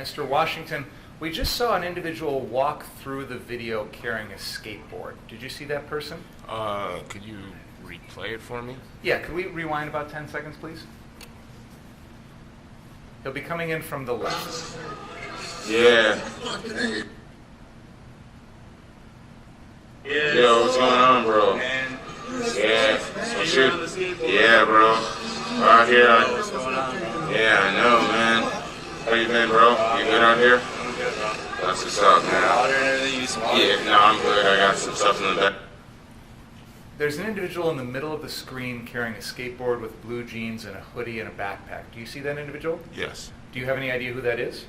Mr. Washington, we just saw an individual walk through the video carrying a skateboard. Did you see that person? Could you replay it for me? Yeah, could we rewind about 10 seconds, please? He'll be coming in from the left. Yeah. Yo, what's going on, bro? Yeah. Shoot. Yeah, bro. Out here. Yeah, I know, man. How you been, bro? You good out here? That's what's up, man. Yeah, no, I'm good. I got some stuff in the back. There's an individual in the middle of the screen carrying a skateboard with blue jeans and a hoodie and a backpack. Do you see that individual? Yes. Do you have any idea who that is?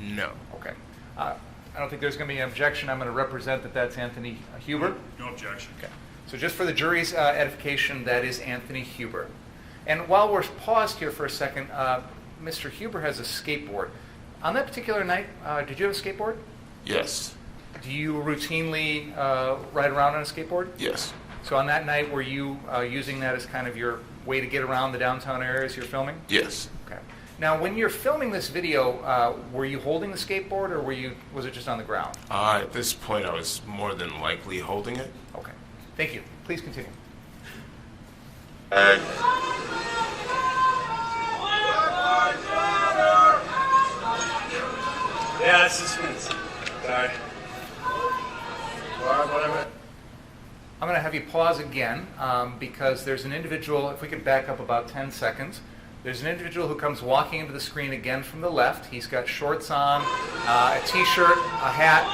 No. Okay. I don't think there's going to be an objection. I'm going to represent that that's Anthony Huber. No objection. Okay. So just for the jury's edification, that is Anthony Huber. And while we're paused here for a second, Mr. Huber has a skateboard. On that particular night, did you have a skateboard? Yes. Do you routinely ride around on a skateboard? Yes. So on that night, were you using that as kind of your way to get around the downtown areas you're filming? Yes. Okay. Now, when you're filming this video, were you holding the skateboard, or was it just on the ground? At this point, I was more than likely holding it. Okay. Thank you. Please continue. Yeah, this is sorry. Whatever. I'm going to have you pause again because there's an individual, if we could back up about 10 seconds, there's an individual who comes walking into the screen again from the left. He's got shorts on, a t-shirt, a hat,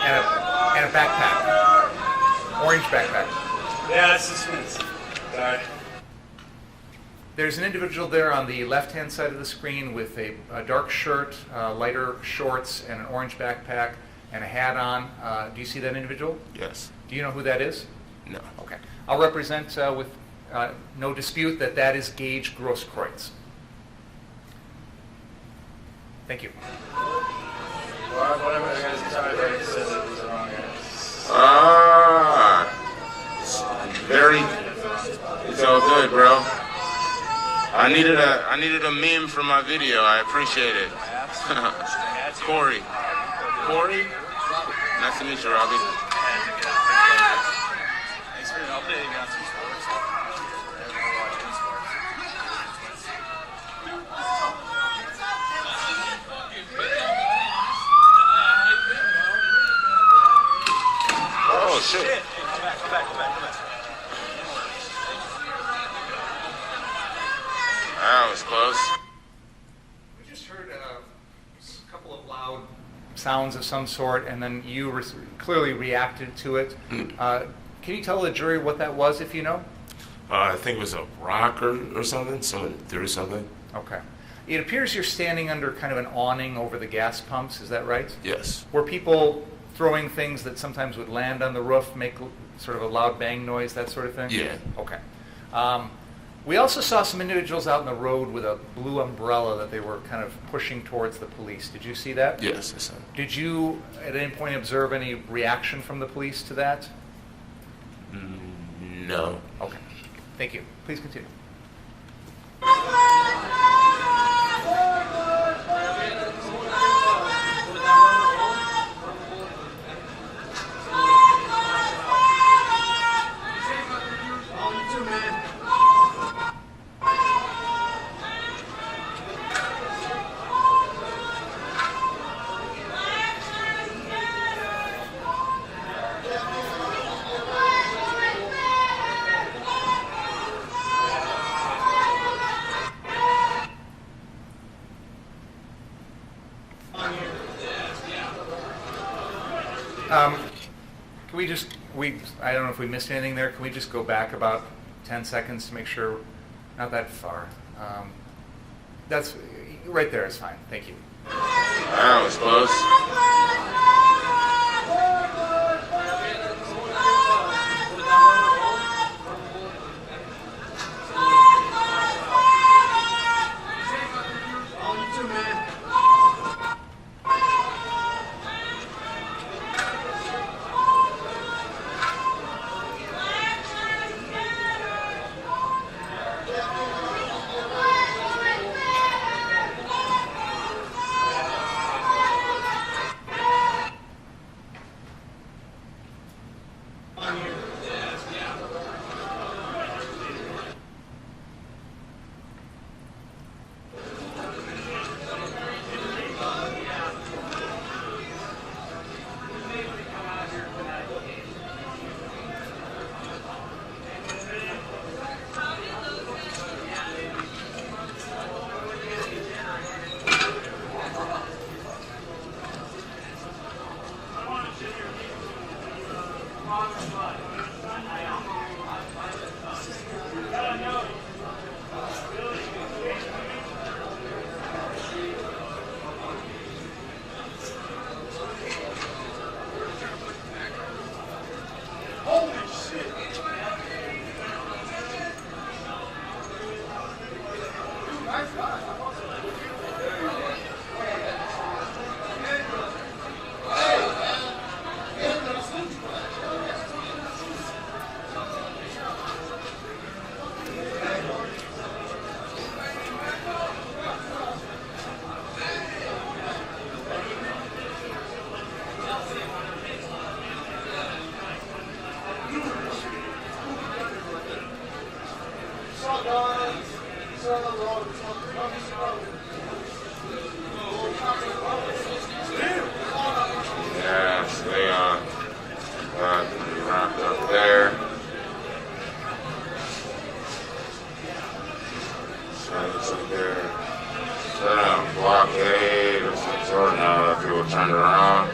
and a backpack, orange backpack. Yeah, this is sorry. There's an individual there on the left-hand side of the screen with a dark shirt, lighter shorts, and an orange backpack, and a hat on. Do you see that individual? Yes. Do you know who that is? No. Okay. I'll represent with no dispute that is Gage Grosskreutz. Thank you. Whatever. Sorry, I said it was wrong. It's all good, bro. I needed a meme for my video. I appreciate it. Corey. Corey? Nice to meet you, Robbie. Thanks for updating me on some sports. Oh, shit. Come back. That was close. We just heard a couple of loud sounds of some sort, and then you clearly reacted to it. Can you tell the jury what that was, if you know? I think it was a rock or something. Someone threw something. Okay. It appears you're standing under kind of an awning over the gas pumps. Is that right? Yes. Were people throwing things that sometimes would land on the roof, make sort of a loud bang noise, that sort of thing? Yeah. Okay. We also saw some individuals out in the road with a blue umbrella that they were kind of pushing towards the police. Did you see that? Yes, I saw. Did you at any point observe any reaction from the police to that? No. Okay. Thank you. Please continue. Can we just, I don't know if we missed anything there. Can we just go back about 10 seconds to make sure, not that far. That's, right there is fine. Thank you. That was close. Yeah, so they wrapped up there. So it's like they're setting a blockade or some sort now that people turned around.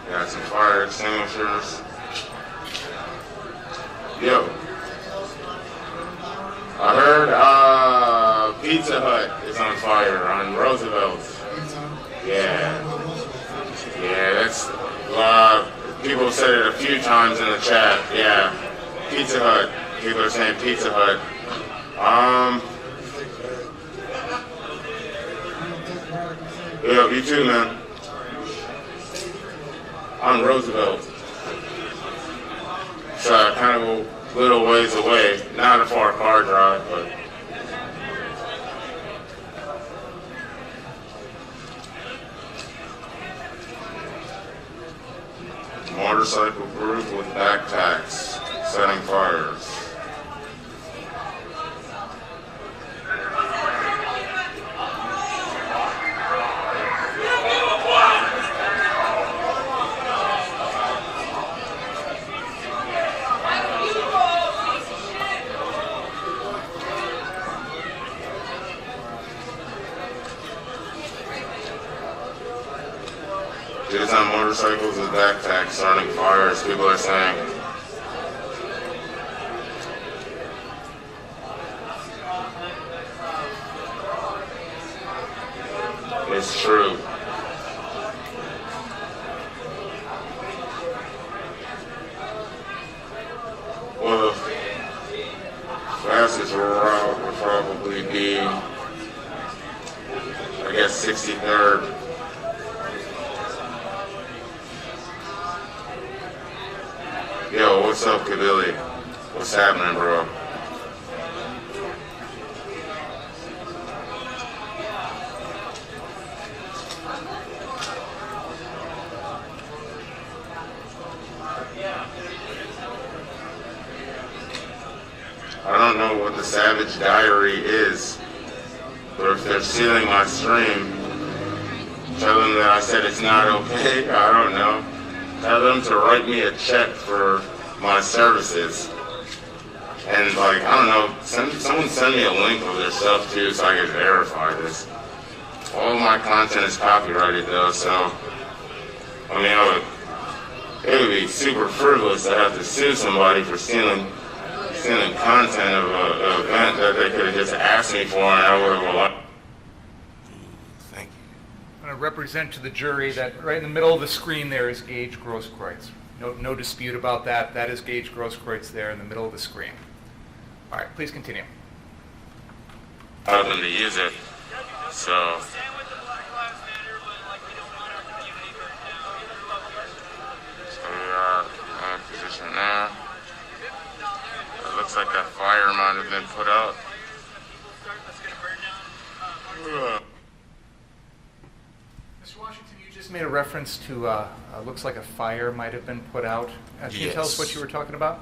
Got some fire extinguishers. Yo, I heard Pizza Hut is on fire on Roosevelt. Yeah, that's people said it a few times in the chat. Yeah, Pizza Hut. People are saying Pizza Hut. Yo, you too, man. On Roosevelt. So kind of a little ways away. Not a far car drive, but motorcycle group with backpacks setting fires. Kids on motorcycles with backpacks starting fires, people are saying. It's true. Well, the fastest route would probably be, I guess, 63rd. Yo, what's up, Kabilly? What's happening, bro? I don't know what the Savage Diary is, but if they're stealing my stream, tell them that I said it's not okay. I don't know. Tell them to write me a check for my services. And like, I don't know, someone send me a link of their stuff too so I can verify this. All of my content is copyrighted though, so, I mean, it would be super frivolous to have to sue somebody for stealing content of an event that they could have just asked me for and I would have allowed. Thank you. I'm going to represent to the jury that right in the middle of the screen there is Gage Grosskreutz. No dispute about that. That is Gage Grosskreutz there in the middle of the screen. All right, please continue. Allow them to use it. So. We are in position now. It looks like that fire might have been put out. Mr. Washington, you just made a reference to looks like a fire might have been put out. Can you tell us what you were talking about?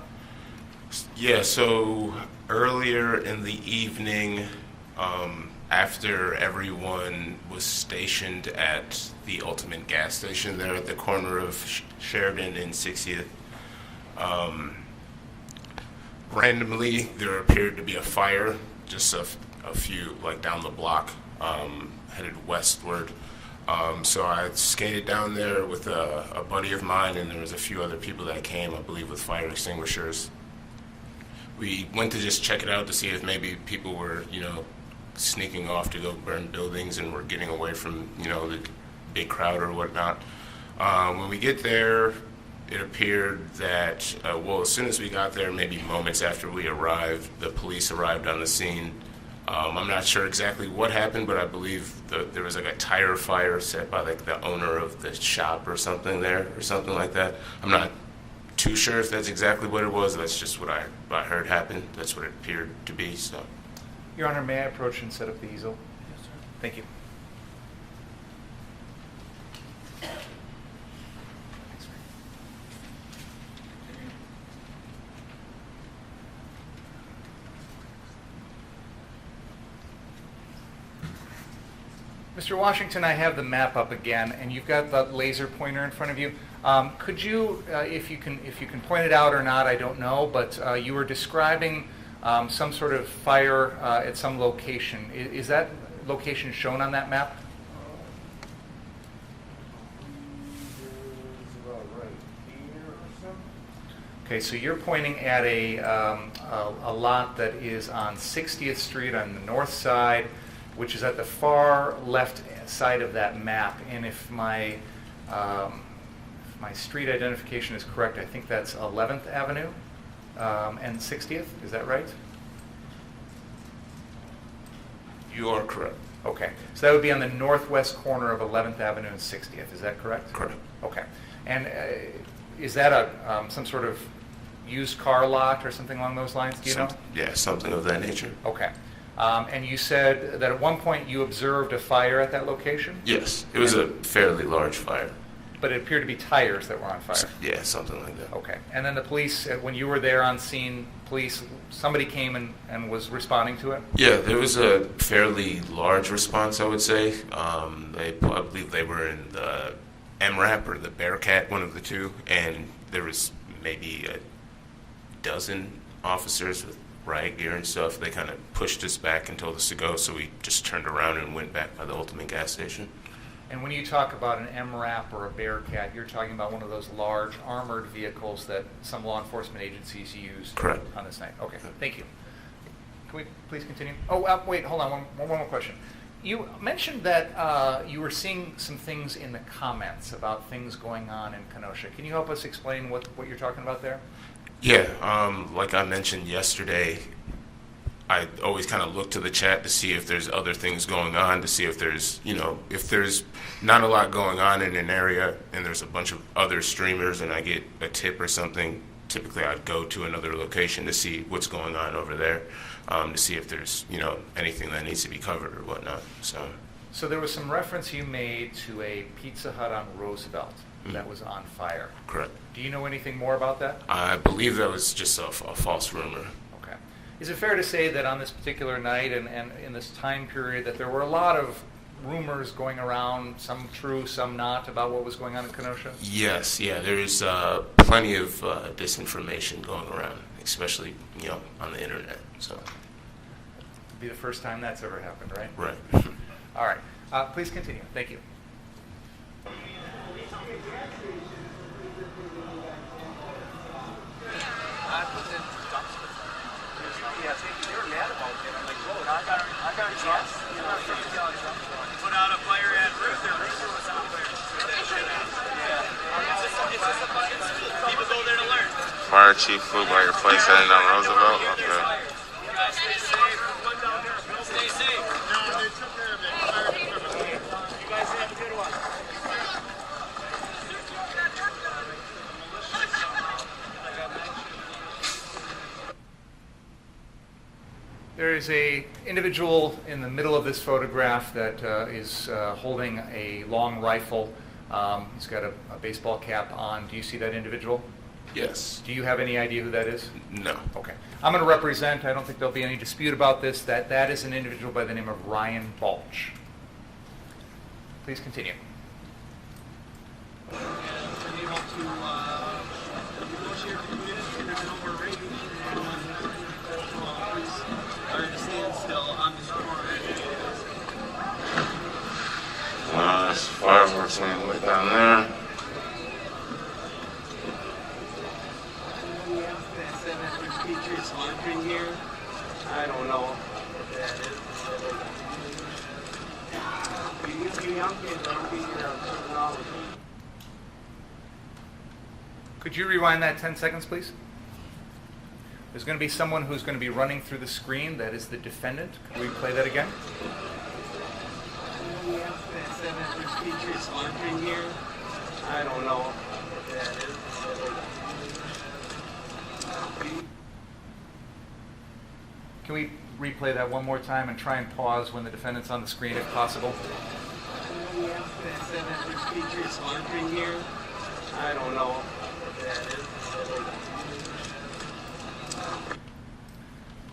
Yeah, so earlier in the evening, after everyone was stationed at the Ultimate gas station there at the corner of Sheridan and 60th, randomly, there appeared to be a fire just a few, like down the block, headed westward. So I skated down there with a buddy of mine, and there was a few other people that came, I believe, with fire extinguishers. We went to just check it out to see if maybe people were, sneaking off to go burn buildings and were getting away from, the big crowd or whatnot. When we get there, it appeared that, as soon as we got there, maybe moments after we arrived, the police arrived on the scene. I'm not sure exactly what happened, but I believe there was like a tire fire set by like the owner of the shop or something there, or something like that. I'm not too sure if that's exactly what it was. That's just what I heard happen. That's what it appeared to be. So, Your Honor, may I approach and set up the easel? Yes, sir. Thank you. Mr. Washington, I have the map up again, and you've got the laser pointer in front of you. Could you, if you can point it out or not, I don't know, but you were describing some sort of fire at some location. Is that location shown on that map? Okay, so you're pointing at a lot that is on 60th Street on the north side, which is at the far left side of that map. And if my street identification is correct, I think that's 11th Avenue and 60th. Is that right? you are correct. Okay, so that would be on the northwest corner of 11th Avenue and 60th. Is that correct? Correct. Okay, and is that some sort of used car lot or something along those lines? Do you know? Yeah, something of that nature. Okay. And you said that at one point you observed a fire at that location? Yes, it was a fairly large fire. But it appeared to be tires that were on fire? Yeah, something like that. Okay. And then the police, when you were there on scene, somebody came and was responding to it? Yeah, there was a fairly large response, I would say. I believe they were in the MRAP or the Bearcat, one of the two, and there was maybe a dozen officers with riot gear and stuff. They kind of pushed us back and told us to go, so we just turned around and went back by the Ultimate gas station. And when you talk about an MRAP or a Bearcat, you're talking about one of those large armored vehicles that some law enforcement agencies use. Correct. On this night. Okay, thank you. Can we please continue? Oh, wait, hold on, one more question. You mentioned that you were seeing some things in the comments about things going on in Kenosha. Can you help us explain what you're talking about there? Yeah, like I mentioned yesterday, I always kind of look to the chat to see if there's other things going on, to see if there's, if there's not a lot going on in an area and there's a bunch of other streamers and I get a tip or something, typically I'd go to another location to see what's going on over there, to see if there's, anything that needs to be covered or whatnot. So there was some reference you made to a Pizza Hut on Roosevelt that was on fire. Correct. Do you know anything more about that? I believe that was just a false rumor. Okay. Is it fair to say that on this particular night and in this time period that there were a lot of rumors going around, some true, some not, about what was going on in Kenosha? Yes, yeah, there's plenty of disinformation going around, especially, on the internet. So, It'd be the first time that's ever happened, right? right. All right. Please continue. Thank you. Put out a fire at Ruth. People go there to learn. Fire chief flew by your place heading down Roosevelt? Okay. Stay safe. Stay safe. No, they took care of it. You guys have a good one. There is a individual in the middle of this photograph that is holding a long rifle. He's got a baseball cap on. Do you see that individual? Yes. Do you have any idea who that is? No. Okay. I'm going to represent, I don't think there'll be any dispute about this, that is an individual by the name of Ryan Balch. Please continue. laundry here. I don't know what that is. You young kids, I don't think you're terminology. Could you rewind that 10 seconds, please? There's going to be someone who's going to be running through the screen. That is the defendant. Could we play that again? Teachers laundry here. I don't know what that is. Can we replay that one more time and try and pause when the defendant's on the screen if possible? Teachers laundry here. I don't know what that is.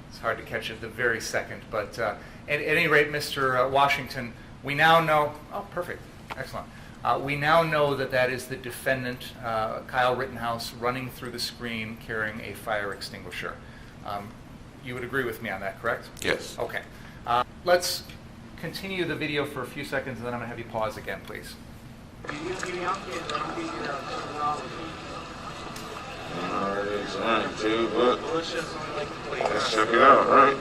It's hard to catch at the very second, but at any rate, Mr. Washington, we now know. Oh, perfect, excellent. We now know that that is the defendant, Kyle Rittenhouse, running through the screen carrying a fire extinguisher. You would agree with me on that, correct? Yes. Okay. Let's continue the video for a few seconds, and then I'm going to have you pause again, please. You young kids, I don't think you're terminology. It's running too, but Let's just like to play. let's check it out, right?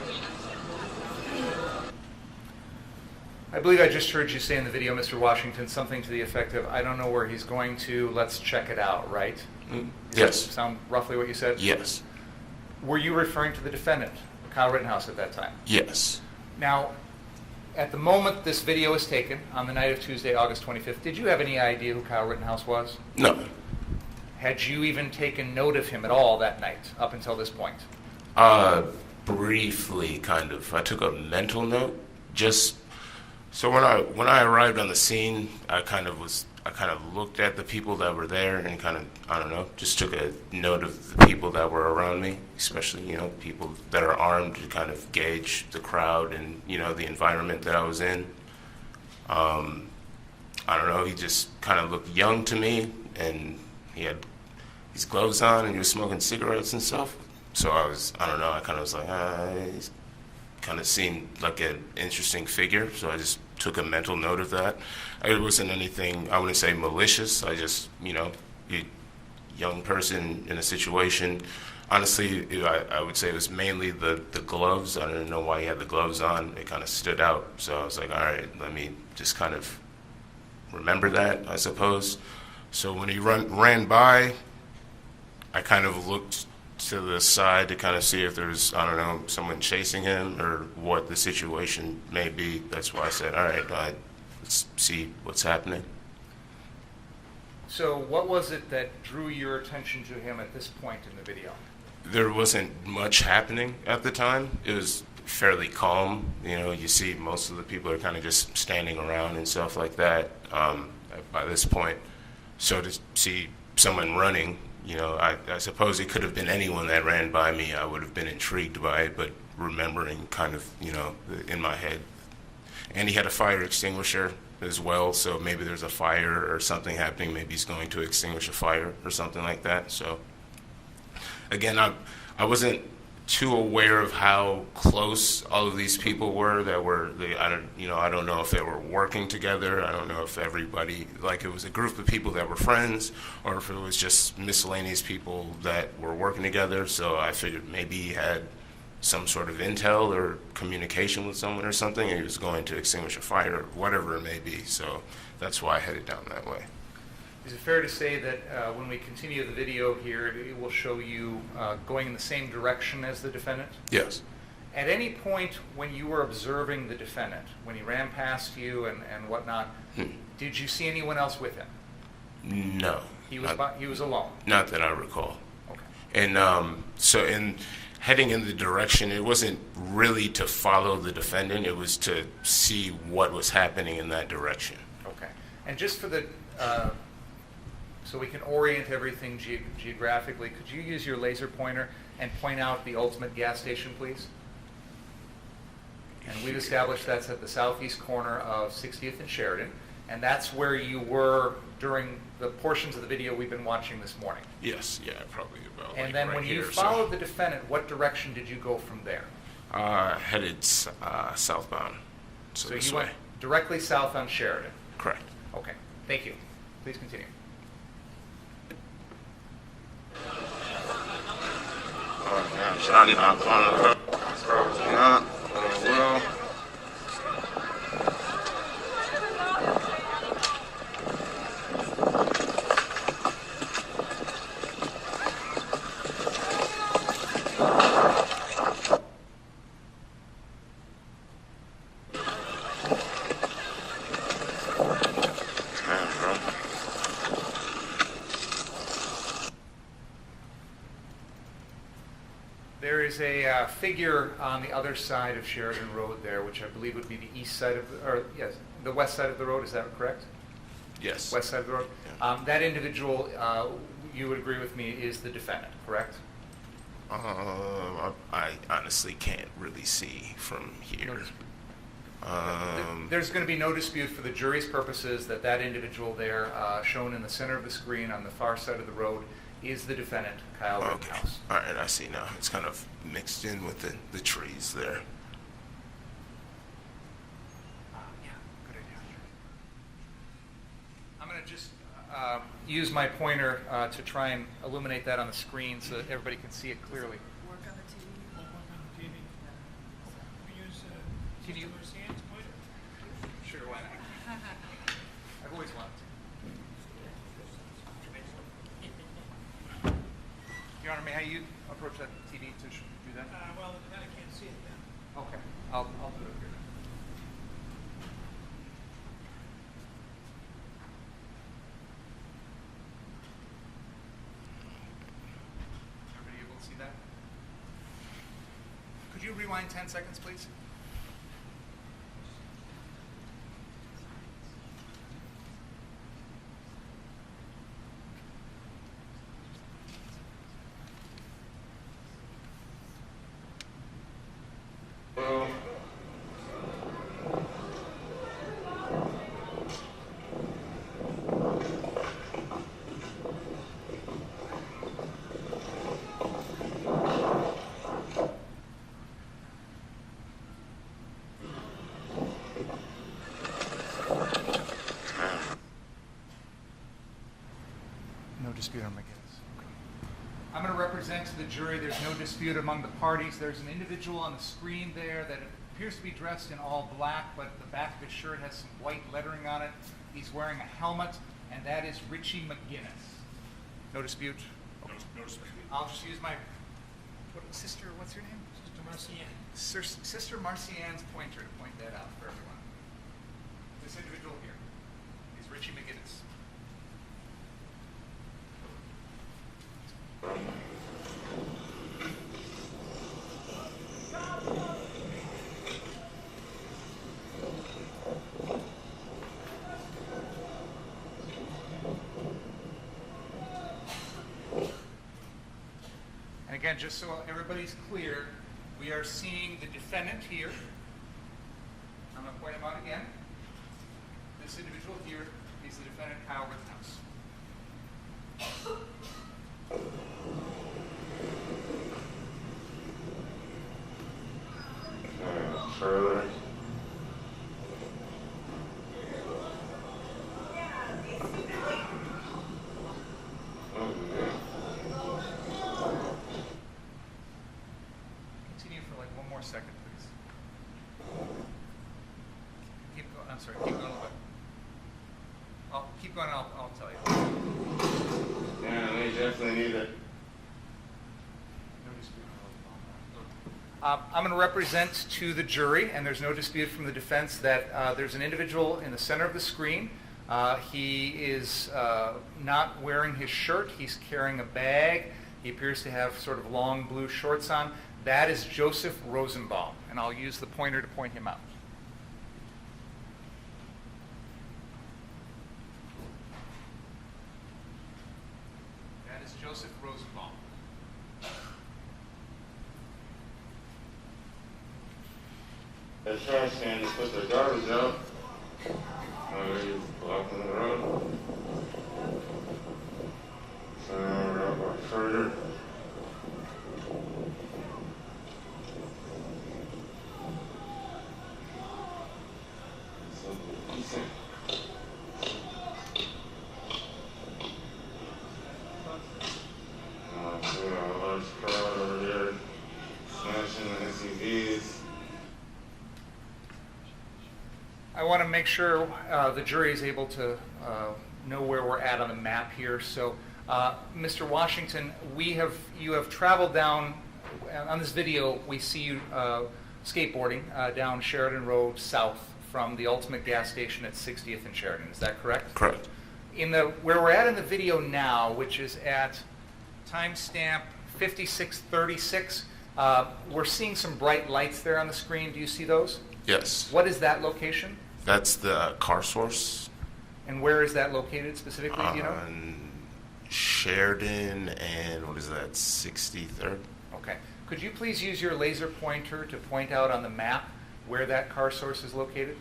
I believe I just heard you say in the video, Mr. Washington, something to the effect of, I don't know where he's going to, let's check it out, right? Does Yes. that sound roughly what you said? Yes. Were you referring to the defendant, Kyle Rittenhouse, at that time? Yes. Now, at the moment this video is taken, on the night of Tuesday, August 25th, did you have any idea who Kyle Rittenhouse was? No. Had you even taken note of him at all that night, up until this point? Briefly, kind of. I took a mental note. Just so when I arrived on the scene, I kind of looked at the people that were there and kind of, I don't know, just took a note of the people that were around me, especially, people that are armed, to kind of gauge the crowd and, the environment that I was in. I don't know, he just kind of looked young to me, and he had his gloves on and he was smoking cigarettes and stuff. So I don't know, I kind of was like, he's kind of seemed like an interesting figure, so I just took a mental note of that. It wasn't anything, I wouldn't say malicious. I just, a young person in a situation. Honestly, I would say it was mainly the gloves. I didn't know why he had the gloves on. It kind of stood out. So I was like, all right, let me just kind of remember that, I suppose. So when he ran by, I kind of looked to the side to kind of see if there's, I don't know, someone chasing him or what the situation may be. That's why I said, all right, let's see what's happening. So what was it that drew your attention to him at this point in the video? There wasn't much happening at the time. It was fairly calm. You see most of the people are kind of just standing around and stuff like that by this point. So to see someone running, I suppose it could have been anyone that ran by me. I would have been intrigued by it, but remembering kind of, in my head. And he had a fire extinguisher as well, so maybe there's a fire or something happening. Maybe he's going to extinguish a fire or something like that. So, again, I wasn't too aware of how close all of these people were I don't know if they were working together. I don't know if everybody, like, it was a group of people that were friends, or if it was just miscellaneous people that were working together. So I figured maybe he had some sort of intel or communication with someone or something, and he was going to extinguish a fire, or whatever it may be. So that's why I headed down that way. Is it fair to say that when we continue the video here, it will show you going in the same direction as the defendant? Yes. At any point when you were observing the defendant, when he ran past you and whatnot, did you see anyone else with him? No. He was alone? Not that I recall. Okay. And so in heading in the direction, it wasn't really to follow the defendant, it was to see what was happening in that direction. Okay. And just for the, so we can orient everything geographically, could you use your laser pointer and point out the ultimate gas station, please? And we've established that's at the southeast corner of 60th and Sheridan, and that's where you were during the portions of the video we've been watching this morning. Yes, yeah, probably about. And then right when you here, followed the defendant, what direction did you go from there? Headed southbound. So So this you way. went directly south on Sheridan. Correct. Okay, thank you. Please continue. damn, Johnny not calling her. Probably not. Oh, well. Damn, bro. There is a figure on the other side of Sheridan Road there, which I believe would be the east side of, or yes, the west side of the road. Is that correct? Yes. West side of the road. Yeah. That individual, you would agree with me, is the defendant, correct? I honestly can't really see from here. There's going to be no dispute for the jury's purposes that that individual there, shown in the center of the screen on the far side of the road, is the defendant, Kyle Okay. Rittenhouse. All right, I see now. It's kind of mixed in with the trees there. Yeah, good idea. I'm going to just use my pointer to try and illuminate that on the screen so that everybody can see it clearly. Work on the TV. Work on the TV. We use Can you- Mr. Mercian's pointer. Sure, why not? I've always wanted to. Your Honor, may I approach that TV to do that? Well, then I can't see it then. Okay, I'll do it here. Everybody able to see that? Could you rewind 10 seconds, please? Well, No dispute on my guess. Okay. I'm going to represent to the jury there's no dispute among the parties. There's an individual on the screen there that appears to be dressed in all black, but the back of his shirt has some white lettering on it. He's wearing a helmet, and that is Richie McGinnis. No dispute? Okay. No dispute. I'll just use my sister, what's your name? Mr. Mercian. Sister Marcianne's pointer to point that out for everyone. This individual here is Richie McGinnis. And again, just so everybody's clear, we are seeing the defendant here. I'm going to point him out again. This individual here is the defendant, Kyle Rittenhouse. further. Continue for like one more second, please. Keep going. I'm sorry. Keep going a little bit. I'll keep going. I'll tell you. Yeah, they definitely need it. No dispute. I'm going to represent to the jury, and there's no dispute from the defense, that there's an individual in the center of the screen. He is not wearing his shirt. He's carrying a bag. He appears to have sort of long blue shorts on. That is Joseph Rosenbaum, and I'll use the pointer to point him out. That is Joseph Rosenbaum. The trash can just put their garbage out. Oh, you blocking the road. So now we're up further. Something decent. Oh, I see a large crowd over there. Smashing the SUVs. I want to make sure the jury is able to know where we're at on the map here. So, Mr. Washington, you have traveled down, on this video, we see you skateboarding down Sheridan Road south from the Ultimate gas station at 60th and Sheridan. Is that correct? Correct. Where we're at in the video now, which is at timestamp 5636, we're seeing some bright lights there on the screen. Do you see those? Yes. What is that location? That's the car source. And where is that located specifically, do you know? On Sheridan and what is that, 63rd? Okay. Could you please use your laser pointer to point out on the map where that car source is located?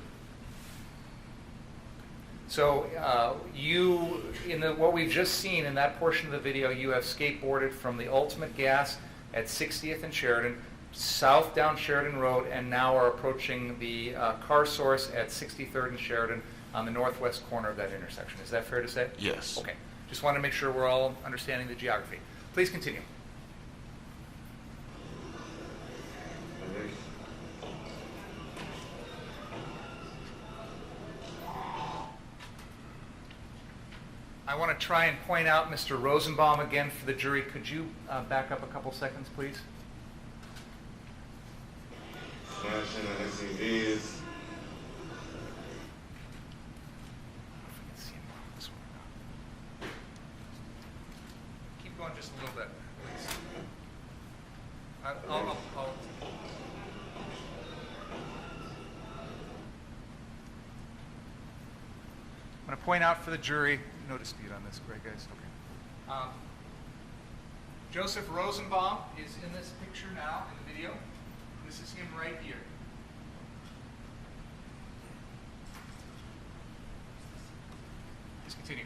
So what we've just seen in that portion of the video, you have skateboarded from the Ultimate Gas at 60th and Sheridan, south down Sheridan Road, and now are approaching the car source at 63rd and Sheridan on the northwest corner of that intersection. Is that fair to say? Yes. Okay. Just want to make sure we're all understanding the geography. Please continue. I want to try and point out Mr. Rosenbaum again for the jury. Could you back up a couple seconds, please? Smashing the SUVs. Keep going just a little bit, please. I'm going to point out for the jury, no dispute on this, great guys. Okay. Joseph Rosenbaum is in this picture now in the video. This is him right here. Please continue.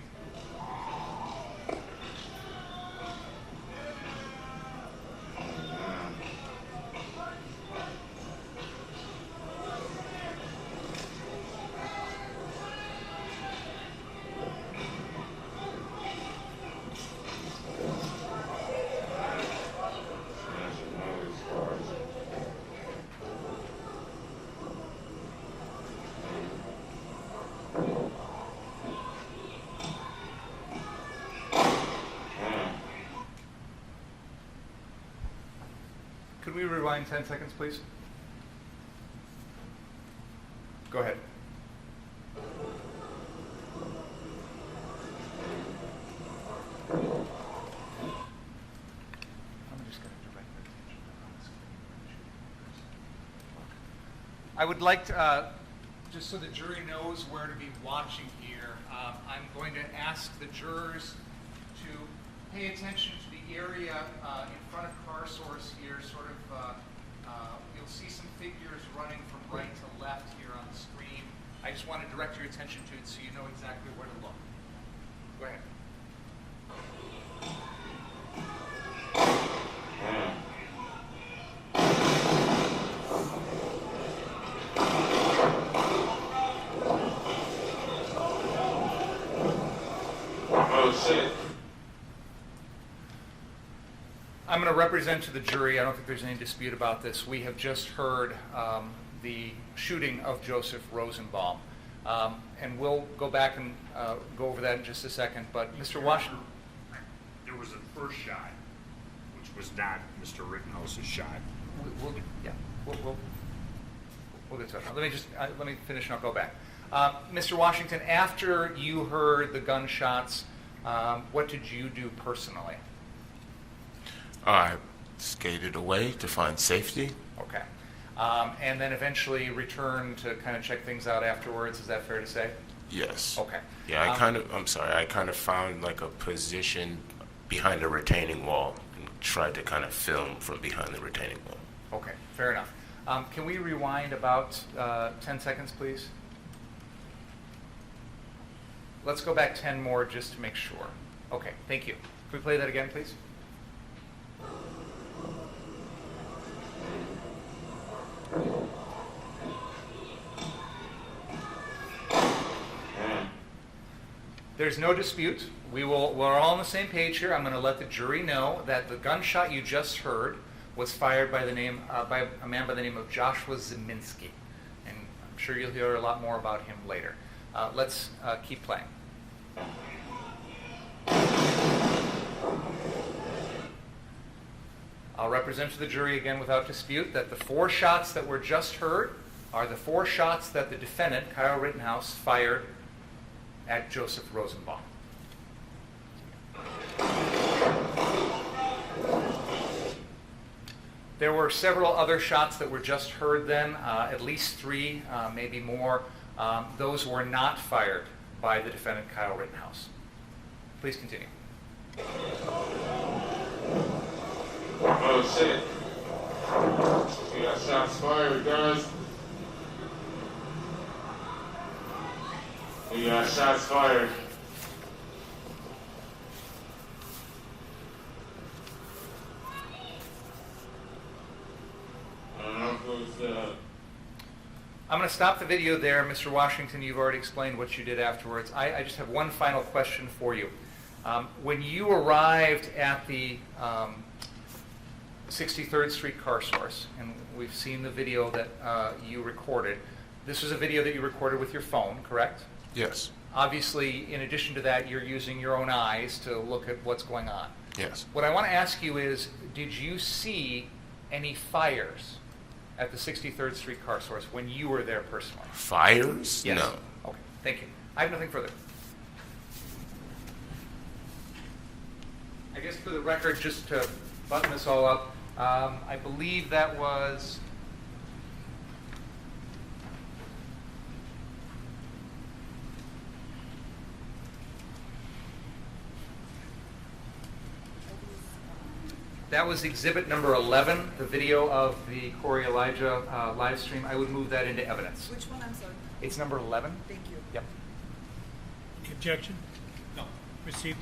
Could we rewind 10 seconds, please? Go ahead. I'm just going to direct your attention on the screen. I would like to, just so the jury knows where to be watching here, I'm going to ask the jurors to pay attention to the area in front of car source here, sort of, you'll see some figures running from right to left here on the screen. I just want to direct your attention to it so you know exactly where to look. Go ahead. Oh, shit. I'm going to represent to the jury, I don't think there's any dispute about this. We have just heard the shooting of Joseph Rosenbaum. And we'll go back and go over that in just a second. But Mr. Washington. There was a first shot, which was not Mr. Rittenhouse's shot. We'll get to it. Let me finish and I'll go back. Mr. Washington, after you heard the gunshots, what did you do personally? I skated away to find safety. Okay. And then eventually returned to kind of check things out afterwards. Is that fair to say? Yes. Okay. Yeah, I kind of found like a position behind a retaining wall and tried to kind of film from behind the retaining wall. Okay, fair enough. Can we rewind about 10 seconds, please? Let's go back 10 more just to make sure. Okay, thank you. Can we play that again, please? There's no dispute. We're all on the same page here. I'm going to let the jury know that the gunshot you just heard was fired by by a man by the name of Joshua Zeminski, and I'm sure you'll hear a lot more about him later. Let's keep playing. I'll represent to the jury again without dispute that the 4 shots that were just heard are the 4 shots that the defendant, Kyle Rittenhouse, fired at Joseph Rosenbaum. There were several other shots that were just heard then, at least 3, maybe more. Those were not fired by the defendant, Kyle Rittenhouse. Please continue. Oh shit. We got shots fired, guys. We got shots fired. I'm going to stop the video there. Mr. Washington, you've already explained what you did afterwards. I just have one final question for you. When you arrived at the 63rd Street car source, and we've seen the video that you recorded, this was a video that you recorded with your phone, correct? Yes. Obviously, in addition to that, you're using your own eyes to look at what's going on. Yes. What I want to ask you is, did you see any fires at the 63rd Street car source when you were there personally? Fires? Yes. No. Okay, thank you. I have nothing further. I guess for the record, just to button this all up, I believe that was... That was exhibit number 11, the video of the Corey Elijah live stream. I would move that into evidence. Which one? I'm sorry. It's number 11? Thank you. Yep. Any objection? No. Received.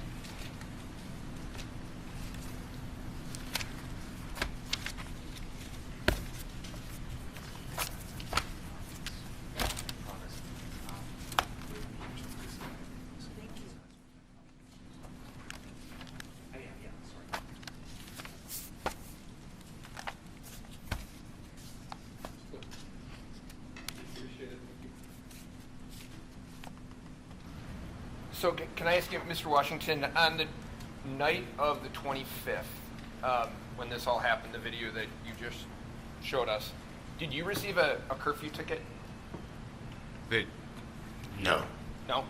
So can I ask you, Mr. Washington, on the night of the 25th, when this all happened, the video that you just showed us, did you receive a curfew ticket? No. No?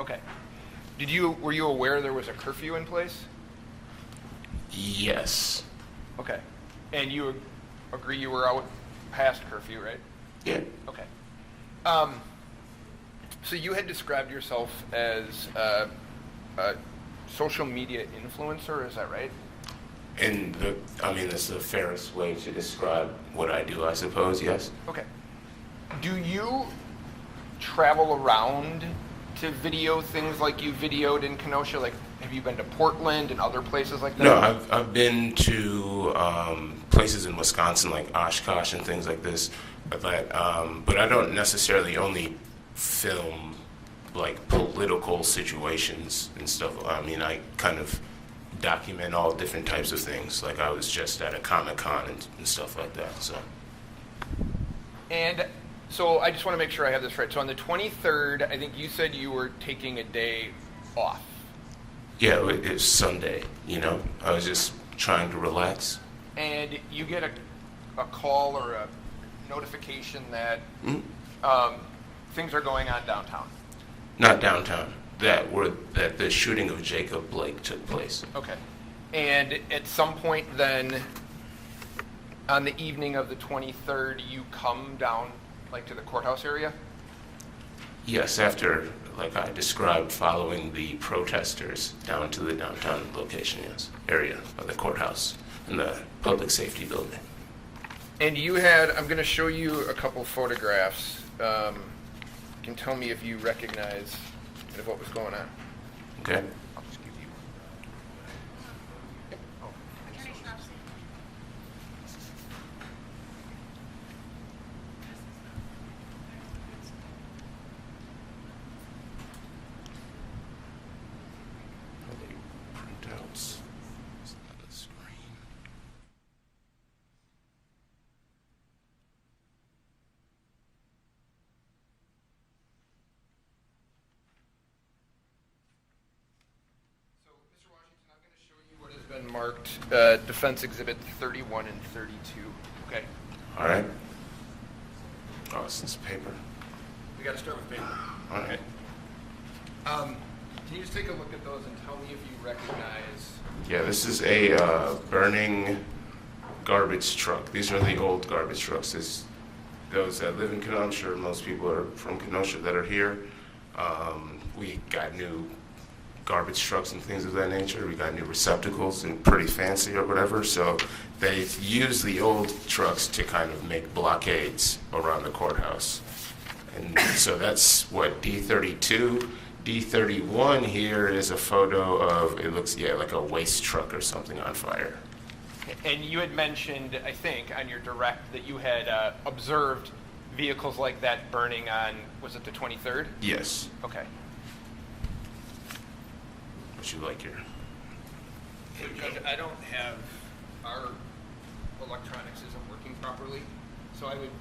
Okay. Were you aware there was a curfew in place? Yes. Okay. And you agree you were out past curfew, right? Yeah. Okay. So you had described yourself as a social media influencer, is that right? And that's the fairest way to describe what I do, I suppose, yes. Okay. Do you travel around to video things like you videoed in Kenosha? Like, have you been to Portland and other places like that? No, I've been to places in Wisconsin like Oshkosh and things like this, but I don't necessarily only film like political situations and stuff. I mean, I kind of document all different types of things. Like I was just at a Comic-Con and stuff like that. And so I just want to make sure I have this right. So on the 23rd, I think you said you were taking a day off. Yeah, it was Sunday, I was just trying to relax. And you get a call or a notification that things are going on downtown. Not downtown. That the shooting of Jacob Blake took place. Okay. And at some point then, on the evening of the 23rd, you come down like to the courthouse area? Yes, after, like I described, following the protesters down to the downtown location, yes, area of the courthouse and the public safety building. And you had, I'm going to show you a couple photographs. You can tell me if you recognize what was going on. Okay. I'll just give you Printouts. Is that a screen? marked Defense Exhibit 31 and 32. Okay. All right. Oh, it's this paper. We got to start with paper. All right. Can you just take a look at those and tell me if you recognize? Yeah, this is a burning garbage truck. These are the old garbage trucks. Those that live in Kenosha, I'm sure most people are from Kenosha that are here. We got new garbage trucks and things of that nature. We got new receptacles and pretty fancy or whatever. So they use the old trucks to kind of make blockades around the courthouse. And so that's what D32. D31 here is a photo of, it looks, yeah, like a waste truck or something on fire. And you had mentioned, I think, on your direct that you had observed vehicles like that burning on, was it the 23rd? Yes. Okay. Would you like your... So, Judge, I don't have, our electronics isn't working properly, so I would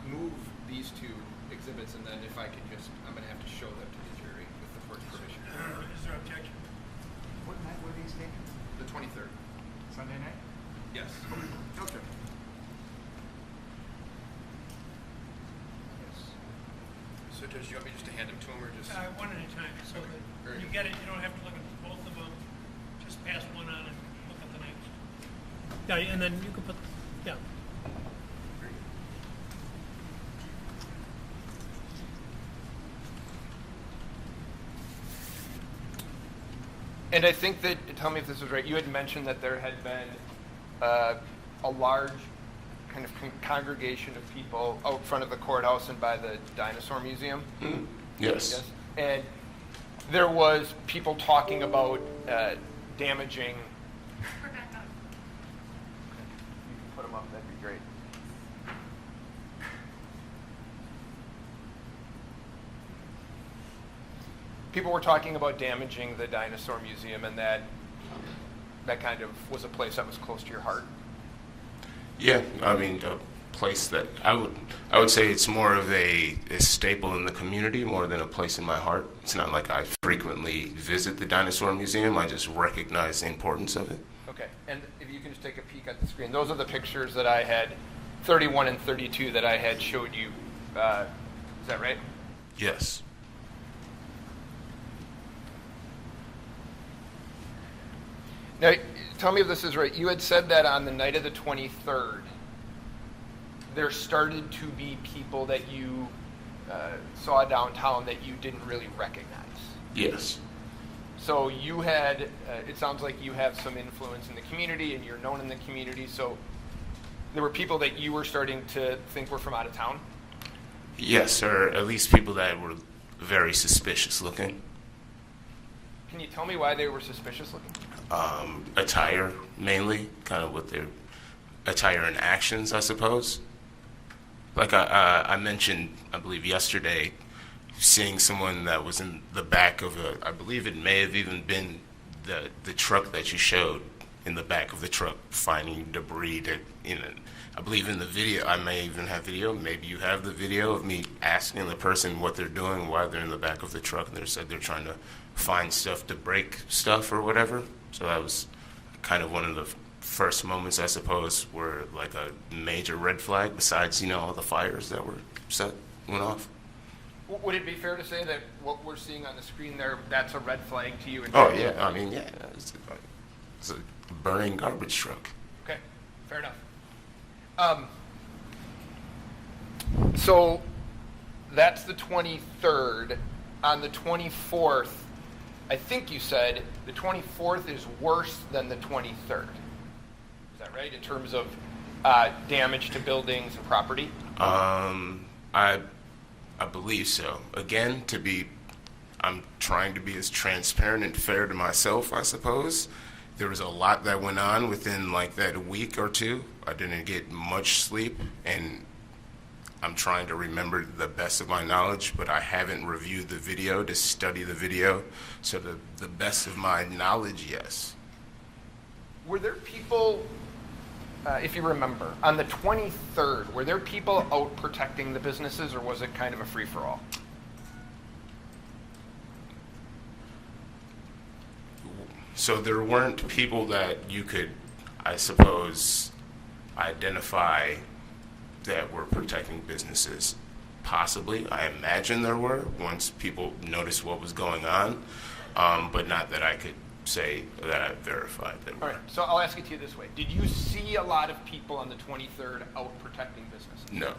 move these two exhibits, and then if I could just, I'm going to have to show them to the jury with the court's permission. Is there objection? What night were these taken? The 23rd. Sunday night? Yes. Okay. So, Judge, do you want me just to hand them to him, or just? One at a time, so that Very you good. get it, you don't have to look at both of them, just pass one on and look at the next. Yeah, and then you can put, yeah. And I think that, tell me if this is right, you had mentioned that there had been a large kind of congregation of people out front of the courthouse and by the Dinosaur Museum. Yes. And there was people talking about damaging. Rebecca. You can put them up, that'd be great. People were talking about damaging the Dinosaur Museum, and that kind of was a place that was close to your heart. Yeah, I mean, a place that I would say it's more of a staple in the community more than a place in my heart. It's not like I frequently visit the Dinosaur Museum. I just recognize the importance of it. Okay, and if you can just take a peek at the screen, those are the pictures that I had, 31 and 32 that I had showed you. Is that right? Yes. Now, tell me if this is right. You had said that on the night of the 23rd, there started to be people that you saw downtown that you didn't really recognize. Yes. So you had, it sounds like you have some influence in the community and you're known in the community. So there were people that you were starting to think were from out of town? Yes, or at least people that were very suspicious looking. Can you tell me why they were suspicious looking? Attire, mainly, kind of with their attire and actions, I suppose. Like I mentioned, I believe yesterday, seeing someone that was in the back of I believe it may have even been the truck that you showed, in the back of the truck, finding debris that, I believe in the video, I may even have video, maybe you have the video of me asking the person what they're doing, why they're in the back of the truck, and they said they're trying to find stuff to break stuff or whatever. So that was kind of one of the first moments, I suppose, where like a major red flag, besides, all the fires that went off. Would it be fair to say that what we're seeing on the screen there, that's a red flag to you? Oh, yeah. I mean, yeah. It's a burning garbage truck. Okay, fair enough. So that's the 23rd. On the 24th, I think you said the 24th is worse than the 23rd. Is that right, in terms of damage to buildings and property? I believe so. Again, I'm trying to be as transparent and fair to myself, I suppose. There was a lot that went on within like that week or two. I didn't get much sleep, and I'm trying to remember the best of my knowledge, but I haven't reviewed the video to study the video. So the best of my knowledge, yes. Were there people, if you remember, on the 23rd, were there people out protecting the businesses, or was it kind of a free-for-all? So there weren't people that you could, I suppose, identify that were protecting businesses. Possibly, I imagine there were once people noticed what was going on, but not that I could say that I verified that. All right, so I'll ask it to you this way. Did you see a lot of people on the 23rd out protecting businesses? No.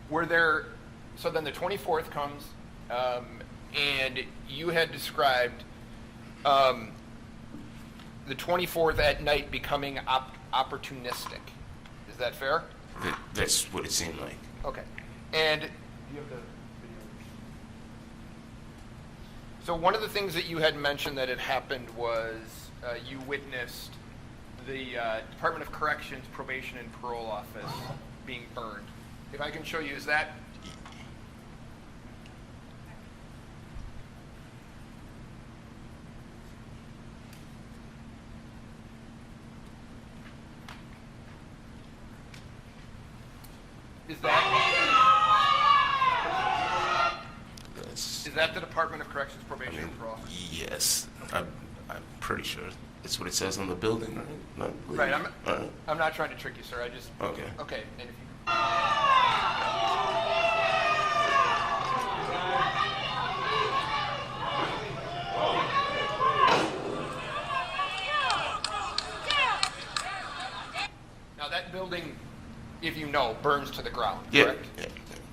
Were there, so then the 24th comes, and you had described the 24th at night becoming opportunistic. Is that fair? That's what it seemed like. Okay. And you have the video. So one of the things that you had mentioned that had happened was you witnessed the Department of Corrections Probation and Parole Office being burned. If I can show you, is that? Is that the Department of Corrections Probation and Parole Office? Yes. I'm pretty sure it's what it says on the building, right? Right. I'm not trying to trick you, sir. I just. Okay. Okay. And if you. Now that building, if you know, burns to the ground, correct? Yeah.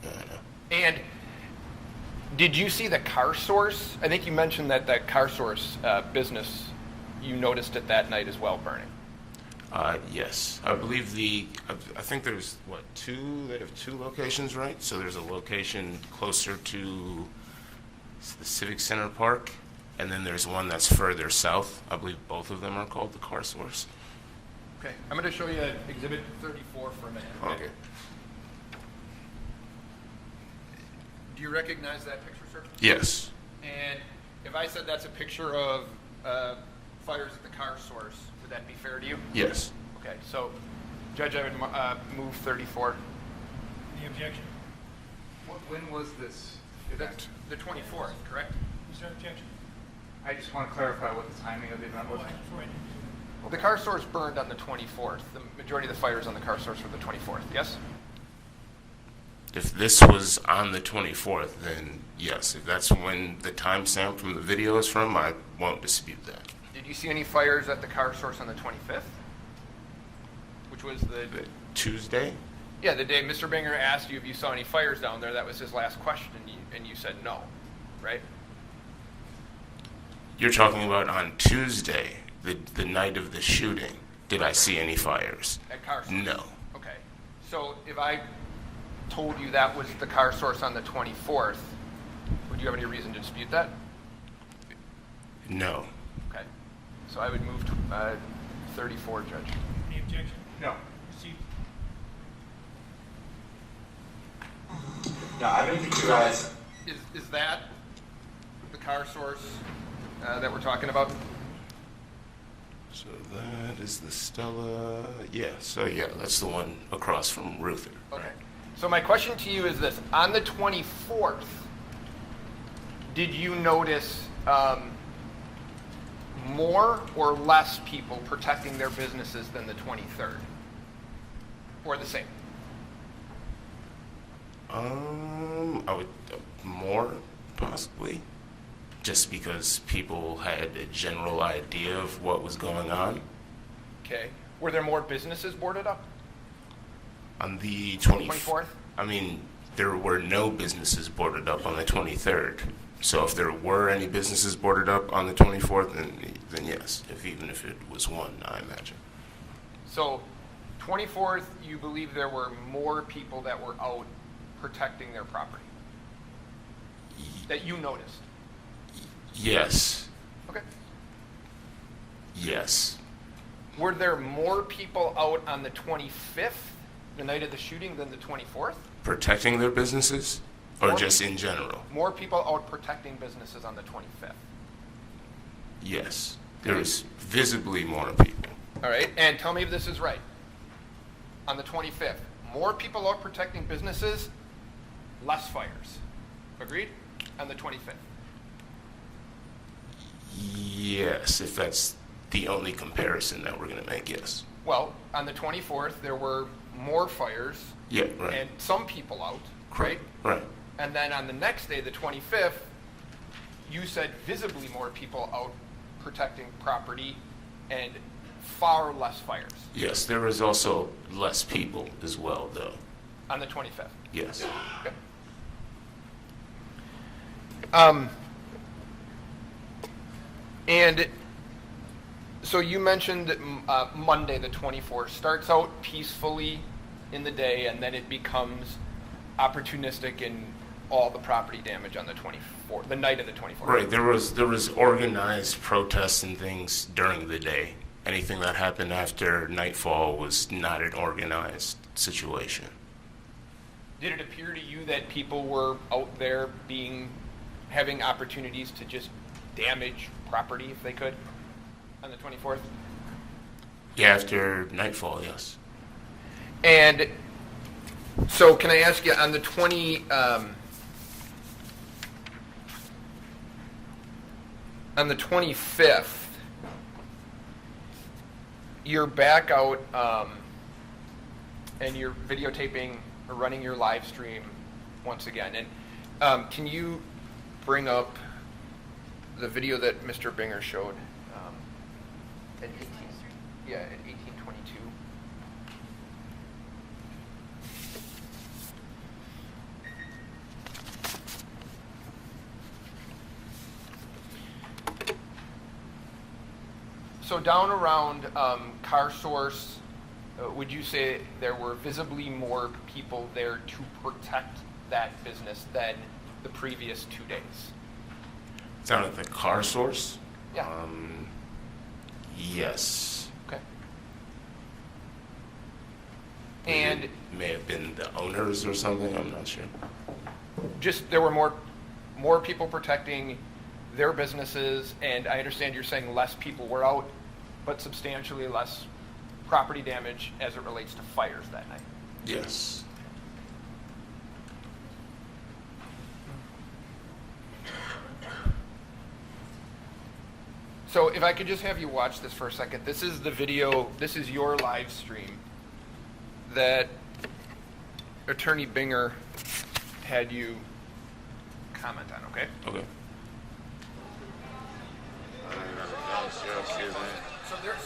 I know. And did you see the Car Source? I think you mentioned that that Car Source business, you noticed it that night as well burning. Yes. I believe I think there's, they have two locations, right? So there's a location closer to the Civic Center Park, and then there's one that's further south. I believe both of them are called the Car Source. Okay, I'm going to show you Exhibit 34 for a minute. Okay. Do you recognize that picture, sir? Yes. And if I said that's a picture of fires at the Car Source, would that be fair to you? Yes. Okay, so Judge, I would move 34. Any objection? When was this That's event? the 24th, correct? Is there objection? I just want to clarify what the timing of the event was. Before I do. The Car Source burned on the 24th. The majority of the fires on the Car Source were the 24th, yes? If this was on the 24th, then yes. If that's when the timestamp from the video is from, I won't dispute that. Did you see any fires at the Car Source on the 25th? Which was the Tuesday? yeah, the day Mr. Banger asked you if you saw any fires down there. That was his last question, and you said no, right? You're talking about on Tuesday, the night of the shooting. Did I see any fires? At Car Source? No. Okay. So if I told you that was the Car Source on the 24th, would you have any reason to dispute that? No. Okay. So I would move to 34, Judge. Any objection? No. Proceed. No, I don't think you guys. Is that the Car Source that we're talking about? So that is the Stella. Yeah, so yeah, that's the one across from Ruther. Okay. So my question to you is this. On the 24th, did you notice more or less people protecting their businesses than the 23rd? Or the same? I would more possibly, just because people had a general idea of what was going on. Okay. Were there more businesses boarded up? On the 24th? I mean, there were no businesses boarded up on the 23rd. So if there were any businesses boarded up on the 24th, then yes, even if it was one, I imagine. So 24th, you believe there were more people that were out protecting their property that you noticed? Yes. Okay. Yes. Were there more people out on the 25th, the night of the shooting, than the 24th? Protecting their businesses? Or More just in general? More people out protecting businesses on the 25th. Yes. There was visibly more people. All right, and tell me if this is right. On the 25th, more people out protecting businesses, less fires. Agreed? On the 25th. Yes, if that's the only comparison that we're going to make, yes. Well, on the 24th, there were more fires Yeah, right. and some people out, right? Right. And then on the next day, the 25th, you said visibly more people out protecting property and far less fires Yes, there was also less people as well, though. on the 25th. Yes. Okay. And so you mentioned Monday, the 24th, starts out peacefully in the day, and then it becomes opportunistic in all the property damage on the 24th, the night of the 24th. Right. There was organized protests and things during the day. Anything that happened after nightfall was not an organized situation. Did it appear to you that people were out there having opportunities to just damage property if they could on the 24th? Yeah, after nightfall, yes. And so can I ask you, on the 25th, you're back out and you're videotaping or running your live stream once again. And can you bring up the video that Mr. Binger showed at 1822? So down around Car Source, would you say there were visibly more people there to protect that business than the previous 2 days? Down at the Car Source? Yeah. Yes. Okay. And It may have been the owners or something, I'm not sure. just there were more people protecting their businesses, and I understand you're saying less people were out, but substantially less property damage as it relates to fires that night. Yes. So if I could just have you watch this for a second. This is the video, this is your live stream that Attorney Binger had you comment on, okay? Okay. So there's,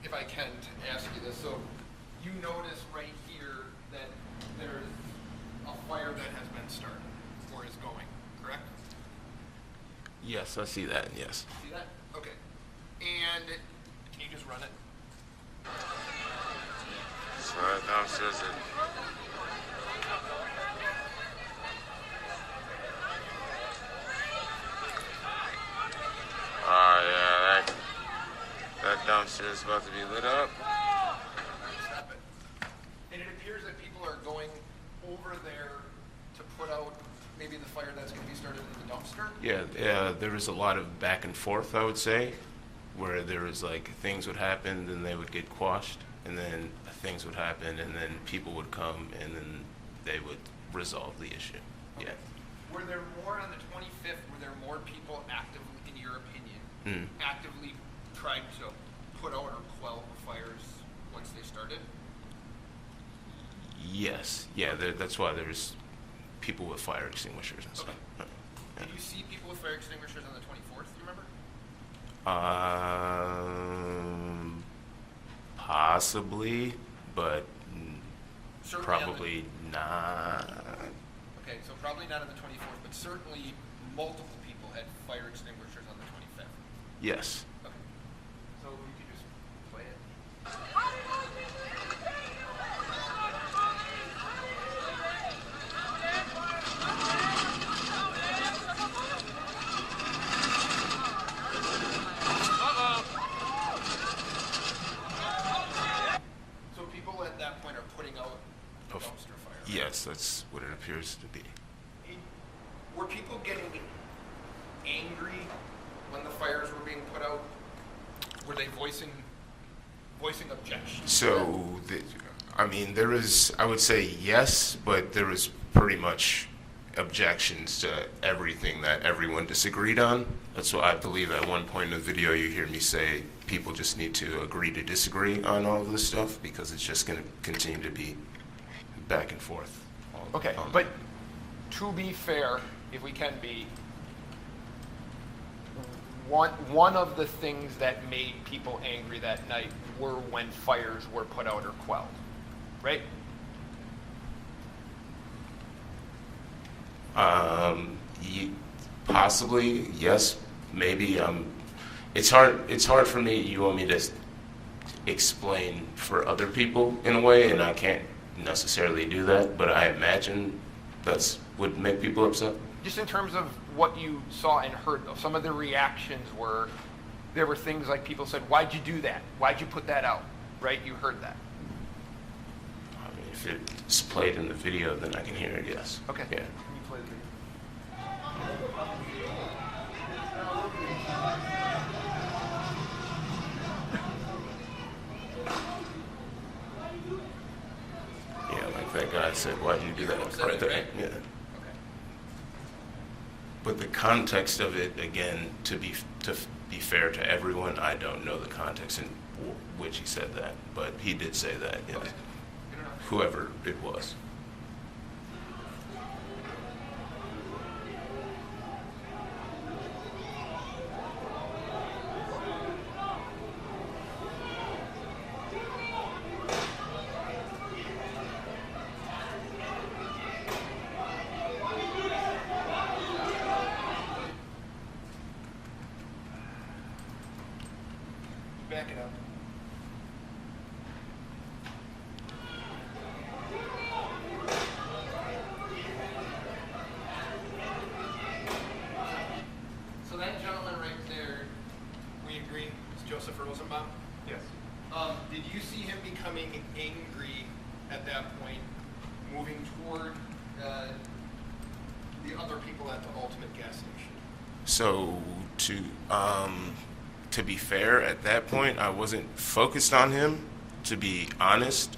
if I can ask you this, so you notice right here that there's a fire that has been started or is going, correct? Yes, I see that, yes. See that? Okay. And can you just run it? So right downstairs. Oh yeah, that downstairs is about to be lit up. Stop it. And it appears that people are going over there to put out maybe the fire that's going to be started in the dumpster. Yeah, there was a lot of back and forth, I would say, where there was like things would happen, then they would get quashed, and then things would happen, and then people would come, and then they would resolve the issue. Yeah. Were there more on the 25th? Were there more people actively, in your opinion, actively trying to put out or quell the fires once they started? Yes. Yeah, that's why there's people with fire extinguishers and stuff. Okay. Did you see people with fire extinguishers on the 24th, do you remember? Possibly, but Certainly probably not. Okay, so probably not on the 24th, but certainly multiple people had fire extinguishers on the 25th. Yes. Okay. So you could just play it. So people at that point are putting out the Of- dumpster fire. Yes, that's what it appears to be. Were people getting angry when the fires were being put out? Were they voicing objections? So, I mean, there is, I would say yes, but there was pretty much objections to everything that everyone disagreed on. That's why I believe at one point in the video you hear me say people just need to agree to disagree on all of this stuff, because it's just going to continue to be back and forth. Okay, but to be fair, if we can be, one of the things that made people angry that night were when fires were put out or quelled, right? Possibly, yes, maybe. It's hard for me. You want me to explain for other people in a way, and I can't necessarily do that, but I imagine that's would make people upset. Just in terms of what you saw and heard, though, some of the reactions were, there were things like people said, "Why'd you do that? Why'd you put that out?" Right? You heard that. I mean, if it's played in the video, then I can hear it, yes. Okay. Yeah. Can you play the video? Yeah, like that guy said, why'd you do that? Said Right it, there. right? Yeah. Okay. But the context of it, again, to be fair to everyone, I don't know the context in which he said that, but he did say that, yes. Okay. Good enough. Whoever it was. Back it up. So that gentleman right there, we agree, is Joseph Rosenbaum? Yes. Did you see him becoming angry at that point, moving toward the other people at the Ultimate gas station? So to be fair, at that point, I wasn't focused on him, to be honest,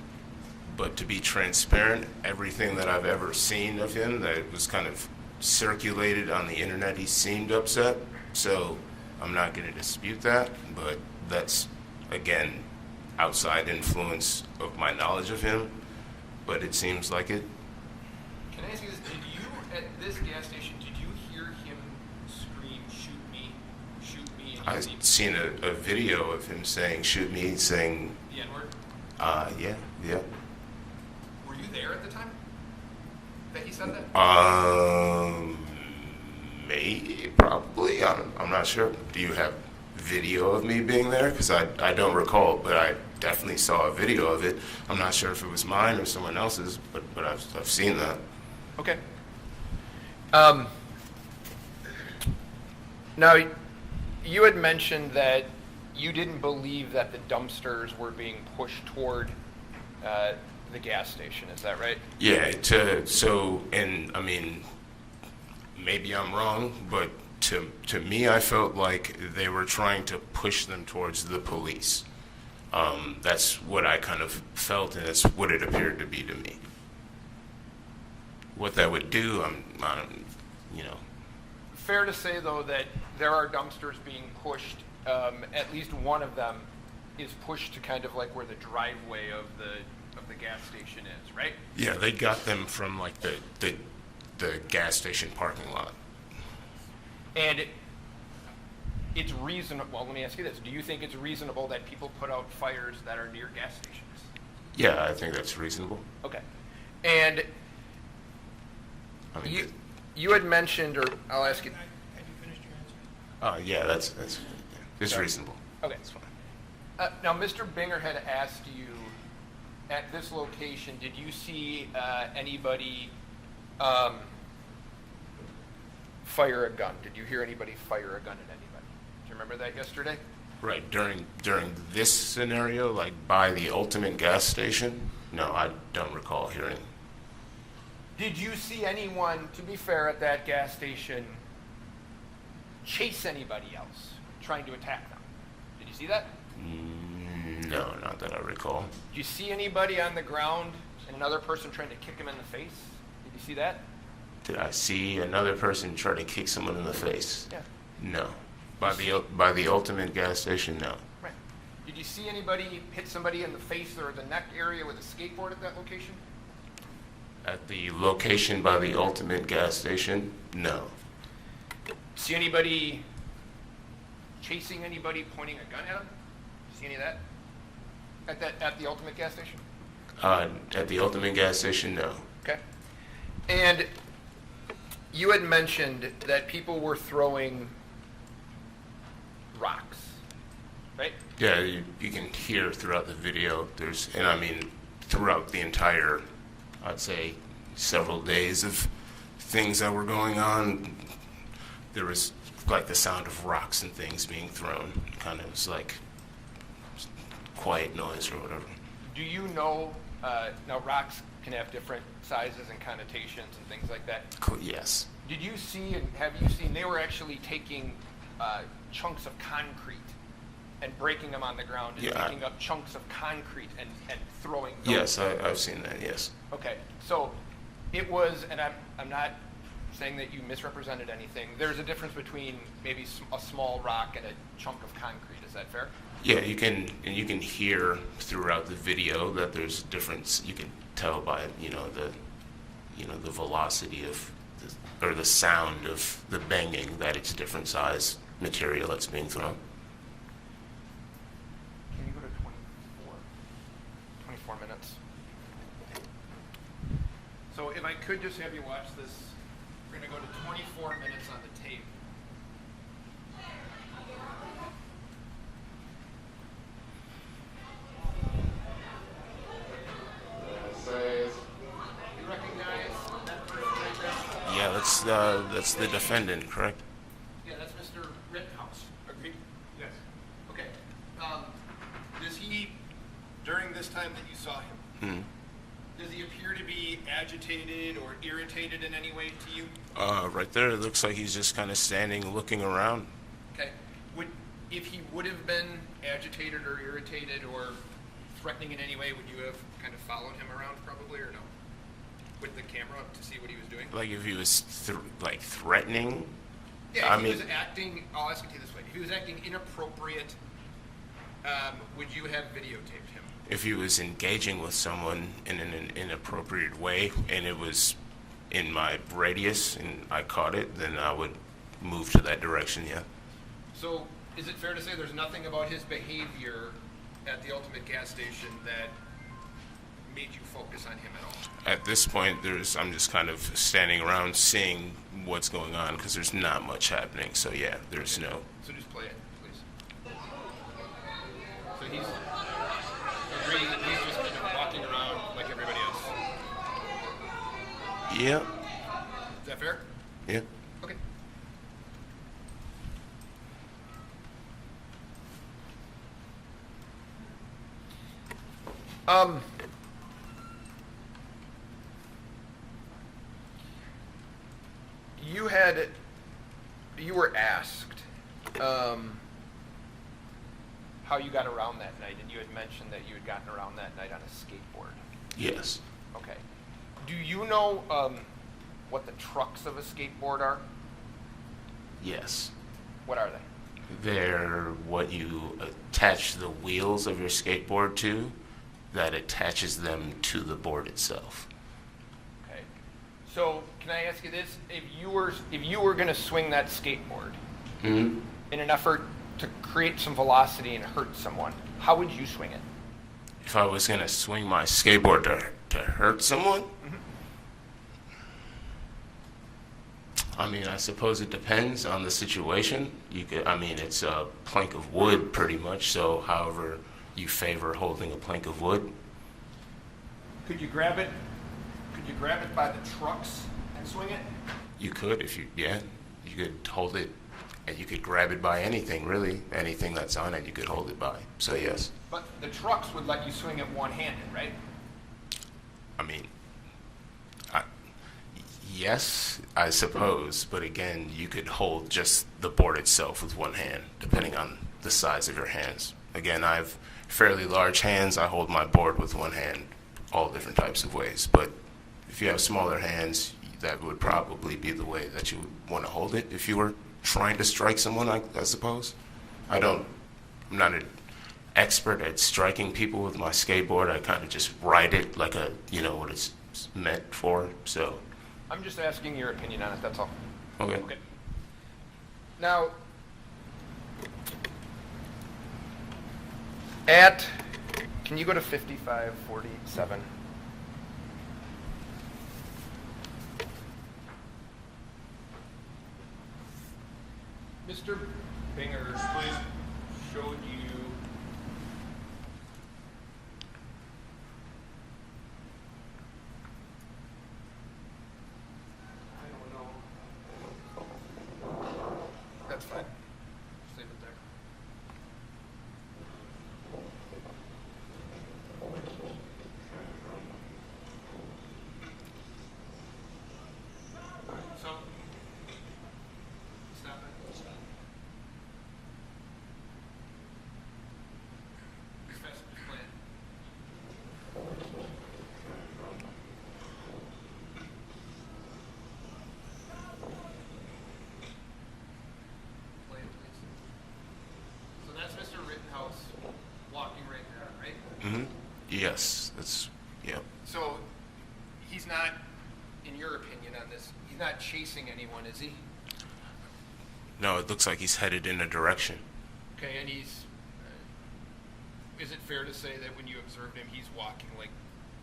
but to be transparent, everything that I've ever seen of him that was kind of circulated on the internet, he seemed upset. So I'm not going to dispute that, but that's, again, outside influence of my knowledge of him, but it seems like it. Can I ask you this? Did you, at this gas station, did you hear him scream, "Shoot me, shoot me"? And I've seen a video of him saying, "Shoot me," saying, the N-word? yeah. Were you there at the time that he said that? Maybe, probably. I'm not sure. Do you have video of me being there? Because I don't recall, but I definitely saw a video of it. I'm not sure if it was mine or someone else's, but I've seen that. Okay. Now, you had mentioned that you didn't believe that the dumpsters were being pushed toward the gas station. Is that right? Yeah. And I mean, maybe I'm wrong, but to me, I felt like they were trying to push them towards the police. That's what I kind of felt, and that's what it appeared to be to me. What that would do, Fair to say, though, that there are dumpsters being pushed. At least one of them is pushed to kind of like where the driveway of the gas station is, right? Yeah, they got them from like the gas station parking lot. And it's reasonable. Well, let me ask you this: do you think it's reasonable that people put out fires that are near gas stations? Yeah, I think that's reasonable. Okay. And I mean, you had mentioned, or I'll ask you. Have you finished your answer? yeah, that's it's Sorry. reasonable. Okay. That's fine. Now, Mr. Binger had asked you, at this location, did you see anybody fire a gun? Did you hear anybody fire a gun at anybody? Do you remember that yesterday? Right, during this scenario, like by the Ultimate gas station, no, I don't recall hearing. Did you see anyone, to be fair, at that gas station chase anybody else trying to attack them? Did you see that? No, not that I recall. Did you see anybody on the ground and another person trying to kick him in the face? Did you see that? Did I see another person try to kick someone in the face? Yeah. No. By the Ultimate gas station, no. Right. Did you see anybody hit somebody in the face or the neck area with a skateboard at that location? At the location by the Ultimate gas station, no. See anybody chasing anybody, pointing a gun at them? See any of that? At the Ultimate gas station? At the Ultimate gas station, no. Okay. And you had mentioned that people were throwing rocks, right? Yeah, you can hear throughout the video. And I mean, throughout the entire, I'd say, several days of things that were going on, there was like the sound of rocks and things being thrown. Kind of was like quiet noise or whatever. Do you know, now rocks can have different sizes and connotations and things like that. Yes. Did you see and have you seen, they were actually taking chunks of concrete and breaking them on the ground and picking up chunks of concrete and throwing those? Yes, I've seen that, yes. Okay, so it was, and I'm not saying that you misrepresented anything. There's a difference between maybe a small rock and a chunk of concrete. Is that fair? Yeah, you can hear throughout the video that there's a difference. You can tell by the velocity of or the sound of the banging that it's different size material that's being thrown. Can you go to 24 minutes? So if I could just have you watch this, we're going to go to 24 minutes on the tape. You recognize that person right there? Yeah, that's the defendant, correct? Yeah, that's Mr. Rittenhouse. Agreed? Yes. Okay. Does he, during this time that you saw him, does he appear to be agitated or irritated in any way to you? Right there, it looks like he's just kind of standing, looking around. Okay. If he would have been agitated or irritated or threatening in any way, would you have kind of followed him around probably or no? With the camera to see what he was doing? Like if he was threatening. Yeah, if he was acting, I'll ask it to you this way. If he was acting inappropriate, would you have videotaped him? If he was engaging with someone in an inappropriate way and it was in my radius and I caught it, then I would move to that direction, yeah. So is it fair to say there's nothing about his behavior at the Ultimate gas station that made you focus on him at all? At this point, I'm just kind of standing around seeing what's going on because there's not much happening. So yeah, there's no. So just play it, please. So he's agreeing that he's just kind of walking around like everybody else. Yeah. Is that fair? Yeah. Okay. You were asked how you got around that night, and you had mentioned that you had gotten around that night on a skateboard. Yes. Okay. Do you know what the trucks of a skateboard are? Yes. What are they? They're what you attach the wheels of your skateboard to that attaches them to the board itself. Okay. So can I ask you this? If you were going to swing that skateboard in an effort to create some velocity and hurt someone, how would you swing it? If I was going to swing my skateboard to hurt someone? I mean, I suppose it depends on the situation. It's a plank of wood pretty much, so however you favor holding a plank of wood. Could you grab it? Could you grab it by the trucks and swing it? You could you could hold it, and you could grab it by anything, really. Anything that's on it, you could hold it by. So yes. But the trucks would let you swing it one-handed, right? I mean, yes, I suppose, but again, you could hold just the board itself with one hand, depending on the size of your hands. Again, I have fairly large hands. I hold my board with one hand, all different types of ways. But if you have smaller hands, that would probably be the way that you would want to hold it if you were trying to strike someone, I suppose. I'm not an expert at striking people with my skateboard. I kind of just ride it like what it's meant for, so. I'm just asking your opinion on it, that's all. Okay. Okay. Now, can you go to 5547? Mr. Binger showed you That's fine. Just leave it there. So, stop it. Stop. As fast as you plan. Play it, please. So that's Mr. Rittenhouse walking right there, right? Mm-hmm. Yes, yeah. So he's not, in your opinion on this, he's not chasing anyone, is he? No, it looks like he's headed in a direction. Okay, and he's, is it fair to say that when you observed him, he's walking like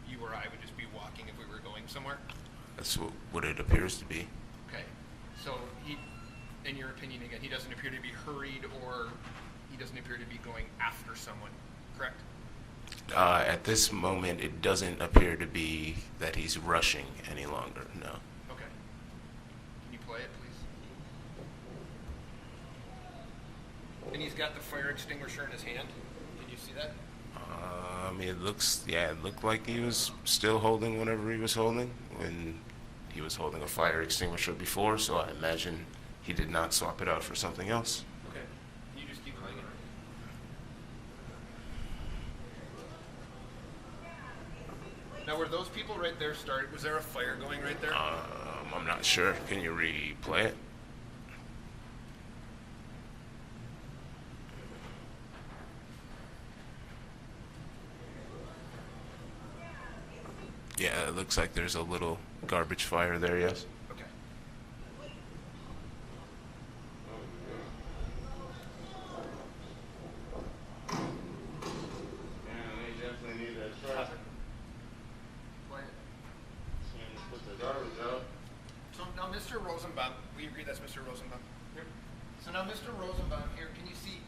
you or I would just be walking if we were going somewhere? That's what it appears to be. Okay, so he, in your opinion again, he doesn't appear to be hurried or he doesn't appear to be going after someone, correct? At this moment, it doesn't appear to be that he's rushing any longer, no. Okay. Can you play it, please? And he's got the fire extinguisher in his hand. Can you see that? It looked like he was still holding whatever he was holding when he was holding a fire extinguisher before, so I imagine he did not swap it out for something else. Okay. Can you just keep playing it? Now, were those people right there started? Was there a fire going right there? I'm not sure. Can you replay it? Yeah, it looks like there's a little garbage fire there, yes. Okay. They definitely need that truck. Play it. Put the garbage out. So now, Mr. Rosenbaum, we agree that's Mr. Rosenbaum? Here. So now, Mr. Rosenbaum here, can you see?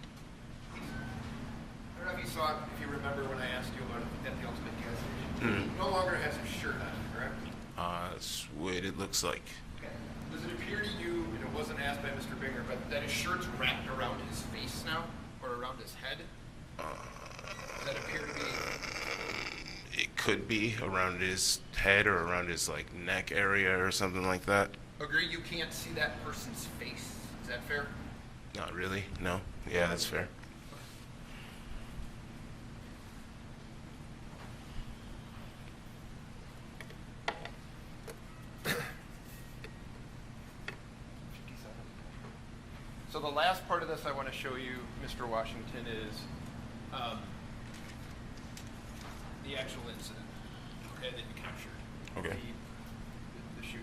I don't know if you saw it, if you remember when I asked you about it at the Ultimate gas station. No longer has his shirt on, correct? That's what it looks like. Okay. Does it appear to you, and it wasn't asked by Mr. Binger, but that his shirt's wrapped around his face now, or around his head? Does that appear to be? It could be around his head or around his neck area or something like that. Agree, you can't see that person's face. Is that fair? Not really, no. Yeah, that's fair. So the last part of this I want to show you, Mr. Washington, is the actual incident, okay, that you captured. Okay. The shooting.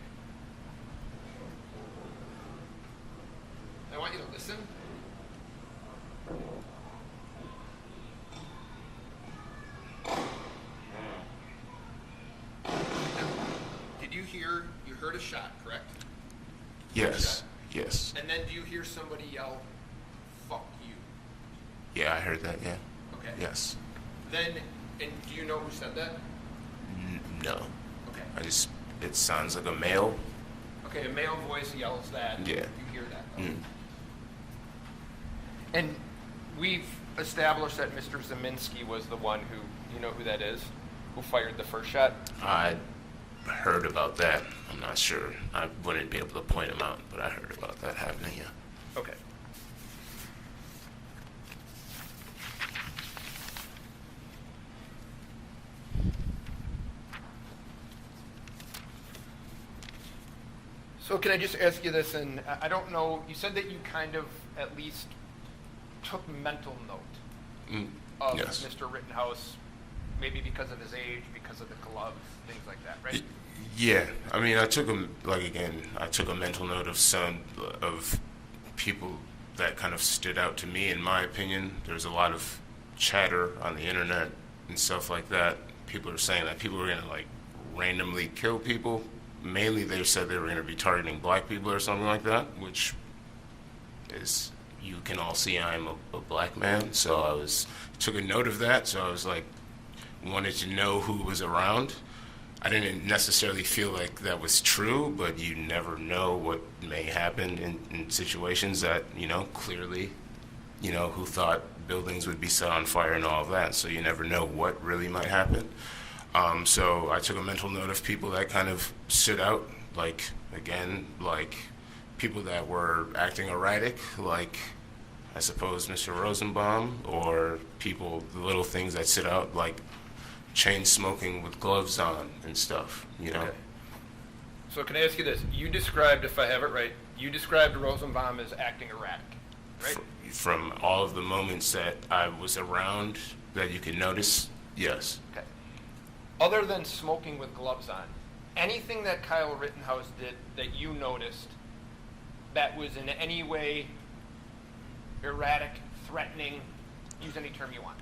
I want you to listen. Did you hear, you heard a shot, correct? Yes, yes. And then do you hear somebody yell, "Fuck you"? Yeah, I heard that, yeah. Okay. Yes. Then, and do you know who said that? No. Okay. It sounds like a male. Okay, a male voice yells that. Yeah. You hear that. Mm. And we've established that Mr. Zeminski was the one who, you know who that is? Who fired the first shot? I heard about that. I'm not sure. I wouldn't be able to point him out, but I heard about that happening, yeah. Okay. So can I just ask you this, and I don't know, you said that you kind of at least took mental note of yes. Mr. Rittenhouse, maybe because of his age, because of the gloves, things like that, right? Yeah, I mean, I took a mental note of some of people that kind of stood out to me, in my opinion. There's a lot of chatter on the internet and stuff like that. People are saying that people are going to like randomly kill people. Mainly they said they were going to be targeting black people or something like that, which is, you can all see I'm a black man, so took a note of that. So I was like, wanted to know who was around. I didn't necessarily feel like that was true, but you never know what may happen in situations that, clearly, who thought buildings would be set on fire and all of that. So you never know what really might happen. So I took a mental note of people that kind of stood out, like people that were acting erratic, like I suppose Mr. Rosenbaum, or the little things that stood out, like chain smoking with gloves on and stuff, Okay. So can I ask you this? You described, if I have it right, you described Rosenbaum as acting erratic, right? From all of the moments that I was around that you could notice, yes. Okay. Other than smoking with gloves on, anything that Kyle Rittenhouse did that you noticed that was in any way erratic, threatening, use any term you want.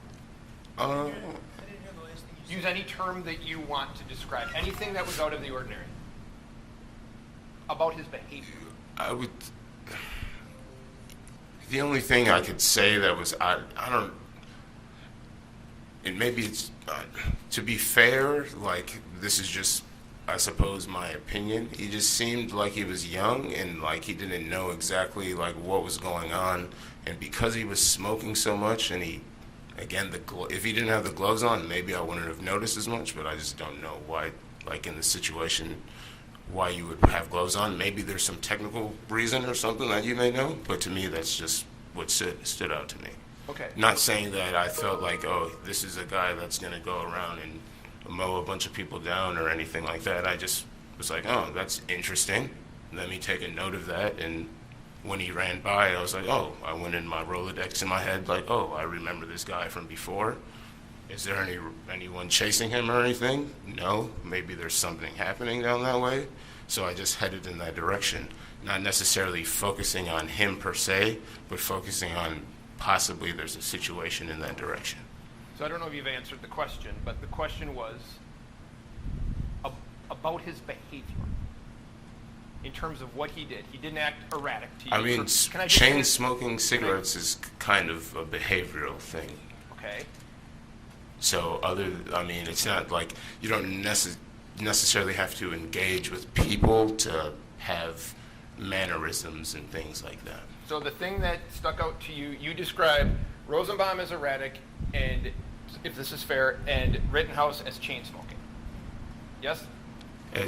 Use any term that you want to describe. Anything that was out of the ordinary about his behavior. The only thing I could say that was, I don't, and maybe it's, to be fair, like, this is just, I suppose, my opinion. He just seemed like he was young and like he didn't know exactly like what was going on. And because he was smoking so much, and if he didn't have the gloves on, maybe I wouldn't have noticed as much, but I just don't know why, like in the situation, why you would have gloves on. Maybe there's some technical reason or something that you may know, but to me, that's just what stood out to me. Okay. Not saying that I felt like, oh, this is a guy that's going to go around and mow a bunch of people down or anything like that. I just was like, oh, that's interesting. Let me take a note of that. And when he ran by, I was like, oh, I went in my Rolodex in my head, like, oh, I remember this guy from before. Is there anyone chasing him or anything? No. Maybe there's something happening down that way. So I just headed in that direction, not necessarily focusing on him per se, but focusing on possibly there's a situation in that direction. So I don't know if you've answered the question, but the question was about his behavior in terms of what he did. He didn't act erratic to you. I mean, chain smoking cigarettes is kind of a behavioral thing. Okay. So it's not like you don't necessarily have to engage with people to have mannerisms and things like that. So the thing that stuck out to you, you described Rosenbaum as erratic, and if this is fair, and Rittenhouse as chain smoking. Yes? I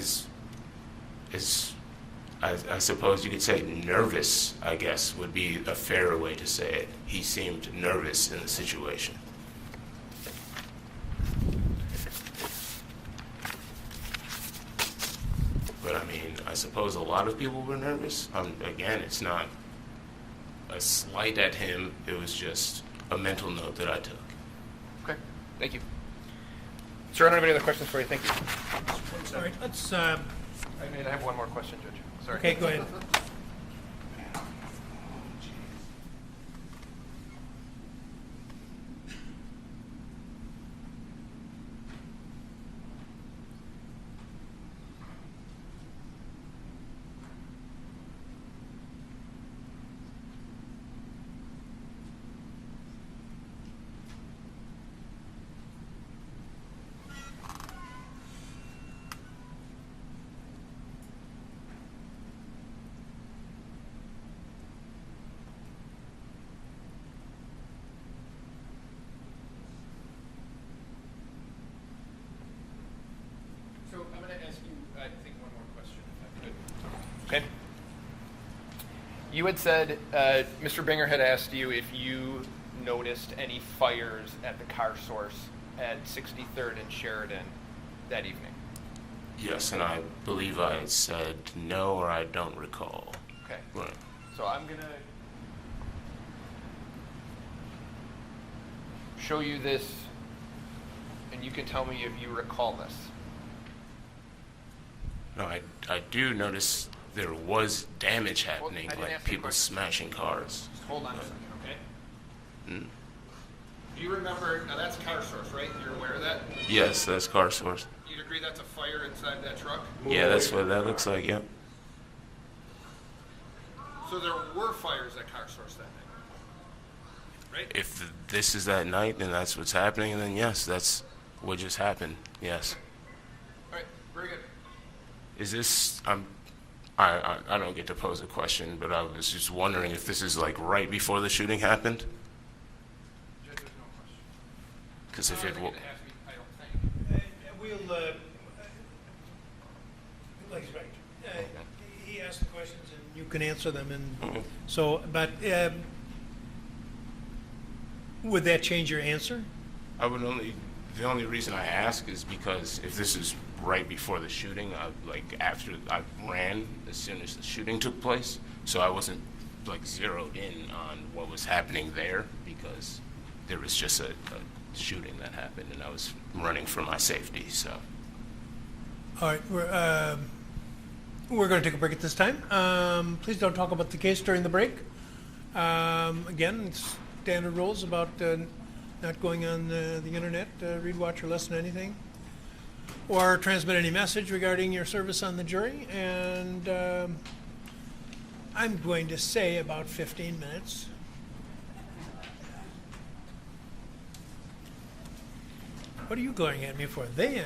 suppose you could say nervous, I guess, would be a fairer way to say it. He seemed nervous in the situation. But I mean, I suppose a lot of people were nervous. Again, it's not a slight at him. It was just a mental note that I took. Okay, thank you. Sir, I don't have any other questions for you. Thank you. All right, let's, I have one more question, Judge. Sorry. okay, go ahead. So I'm going to ask you, I think, one more question, if I could. Okay. You had said, Mr. Binger had asked you if you noticed any fires at the car source at 63rd and Sheridan that evening. Yes, and I believe I said no, or I don't recall. Okay. Right. So I'm going to show you this, and you can tell me if you recall this. No, I do notice there was damage happening, I didn't like ask you a people question. smashing cars. Just hold on a second, okay? Do you remember, now that's Car Source, right? You're aware of that? Yes, that's car source. You'd agree that's a fire inside that truck? Yeah, that's what that looks like, yep. So there were fires at Car Source that night, right? If this is that night and that's what's happening, then yes, that's what just happened. Yes. All right, very good. Is this? I don't get to pose a question, but I was just wondering if this is like right before the shooting happened. Judge, there's no question. Because if it, I don't think it has to be, I don't think. We'll, like he's right. He asked the questions and you can answer them, and so, but would that change your answer? I would only. The only reason I ask is because if this is right before the shooting, after I ran as soon as the shooting took place, so I wasn't like zeroed in on what was happening there because there was just a shooting that happened and I was running for my safety. So All right, we're going to take a break at this time. Please don't talk about the case during the break. Again, it's standard rules about not going on the internet, read, watch, or listen to anything, or transmit any message regarding your service on the jury. And I'm going to say about 15 minutes. What are you glaring at me for? They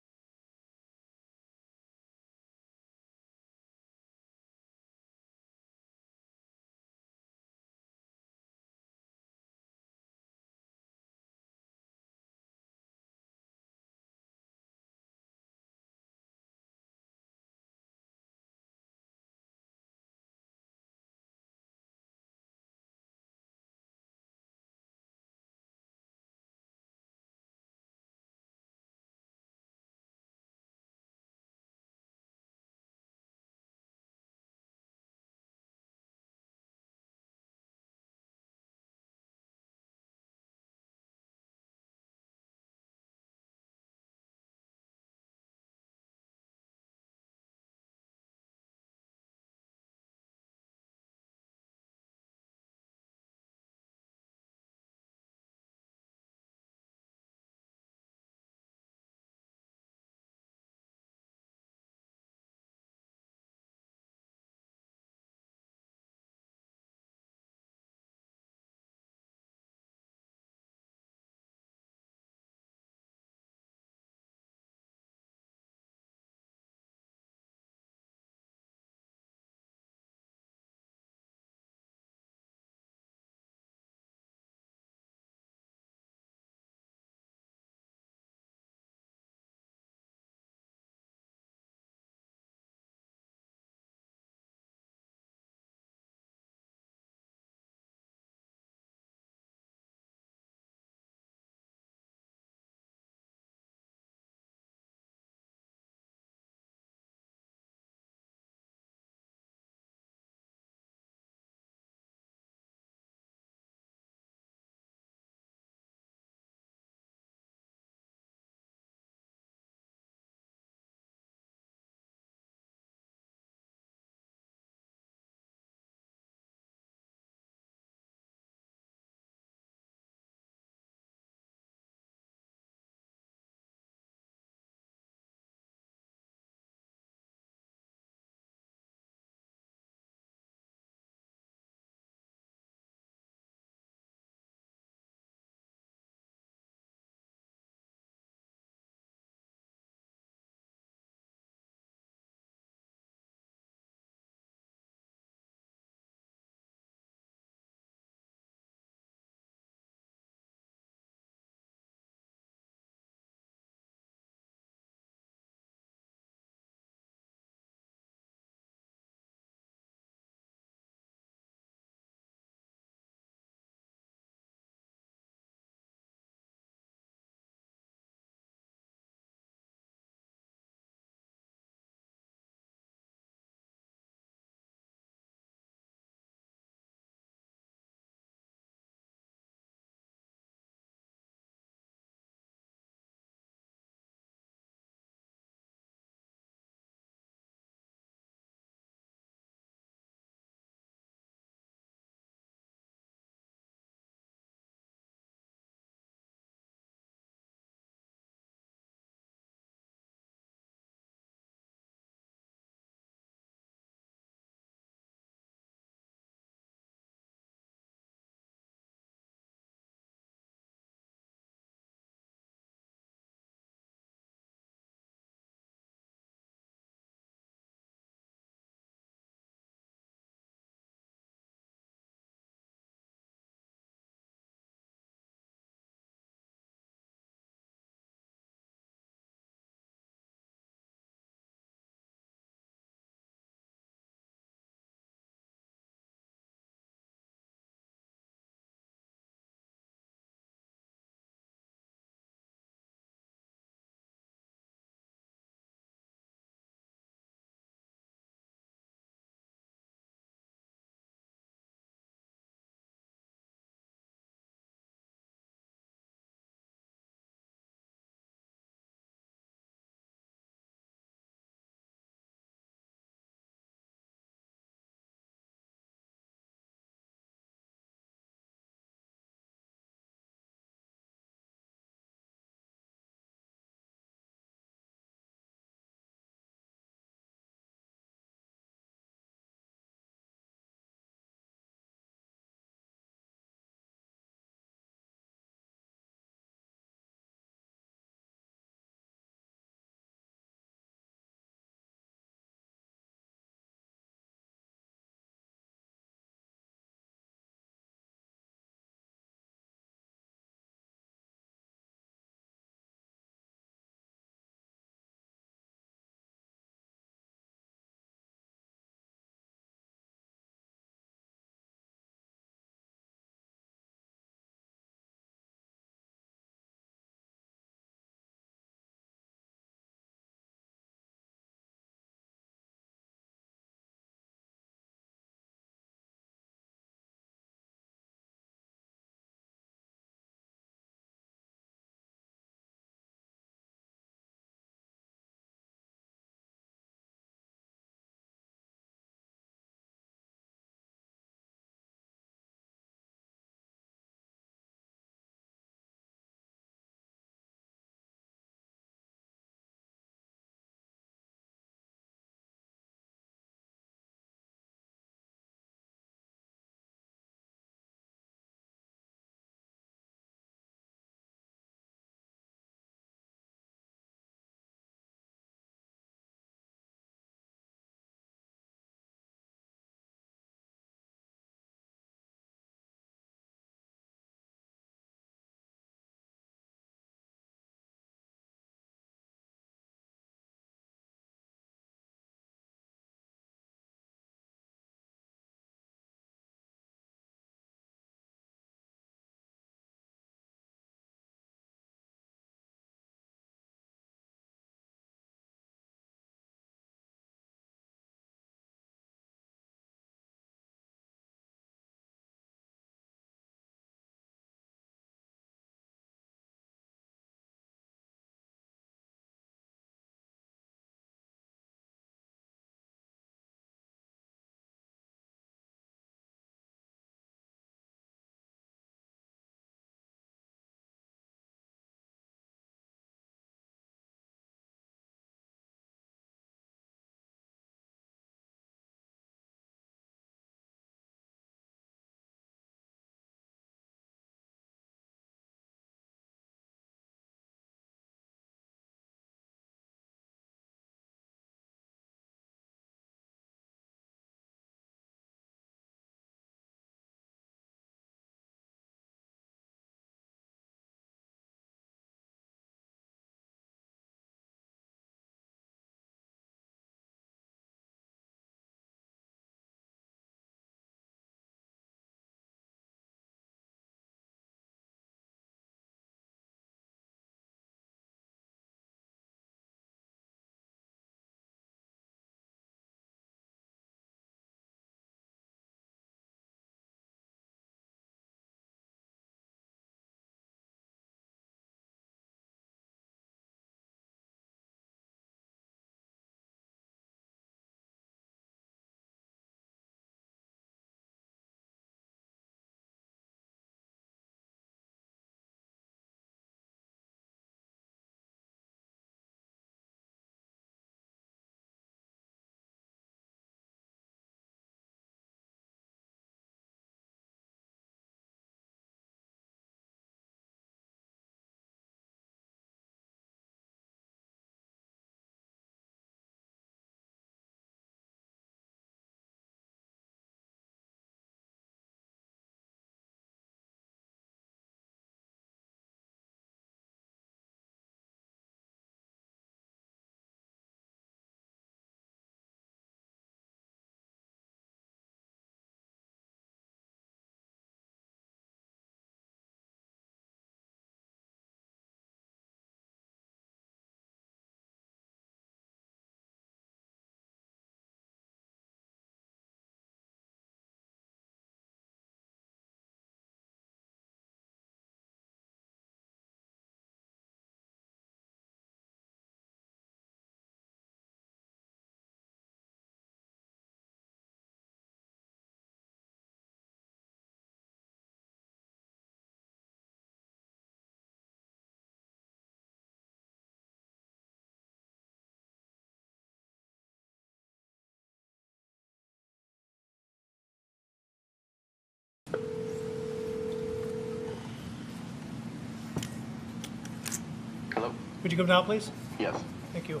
Would you come down, please? Yes. Thank you.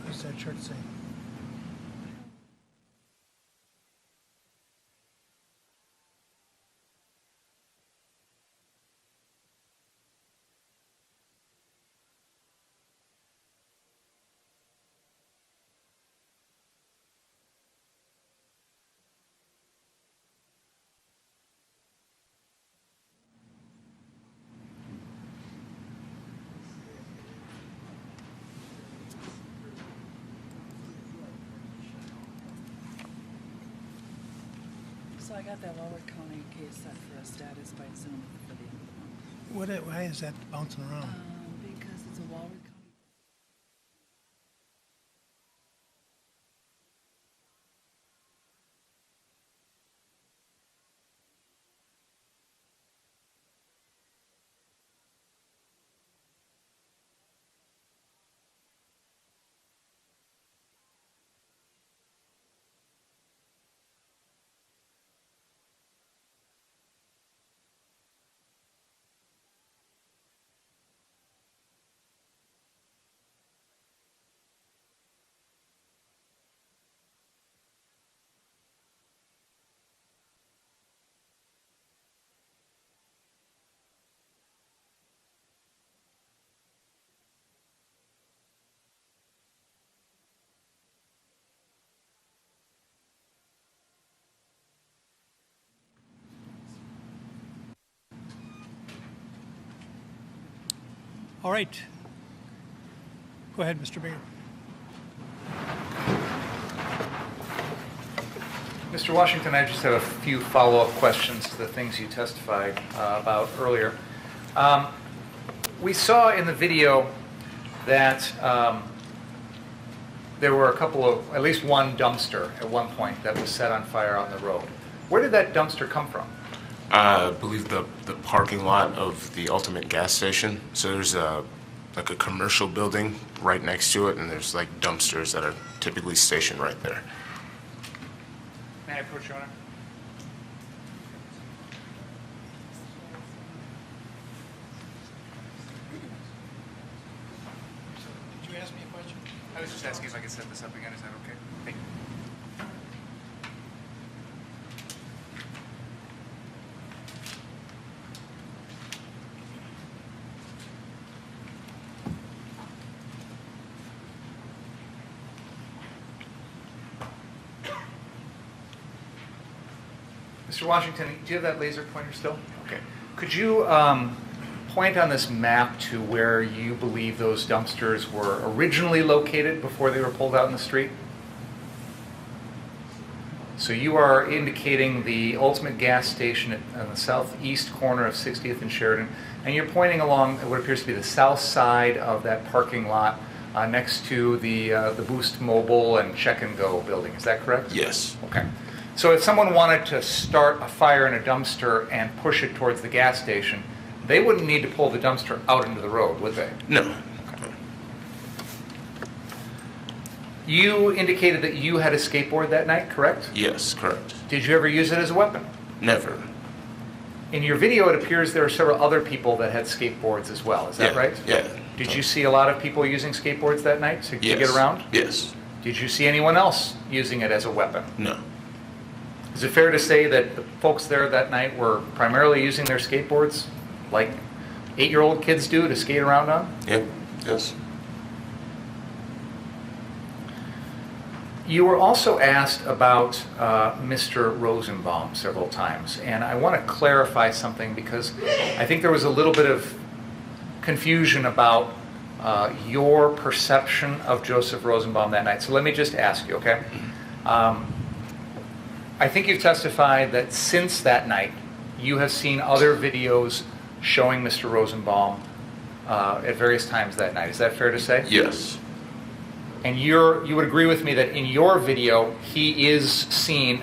What does that chart say? So I got that Warwick County case set for a status by Zoom for the end of the month. Why is that bouncing around? Because it's a Warwick County. All right. Go ahead, Mr. Binger. Mr. Washington, I just have a few follow-up questions to the things you testified about earlier. We saw in the video that there were a couple of, at least one dumpster at one point that was set on fire on the road. Where did that dumpster come from? I believe the parking lot of the Ultimate gas station. So there's like a commercial building right next to it, and there's like dumpsters that are typically stationed right there. May I approach, Your Honor? Did you ask me a question? I was just asking if I could set this up again. Is that okay? Thank you. Mr. Washington, do you have that laser pointer still? Okay. Could you point on this map to where you believe those dumpsters were originally located before they were pulled out in the street? So you are indicating the Ultimate gas station on the southeast corner of 60th and Sheridan, and you're pointing along what appears to be the south side of that parking lot next to the Boost Mobile and Check and Go building. Is that correct? Yes. Okay. So if someone wanted to start a fire in a dumpster and push it towards the gas station, they wouldn't need to pull the dumpster out into the road, would they? No. You indicated that you had a skateboard that night, correct? Yes, correct. Did you ever use it as a weapon? Never. In your video, it appears there are several other people that had skateboards as well. Is that Yeah, right? yeah. Did you see a lot of people using skateboards that night to Yes. get around? Yes. Did you see anyone else using it as a weapon? No. Is it fair to say that the folks there that night were primarily using their skateboards like 8-year-old kids do to skate around on? Yep. Yes. You were also asked about Mr. Rosenbaum several times, and I want to clarify something because I think there was a little bit of confusion about your perception of Joseph Rosenbaum that night. So let me just ask you, okay? I think you've testified that since that night, you have seen other videos showing Mr. Rosenbaum at various times that night. Is that fair to say? Yes. And you would agree with me that in your video, he is seen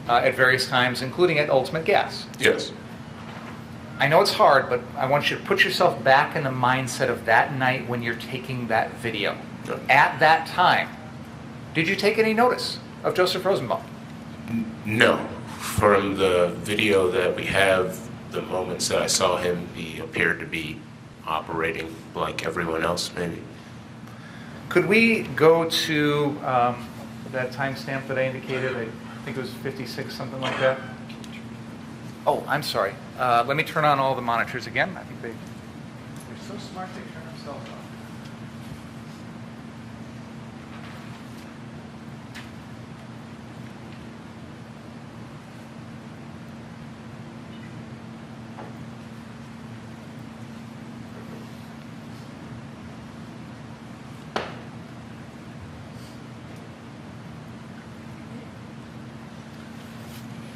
at various times, including at Ultimate Gas. Yes. I know it's hard, but I want you to put yourself back in the mindset of that night when you're taking that video. Yeah. At that time, did you take any notice of Joseph Rosenbaum? No. From the video that we have, the moments that I saw him, he appeared to be operating like everyone else, maybe. Could we go to that timestamp that I indicated? I think it was 56, something like that. Oh, I'm sorry. Let me turn on all the monitors again. I think they're so smart they turn themselves on.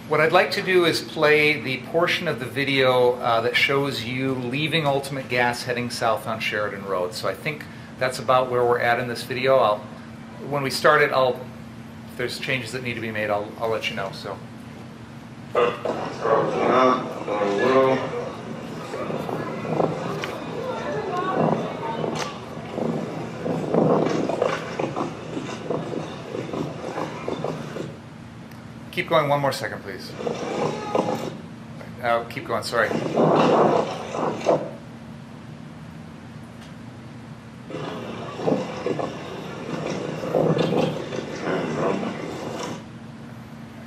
What I'd like to do is play the portion of the video that shows you leaving Ultimate Gas heading south on Sheridan Road. So I think that's about where we're at in this video. When we start it, if there's changes that need to be made, I'll let you know. So. Keep going one more second, please. Keep going, sorry.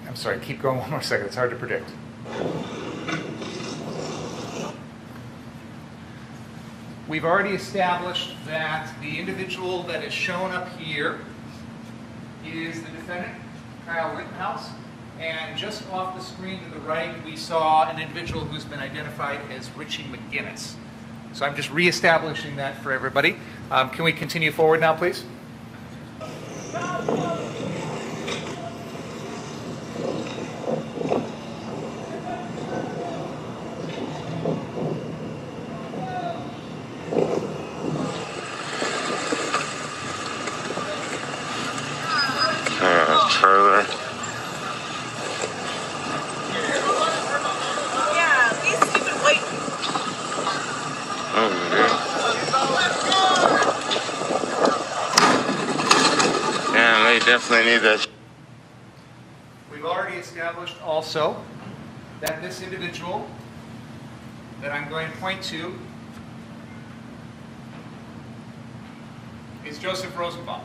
I'm sorry, keep going one more second. It's hard to predict. We've already established that the individual that is shown up here is the defendant, Kyle Rittenhouse. And just off the screen to the right, we saw an individual who's been identified as Richie McGinnis. So I'm just reestablishing that for everybody. Can we continue forward now, please? Further. Definitely need that. We've already established also that this individual that I'm going to point to is Joseph Rosenbaum.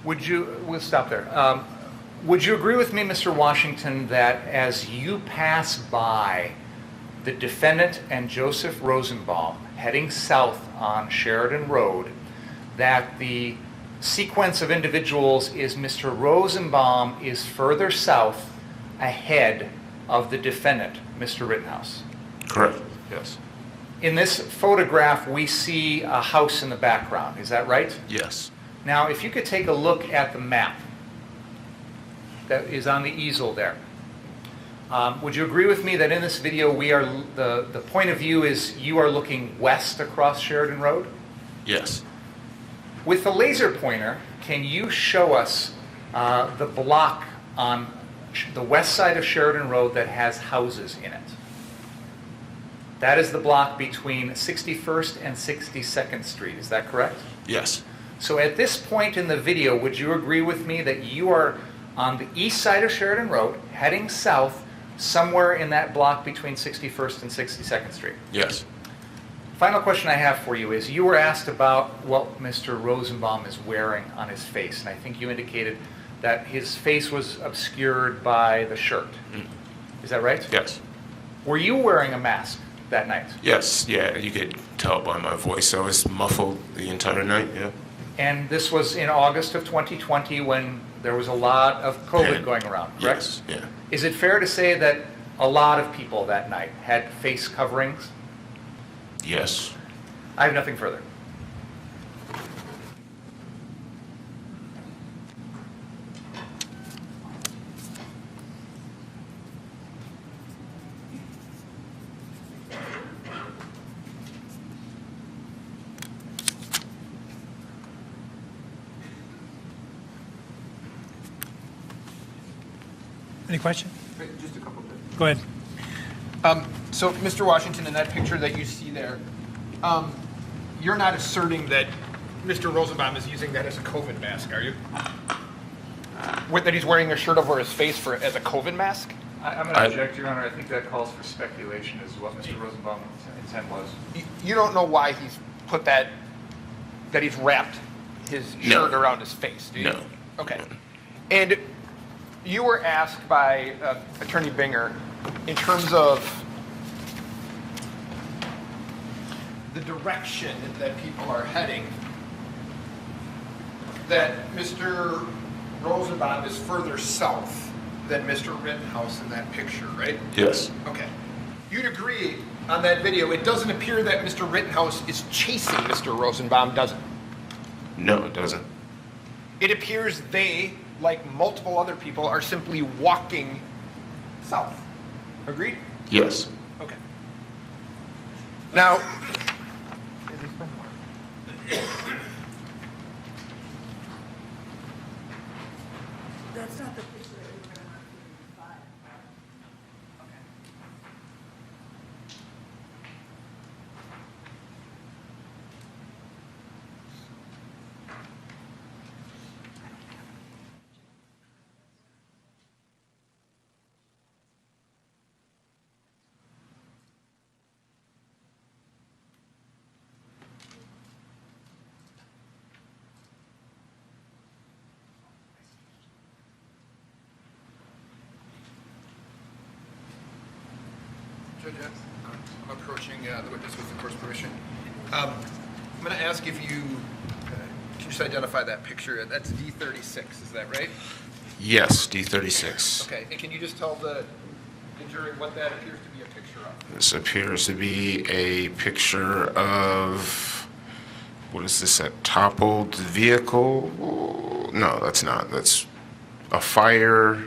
We'll stop there. Would you agree with me, Mr. Washington, that as you pass by the defendant and Joseph Rosenbaum heading south on Sheridan Road, that the sequence of individuals is Mr. Rosenbaum is further south ahead of the defendant, Mr. Rittenhouse? Correct, yes. In this photograph, we see a house in the background. Is that right? Yes. Now, if you could take a look at the map that is on the easel there. Would you agree with me that in this video the point of view is you are looking west across Sheridan Road? Yes. With the laser pointer, can you show us the block on the west side of Sheridan Road that has houses in it? That is the block between 61st and 62nd Street, is that correct? Yes. So at this point in the video, would you agree with me that you are on the east side of Sheridan Road, heading south, somewhere in that block between 61st and 62nd Street? Yes. Final question I have for you is, you were asked about what Mr. Rosenbaum is wearing on his face, and I think you indicated that his face was obscured by the shirt. Is that right? Yes. Were you wearing a mask that night? Yes, yeah, you could tell by my voice. I was muffled the entire night, yeah. And this was in August of 2020 when there was a lot of COVID going around, correct? Yes, yeah. Is it fair to say that a lot of people that night had face coverings? Yes. I have nothing further. Any question? Just a couple of Go ahead. So, Mr. Washington, in that picture that you see there, you're not asserting that Mr. Rosenbaum is using that as a COVID mask, are you? That he's wearing a shirt over his face as a COVID mask? I'm going to object, Your Honor. I think that calls for speculation as to what Mr. Rosenbaum's intent was. You don't know why he's put that he's wrapped his shirt around his face, do you? No. Okay. And you were asked by Attorney Binger in terms of the direction that people are heading, that Mr. Rosenbaum is further south than Mr. Rittenhouse in that picture, right? Yes. Okay. You'd agree on that video, it doesn't appear that Mr. Rittenhouse is chasing Mr. Rosenbaum, does it? No, it doesn't. It appears they, like multiple other people, are simply walking south. Agreed? Yes. Okay. Now, That's not the picture that we were going to find. Okay. Judge, I'm approaching the witness with the court's permission. I'm going to ask if you can just identify that picture. That's D36, is that right? Yes, D36. Okay, and can you just tell the jury what that appears to be a picture of? This appears to be a picture of, what is this, a toppled vehicle? No, that's not. That's a fire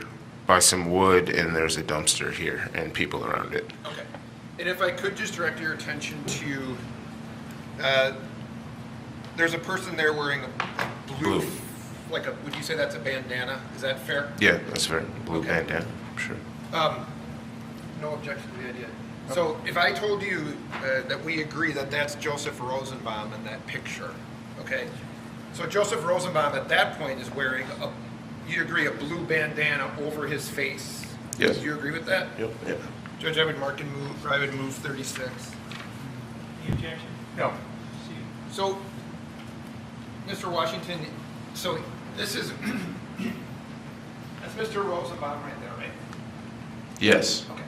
by some wood, and there's a dumpster here and people around it. Okay. And if I could just direct your attention to, there's a person there wearing a blue. Like a, would you say that's a bandana? Is that fair? Yeah, that's fair. Blue Okay. bandana, sure. No objection to the idea. So if I told you that we agree that that's Joseph Rosenbaum in that picture, okay? So Joseph Rosenbaum at that point is wearing you agree, a blue bandana over his face. Yes. Do you agree with that? Yep. Yeah. Judge, I would move 36. Any objection? No. So, Mr. Washington, so this is, that's Mr. Rosenbaum right there, right? Yes. Okay.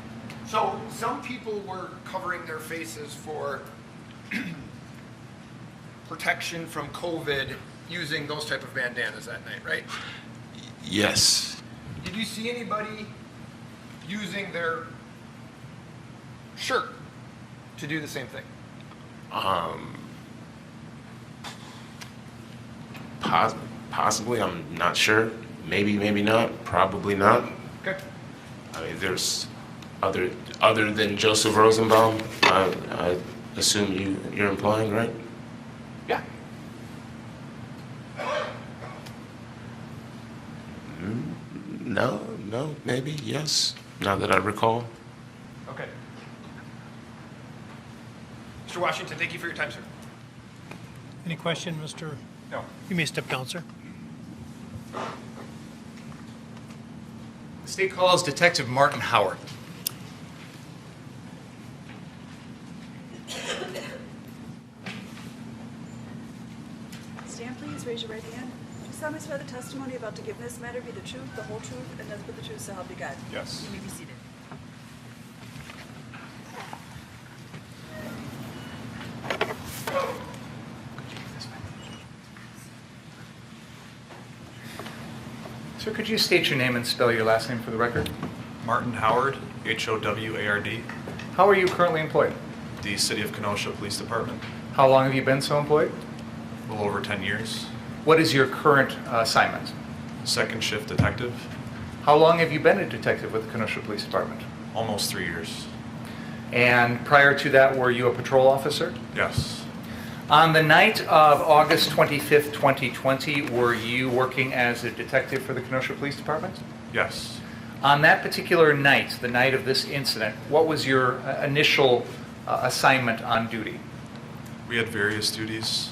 So some people were covering their faces for protection from COVID using those type of bandanas that night, right? Yes. Did you see anybody using their shirt to do the same thing? Possibly, I'm not sure. Maybe, maybe not. Probably not. Okay. I mean, there's other than Joseph Rosenbaum. I assume you're implying, right? Yeah. No, maybe, yes. Now that I recall. Okay. Mr. Washington, thank you for your time, sir. Any question, Mr.? No. You may step down, sir. The state calls Detective Martin Howard. Stand, please. Raise your right hand. Do you solemnly swear the testimony about to give in this matter be the truth, the whole truth, and nothing but the truth, so help you God? Yes. You may be seated. Sir, could you state your name and spell your last name for the record? Martin Howard, Howard, How are you currently employed? the City of Kenosha Police Department, How long have you been so employed? a little over 10 years. What is your current assignment? Second shift detective, How long have you been a detective with the Kenosha Police Department? almost 3 years. And prior to that, were you a patrol officer? Yes, On the night of August 25th, 2020, were you working as a detective for the Kenosha Police Department? yes. On that particular night, the night of this incident, what was your initial assignment on duty? We had various duties.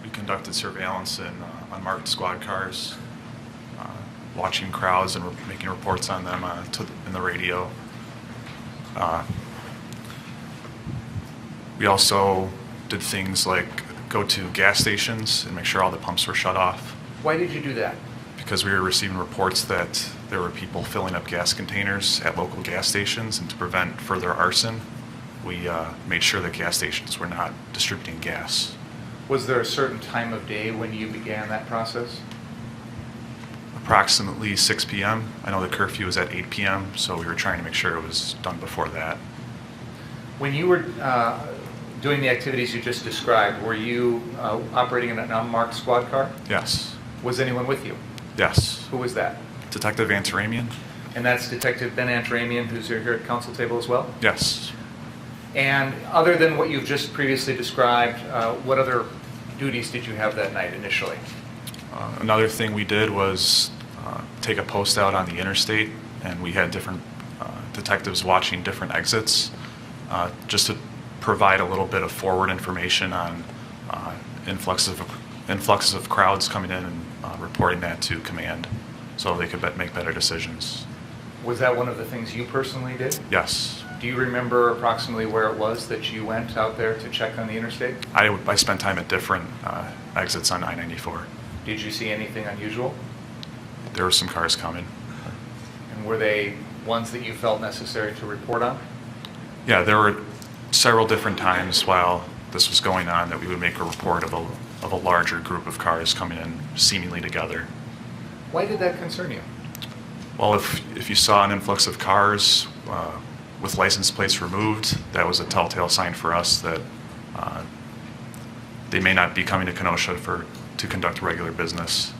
We conducted surveillance in unmarked squad cars, watching crowds and making reports on them in the radio. We also did things like go to gas stations and make sure all the pumps were shut off, Why did you do that? because we were receiving reports that there were people filling up gas containers at local gas stations, and to prevent further arson, we made sure that gas stations were not distributing gas. Was there a certain time of day when you began that process? Approximately 6 p.m. I know the curfew was at 8 p.m., so we were trying to make sure it was done before that. When you were doing the activities you just described, were you operating in an unmarked squad car? Yes. Was anyone with you? Yes. Who was that? Detective Antaramian? And that's Detective Ben Antaramian, who's here at council table as well? Yes. And other than what you've just previously described, what other duties did you have that night initially? Another thing we did was take a post out on the interstate, and we had different detectives watching different exits just to provide a little bit of forward information on influxes of crowds coming in and reporting that to command so they could make better decisions. Was that one of the things you personally did? Yes. Do you remember approximately where it was that you went out there to check on the interstate? I spent time at different exits on I-94. Did you see anything unusual? There were some cars coming. And were they ones that you felt necessary to report on? Yeah, there were several different times while this was going on that we would make a report of a larger group of cars coming in seemingly together. Why did that concern you? Well, if you saw an influx of cars with license plates removed, that was a telltale sign for us that they may not be coming to Kenosha to conduct regular business.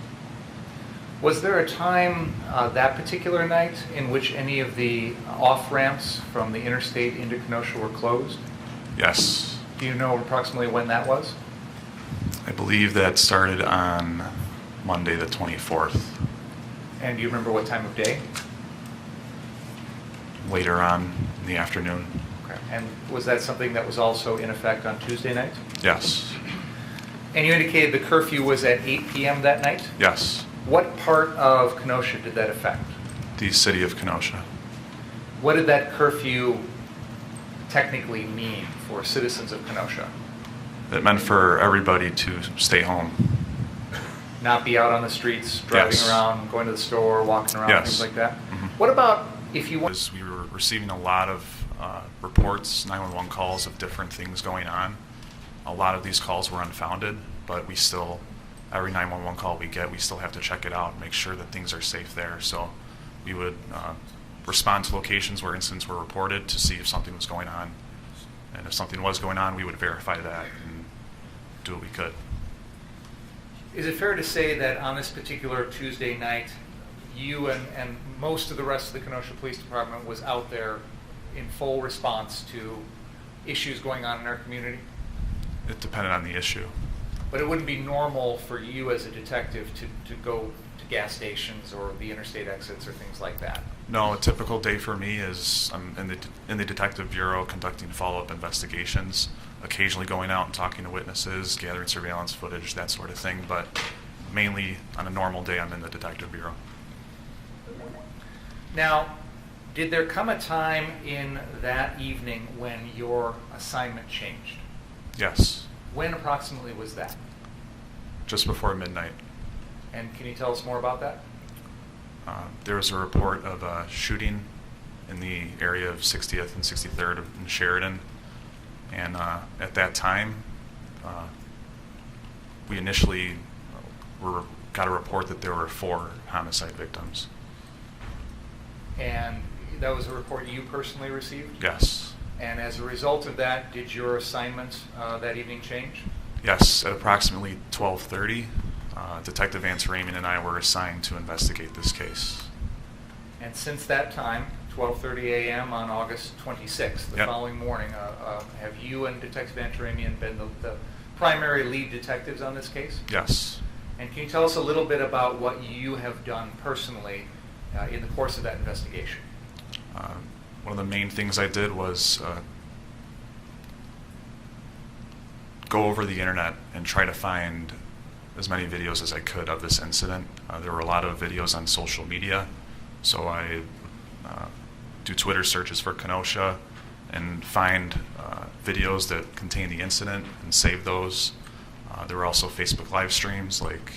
Was there a time that particular night in which any of the off-ramps from the interstate into Kenosha were closed? Yes. Do you know approximately when that was? I believe that started on Monday the 24th. And do you remember what time of day? Later on in the afternoon. Okay. And was that something that was also in effect on Tuesday night? Yes. And you indicated the curfew was at 8 p.m. that night? Yes. What part of Kenosha did that affect? The city of Kenosha. What did that curfew technically mean for citizens of Kenosha? It meant for everybody to stay home. Not be out on the streets, driving Yes. around, going to the store, walking around, Yes. things like that? Mhm. What about if you want... We were receiving a lot of reports, 911 calls of different things going on. A lot of these calls were unfounded, but we still, every 911 call we get, we still have to check it out, make sure that things are safe there. So we would respond to locations where incidents were reported to see if something was going on. And if something was going on, we would verify that and do what we could. Is it fair to say that on this particular Tuesday night, you and most of the rest of the Kenosha Police Department was out there in full response to issues going on in our community? It depended on the issue. But it wouldn't be normal for you as a detective to go to gas stations or the interstate exits or things like that? No, a typical day for me is I'm in the detective bureau conducting follow-up investigations, occasionally going out and talking to witnesses, gathering surveillance footage, that sort of thing, but mainly on a normal day I'm in the detective bureau. Now, did there come a time in that evening when your assignment changed? Yes, When approximately was that? just before midnight. And can you tell us more about that? There was a report of a shooting in the area of 60th and 63rd in Sheridan, and at that time, we initially got a report that there were 4 homicide victims. And that was a report you personally received? Yes. And as a result of that, did your assignment that evening change? Yes, at approximately 12:30, Detective Antaramian and I were assigned to investigate this case. And since that time, 12:30 a.m. on August 26th, the Yep. following morning, have you and Detective Antaramian been the primary lead detectives on this case? Yes. And can you tell us a little bit about what you have done personally in the course of that investigation? One of the main things I did was go over the internet and try to find as many videos as I could of this incident. There were a lot of videos on social media, so I do Twitter searches for Kenosha and find videos that contain the incident and save those. There were also Facebook live streams like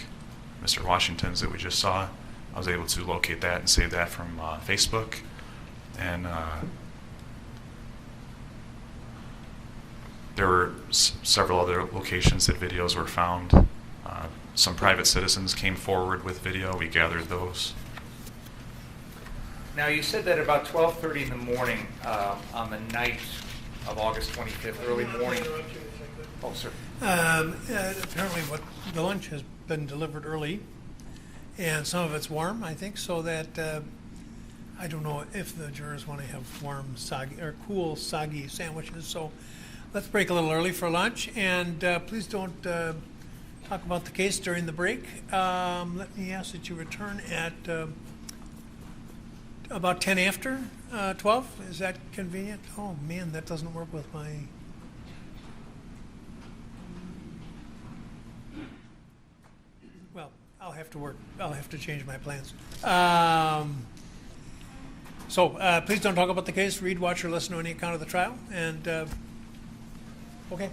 Mr. Washington's that we just saw. I was able to locate that and save that from Facebook. And there were several other locations that videos were found. Some private citizens came forward with video. We gathered those. Now, you said that about 12:30 in the morning on the night of August 25th, early morning. Oh, sir. Apparently the lunch has been delivered early, and some of it's warm, I think, so that I don't know if the jurors want to have warm, soggy, or cool, soggy sandwiches. So let's break a little early for lunch, and please don't talk about the case during the break. Let me ask that you return at about 10 after 12. Is that convenient? Oh man, that doesn't work with my... Well, I'll have to change my plans. So please don't talk about the case, read, watch, or listen to any account of the trial. And okay.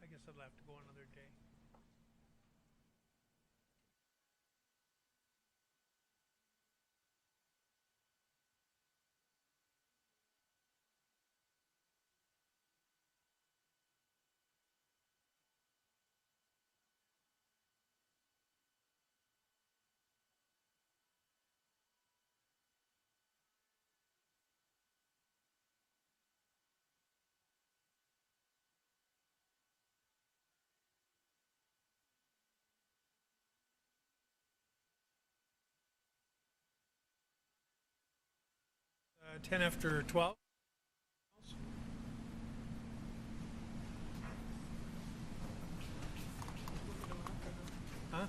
I guess I'll have to go another day. uh, 10 after 12. Huh?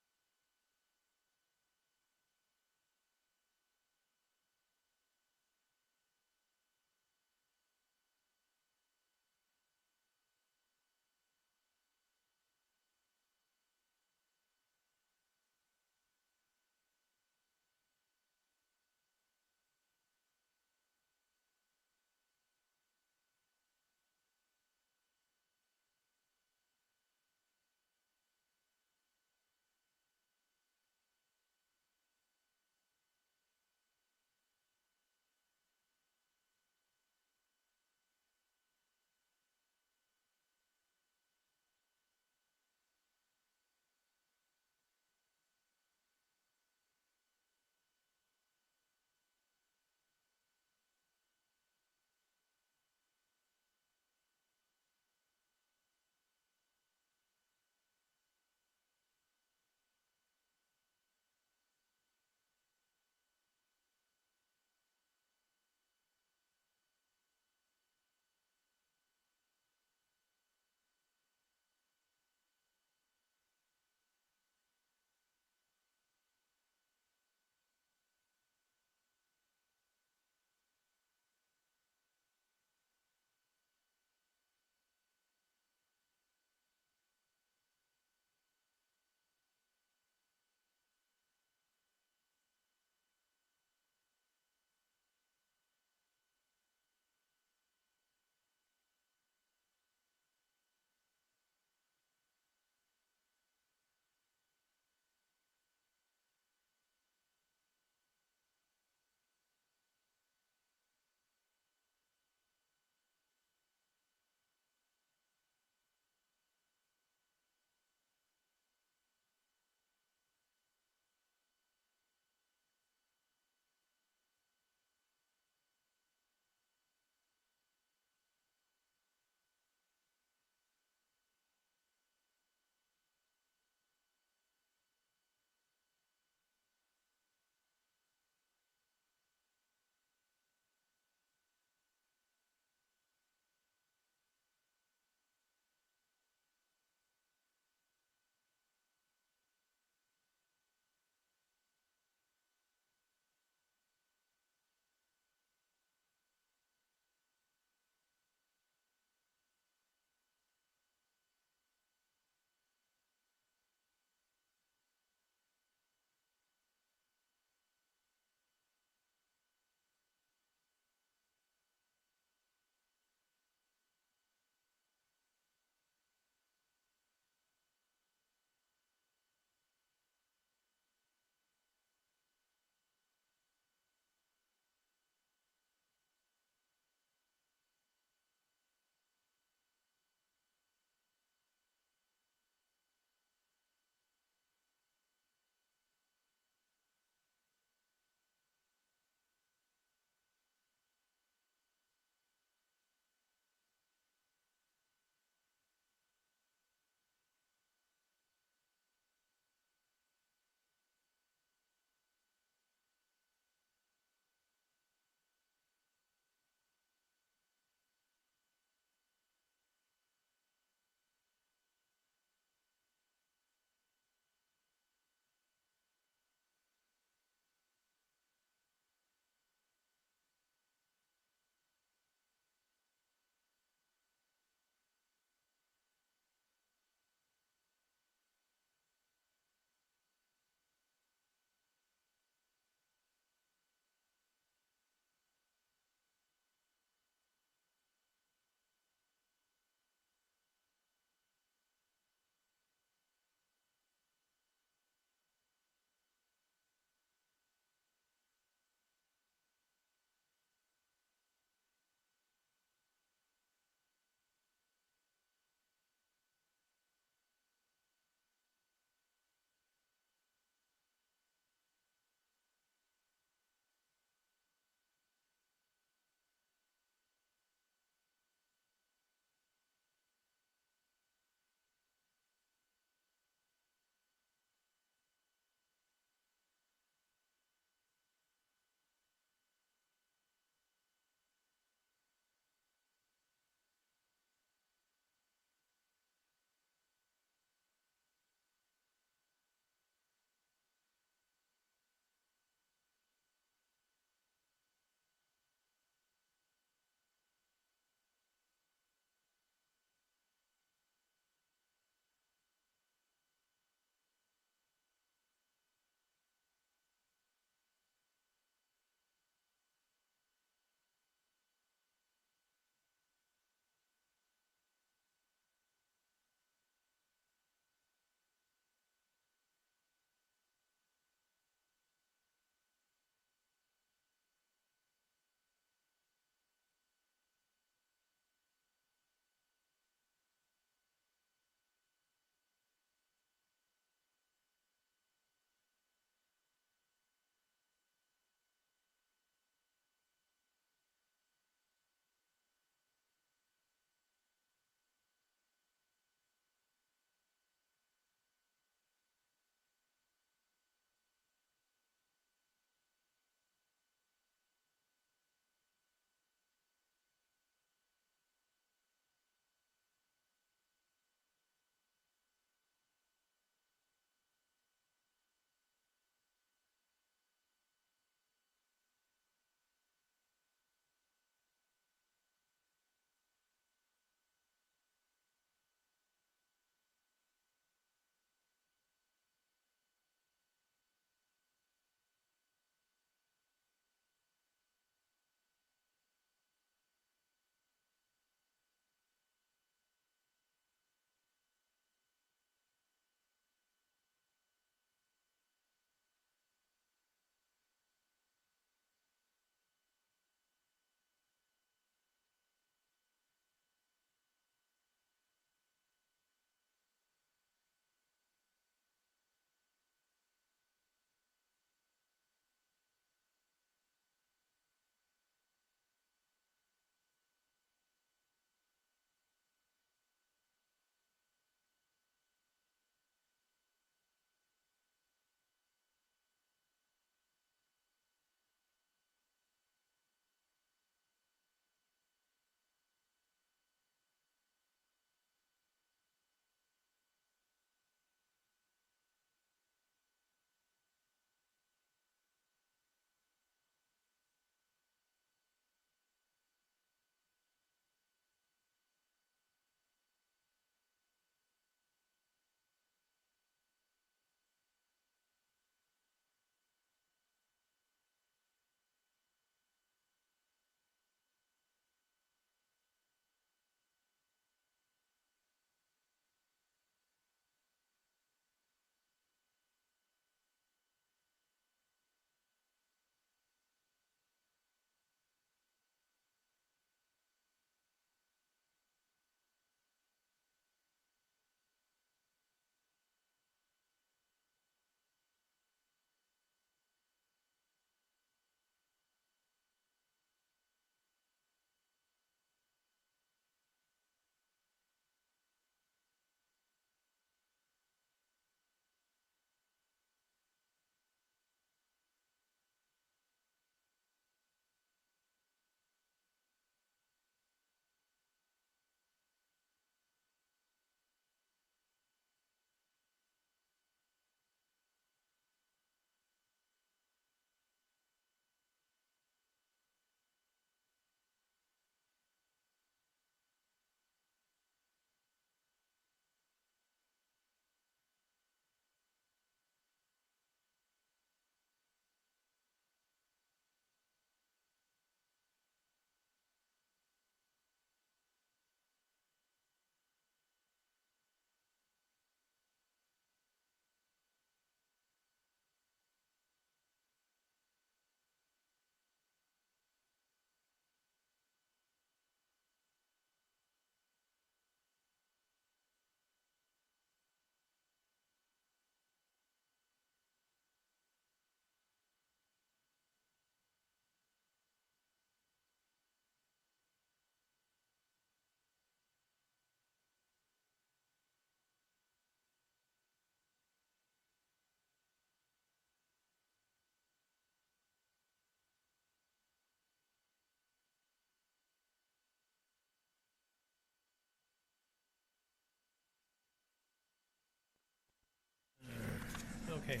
Okay.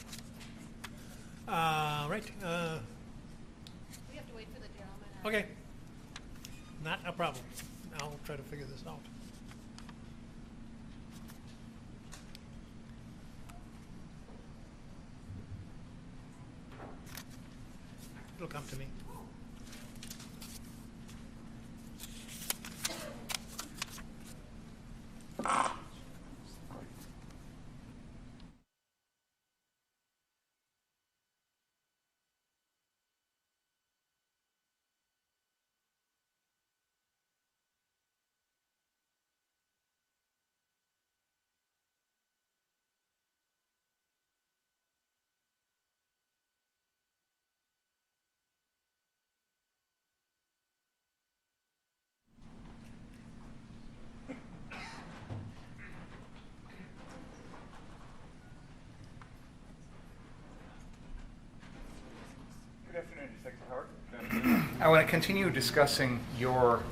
Right. We have to wait for the gentleman. Okay. Not a problem. I'll try to figure this out. It'll come to me. Good afternoon, Detective Howard. I want to continue discussing your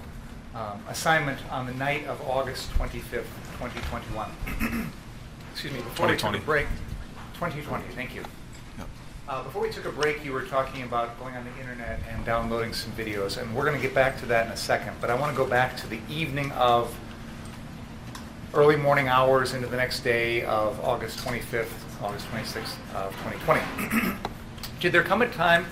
assignment on the night of August 25th, 2021. Excuse me, before we took a 2020. break. 2020, thank you. Before we took a break, you were talking about going on the internet and downloading some videos, and we're going to get back to that in a second. But I want to go back to the evening of early morning hours into the next day of August 25th, August 26th of 2020. Did there come a time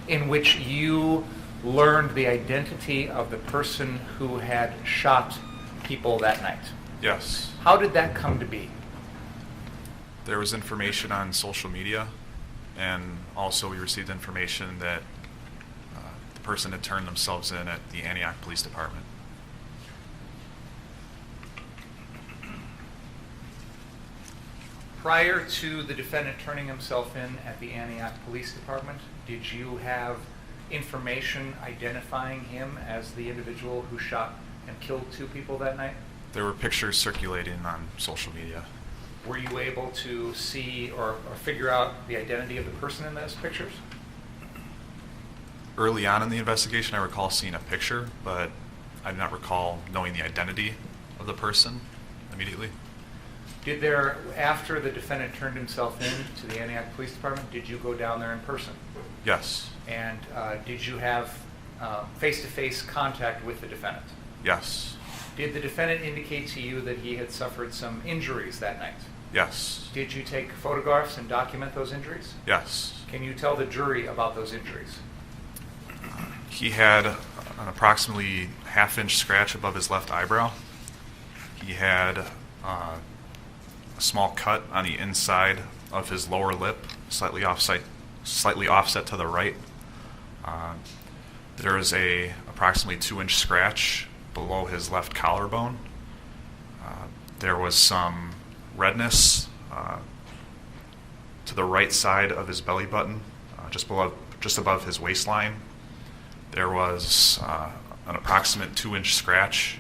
in which you learned the identity of the person who had shot people that night? Yes. How did that come to be? There was information on social media, and also we received information that the person had turned themselves in at the Antioch Police Department. Prior to the defendant turning himself in at the Antioch Police Department, did you have information identifying him as the individual who shot and killed 2 people that night? There were pictures circulating on social media. Were you able to see or figure out the identity of the person in those pictures? Early on in the investigation, I recall seeing a picture, but I do not recall knowing the identity of the person immediately. Did there, after the defendant turned himself in to the Antioch Police Department, did you go down there in person? Yes. And did you have face-to-face contact with the defendant? Yes. Did the defendant indicate to you that he had suffered some injuries that night? Yes. Did you take photographs and document those injuries? Yes. Can you tell the jury about those injuries? He had an approximately half-inch scratch above his left eyebrow. He had a small cut on the inside of his lower lip, slightly offset to the right. There is a approximately 2-inch scratch below his left collarbone. There was some redness to the right side of his belly button, just above his waistline. There was an approximate 2-inch scratch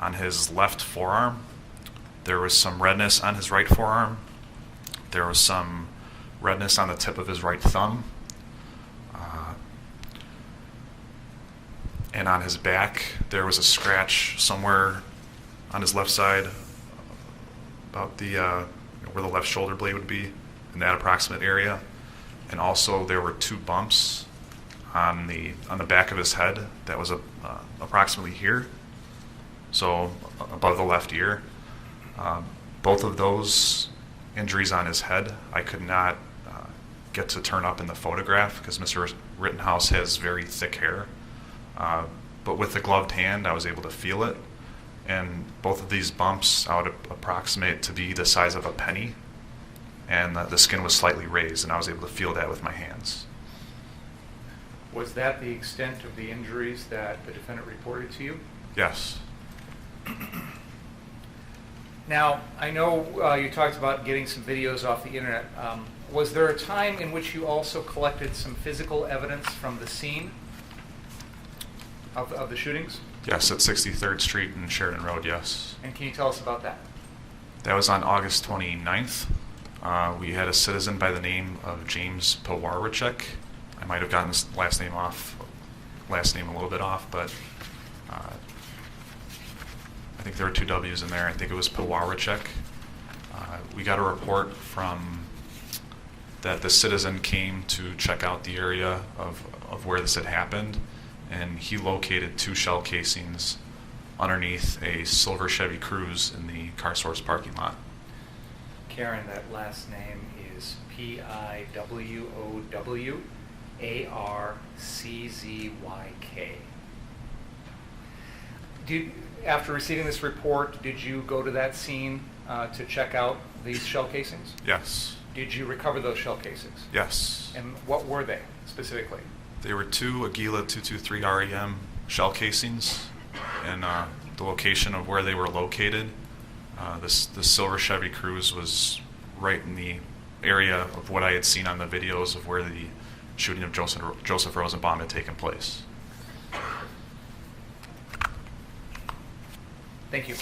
on his left forearm. There was some redness on his right forearm. There was some redness on the tip of his right thumb. And on his back, there was a scratch somewhere on his left side, about the where the left shoulder blade would be, in that approximate area. And also there were 2 bumps on the back of his head that was approximately here, so above the left ear. Both of those injuries on his head, I could not get to turn up in the photograph because Mr. Rittenhouse has very thick hair. But with the gloved hand, I was able to feel it. And both of these bumps I would approximate to be the size of a penny. And the skin was slightly raised, and I was able to feel that with my hands. Was that the extent of the injuries that the defendant reported to you? Yes. Now, I know you talked about getting some videos off the internet. Was there a time in which you also collected some physical evidence from the scene of the shootings? Yes, at 63rd Street and Sheridan Road, yes. And can you tell us about that? That was on August 29th. We had a citizen by the name of James Powarczyk. I might have gotten his last name a little bit off, but I think there were 2 W's in there. I think it was Powarczyk. We got a report from that the citizen came to check out the area of where this had happened, and he located 2 shell casings underneath a silver Chevy Cruze in the CarSource parking lot. Karen, that last name is Piwowarczyk. After receiving this report, did you go to that scene to check out these shell casings? Yes. Did you recover those shell casings? Yes. And what were they specifically? They were 2 Aguila 223 REM shell casings, and the location of where they were located, the silver Chevy Cruze was right in the area of what I had seen on the videos of where the shooting of Joseph Rosenbaum had taken place. Thank you.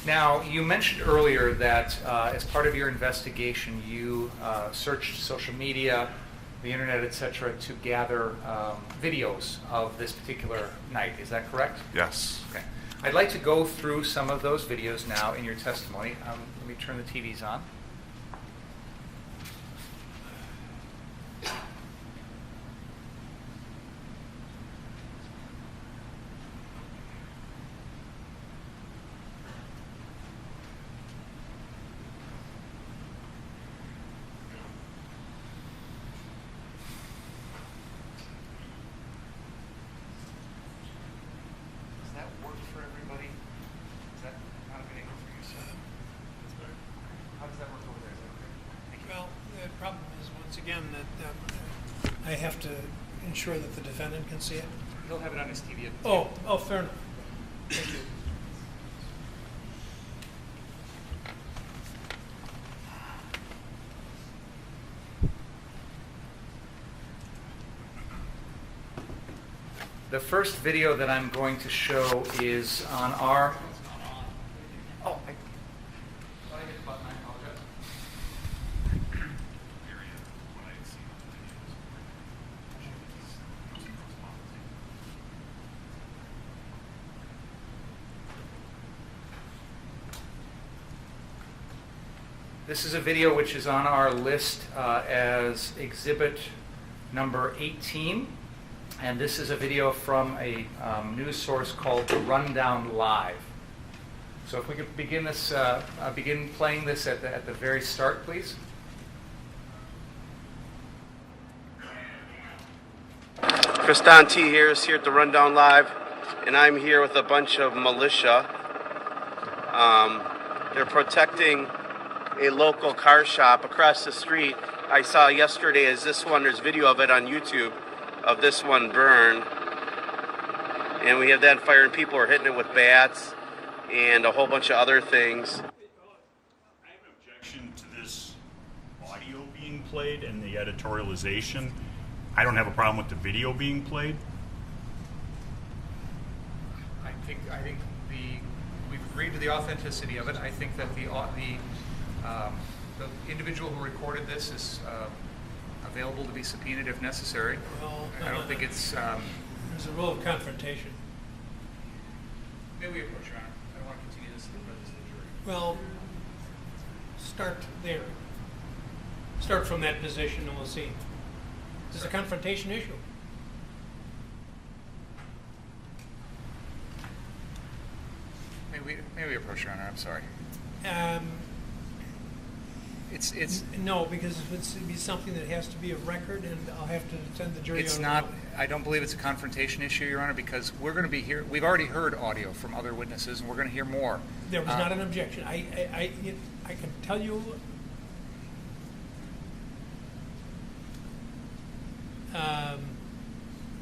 Now, you mentioned earlier that as part of your investigation, you searched social media, the internet, etc., to gather videos of this particular night. Is that correct? Yes. Okay. I'd like to go through some of those videos now in your testimony. Let me turn the TVs on. I have to ensure that the defendant can see it. He'll have it on his TV. Oh, fair enough. Thank you. The first video that I'm going to show is on our... Oh, I hit the button. I apologize. This is a video which is on our list as exhibit number 18. And this is a video from a news source called The Rundown Live. So if we could begin this, begin playing this at the very start, please. Kristan T. here is here at The Rundown Live, and I'm here with a bunch of militia. They're protecting a local car shop across the street. I saw yesterday there's video of it on YouTube, of this one burn, and we have that fire and people are hitting it with bats and a whole bunch of other things. I have an objection to this audio being played and the editorialization. I don't have a problem with the video being played. I think we've agreed to the authenticity of it. I think that the individual who recorded this is available to be subpoenaed if necessary. Well, I don't think it's... there's a rule of confrontation. May we approach, Your Honor? I don't want to continue this in the presence of the jury. Well, start there. Start from that position and we'll see. This is a confrontation issue. May we approach, Your Honor? I'm sorry. It's no, because it's be something that has to be a record, and I'll have to send the jury. It's not. I don't believe it's a confrontation issue, Your Honor, because we're going to be here. We've already heard audio from other witnesses, and we're going to hear more. There was not an objection. I can tell you.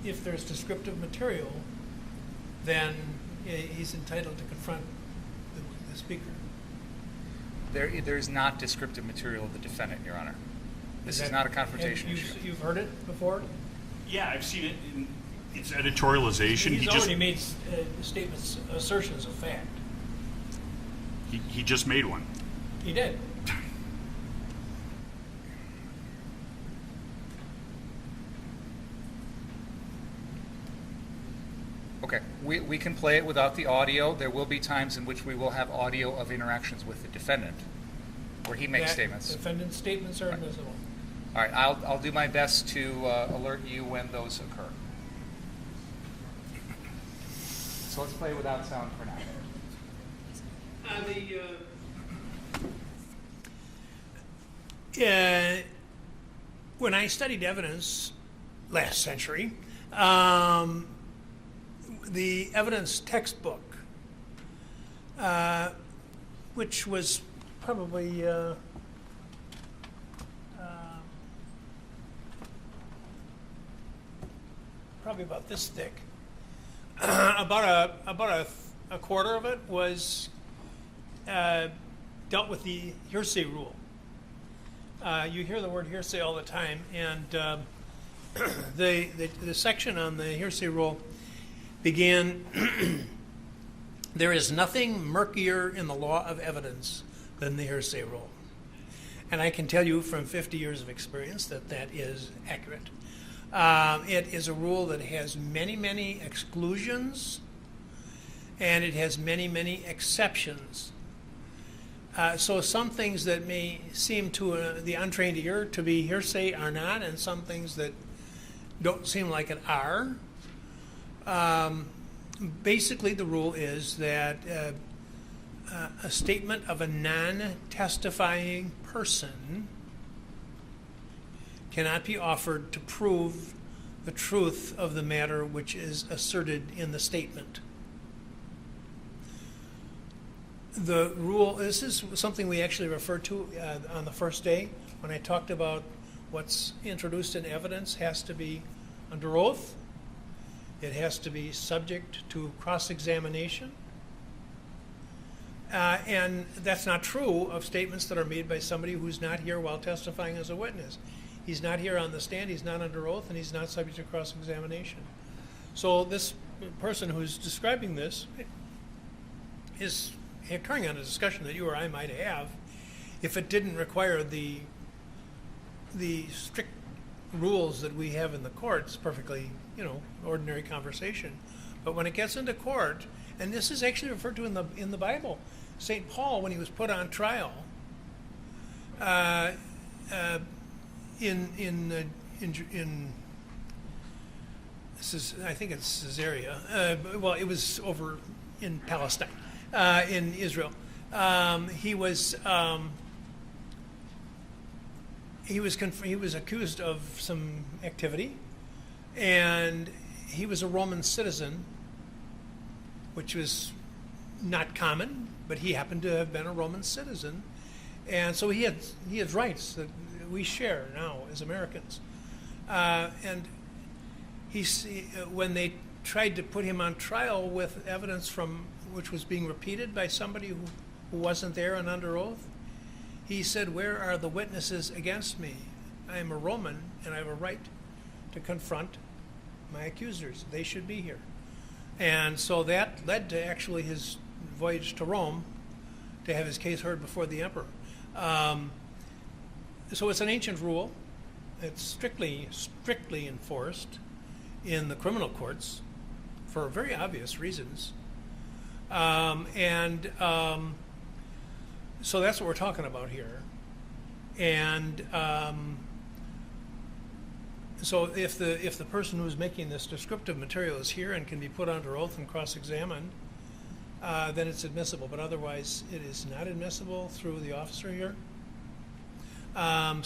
If there's descriptive material, then he's entitled to confront the speaker. There's not descriptive material of the defendant, Your Honor. This is not a confrontation issue. You've heard it before? Yeah, I've seen it in its editorialization. He's already made statements, assertions of fact. He just made one. He did. Okay. we can play it without the audio. There will be times in which we will have audio of interactions with the defendant, where he makes statements. Defendant's statements are admissible. All right, I'll do my best to alert you when those occur. So let's play without sound for now. When I studied evidence last century, the evidence textbook, which was probably about this thick, about a quarter of it was dealt with the hearsay rule. You hear the word hearsay all the time, and the section on the hearsay rule began, there is nothing murkier in the law of evidence than the hearsay rule. And I can tell you from 50 years of experience that that is accurate. It is a rule that has many, many exclusions, and it has many, many exceptions. So some things that may seem to the untrained ear to be hearsay are not, and some things that don't seem like it are. Basically, the rule is that a statement of a non-testifying person cannot be offered to prove the truth of the matter which is asserted in the statement. The rule, this is something we actually referred to on the first day when I talked about what's introduced in evidence has to be under oath. It has to be subject to cross-examination. And that's not true of statements that are made by somebody who's not here while testifying as a witness. He's not here on the stand, he's not under oath, and he's not subject to cross-examination. So this person who's describing this is occurring on a discussion that you or I might have if it didn't require the strict rules that we have in the courts, perfectly, ordinary conversation. But when it gets into court, and this is actually referred to in the Bible, St. Paul, when he was put on trial, in this is, I think it's Caesarea. Well, it was over in Palestine, in Israel. He was accused of some activity, and he was a Roman citizen, which was not common, but he happened to have been a Roman citizen, and so he had rights that we share now as Americans. And when they tried to put him on trial with evidence which was being repeated by somebody who wasn't there and under oath, he said, "Where are the witnesses against me? I am a Roman, and I have a right to confront my accusers. They should be here." And so that led to actually his voyage to Rome to have his case heard before the emperor. So it's an ancient rule. It's strictly enforced in the criminal courts for very obvious reasons. So that's what we're talking about here. And so if the person who's making this descriptive material is here and can be put under oath and cross-examined, then it's admissible. But otherwise, it is not admissible through the officer here. You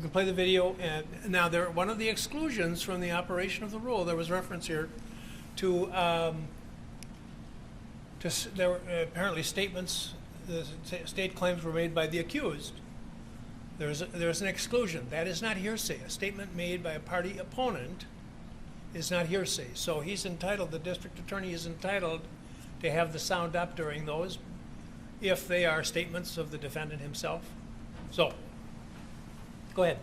can play the video. And now, one of the exclusions from the operation of the rule, there was reference here to there were apparently statements, the state claims were made by the accused. There's an exclusion. That is not hearsay. A statement made by a party opponent is not hearsay. So the district attorney is entitled to have the sound up during those if they are statements of the defendant himself. So, go ahead.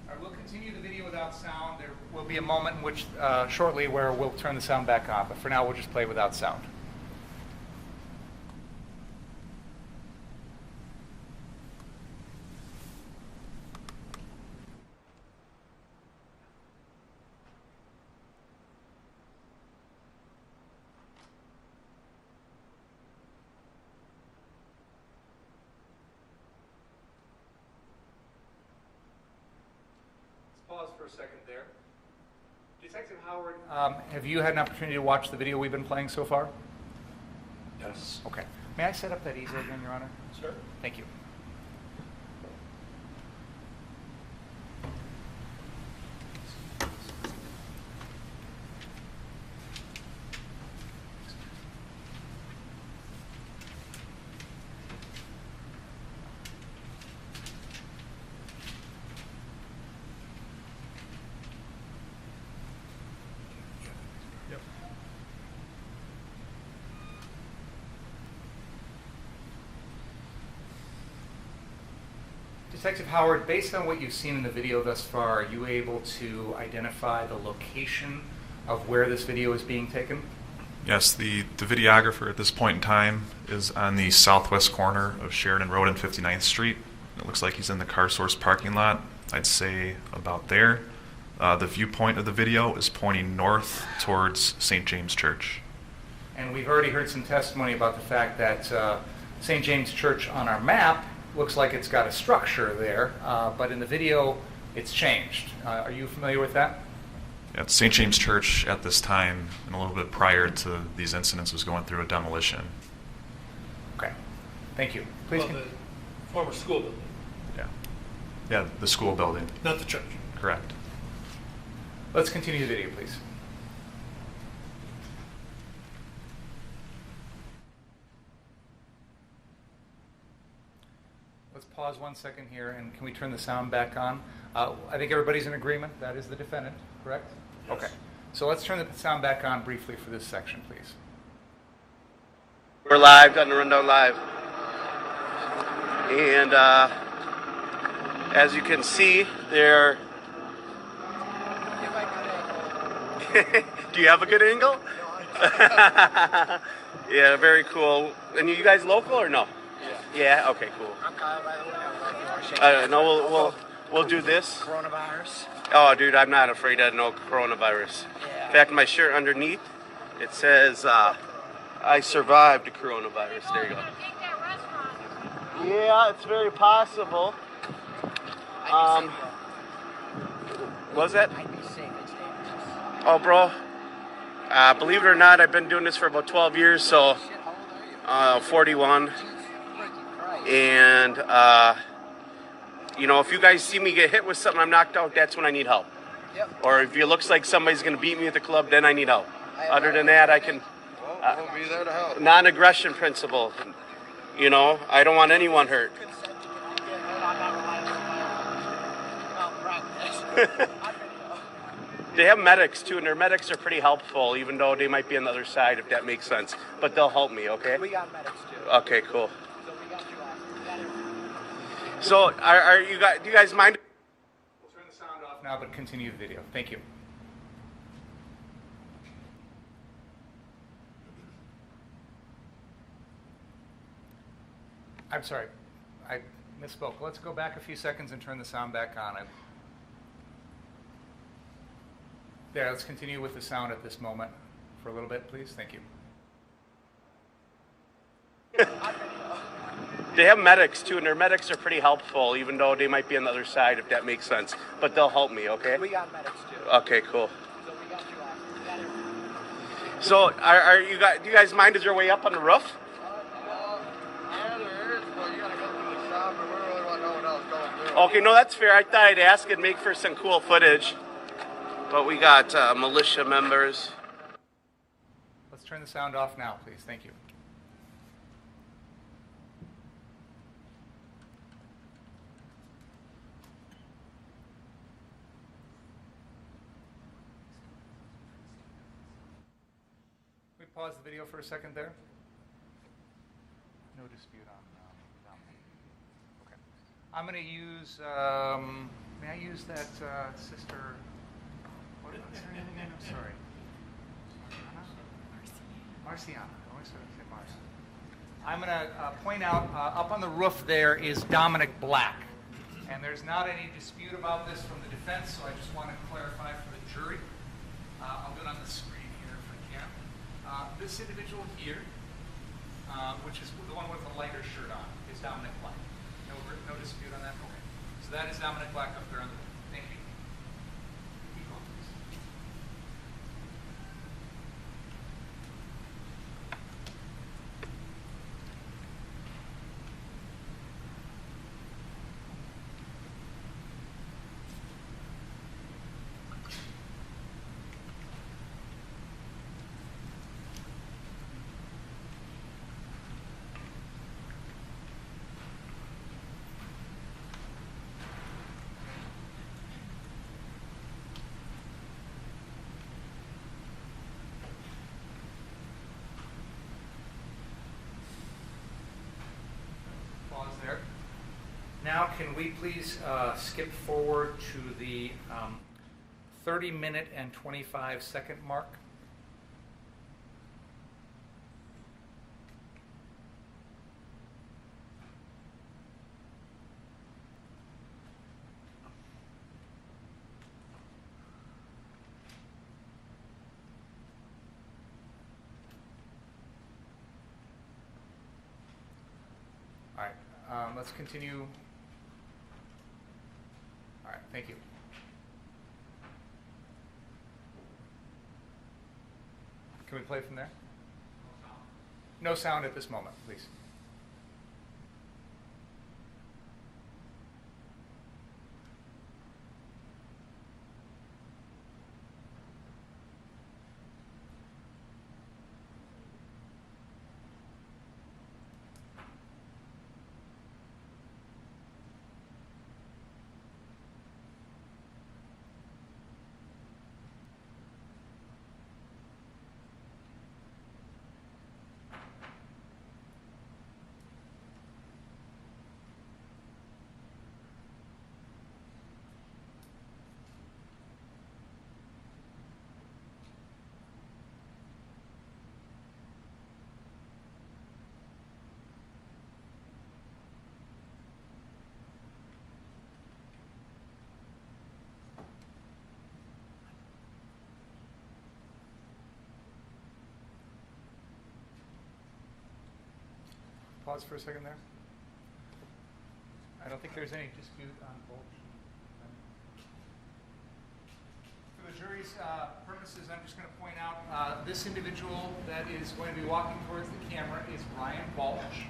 All right, we'll continue the video without sound. There will be a moment in which, shortly, where we'll turn the sound back on. But for now, we'll just play without sound. a second there. Detective Howard, have you had an opportunity to watch the video we've been playing so far? Yes. Okay. May I set up that easel again, Your Honor? Sure. Thank you. Detective Howard, based on what you've seen in the video thus far, are you able to identify the location of where this video is being taken? Yes, the videographer at this point in time is on the southwest corner of Sheridan Road and 59th Street. It looks like he's in the Car Source parking lot. I'd say about there. The viewpoint of the video is pointing north towards St. James Church. And we've already heard some testimony about the fact that St. James Church on our map looks like it's got a structure there, but in the video it's changed. Are you familiar with that? Yeah, St. James Church at this time and a little bit prior to these incidents was going through a demolition. Okay, thank you. Please. Well, the former school building. Yeah, the school building. Not the church. Correct. Let's continue the video, please. Let's pause 1 second here, and can we turn the sound back on? I think everybody's in agreement. That is the defendant, correct? Yes. Okay. So let's turn the sound back on briefly for this section, please. We're live, got the rundown live. And as you can see, there. Do you have a good angle? Yeah, very cool. And you guys local or no? Yeah. Okay, cool. No, we'll do this. Coronavirus. Oh, dude, I'm not afraid of no coronavirus. Yeah. In fact, my shirt underneath, it says, I survived the coronavirus. There you go. Yeah, it's very possible. Was that? Oh, bro. Believe it or not, I've been doing this for about 12 years, so 41. And, you know, if you guys see me get hit with something, I'm knocked out, that's when I need help. Yep. Or if it looks like somebody's going to beat me at the club, then I need help. Other than that, I can... We'll be there to help. Non-aggression principle. You know, I don't want anyone hurt. They have medics too, and their medics are pretty helpful, even though they might be on the other side, if that makes sense. But they'll help me, okay? We got medics too. Okay, cool. So, are you guys? Do you guys mind? We'll turn the sound off now, but continue the video. Thank you. I'm sorry, I misspoke. Let's go back a few seconds and turn the sound back on. There, let's continue with the sound at this moment for a little bit, please. Thank you. They have medics too, and their medics are pretty helpful, even though they might be on the other side, if that makes sense. But they'll help me, okay? We got medics too. Okay, cool. So, are you guys? Do you guys mind? Is there a way up on the roof? Yeah, there is, but you gotta go through the shop, and we really want to know what else going through. Okay, no, that's fair. I thought I'd ask and make for some cool footage. But we got militia members. Let's turn the sound off now, please. Thank you. We pause the video for a second there. No dispute on Dominic. Okay. I'm going to use, may I use that sister, what's her name again? I'm sorry. Marciana. I always said Marciana. I'm going to point out, up on the roof there is Dominic Black. And there's not any dispute about this from the defense, so I just want to clarify for the jury. I'll do it on the screen here if I can. This individual here, which is the one with the lighter shirt on, is Dominic Black. No dispute on that? Okay. So that is Dominic Black up there on the roof. Thank you. Now, can we please skip forward to the 30-minute and 25-second mark? All right, let's continue. All right, thank you. Can we play from there? No sound at this moment, please. Pause for a second there. I don't think there's any dispute on both. For the jury's purposes, I'm just going to point out this individual that is going to be walking towards the camera is Brian Balch.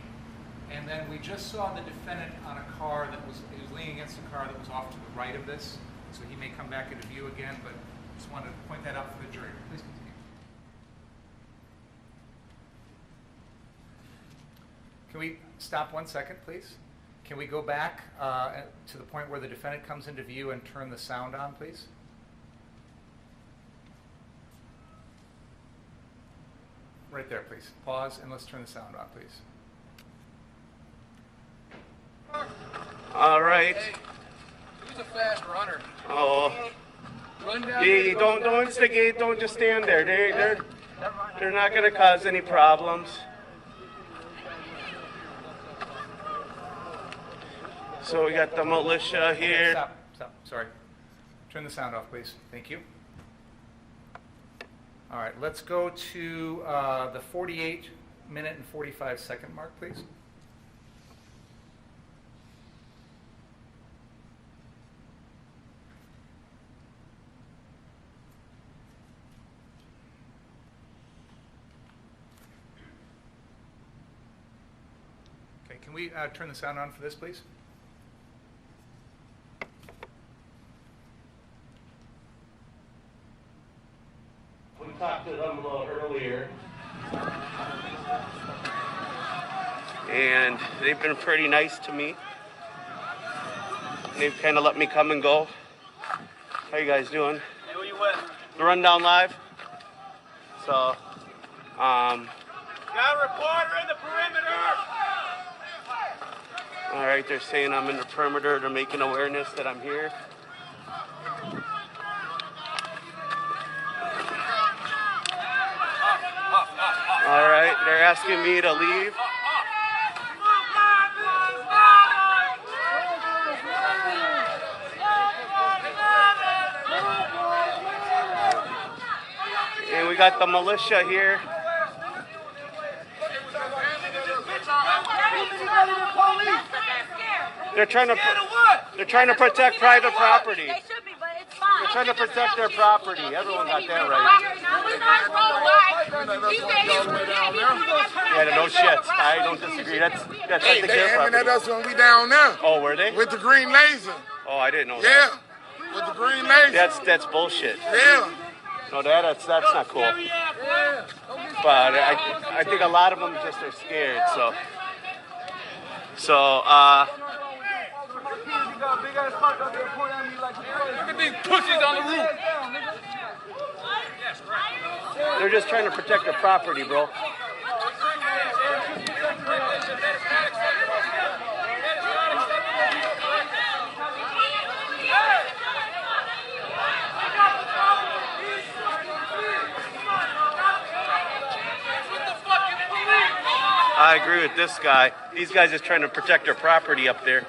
And then we just saw the defendant on a car that was leaning against a car that was off to the right of this. So he may come back into view again, but just wanted to point that out for the jury. Please continue. Can we stop 1 second, please? Can we go back to the point where the defendant comes into view and turn the sound on, please? Right there, please. Pause and let's turn the sound on, please. All right. Hey, who's a fast runner? Oh. Run down Yeah, don't instigate. Don't just stand there. They're not going to cause any problems. So we got the militia here. Stop. Sorry. Turn the sound off, please. Thank you. All right, let's go to the 48-minute and 45-second mark, please. Okay, can we turn the sound on for this, please? We talked to them a little earlier, and they've been pretty nice to me. They've kind of let me come and go. How you guys doing? Hey, where you with? The Rundown Live. So, Got a reporter in the perimeter! all right, they're saying I'm in the perimeter. They're making awareness that I'm here. All right, they're asking me to leave. And we got the militia here. They're trying to protect private property. They should be, but it's fine. They're trying to protect their property. Everyone got that right. Yeah, no shit. I don't disagree. That's Hey, the they care aiming at property. us when we down there. Oh, were they? With the green laser. Oh, I didn't know that. Yeah. With the green laser. That's bullshit. Yeah. No, that's not cool. But I think a lot of them just are scared. So Look at these pussies on the roof! they're just trying to protect their property, bro. I agree with this guy. These guys just trying to protect their property up there.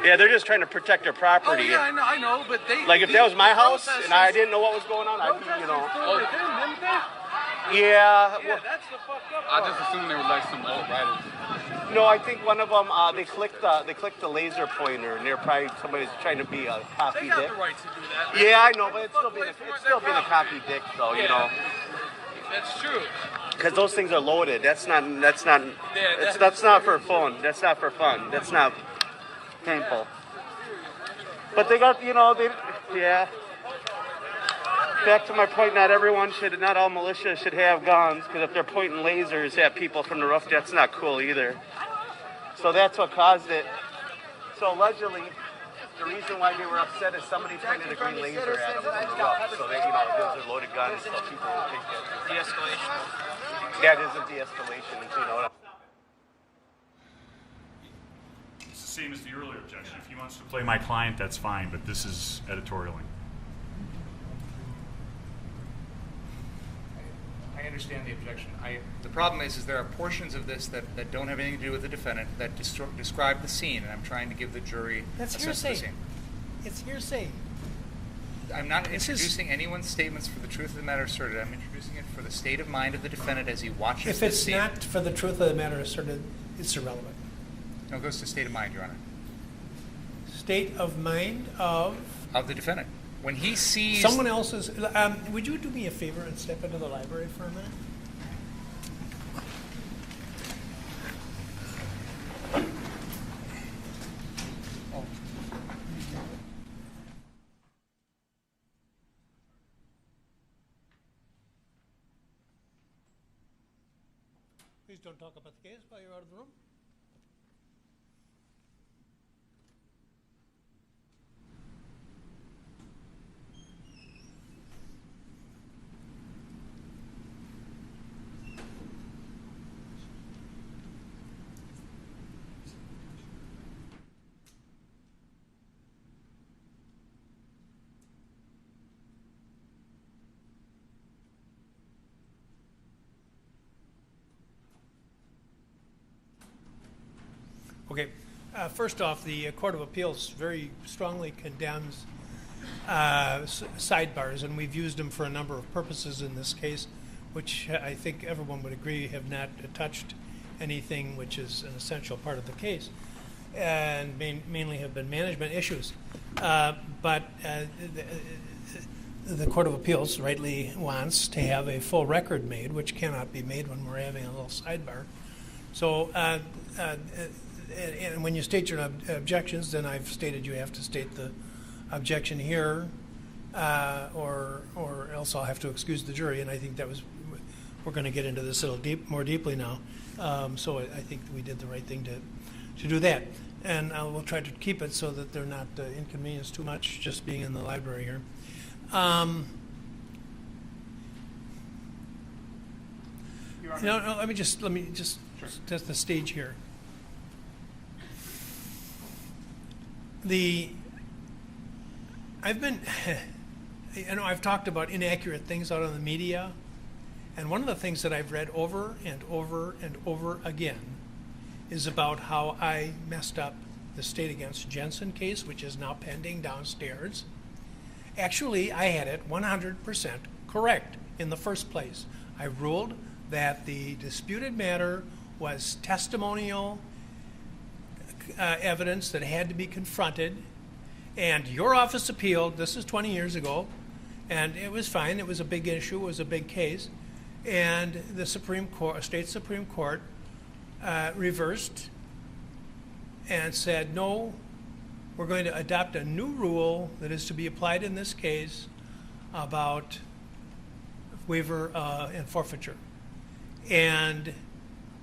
Yeah, they're just trying to protect their property. Oh, yeah, I know, but they... Like, if that was my house and I didn't know what was going on, I'd be, you know... Yeah. Well, that's the fucked up part. I just assumed they were like some old riders. no, I think one of them, they clicked the laser pointer, and they're probably somebody's trying to be a cocky They got dick. the right to do that. Yeah, I know, but it's still being a cocky dick, though, you know. That's true. Because those things are loaded. That's not for fun. That's not for fun. That's not painful. But they got, yeah. Back to my point, not all militias should have guns, because if they're pointing lasers at people from the roof, that's not cool either. So that's what caused it. So allegedly, the reason why they were upset is somebody pointed a green laser at them from the roof. So they, those are loaded guns, so people will take that. De-escalation. That isn't de-escalation, you know what It's the same as the earlier objection. If he wants to play my client, that's fine, but this is editorialing. I understand the objection. The problem is there are portions of this that don't have anything to do with the defendant that describe the scene, and I'm trying to give the jury That's a sense of the hearsay. scene. It's hearsay. I'm not introducing anyone's statements for the truth of the matter asserted. I'm introducing it for the state of mind of the defendant as he watches If this it's scene. not for the truth of the matter asserted, it's irrelevant. No, it goes to state of mind, Your Honor. State of mind of the defendant. When he sees... someone else's... would you do me a favor and step into the library for a minute? Please don't talk about the case while you're out of the room. Okay. First off, the Court of Appeals very strongly condemns sidebars, and we've used them for a number of purposes in this case, which I think everyone would agree have not touched anything which is an essential part of the case, and mainly have been management issues. But the Court of Appeals rightly wants to have a full record made, which cannot be made when we're having a little sidebar. So, and when you state your objections, then I've stated you have to state the objection here, or else I'll have to excuse the jury. And I think we're going to get into this a little more deeply now. So I think we did the right thing to do that. And we'll try to keep it so that they're not inconvenienced too much just being in the library here. No, let me just test the stage here. I've talked about inaccurate things out on the media, and one of the things that I've read over and over and over again is about how I messed up the State against Jensen case, which is now pending downstairs. Actually, I had it 100% correct in the first place. I ruled that the disputed matter was testimonial evidence that had to be confronted, and your office appealed. This is 20 years ago, and it was fine. It was a big issue. It was a big case, and the state Supreme Court reversed and said, no, we're going to adopt a new rule that is to be applied in this case about waiver and forfeiture. And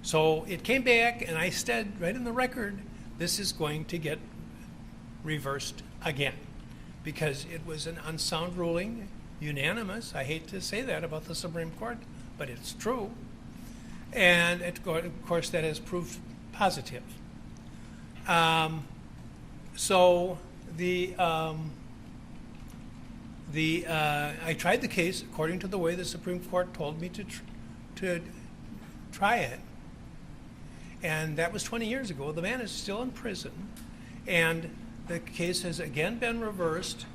so it came back, and I said right in the record, this is going to get reversed again because it was an unsound ruling, unanimous. I hate to say that about the Supreme Court, but it's true. And of course, that has proved positive. So I tried the case according to the way the Supreme Court told me to try it, And that was 20 years ago. The man is still in prison. And the case has again been reversed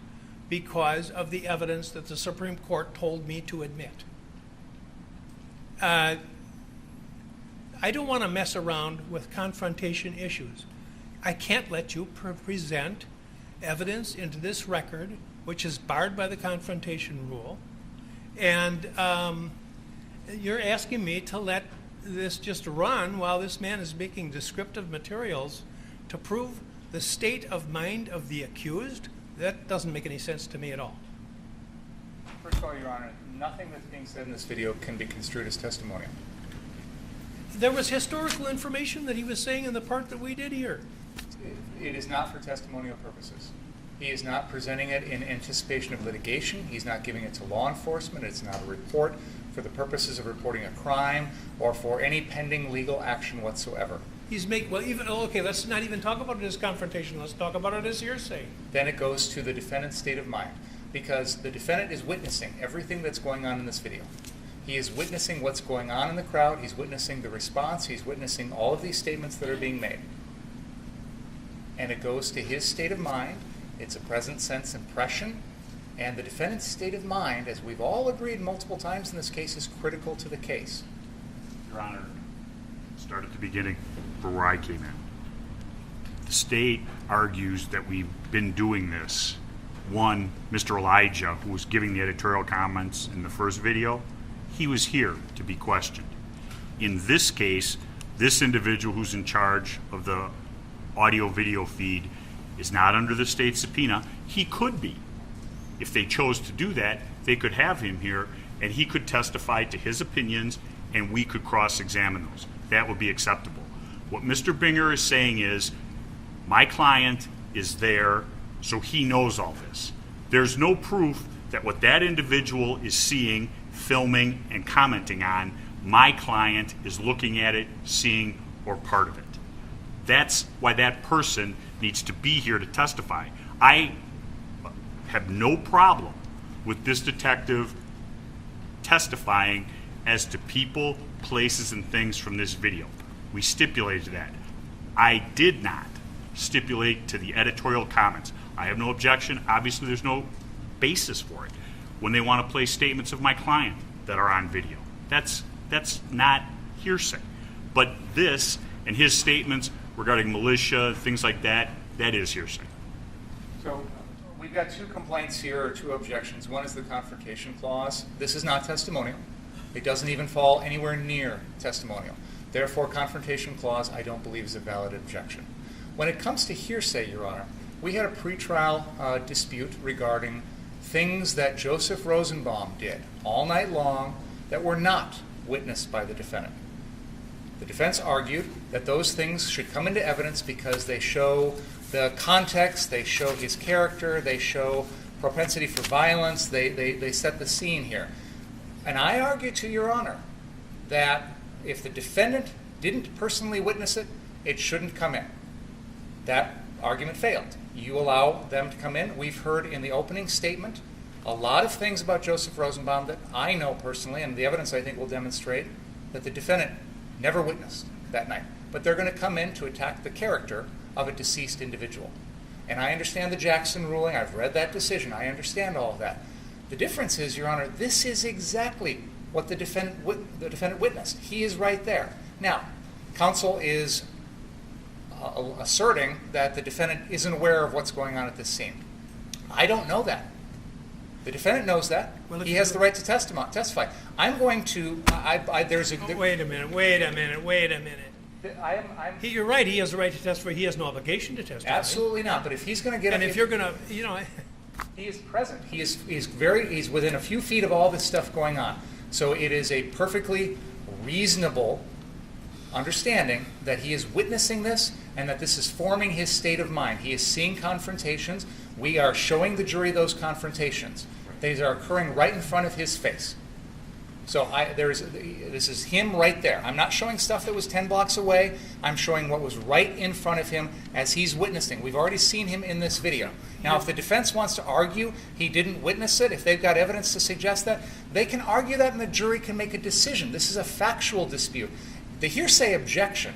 because of the evidence that the Supreme Court told me to admit. I don't want to mess around with confrontation issues. I can't let you present evidence into this record, which is barred by the confrontation rule, and you're asking me to let this just run while this man is making descriptive materials to prove the state of mind of the accused. That doesn't make any sense to me at all. First of all, Your Honor, nothing that's being said in this video can be construed as testimonial. There was historical information that he was saying in the part that we did here. It is not for testimonial purposes. He is not presenting it in anticipation of litigation. He's not giving it to law enforcement. It's not a report for the purposes of reporting a crime or for any pending legal action whatsoever. Okay, let's not even talk about it as confrontation. Let's talk about it as hearsay. Then it goes to the defendant's state of mind, because the defendant is witnessing everything that's going on in this video. He is witnessing what's going on in the crowd. He's witnessing the response. He's witnessing all of these statements that are being made. And it goes to his state of mind. It's a present sense impression. And the defendant's state of mind, as we've all agreed multiple times in this case, is critical to the case. Your Honor, start at the beginning for where I came in. The state argues that we've been doing this. One, Mr. Elijah, who was giving the editorial comments in the first video, he was here to be questioned. In this case, this individual who's in charge of the audio-video feed is not under the state subpoena. He could be. If they chose to do that, they could have him here, and he could testify to his opinions, and we could cross-examine those. That would be acceptable. What Mr. Binger is saying is, my client is there, so he knows all this. There's no proof that what that individual is seeing, filming, and commenting on, my client is looking at it, seeing, or part of it. That's why that person needs to be here to testify. I have no problem with this detective testifying as to people, places, and things from this video. We stipulated that. I did not stipulate to the editorial comments. I have no objection. Obviously, there's no basis for it when they want to play statements of my client that are on video. That's not hearsay. But this and his statements regarding militia, things like that, that is hearsay. So we've got two complaints here, or two objections. One is the confrontation clause. This is not testimonial. It doesn't even fall anywhere near testimonial. Therefore, confrontation clause, I don't believe, is a valid objection. When it comes to hearsay, Your Honor, we had a pretrial dispute regarding things that Joseph Rosenbaum did all night long that were not witnessed by the defendant. The defense argued that those things should come into evidence because they show the context, they show his character, they show propensity for violence, they set the scene here. And I argue to Your Honor that if the defendant didn't personally witness it, it shouldn't come in. That argument failed. You allow them to come in. We've heard in the opening statement a lot of things about Joseph Rosenbaum that I know personally, and the evidence I think will demonstrate that the defendant never witnessed that night. But they're going to come in to attack the character of a deceased individual. And I understand the Jackson ruling. I've read that decision. I understand all of that. The difference is, Your Honor, this is exactly what the defendant witnessed. He is right there. Now, counsel is asserting that the defendant isn't aware of what's going on at this scene. I don't know that. The defendant knows that. Well, he has the right to testify. I'm going to. Wait a minute. You're right. He has the right to testify. He has no obligation to testify. Absolutely not. But if he's going to get, and if you're going to, he is present. He's within a few feet of all this stuff going on. So it is a perfectly reasonable understanding that he is witnessing this and that this is forming his state of mind. He is seeing confrontations. We are showing the jury those confrontations. These are occurring right in front of his face. So this is him right there. I'm not showing stuff that was 10 blocks away. I'm showing what was right in front of him as he's witnessing. We've already seen him in this video. Now, if the defense wants to argue he didn't witness it, if they've got evidence to suggest that, they can argue that and the jury can make a decision. This is a factual dispute. The hearsay objection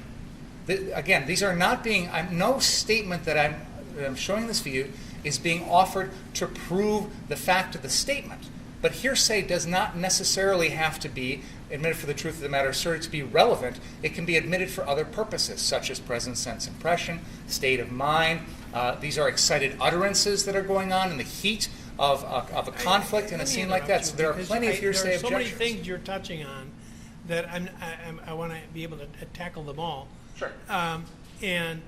Again, these are not being, no statement that I'm showing this for you is being offered to prove the fact of the statement. But hearsay does not necessarily have to be admitted for the truth of the matter asserted to be relevant. It can be admitted for other purposes, such as present sense impression, state of mind. These are excited utterances that are going on in the heat of a conflict in a scene like that. So there are plenty of hearsay objections. There are so many things you're touching on that I want to be able to tackle them all. Sure. And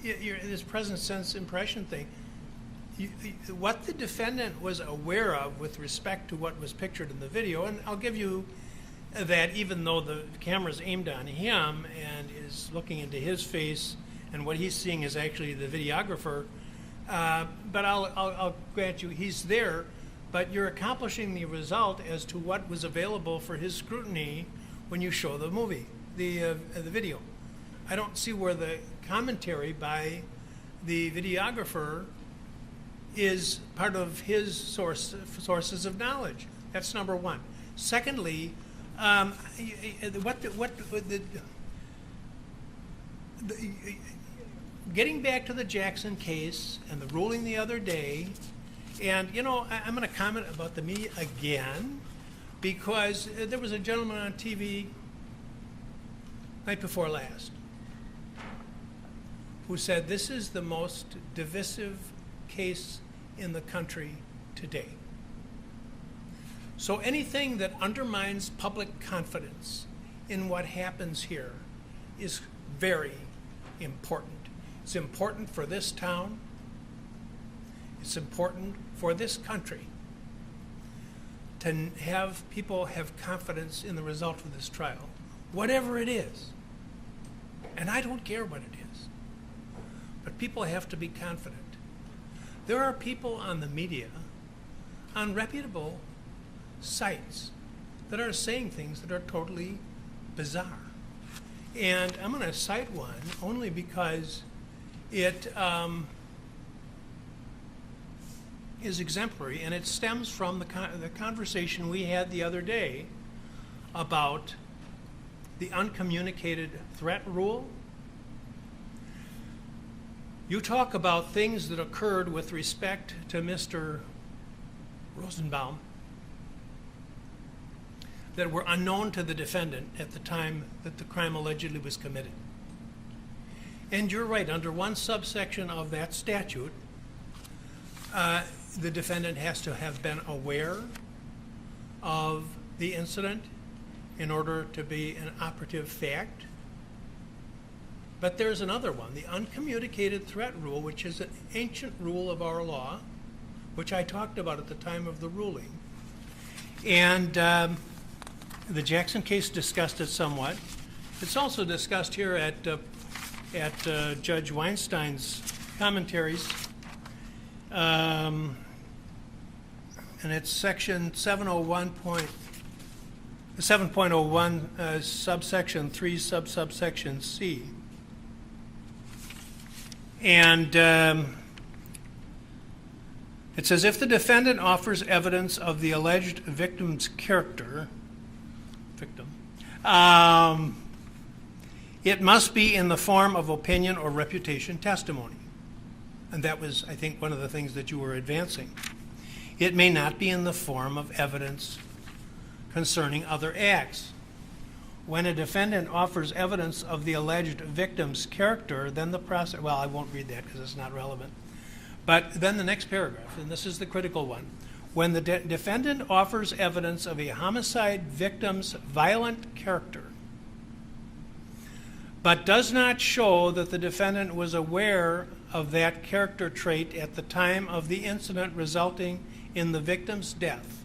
this present sense impression thing, what the defendant was aware of with respect to what was pictured in the video, and I'll give you that even though the camera's aimed on him and is looking into his face and what he's seeing is actually the videographer, but I'll grant you he's there, but you're accomplishing the result as to what was available for his scrutiny when you show the movie, the video. I don't see where the commentary by the videographer is part of his sources of knowledge. That's number one. Secondly, getting back to the Jackson case and the ruling the other day, and I'm going to comment about the media again because there was a gentleman on TV night before last who said this is the most divisive case in the country today. So anything that undermines public confidence in what happens here is very important. It's important for this town. It's important for this country to have people have confidence in the result of this trial, whatever it is. And I don't care what it is. But people have to be confident. There are people on the media, on reputable sites, that are saying things that are totally bizarre. And I'm going to cite one only because it is exemplary, and it stems from the conversation we had the other day about the uncommunicated threat rule. You talk about things that occurred with respect to Mr. Rosenbaum that were unknown to the defendant at the time that the crime allegedly was committed. And you're right, under one subsection of that statute, the defendant has to have been aware of the incident in order to be an operative fact. But there's another one, the uncommunicated threat rule, which is an ancient rule of our law, which I talked about at the time of the ruling. And the Jackson case discussed it somewhat. It's also discussed here at Judge Weinstein's commentaries. And it's section 7.01, subsection 3, subsection C. And it says, if the defendant offers evidence of the alleged victim's character, it must be in the form of opinion or reputation testimony. And that was, I think, one of the things that you were advancing. It may not be in the form of evidence concerning other acts. When a defendant offers evidence of the alleged victim's character, then the process, well, I won't read that because it's not relevant. But then the next paragraph, and this is the critical one. When the defendant offers evidence of a homicide victim's violent character, but does not show that the defendant was aware of that character trait at the time of the incident resulting in the victim's death,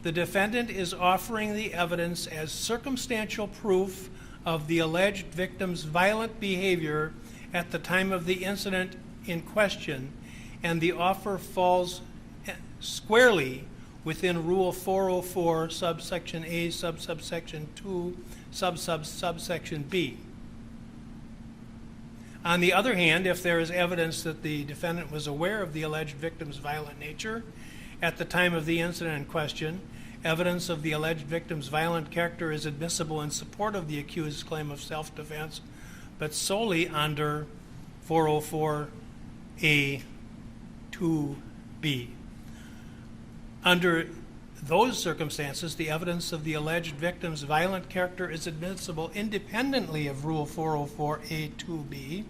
the defendant is offering the evidence as circumstantial proof of the alleged victim's violent behavior at the time of the incident in question, and the offer falls squarely within Rule 404, subsection A, subsection 2, subsection B. On the other hand, if there is evidence that the defendant was aware of the alleged victim's violent nature at the time of the incident in question, evidence of the alleged victim's violent character is admissible in support of the accused's claim of self-defense, but solely under 404A2B. Under those circumstances, the evidence of the alleged victim's violent character is admissible independently of Rule 404A2B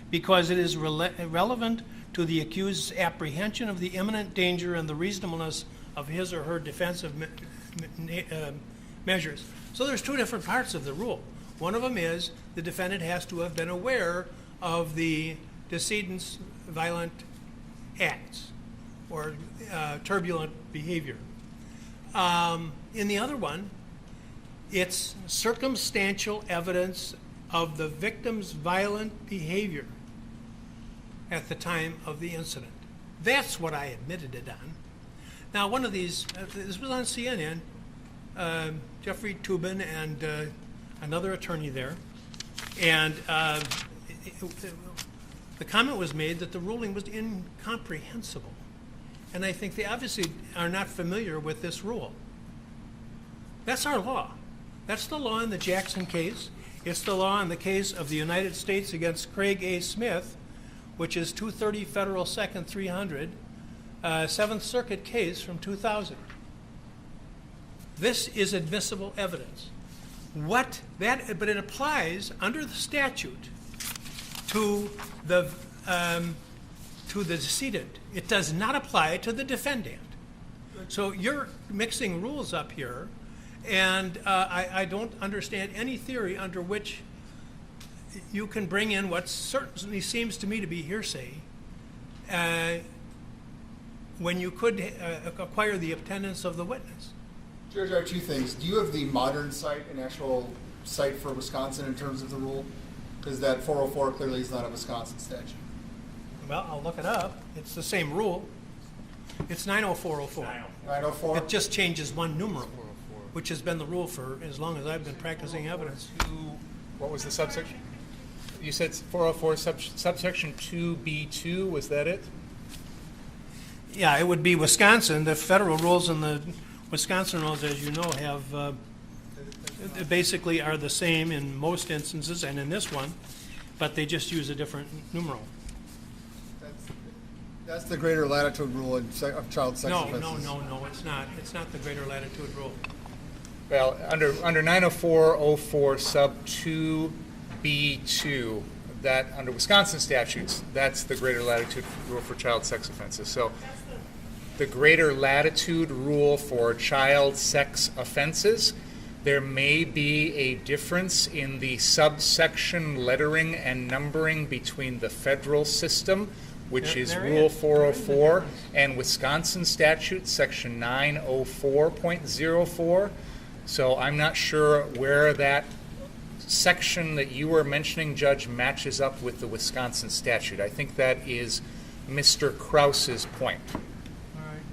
because it is relevant to the accused's apprehension of the imminent danger and the reasonableness of his or her defensive measures. So there's two different parts of the rule. One of them is the defendant has to have been aware of the decedent's violent acts or turbulent behavior. In the other one, it's circumstantial evidence of the victim's violent behavior at the time of the incident. That's what I admitted it on. Now, one of these, this was on CNN, Jeffrey Toobin and another attorney there, and the comment was made that the ruling was incomprehensible. And I think they obviously are not familiar with this rule. That's our law. That's the law in the Jackson case. It's the law in the case of the United States against Craig A. Smith, which is 230 Federal 2nd 300, 7th Circuit case from 2000. This is admissible evidence. But it applies under the statute to the decedent. It does not apply to the defendant. So you're mixing rules up here, and I don't understand any theory under which you can bring in what certainly seems to me to be hearsay when you could acquire the attendance of the witness. George, there are two things. Do you have the modern site, an actual site for Wisconsin in terms of the rule? Because that 404 clearly is not a Wisconsin statute. Well, I'll look it up. It's the same rule. It's 90404. 904? It just changes one numeral, which has been the rule for as long as I've been practicing evidence. What was the subsection? You said 404 subsection 2B2, was that it? Yeah, it would be Wisconsin. The federal rules and the Wisconsin rules, as you know, have basically are the same in most instances and in this one, but they just use a different numeral. That's the greater latitude rule of child sex offenses. No, it's not. It's not the greater latitude rule. Well, under 90404 sub 2B2, that under Wisconsin statutes, that's the greater latitude rule for child sex offenses. So the greater latitude rule for child sex offenses, there may be a difference in the subsection lettering and numbering between the federal system, which is Rule 404, and Wisconsin statute, section 904.04. So I'm not sure where that section that you were mentioning, Judge, matches up with the Wisconsin statute. I think that is Mr. Krause's point. All right.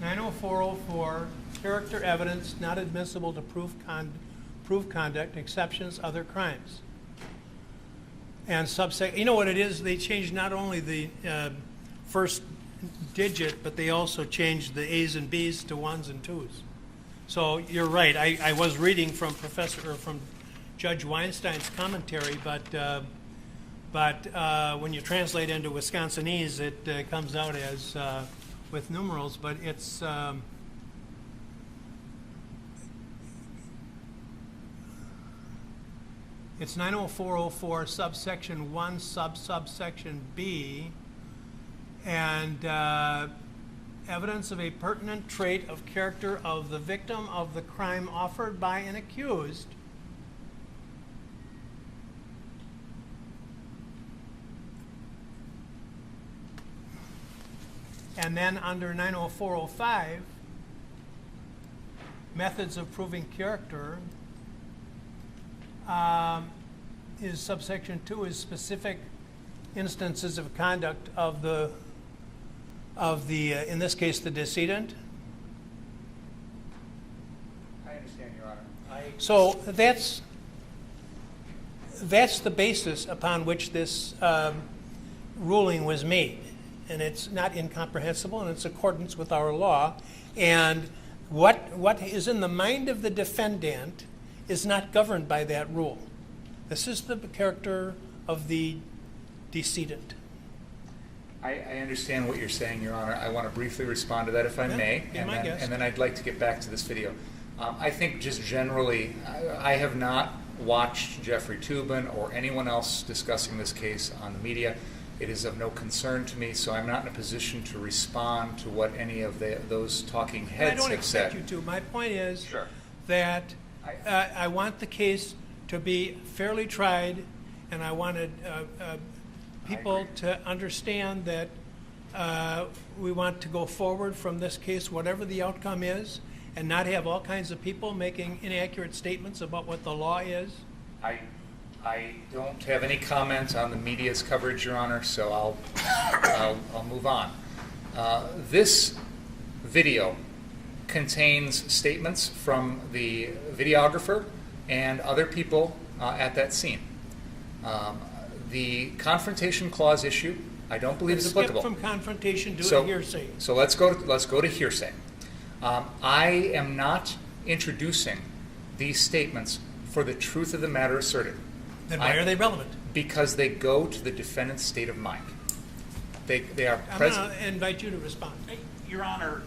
90404, character evidence not admissible to prove conduct, exceptions, other crimes. And subsection, you know what it is? They changed not only the first digit, but they also changed the A's and B's to 1s and 2s. So you're right. I was reading from Judge Weinstein's commentary, but when you translate into Wisconsinese, it comes out as with numerals. But it's it's 90404 subsection 1 subsection B, and evidence of a pertinent trait of character of the victim of the crime offered by an accused and then under 90405 methods of proving character is subsection 2 is specific instances of conduct of the in this case the decedent. I understand, Your Honor. So that's the basis upon which this ruling was made. and it's not incomprehensible, and it's accordance with our law. And what is in the mind of the defendant is not governed by that rule. This is the character of the decedent. I understand what you're saying, Your Honor. I want to briefly respond to that, if I may, and then I'd like to get back to this video. I think just generally, I have not watched Jeffrey Toobin or anyone else discussing this case on the media. It is of no concern to me, so I'm not in a position to respond to what any of those talking heads have said. I don't expect you to. My point is that I want the case to be fairly tried, and I wanted people to understand that we want to go forward from this case, whatever the outcome is, and not have all kinds of people making inaccurate statements about what the law is. I don't have any comments on the media's coverage, Your Honor, so I'll move on. This video contains statements from the videographer and other people at that scene. The confrontation clause issue, I don't believe is applicable. Skip from confrontation to hearsay. So let's go to hearsay. I am not introducing these statements for the truth of the matter asserted. Then why are they relevant? Because they go to the defendant's state of mind. They are present. I'm going to invite you to respond. Your Honor,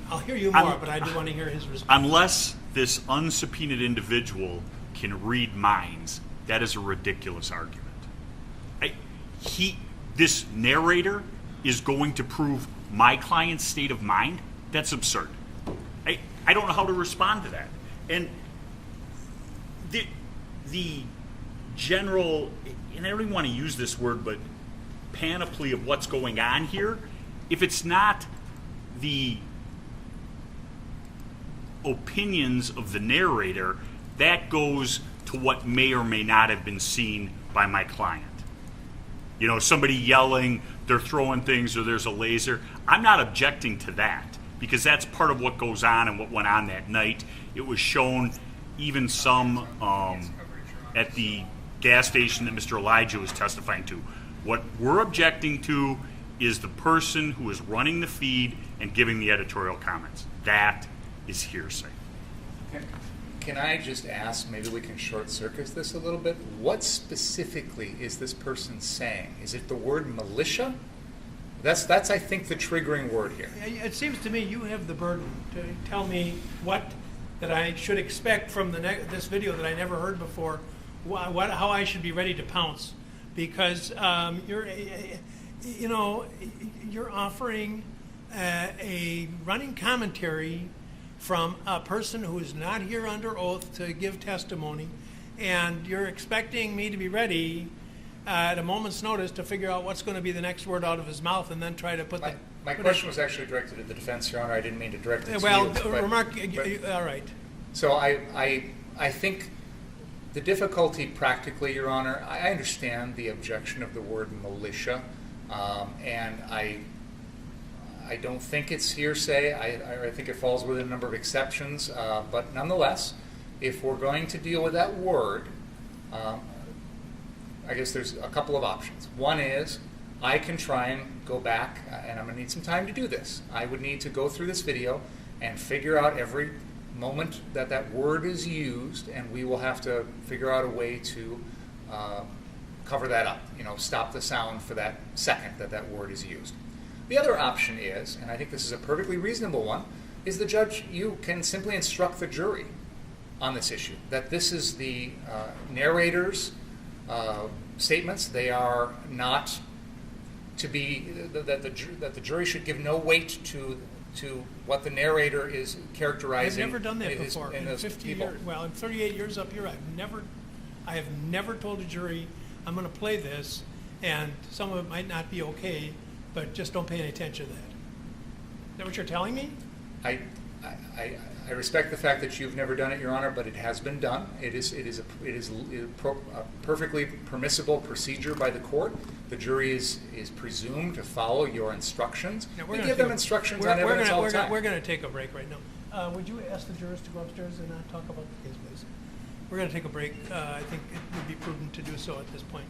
I'll hear you more, but I do want to hear his response. Unless this unsubpoenaed individual can read minds, that is a ridiculous argument. This narrator is going to prove my client's state of mind? That's absurd. I don't know how to respond to that. And the general, and I don't even want to use this word, but panoply of what's going on here, if it's not the opinions of the narrator, that goes to what may or may not have been seen by my client. You know, somebody yelling, they're throwing things, or there's a laser. I'm not objecting to that, because that's part of what goes on and what went on that night. It was shown, even some at the gas station that Mr. Elijah was testifying to. What we're objecting to is the person who is running the feed and giving the editorial comments. That is hearsay. Can I just ask, maybe we can short circuit this a little bit? What specifically is this person saying? Is it the word militia? That's I think, the triggering word here. It seems to me you have the burden to tell me what that I should expect from this video that I never heard before, how I should be ready to pounce. Because you're offering a running commentary from a person who is not here under oath to give testimony, and you're expecting me to be ready at a moment's notice to figure out what's going to be the next word out of his mouth, and then try to put my question was actually directed at the defense, Your Honor. I didn't mean to direct it to you. All right. So I think the difficulty practically, Your Honor, I understand the objection of the word militia, and I don't think it's hearsay. I think it falls within a number of exceptions. But nonetheless, if we're going to deal with that word, I guess there's a couple of options. One is I can try and go back, and I'm going to need some time to do this. I would need to go through this video and figure out every moment that that word is used, and we will have to figure out a way to cover that up, stop the sound for that second that that word is used. The other option is, and I think this is a perfectly reasonable one, is the judge, you can simply instruct the jury on this issue, that this is the narrator's statements. They are not to be, that the jury should give no weight to what the narrator is characterizing. I've never done that before. In 50 years, well, in 38 years up here, I have never told a jury, I'm going to play this, and some of it might not be okay, but just don't pay any attention to that. Is that what you're telling me? I respect the fact that you've never done it, Your Honor, but it has been done. It is a perfectly permissible procedure by the court. The jury is presumed to follow your instructions. We give them instructions on evidence all the time. We're going to take a break right now. Would you ask the jurors to go upstairs and talk about the case, please? We're going to take a break. I think it would be prudent to do so at this point.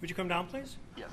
Would you come down, please? Yes.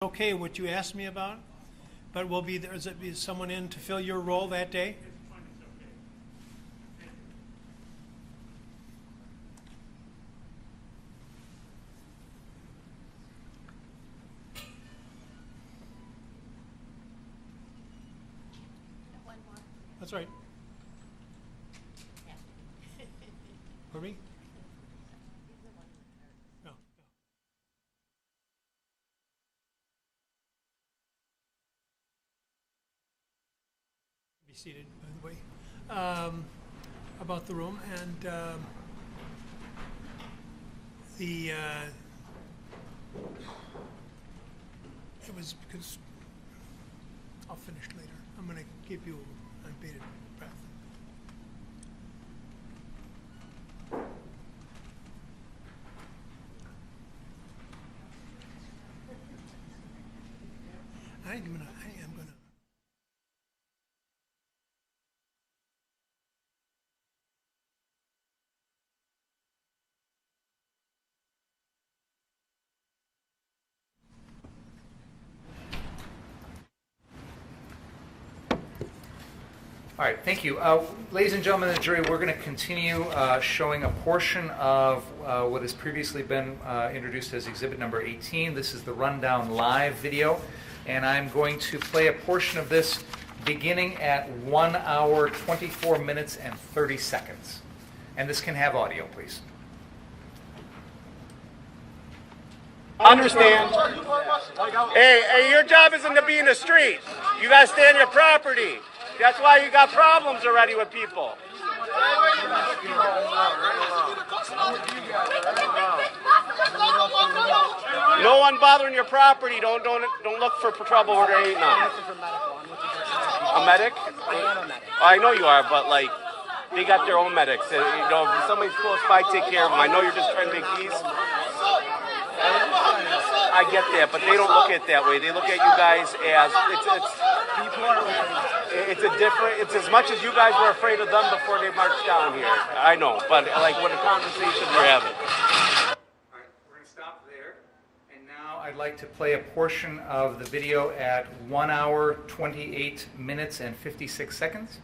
Okay, what you asked me about, but will be there. Is it be someone in to fill your role that day? That's right. Pardon me? No. Be seated, by the way. About the room and it was because I'll finish later. I'm going to give you on bated breath. I am gonna. All right, thank you. Ladies and gentlemen of the jury, we're going to continue showing a portion of what has previously been introduced as exhibit number 18. This is the Rundown Live video, and I'm going to play a portion of this beginning at 1 hour, 24 minutes, and 30 seconds. And this can have audio, please. Understand? Hey, your job isn't to be in the street. You got to stay on your property. That's why you got problems already with people. No one bothering your property. Don't look for trouble where there ain't none. A medic? I know you are, but like they got their own medics. You know, if somebody's close by, take care of them. I know you're just trying to make peace. I get that, but they don't look at it that way. They look at you guys as it's a different. It's as much as you guys were afraid of them before they marched down here. I know, but like what a conversation we're having. All right, we're going to stop there, and now I'd like to play a portion of the video at 1 hour, 28 minutes, and 56 seconds.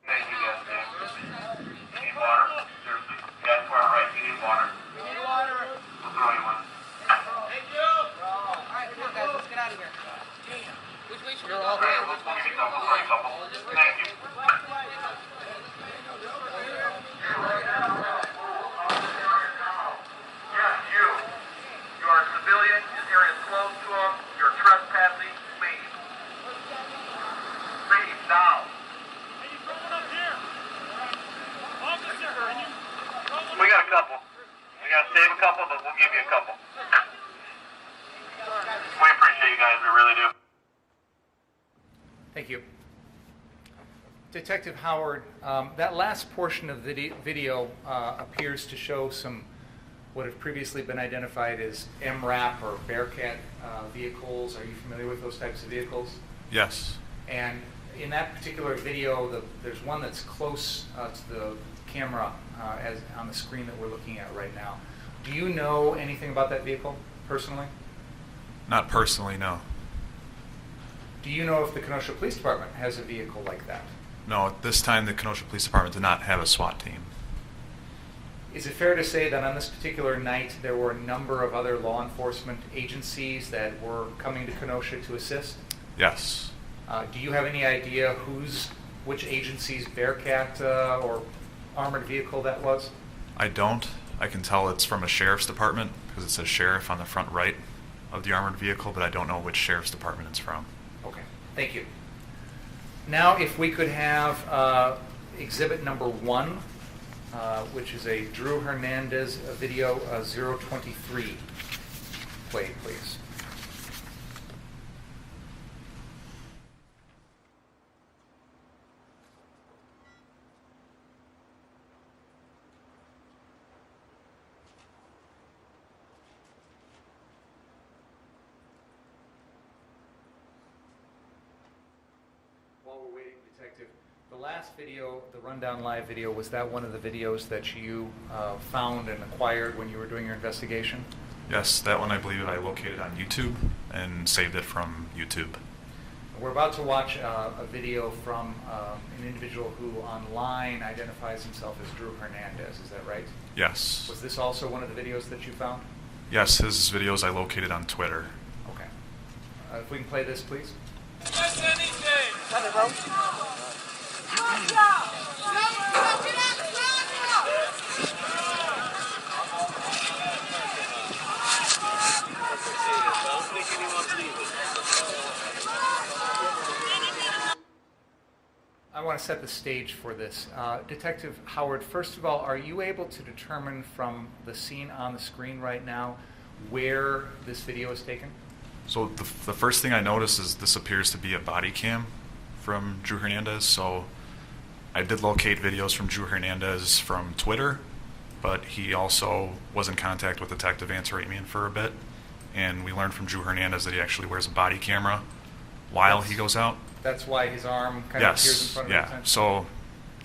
Thank you, guys. Need water? Seriously. Guys, far right, you need water. a couple. We appreciate you guys, we really do. Thank you. Detective Howard, that last portion of the video appears to show some what have previously been identified as MRAP or Bearcat vehicles. Are you familiar with those types of vehicles? Yes. And in that particular video, there's one that's close to the camera as on the screen that we're looking at right now. Do you know anything about that vehicle personally? Not personally, no. Do you know if the Kenosha Police Department has a vehicle like that? No, at this time the Kenosha Police Department did not have a SWAT team. Is it fair to say that on this particular night there were a number of other law enforcement agencies that were coming to Kenosha to assist? Yes. Do you have any idea which agency's Bearcat or armored vehicle that was? I don't. I can tell it's from a sheriff's department because it says sheriff on the front right of the armored vehicle, but I don't know which sheriff's department it's from. Okay, thank you. Now if we could have exhibit number 1, which is a Drew Hernandez video 023 play, please. While we're waiting, Detective, the last video, the Rundown Live video, was that one of the videos that you found and acquired when you were doing your investigation? Yes, that one I believe I located on YouTube and saved it from YouTube. We're about to watch a video from an individual who online identifies himself as Drew Hernandez, is that right? Yes. Was this also one of the videos that you found? Yes, his videos I located on Twitter. Okay. If we can play this, please. I want to set the stage for this. Detective Howard, first of all, are you able to determine from the scene on the screen right now where this video is taken? So the first thing I noticed is this appears to be a body cam from Drew Hernandez. So I did locate videos from Drew Hernandez from Twitter, but he also was in contact with Detective Antaramian for a bit. And we learned from Drew Hernandez that he actually wears a body camera while he goes out. That's why his arm kind of appears in front of his attention? So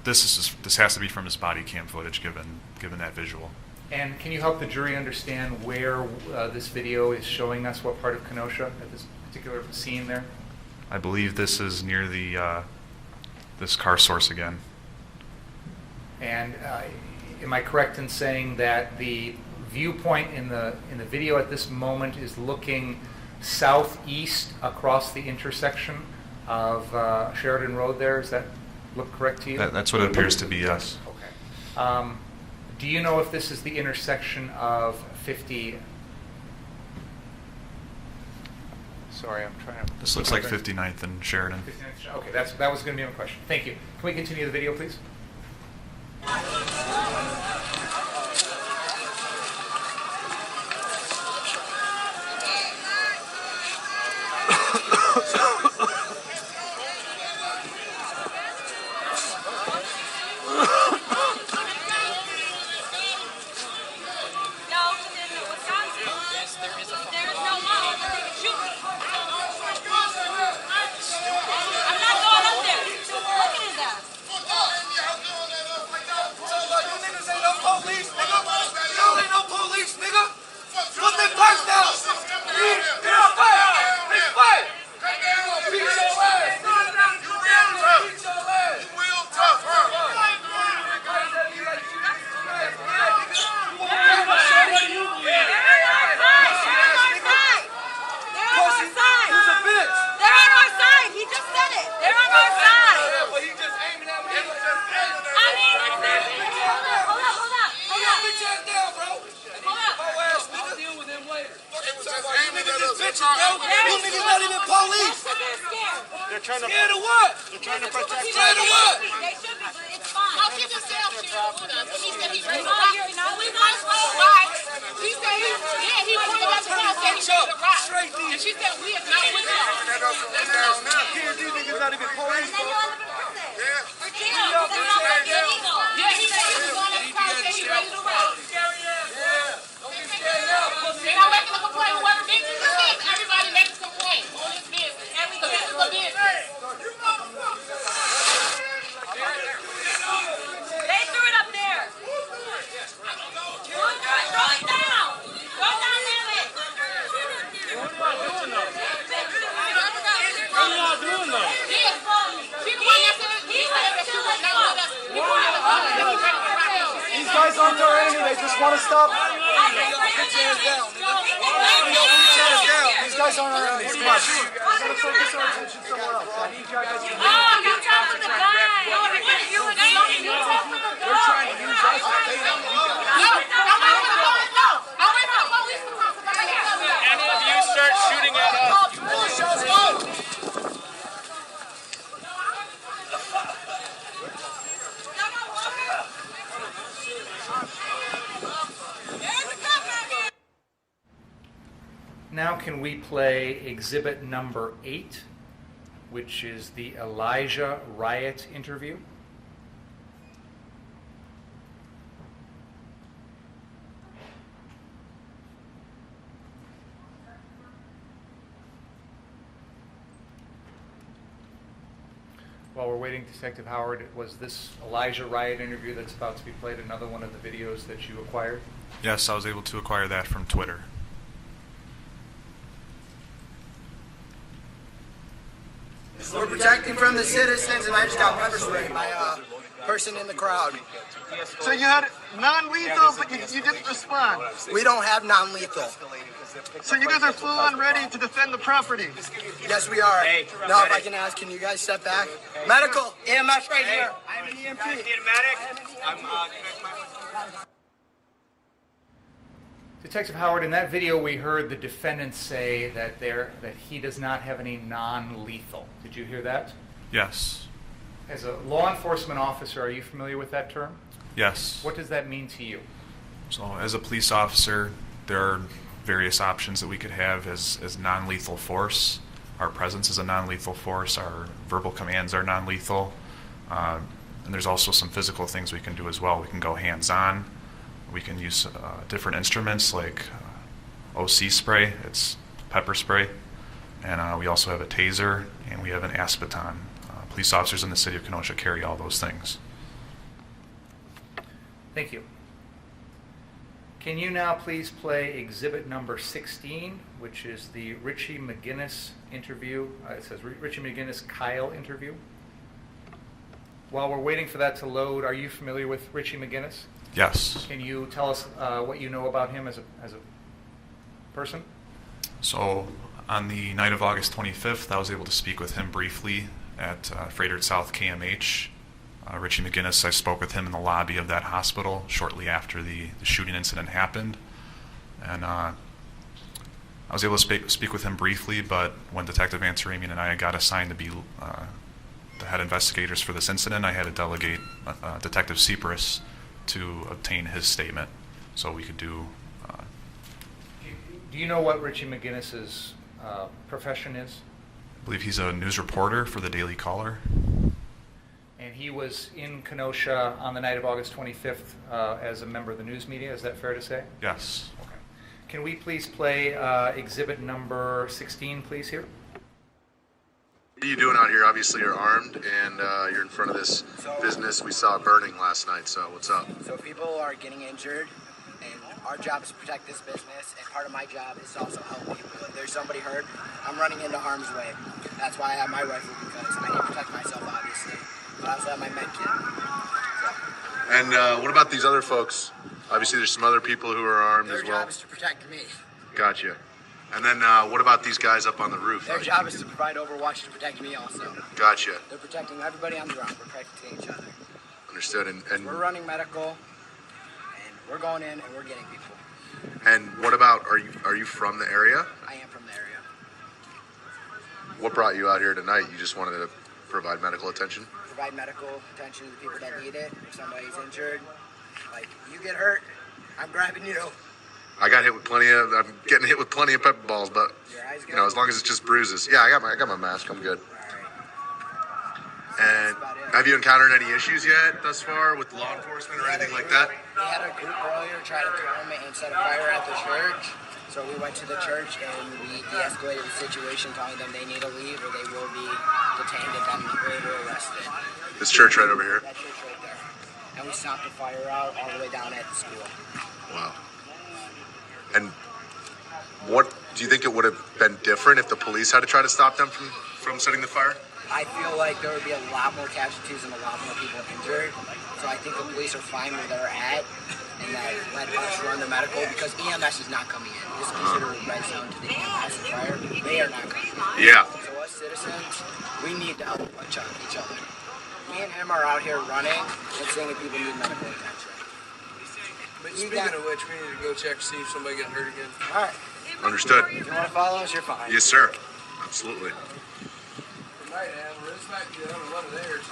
this has to be from his body cam footage given that visual. And can you help the jury understand where this video is showing us, what part of Kenosha at this particular scene there? I believe this is near the this car source again. And am I correct in saying that the viewpoint in the video at this moment is looking southeast across the intersection of Sheridan Road there? Does that look correct to you? That's what it appears to be, yes. Okay. Do you know if this is the intersection of 50? Sorry, I'm trying to... This looks like 59th and Sheridan. 59th, okay, that was going to be my question. Thank you. Can we continue the video, please? He said he's scared. Everybody makes a complaint on this business. Because this is a business. They threw it up there. Throw it down. Throw it down there. What are y'all doing though? What are y'all doing though? These guys aren't our enemy. They just want to stop. These guys aren't our enemies. Come on. We gotta focus our attention somewhere else. I need you guys to Oh, you talk with the guy. You talk with the guy. They're trying to use us to pay them. Any of you start shooting at us, you push us out. Now can we play exhibit number 8, which is the Elijah riot interview? While we're waiting, Detective Howard, was this Elijah riot interview that's about to be played another one of the videos that you acquired? Yes, I was able to acquire that from Twitter. We're protecting from the citizens, and I just got pepper sprayed by a person in the crowd. So you had non-lethal, but you didn't respond. We don't have non-lethal. So you guys are full on ready to defend the property. Yes, we are. Now, if I can ask, can you guys step back? Medical, EMS right here. I'm an EMT. Detective Howard, in that video we heard the defendant say that he does not have any non-lethal. Did you hear that? Yes. As a law enforcement officer, are you familiar with that term? Yes. What does that mean to you? So as a police officer, there are various options that we could have as non-lethal force. Our presence is a non-lethal force. Our verbal commands are non-lethal. And there's also some physical things we can do as well. We can go hands-on. We can use different instruments like OC spray, it's pepper spray, and we also have a taser, and we have an ASPATON. Police officers in the city of Kenosha carry all those things. Thank you. Can you now please play exhibit number 16, which is the Richie McGinnis interview? It says Richie McGinnis-Kyle interview. While we're waiting for that to load, are you familiar with Richie McGinnis? Yes. Can you tell us what you know about him as a person? So on the night of August 25th, I was able to speak with him briefly at Frederick South KMH. Richie McGinnis, I spoke with him in the lobby of that hospital shortly after the shooting incident happened. And I was able to speak with him briefly, but when Detective Ansaramian and I got assigned to be the head investigators for this incident, I had to delegate Detective Cyprus to obtain his statement so we could do. Do you know what Richie McGinnis's profession is? I believe he's a news reporter for the Daily Caller. And he was in Kenosha on the night of August 25th as a member of the news media. Is that fair to say? Yes. Okay. Can we please play exhibit number 16, please, here? What are you doing out here? Obviously, you're armed and you're in front of this business we saw burning last night. So what's up? So people are getting injured, and our job is to protect this business, and part of my job is to also help people. If there's somebody hurt, I'm running into harm's way. That's why I have my rifle, because I need to protect myself, obviously. But I also have my med kit. And what about these other folks? Obviously, there's some other people who are armed as well. Their job is to protect me. Gotcha. And then what about these guys up on the roof? Their job is to provide overwatch to protect me also. Gotcha. They're protecting everybody on the ground. We're protecting each other. Understood. And We're running medical, and we're going in, and we're getting people. And what about, are you from the area? I am from the area. What brought you out here tonight? You just wanted to provide medical attention? Provide medical attention to the people that need it. If somebody's injured, like, you get hurt, I'm grabbing you. I'm getting hit with plenty of pepper balls, but, as long as it's just bruises. Yeah, I got my mask, I'm good. And have you encountered any issues yet thus far with law enforcement or anything like that? We had a group earlier try to come and set a fire at the church. So we went to the church and we de-escalated the situation, telling them they need to leave or they will be detained and then later arrested. This church right over here? That church right there. And we stopped the fire out all the way down at the school. Wow. And what do you think it would have been different if the police had to try to stop them from setting the fire? I feel like there would be a lot more casualties and a lot more people injured. So I think the police are fine where they're at and that let us run the medical because EMS is not coming in. It's considered a red zone to the EMS and fire. They are not coming in. Yeah. So us citizens, we need to help each other. Me and him are out here running and seeing if people need medical attention. But speaking of which, we need to go check to see if somebody got hurt again. All right. Understood. If you want to follow us, you're fine. Yes, sir. Absolutely. Right, Amber. This might be another one of theirs.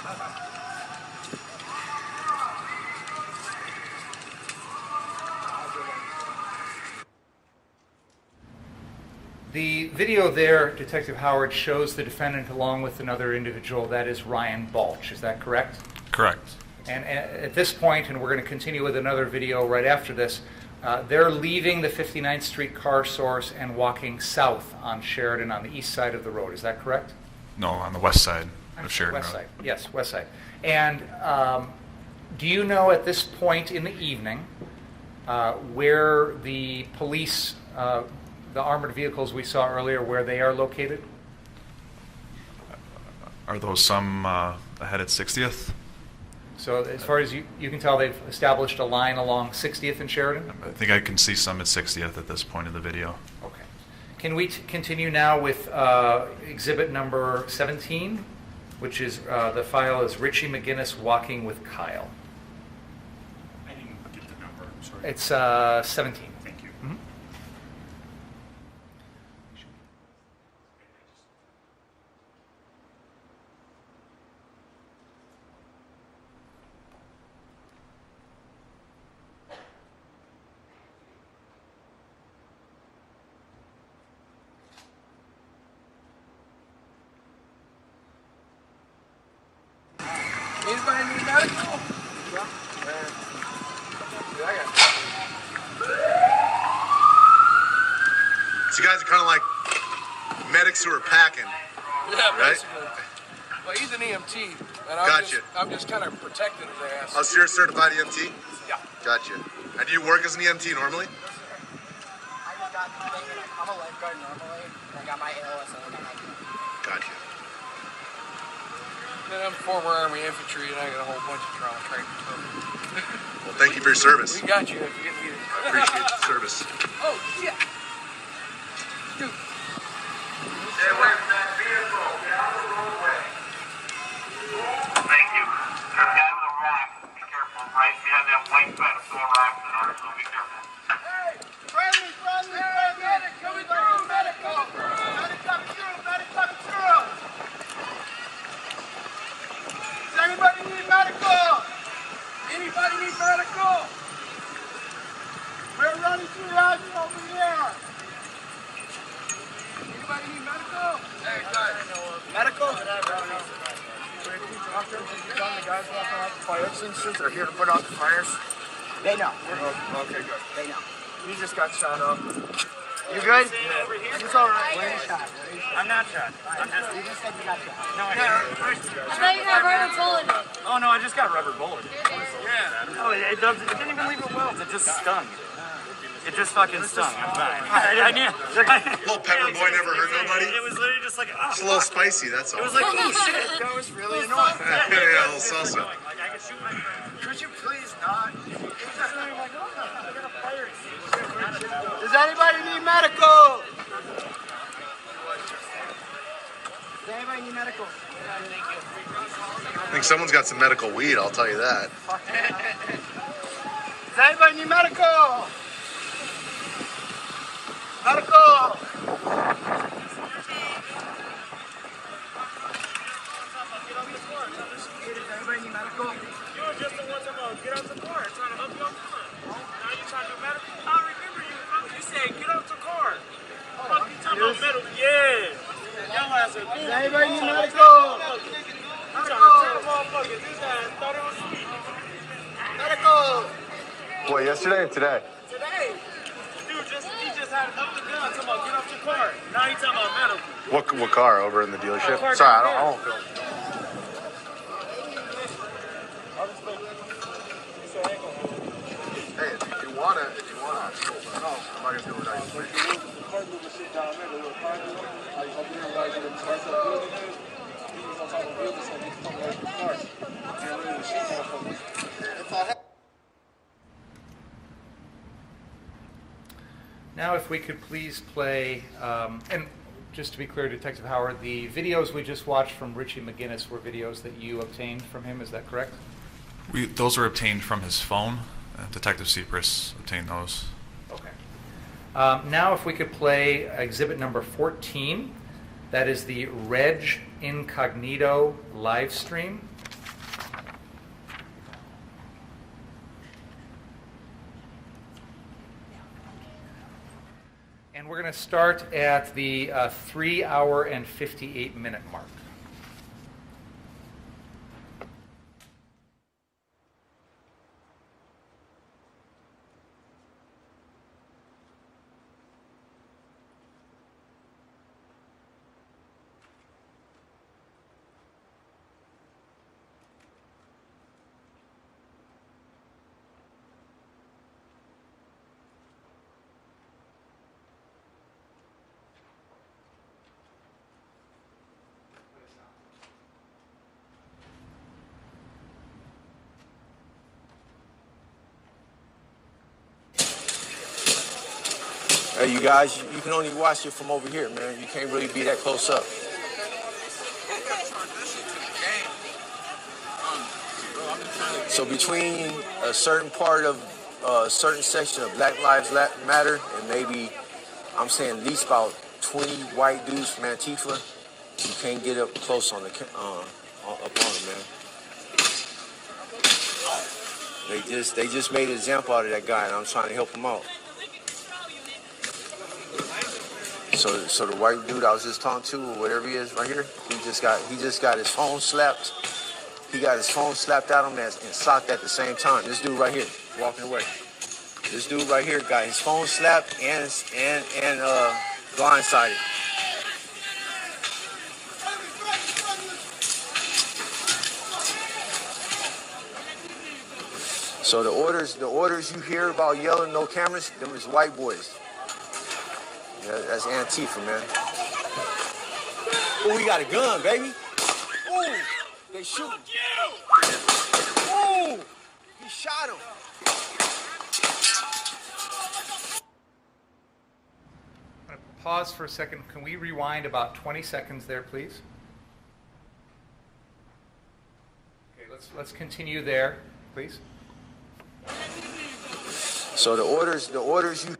The video there, Detective Howard, shows the defendant along with another individual. That is Ryan Balch. Is that correct? Correct. And at this point, and we're going to continue with another video right after this, they're leaving the 59th Street car source and walking south on Sheridan on the east side of the road. Is that correct? No, on the west side of Sheridan West Road. side. Yes, west side. And do you know at this point in the evening where the police, the armored vehicles we saw earlier, where they are located? Are those some ahead at 60th? So as far as you can tell, they've established a line along 60th and Sheridan? I think I can see some at 60th at this point in the video. Okay. Can we continue now with exhibit number 17, which is the file is Richie McGinnis walking with Kyle. I didn't get the number, I'm sorry. It's 17. Thank you. Mhm. Anybody need medical? Yeah. I got So you guys are kind of like medics who are packing. Yeah, right? basically. Well, he's an EMT, and Gotcha. I'm just kind of protecting his ass. Oh, so you're a certified EMT? Yeah. Gotcha. And do you work as an EMT normally? I just got the thing that I'm a lifeguard normally. I got my ALS and I got my Gotcha. And I'm former Army infantry, and I got a whole bunch of trauma training. Well, thank you for your service. We got you if you get needed. I appreciate the service. Oh, shit. Dude. Stay away from that vehicle. Get out of the roadway. Thank you. There's a guy with a rock. Be careful. Right behind that white fence. There are rocks in there, so be careful. Hey! Friendly! Medic! Coming through! Medical! Medic coming through! Medic coming through! Does anybody need medical? Anybody need medical? We're running through Roger over here. Anybody need medical? Hey, guys. Medical? The guys walking out the fire extinguishers are here to put out the fires. They know. Okay, good. They know. You just got shot up. You good? It's all right. Where you shot? I'm not shot. I'm just. You just said you got shot. No, I didn't. I thought you got rubber bullet in it. Oh no, I just got rubber bullet. Yeah. No, it didn't even leave a welt. It just stung. It just fucking stung. I'm fine. I knew. Little pepper boy never hurt nobody. It was literally just like, oh. It's a little spicy, that's all. It was like, oh shit. That was really annoying. Yeah, a little salsa. Like I could shoot my friend. Could you please not? Does anybody need medical? Does anybody need medical? I think someone's got some medical weed, I'll tell you that. Does anybody need medical? Medical! Does anybody need medical? You were just the one to get off the car, trying to help you off the car. Now you trying to do medical? I remember you. You said get off the car. Fuck you talking about medical? Yeah. Your ass a Does anybody need medical? You trying to Medical. What, yesterday or today? Today. Dude, he just had up the gun. Talking about get off your car. Now he's talking about medical. What car over in the dealership? Car Sorry, down I won't film. Hey, if you wanna, cool, but no, I'm not gonna do it right. Now, if we could please play, and just to be clear, Detective Howard, the videos we just watched from Richie McGinnis were videos that you obtained from him, is that correct? Those were obtained from his phone. Detective Cypress obtained those. Okay. Now, if we could play exhibit number 14, that is the Reg Incognito live stream. And we're going to start at the 3 hour and 58 minute mark. Hey, you guys, you can only watch it from over here, man. You can't really be that close up. So between a certain part of a certain section of Black Lives Matter and maybe, I'm saying at least about 20 white dudes from Antifa, you can't get up close on the up on them, man. They just made an example out of that guy, and I'm trying to help him out. So the white dude I was just talking to, or whatever he is right here, he just got his phone slapped. He got his phone slapped at him and socked at the same time. This dude right here, walking away. This dude right here got his phone slapped and blindsided. So the orders you hear about yelling no cameras, them is white boys. That's Antifa, man. Oh, we got a gun, baby. Ooh, they shooting. Ooh, he shot him. I'm going to pause for a second. Can we rewind about 20 seconds there, please? Okay, let's continue there, please. So the orders you.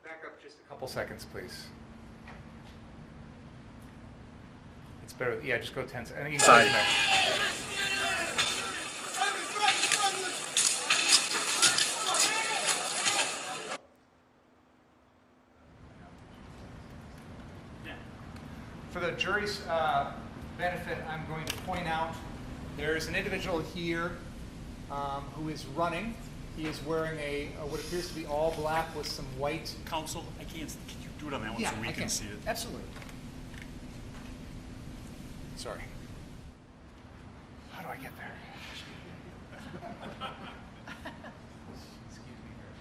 Back up just a couple seconds, please. It's better. Yeah, just go 10 seconds. I think you can go there. For the jury's benefit, I'm going to point out there's an individual here who is running. He is wearing a what appears to be all black with some white. Counsel, I can't. Can you do it on that one so we can see it? Absolutely. Sorry. How do I get there? Excuse me here.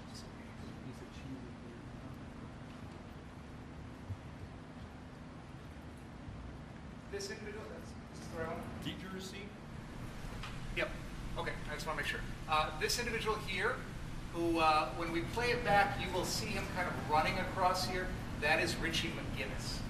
This individual, this is the right one? Did you receive? Yep. Okay, I just want to make sure. This individual here, who, when we play it back, you will see him kind of running across here. That is Richie McGinnis.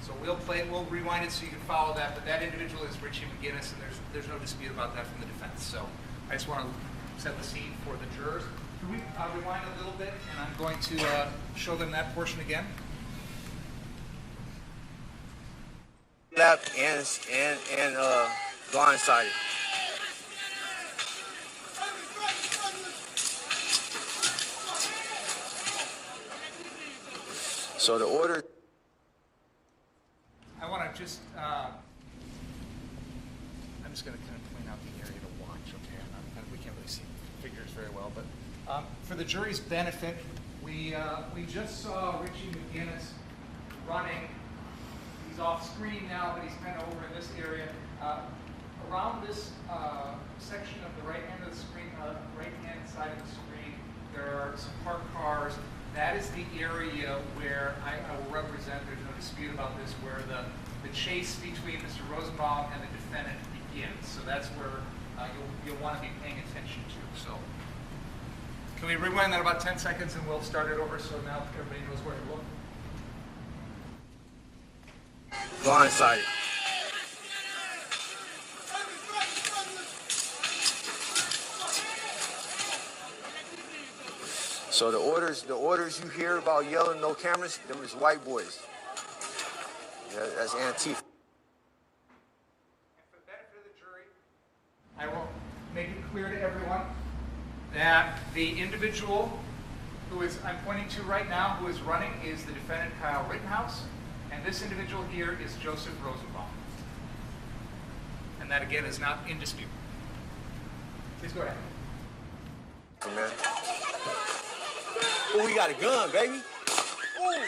So we'll rewind it so you can follow that, but that individual is Richie McGinnis, and there's no dispute about that from the defense. So I just want to set the scene for the jurors. Can we rewind a little bit, and I'm going to show them that portion again. Left and blindsided. So the order. I want to just I'm just going to kind of point out the area to watch, okay? We can't really see figures very well, but for the jury's benefit, we just saw Richie McGinnis running. He's off screen now, but he's kind of over in this area. Around this section of the right hand of the screen, right-hand side of the screen, there are some parked cars. That is the area where I will represent, there's no dispute about this, where the chase between Mr. Rosenbaum and the defendant begins. So that's where you'll want to be paying attention to. So can we rewind that about 10 seconds and we'll start it over so now everybody knows where to look? Blindsided. So the orders you hear about yelling no cameras, them is white boys. Yeah, that's Antifa. For the benefit of the jury, I will make it clear to everyone that the individual who I'm pointing to right now, who is running, is the defendant Kyle Rittenhouse, and this individual here is Joseph Rosenbaum. And that again is not in dispute. Please go ahead. Man. Oh, we got a gun, baby. Oh,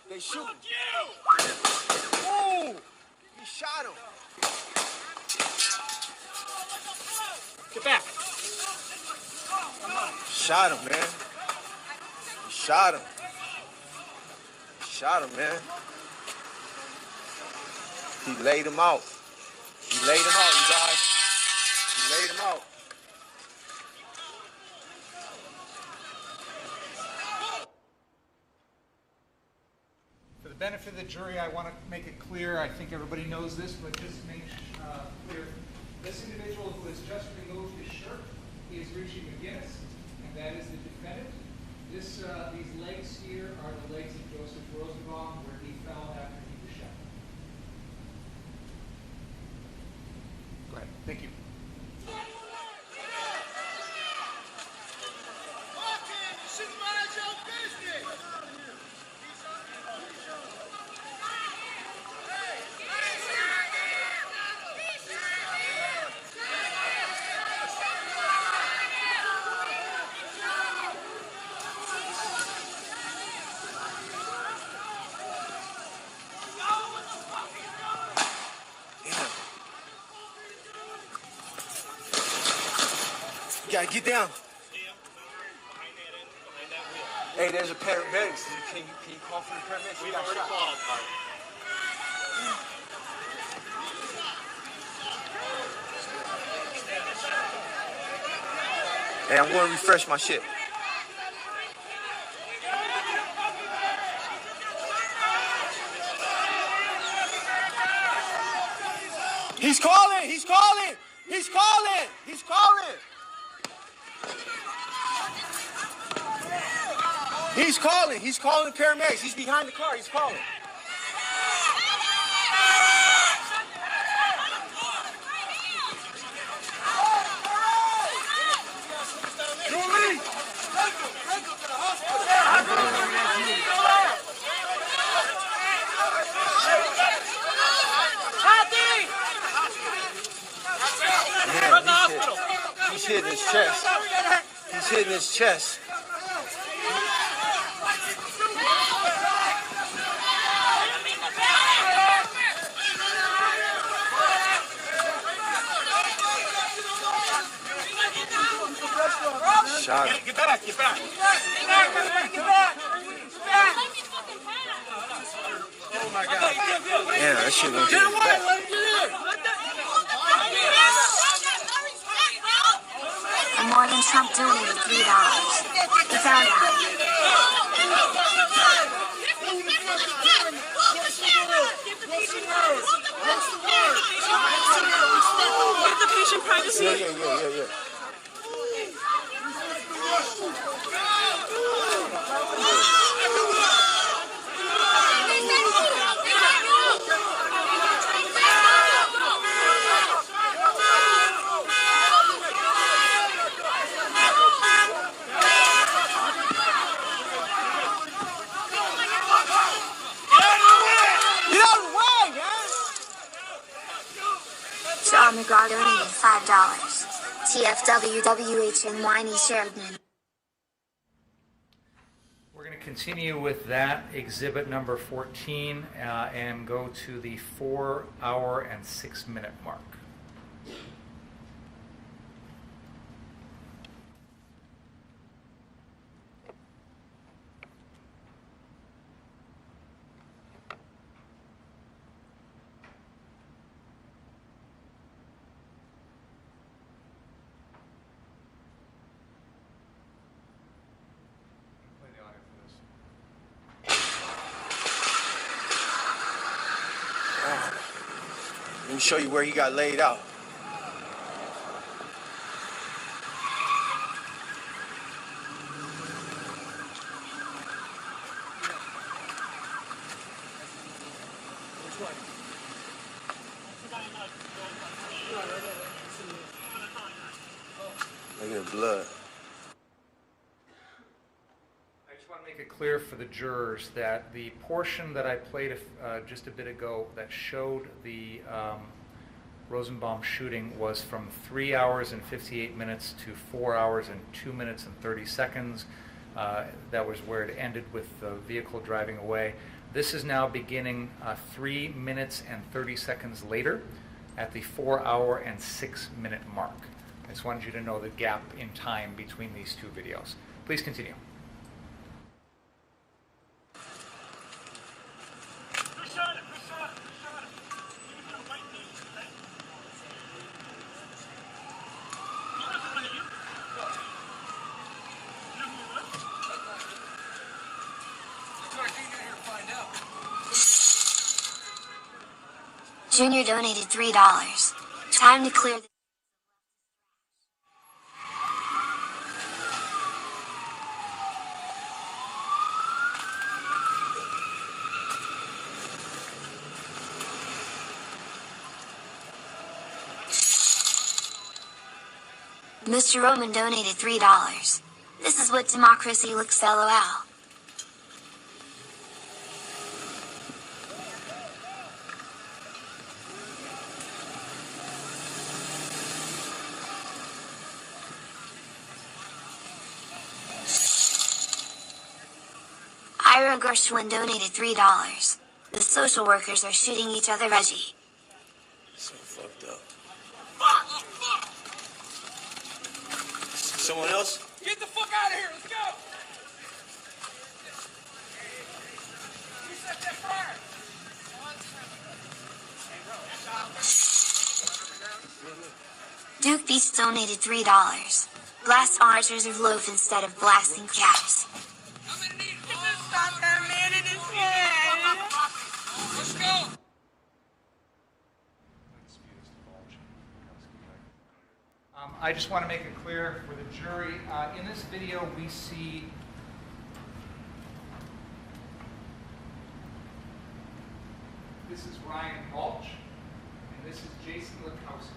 they shooting. Oh, he shot him. Get back. Shot him, man. He shot him. Shot him, man. He laid him out. He laid him out, you guys. He laid him out. For the benefit of the jury, I want to make it clear, I think everybody knows this, but just make clear, this individual who has just removed his shirt is Richie McGinnis, and that is the defendant. These legs here are the legs of Joseph Rosenbaum, where he fell after he was shot. Go ahead. Thank you. You gotta get down. Hey, there's a paramedics. Can you call for the paramedics? We've already called. Hey, I'm gonna refresh my shit. He's calling! He's calling! He's calling! He's calling! He's calling! He's calling the paramedics. He's behind the car. He's calling. He's hitting his chest. He's hitting his chest. Shot him. Get back, get back. Oh my God. Yeah, that shit went Get away, back. let him get in. And more than Trump donated $3. He found out. Give the patient privacy. Yeah. Saw McGraw donated TFW WH and Whiny Sheridan. We're going to continue with that exhibit number 14 and go to the 4 hour and 6 minute mark. Let me show you where he got laid out. Look at the blood. I just want to make it clear for the jurors that the portion that I played just a bit ago that showed the Rosenbaum shooting was from 3 hours and 58 minutes to 4 hours and 2 minutes and 30 seconds. That was where it ended with the vehicle driving away. This is now beginning 3 minutes and 30 seconds later at the 4 hour and 6 minute mark. I just wanted you to know the gap in time between these two videos. Please continue. Junior donated $3. Time to clear the... Mr. Roman donated $3. This is what democracy looks LOL. Ira Gershwin donated $3. The social workers are shooting each other, Reggie. So fucked up. Someone else? Get the fuck out of here. Let's go. You set that fire. Duke Beast donated $3. Blast archers of loaf instead of blasting caps. Stop that man in his head. Let's go. I just want to make it clear for the jury, in this video we see this is Ryan Balch and this is Jason Lukowski.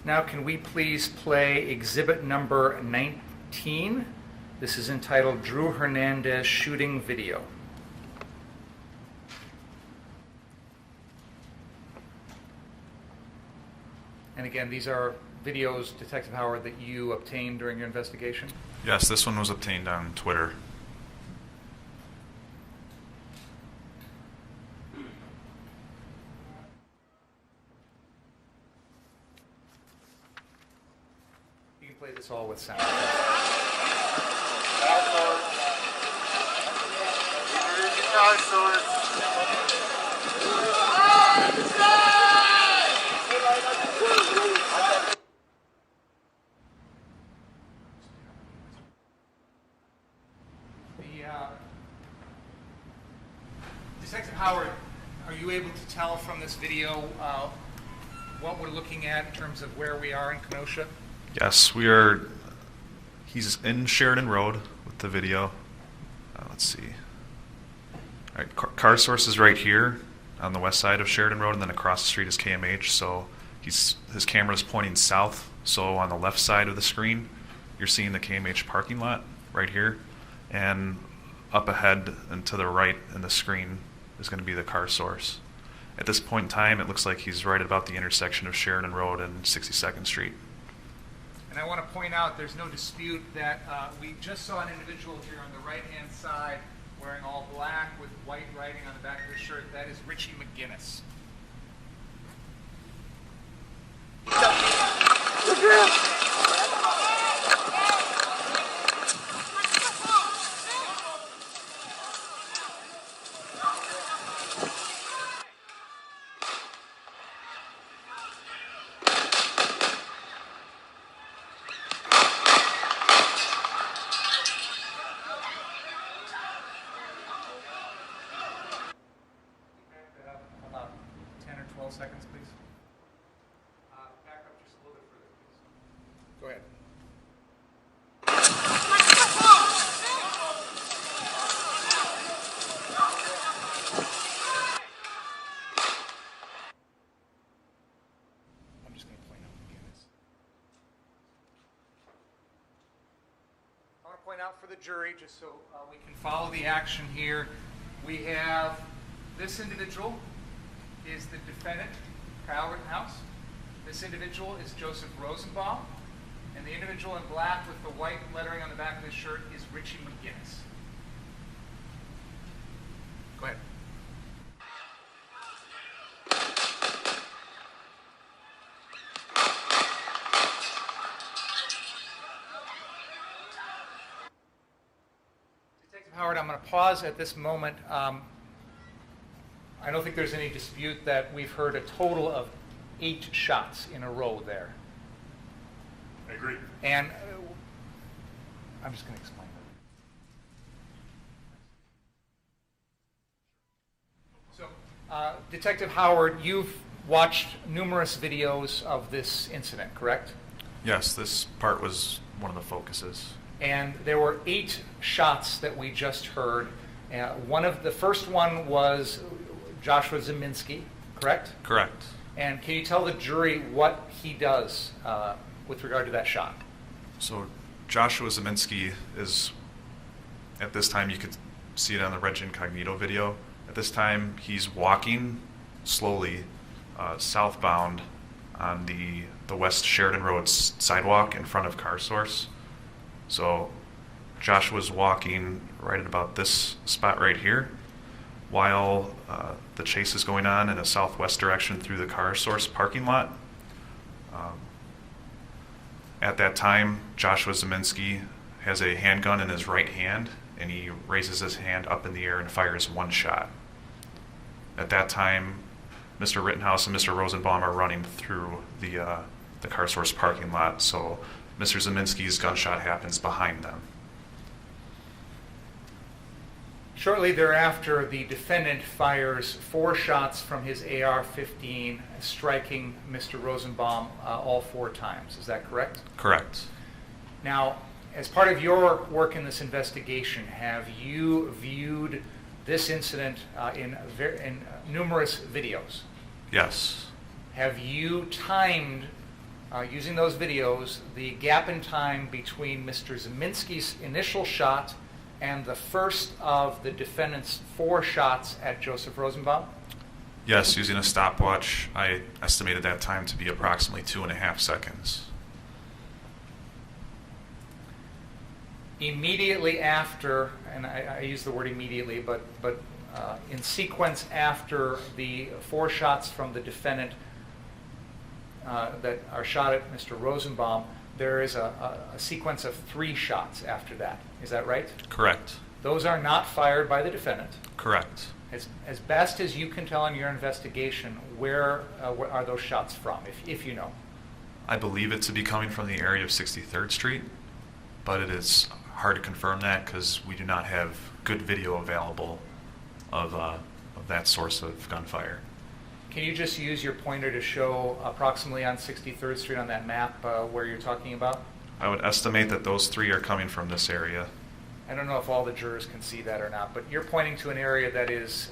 Now can we please play exhibit number 19? This is entitled Drew Hernandez Shooting Video. And again, these are videos, Detective Howard, that you obtained during your investigation? Yes, this one was obtained on Twitter. You can play this all with sound. Detective Howard, are you able to tell from this video what we're looking at in terms of where we are in Kenosha? Yes, he's in Sheridan Road with the video. Let's see. All right, car source is right here on the west side of Sheridan Road, and then across the street is KMH. So his camera is pointing south. So on the left side of the screen, you're seeing the KMH parking lot right here, and up ahead and to the right in the screen is going to be the car source. At this point in time, it looks like he's right about the intersection of Sheridan Road and 62nd Street. And I want to point out there's no dispute that we just saw an individual here on the right-hand side wearing all black with white writing on the back of his shirt. That is Richie McGinnis. About 10 or 12 seconds, please. Back up just a little bit further, please. Go ahead. I'm just going to point out McGinnis. I want to point out for the jury, just so we can follow the action here, we have this individual is the defendant, Kyle Rittenhouse. This individual is Joseph Rosenbaum. And the individual in black with the white lettering on the back of his shirt is Richie McGinnis. Go ahead. Detective Howard, I'm going to pause at this moment. I don't think there's any dispute that we've heard a total of 8 shots in a row there. I agree. And I'm just going to explain that. So, Detective Howard, you've watched numerous videos of this incident, correct? Yes, this part was one of the focuses. And there were 8 shots that we just heard. The first one was Joshua Zeminski, correct? Correct. And can you tell the jury what he does with regard to that shot? So Joshua Zeminski is, at this time, you could see it on the Reg Incognito video. At this time, he's walking slowly southbound on the West Sheridan Road sidewalk in front of Car Source. So Joshua's walking right at about this spot right here, while the chase is going on in a southwest direction through the Car Source parking lot. At that time, Joshua Zeminski has a handgun in his right hand, and he raises his hand up in the air and fires 1 shot. At that time, Mr. Rittenhouse and Mr. Rosenbaum are running through the Car Source parking lot, so Mr. Zeminski's gunshot happens behind them. Shortly thereafter, the defendant fires 4 shots from his AR-15, striking Mr. Rosenbaum all 4 times. Is that correct? Correct. Now, as part of your work in this investigation, have you viewed this incident in numerous videos? Yes. Have you timed, using those videos, the gap in time between Mr. Zeminski's initial shot and the first of the defendant's 4 shots at Joseph Rosenbaum? Yes, using a stopwatch, I estimated that time to be approximately 2.5 seconds. Immediately after, and I use the word immediately, but in sequence after the 4 shots from the defendant that are shot at Mr. Rosenbaum, there is a sequence of 3 shots after that. Is that right? Correct. Those are not fired by the defendant. Correct. As best as you can tell in your investigation, where are those shots from, if you know? I believe it to be coming from the area of 63rd Street, but it is hard to confirm that because we do not have good video available of that source of gunfire. Can you just use your pointer to show approximately on 63rd Street on that map where you're talking about? I would estimate that those 3 are coming from this area. I don't know if all the jurors can see that or not, but you're pointing to an area that is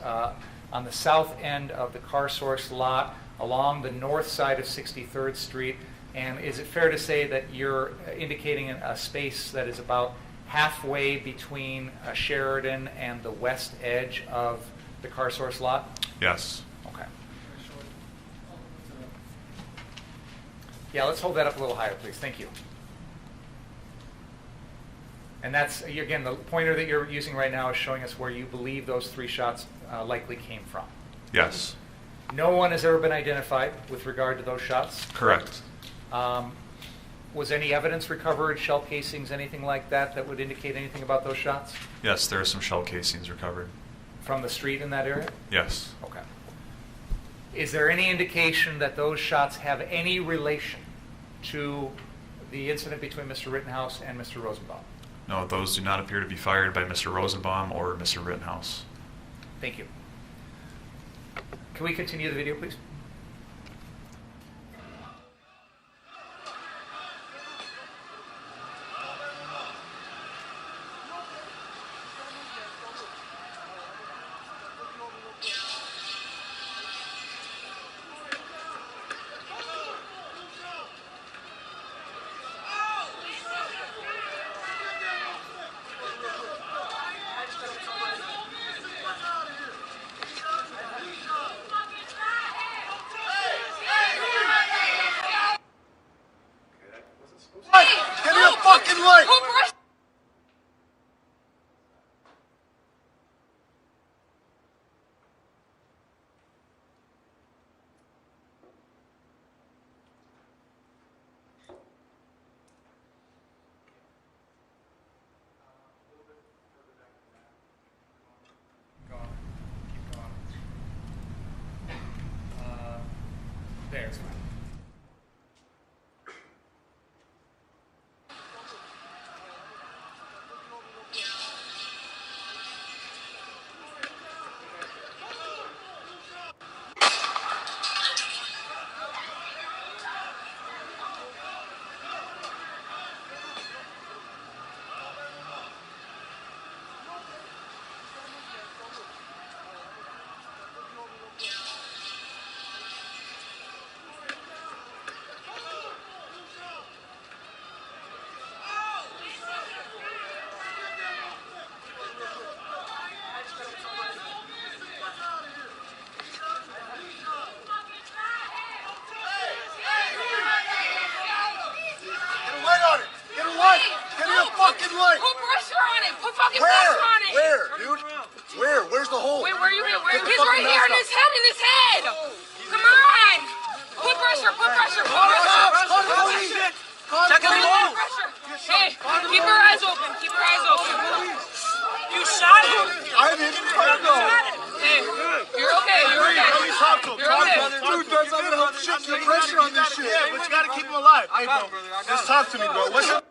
on the south end of the Car Source lot, along the north side of 63rd Street, And is it fair to say that you're indicating a space that is about halfway between Sheridan and the west edge of the CarSource lot? Yes. Okay. Yeah, let's hold that up a little higher, please. Thank you. And that's, again, the pointer that you're using right now is showing us where you believe those 3 shots likely came from. Yes. No one has ever been identified with regard to those shots? Correct. Was any evidence recovered, shell casings, anything like that, that would indicate anything about those shots? Yes, there are some shell casings recovered. From the street in that area? Yes. Okay. Is there any indication that those shots have any relation to the incident between Mr. Rittenhouse and Mr. Rosenbaum? No, those do not appear to be fired by Mr. Rosenbaum or Mr. Rittenhouse. Thank you. Can we continue the video, please? Give me a fucking light! There, it's fine. Put pressure on it. Put fucking pressure on it. Where, dude? Where's the hole? Wait, where are you at? Get the He's fucking right here in mask his head. Come on. Put pressure. Put pressure. Put pressure. Check him out. Hey, keep your eyes open. Keep your eyes open. You shot him. I didn't hurt him. Hey, you're okay. You're okay. Let me talk to him. You're okay. Dude, that's not gonna help shift the pressure on this shit. Yeah, but you gotta keep him alive. Hey, bro, just talk to me, bro. What's up?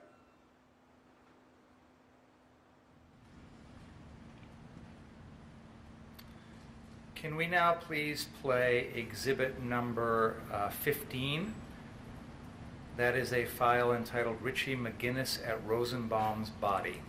Can we now please play exhibit number 15? That is a file entitled Richie McGinnis at Rosenbaum's Body.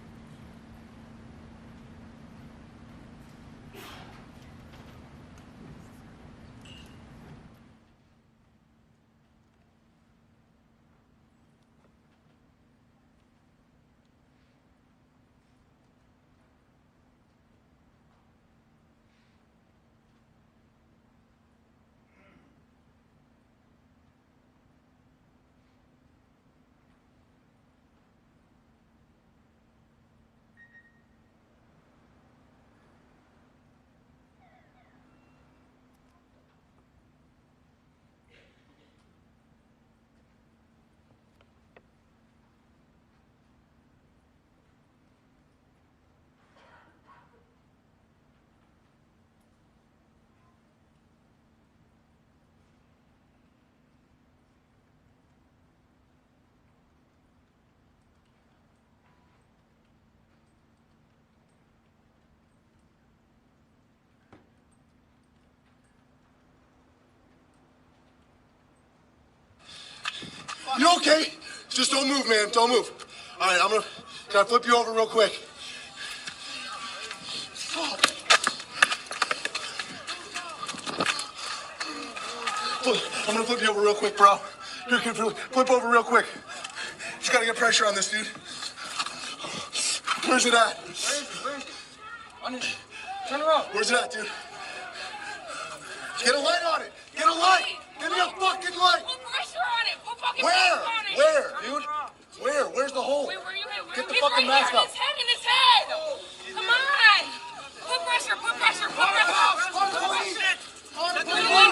You okay? Just don't move, man. Don't move. All right, can I flip you over real quick? I'm gonna flip you over real quick, bro. Here, kid, flip over real quick. Just gotta get pressure on this, dude. Where's it at? Where is it? Turn around. Where's it at, dude? Get a light on it. Get a light. Give me a fucking light. Put pressure on it. Put fucking Where? pressure on it. Where, dude? Where? Where's the hole? Where you at? Get the He's fucking right mask here. up. In his head. Come on. Put pressure. Put pressure. Put pressure. Put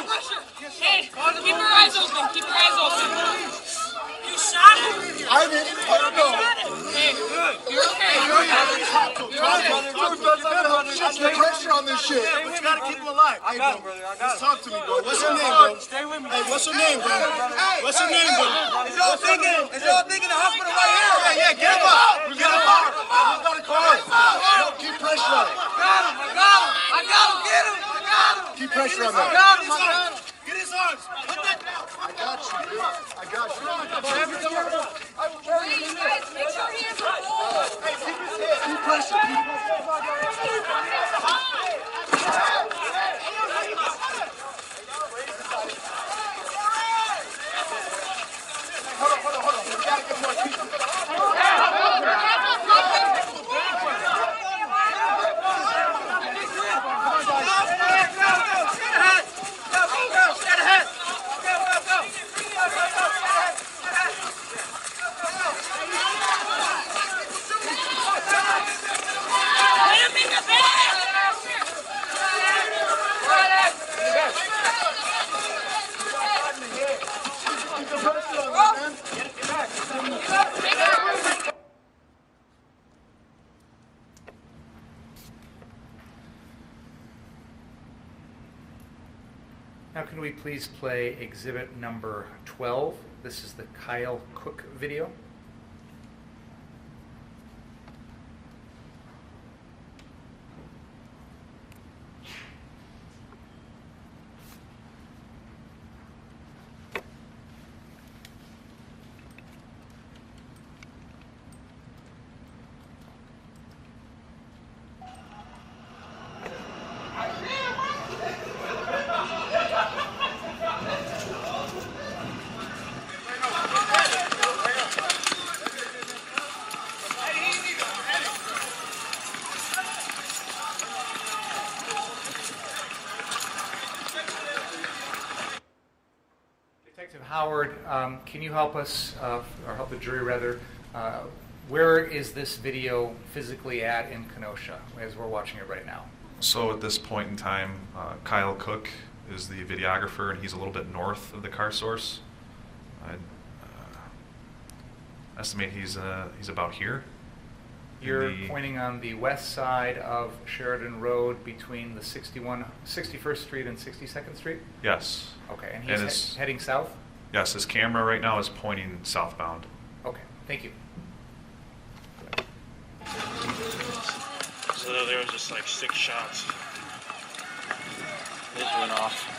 pressure. Hey, keep your eyes open. Keep your eyes open. You shot him. I didn't. I don't know. Hey, you're okay. Just get pressure on this shit. We gotta keep him alive. I got him, brother. Just talk to me, bro. What's your name, bro? Stay with me. Hey, what's your name, bro? What's your name, bro? Is y'all thinking the hospital right here? Yeah, get him up. We got a car. We got a car. Keep pressure on it. I got him. Get him. I got him. Keep pressure on that. I got him. Get his arms. Put that down. I got you, dude. I got you. Wait, guys, make sure he has a hole. Keep pressure, people. Hold on. We gotta get more people. Put him in the Now can we please play exhibit number 12? This is the Kyle Cook video. Detective Howard, can you help us, or help the jury rather, where is this video physically at in Kenosha as we're watching it right now? So at this point in time, Kyle Cook is the videographer, and he's a little bit north of the car source. I'd estimate he's about here. You're pointing on the west side of Sheridan Road between the 61st Street and 62nd Street? Yes. Okay, and he's heading south? Yes, his camera right now is pointing southbound. Okay, thank you. So there was just like 6 shots. It went off.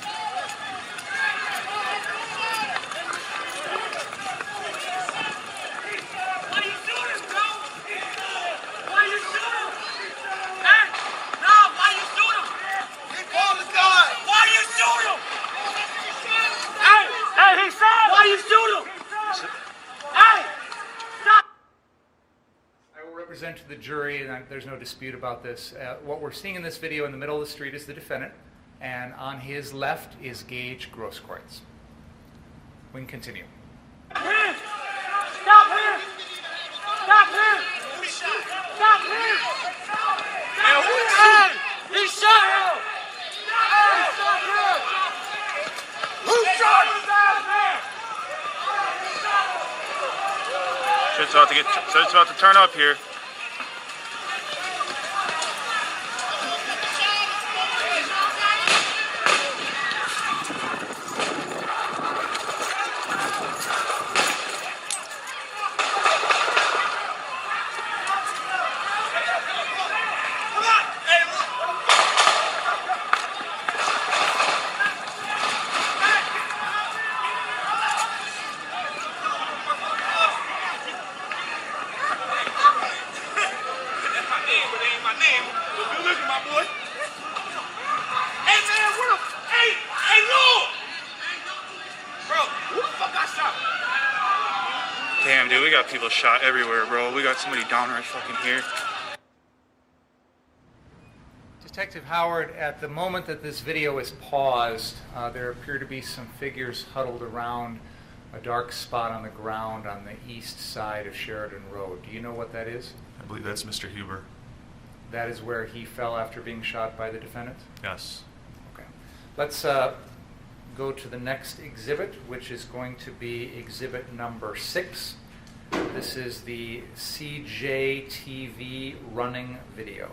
Represent to the jury, and there's no dispute about this. What we're seeing in this video in the middle of the street is the defendant, and on his left is Gage Grosskreutz. We can continue. Stop him! Stop him! Stop him! Hey! He shot him! Hey, stop him! Who shot him? Shit's about to turn up here. Hey, Lou! Bro, who the fuck got shot? Damn, dude, we got people shot everywhere, bro. We got somebody down right fucking here. Detective Howard, at the moment that this video is paused, there appear to be some figures huddled around a dark spot on the ground on the east side of Sheridan Road. Do you know what that is? I believe that's Mr. Huber. That is where he fell after being shot by the defendant? Yes. Okay. Let's go to the next exhibit, which is going to be exhibit number 6. This is the CJTV running video.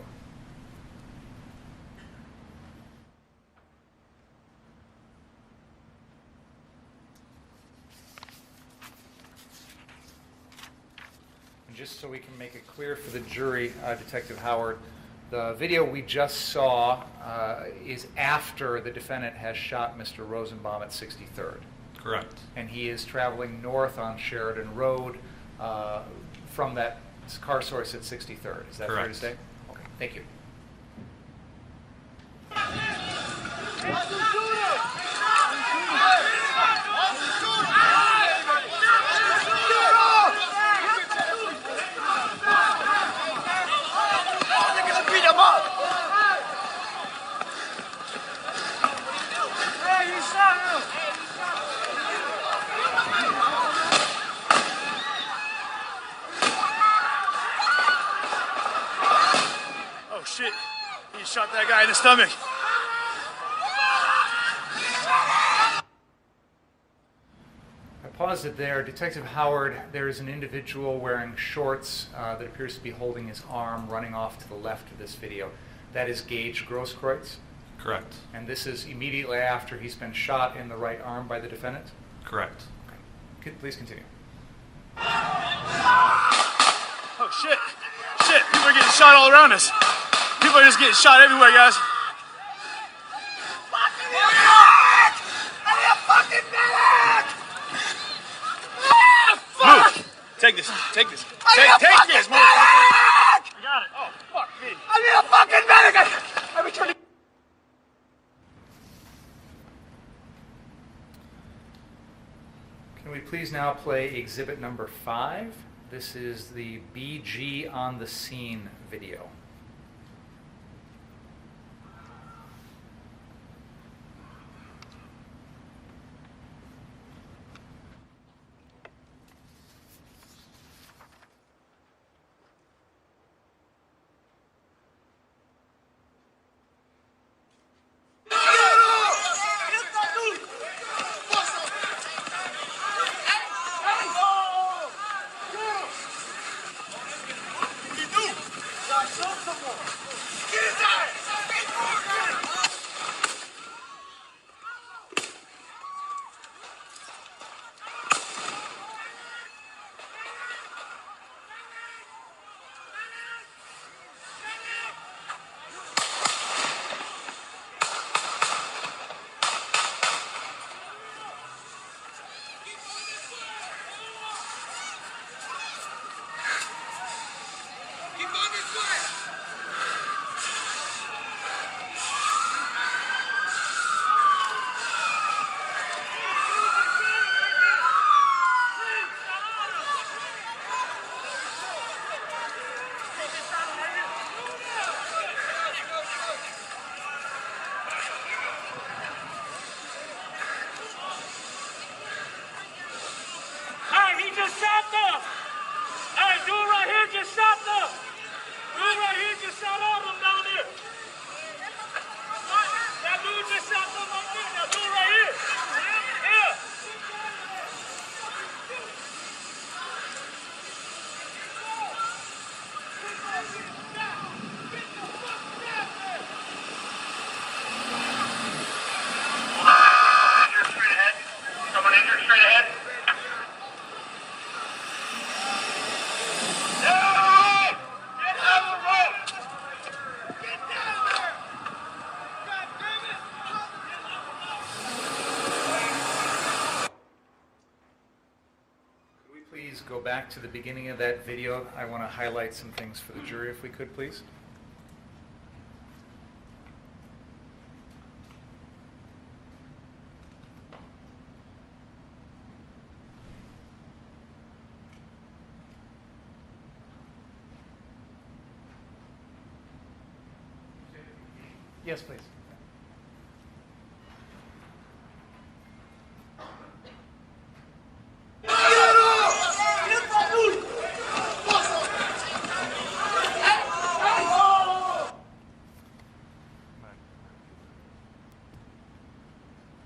Just so we can make it clear for the jury, Detective Howard, the video we just saw is after the defendant has shot Mr. Rosenbaum at 63rd. Correct. And he is traveling north on Sheridan Road from that car source at 63rd. Is that fair to Correct. say? Okay, thank you. Oh shit, he shot that guy in the stomach. I paused it there. Detective Howard, there is an individual wearing shorts that appears to be holding his arm running off to the left of this video. That is Gage Grosskreutz. Correct. And this is immediately after he's been shot in the right arm by the defendant? Correct. Okay. Please continue. Oh shit, shit, people are getting shot all around us. People are just getting shot everywhere, guys. Move. Take this, take this. Take this, motherfucker. I got it. Oh, fuck me. I need a fucking medic! I'm trying to... Can we please now play exhibit number 5? This is the BG on the scene video. Hey, he just shot them! Hey, dude right here just shot them! Dude right here just shot all of them down there! That dude just shot them right there! That dude right here! Yeah! Someone injured straight ahead. Could we please go back to the beginning of that video? I want to highlight some things for the jury, if we could, please. Yes, please.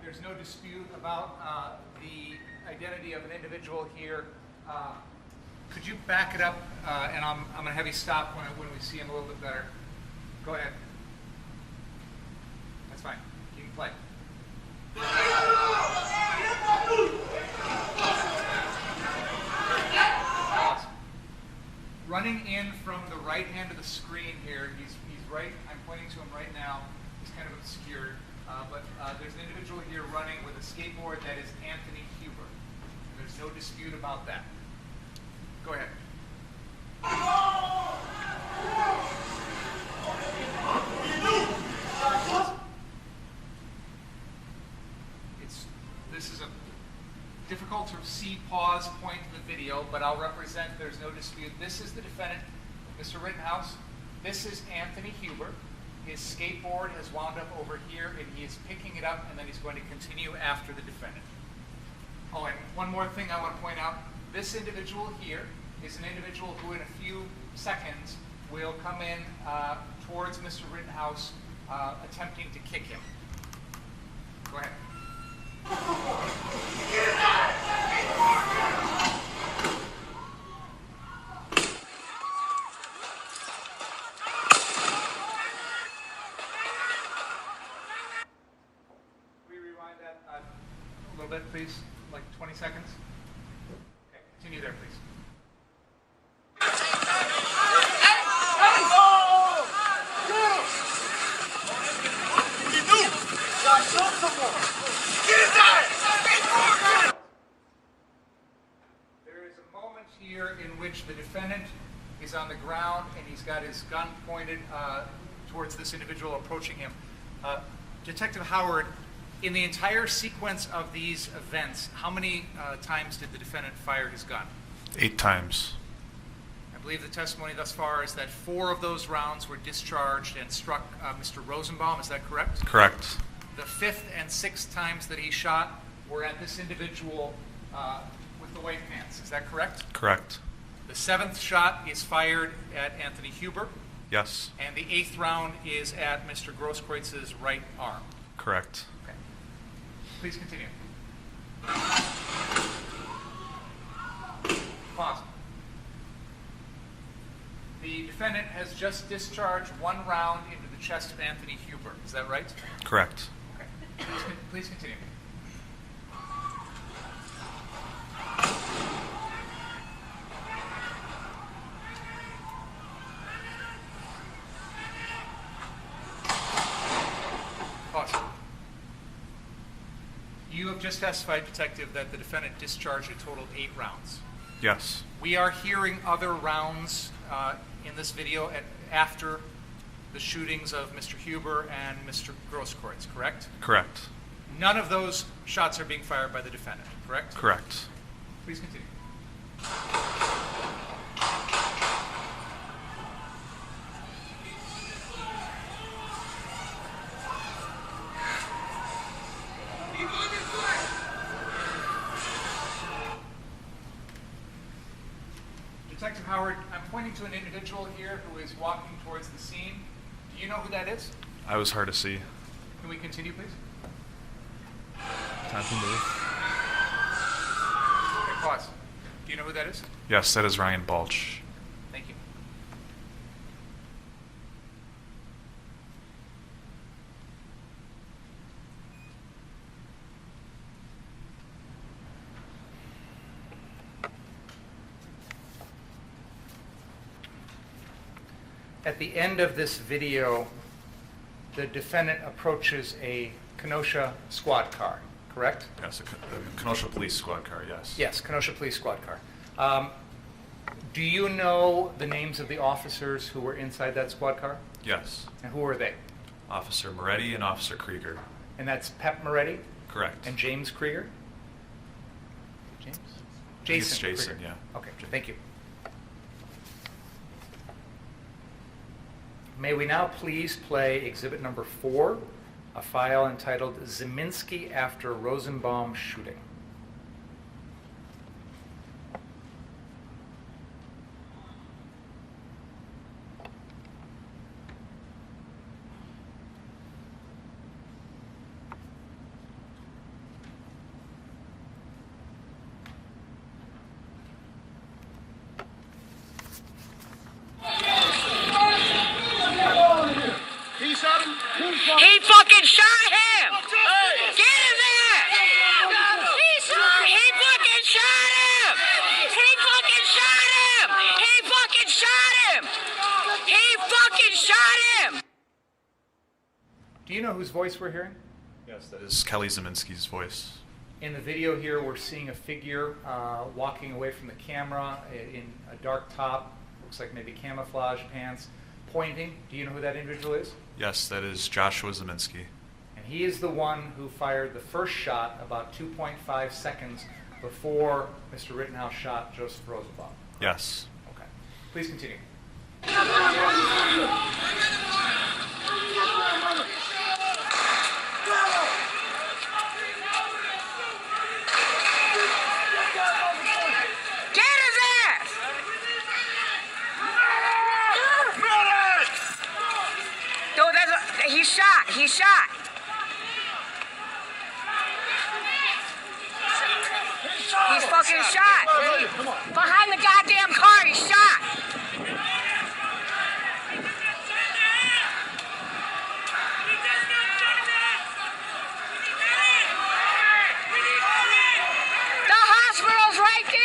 There's no dispute about the identity of an individual here. Could you back it up, and I'm going to have you stop when we see him a little bit better. Go ahead. That's fine. You can play. Awesome. Running in from the right hand of the screen here, he's right. I'm pointing to him right now. He's kind of obscured. But there's an individual here running with a skateboard that is Anthony Huber. There's no dispute about that. Go ahead. This is a difficult to see pause point in the video, but I'll represent there's no dispute. This is the defendant, Mr. Rittenhouse. This is Anthony Huber. His skateboard has wound up over here, and he is picking it up, and then he's going to continue after the defendant. Oh, and one more thing I want to point out. This individual here is an individual who in a few seconds will come in towards Mr. Rittenhouse, attempting to kick him. Go ahead. A little bit, please, like 20 seconds. Okay, continue there, please. There is a moment here in which the defendant is on the ground and he's got his gun pointed towards this individual approaching him. Detective Howard, in the entire sequence of these events, how many times did the defendant fire his gun? 8 times. I believe the testimony thus far is that 4 of those rounds were discharged and struck Mr. Rosenbaum. Is that correct? Correct. The 5th and 6th times that he shot were at this individual with the white pants. Is that correct? Correct. The 7th shot is fired at Anthony Huber. Yes. And the 8th round is at Mr. Grosskreuz's right arm. Correct. Okay. Please continue. Pause. The defendant has just discharged 1 round into the chest of Anthony Huber. Is that right? Correct. Okay. Please continue. Pause. You have just testified, Detective, that the defendant discharged a total of 8 rounds. Yes. We are hearing other rounds in this video after the shootings of Mr. Huber and Mr. Grosskreutz, correct? Correct. None of those shots are being fired by the defendant, correct? Correct. Please continue. Detective Howard, I'm pointing to an individual here who is walking towards the scene. Do you know who that is? I was hard to see. Can we continue, please? Time to move. Okay, pause. Do you know who that is? Yes, that is Ryan Balch. Thank you. At the end of this video, the defendant approaches a Kenosha squad car, correct? Yes, a Kenosha Police Squad car, yes. Yes, Kenosha Police Squad car. Do you know the names of the officers who were inside that squad car? Yes. And who are they? Officer Moretti and Officer Krieger. And that's Pep Moretti? Correct. And James Krieger? James? Jason Krieger. yeah. Okay, thank you. May we now please play exhibit number 4, a file entitled Ziminski After Rosenbaum Shooting. He fucking shot him! Get him there! He fucking shot him! He fucking shot him! He fucking shot him! He fucking shot him! Do you know whose voice we're hearing? Yes, that is Kelly Zeminski's voice. In the video here, we're seeing a figure walking away from the camera in a dark top, looks like maybe camouflage pants, pointing. Do you know who that individual is? Yes, that is Joshua Zeminski. And he is the one who fired the first shot about 2.5 seconds before Mr. Rittenhouse shot Joseph Rosenbaum. Yes. Okay. Please continue. He shot. He's fucking shot. Behind the goddamn car, he's shot. The hospital's right there.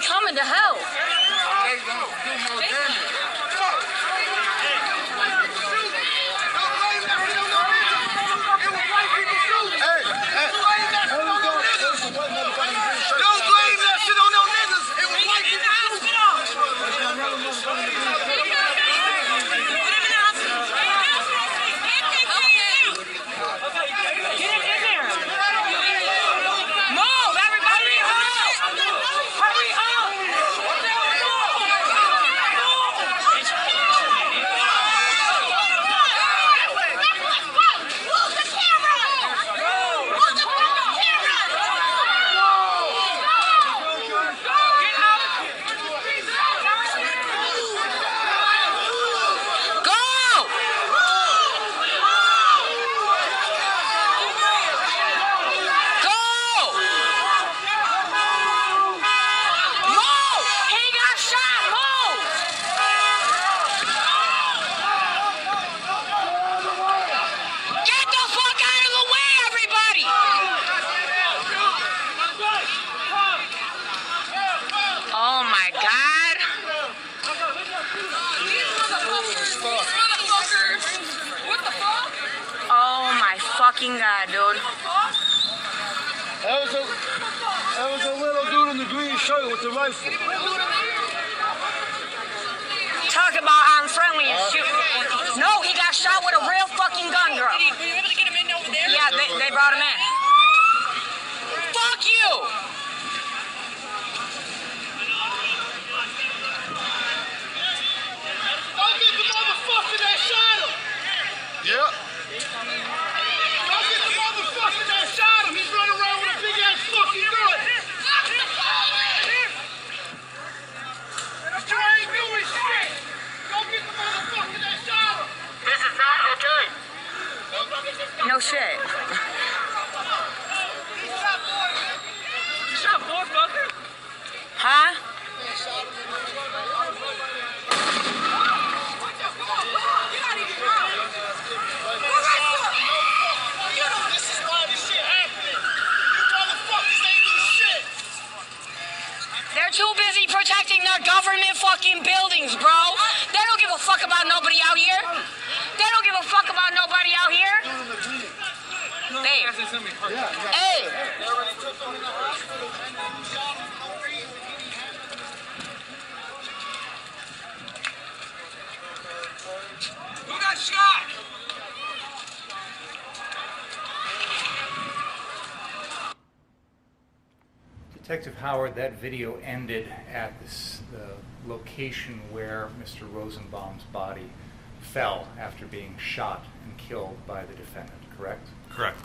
Coming to help. Don't blame that shit on no niggas. It was white Move, everybody, hurry up! Fucking God, dude. That was a little dude in the green shirt with the rifle. Talk about unfriendly and shoot. No, he got shot with a real fucking gun, girl. Were you able to get him in over there? Yeah, they brought him in. Fuck you! Don't get the motherfucker that shot him! Yep. Don't get the motherfucker that shot him! He's running around with a big ass fucking gun! But you ain't doing shit! Don't get the motherfucker that shot him! This is not okay. No shit. You shot both fuckers? Huh? This is why this shit happening! You motherfuckers ain't do shit! They're too busy protecting their government fucking buildings, bro. They don't give a fuck about nobody out here. They don't give a fuck about nobody out here. Hey! Who got shot? Detective Howard, that video ended at the location where Mr. Rosenbaum's body fell after being shot and killed by the defendant, correct? Correct.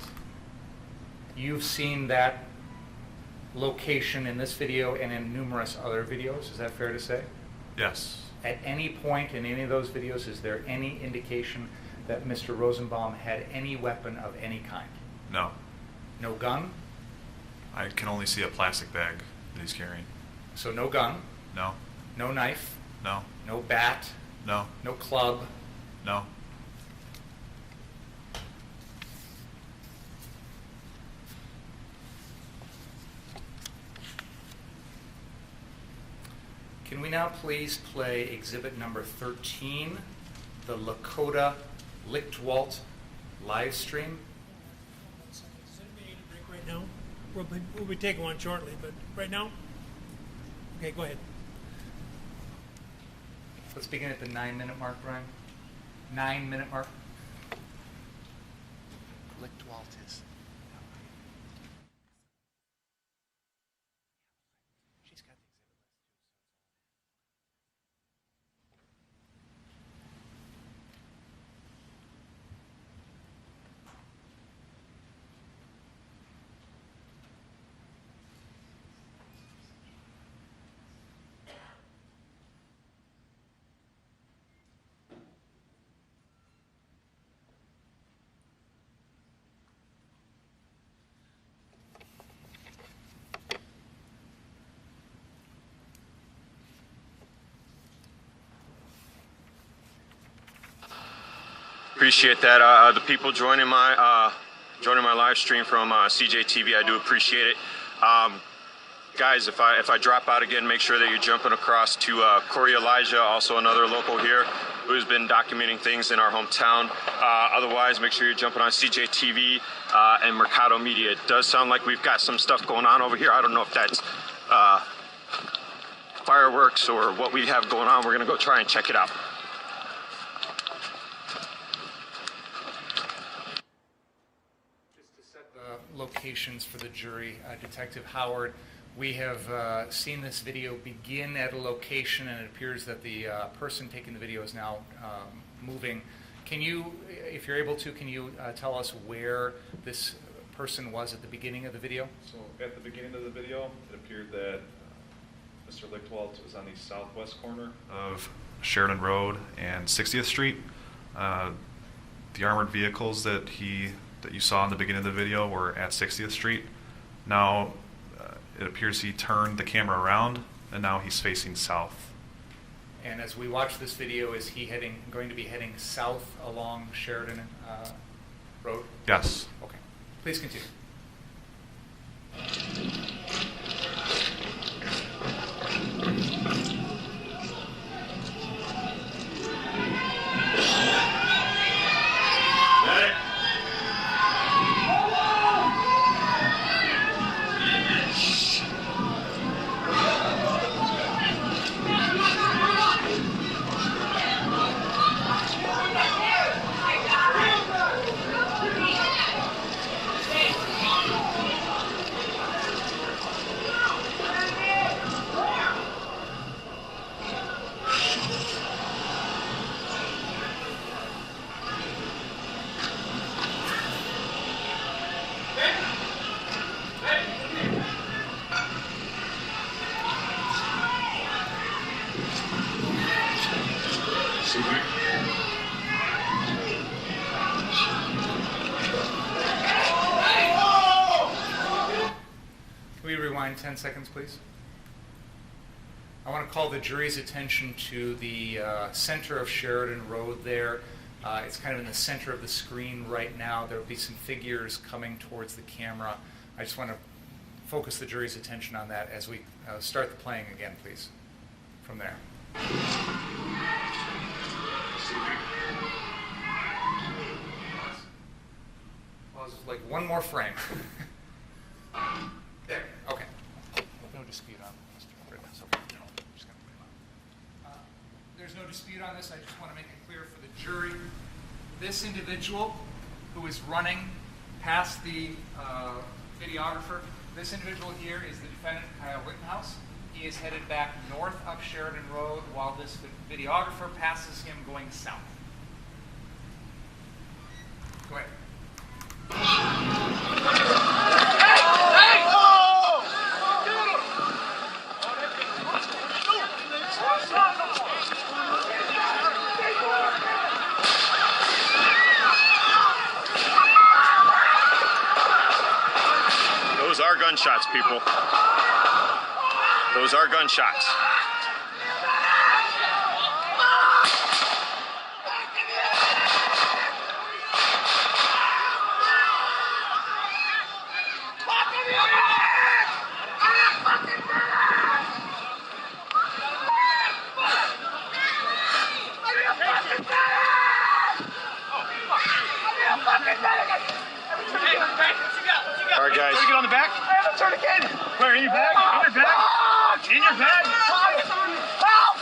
You've seen that location in this video and in numerous other videos, is that fair to say? Yes. At any point in any of those videos, is there any indication that Mr. Rosenbaum had any weapon of any kind? No. No gun? I can only see a plastic bag that he's carrying. So no gun? No. No knife? No. No bat? No. No club? No. Can we now please play exhibit number 13, the Lakota Lichtwalt live stream? Does anybody need a break right now? We'll be taking one shortly, but right now? Okay, go ahead. Let's begin at the 9-minute mark, Brian. 9-minute mark. Lichtwalt is. She's got the exhibit list Appreciate that. The people joining my live stream from CJTV, I do appreciate it. Guys, if I drop out again, make sure that you're jumping across to Corey Elijah, also another local here who's been documenting things in our hometown. Otherwise, make sure you're jumping on CJTV and Mercado Media. It does sound like we've got some stuff going on over here. I don't know if that's fireworks or what we have going on. We're going to go try and check it out. Locations for the jury. Detective Howard, we have seen this video begin at a location, and it appears that the person taking the video is now moving. Can you, if you're able to, can you tell us where this person was at the beginning of the video? So at the beginning of the video, it appeared that Mr. Lichtwalt was on the southwest corner of Sheridan Road and 60th Street. The armored vehicles that you saw in the beginning of the video were at 60th Street. Now it appears he turned the camera around and now he's facing south. And as we watch this video, is he going to be heading south along Sheridan Road? Yes. Okay. Please continue. Can we rewind 10 seconds, please? I want to call the jury's attention to the center of Sheridan Road there. It's kind of in the center of the screen right now. There will be some figures coming towards the camera. I just want to focus the jury's attention on that as we start the playing again, please, from there. pause like one more frame. There, okay. No dispute on Mr. Brittenhouse. There's no dispute on this. I just want to make it clear for the jury. This individual who is running past the videographer, this individual here is the defendant, Kyle Rittenhouse. He is headed back north up Sheridan Road while this videographer passes him going south. Go ahead. Those are gunshots, people. Those are gunshots. All right, guys. Get on the back. Turn again. Where? In your bag? In your bag? In your bag? Help!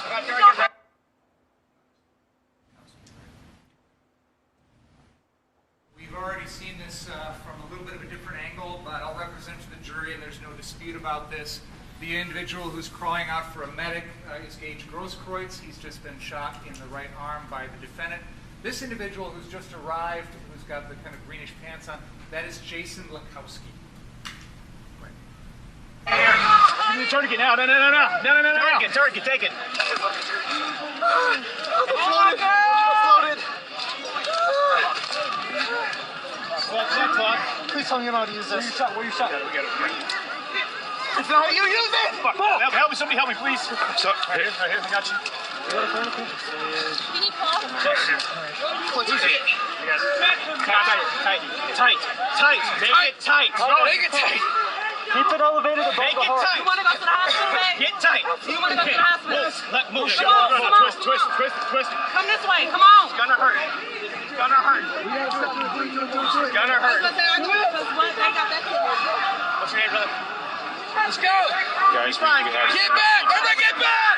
We've already seen this from a little bit of a different angle, but I'll represent to the jury, and there's no dispute about this. The individual who's crying out for a medic is Gage Grosskreutz. He's just been shot in the right arm by the defendant. This individual who's just arrived, who's got the kind of greenish pants on, that is Jason Lakowski. Give me the tourniquet now. No. Tourniquet, take it. Floated. Clock. Please tell me you know how to use this. Where you shot? We got it. It's not how you use it! Fuck. Help me, somebody help me, please. Right here, I got you. Can you call? What's it? Tight. Make it tight. Make it tight. Keep it elevated above the heart. You want to go to the hospital, babe? Get tight. You want to go to the hospital? Move. Come on. Twist. Come this way. Come on. It's gonna hurt. It's gonna hurt. They got that kid. What's your name, brother? Let's go. Guys, get back. Everybody get back.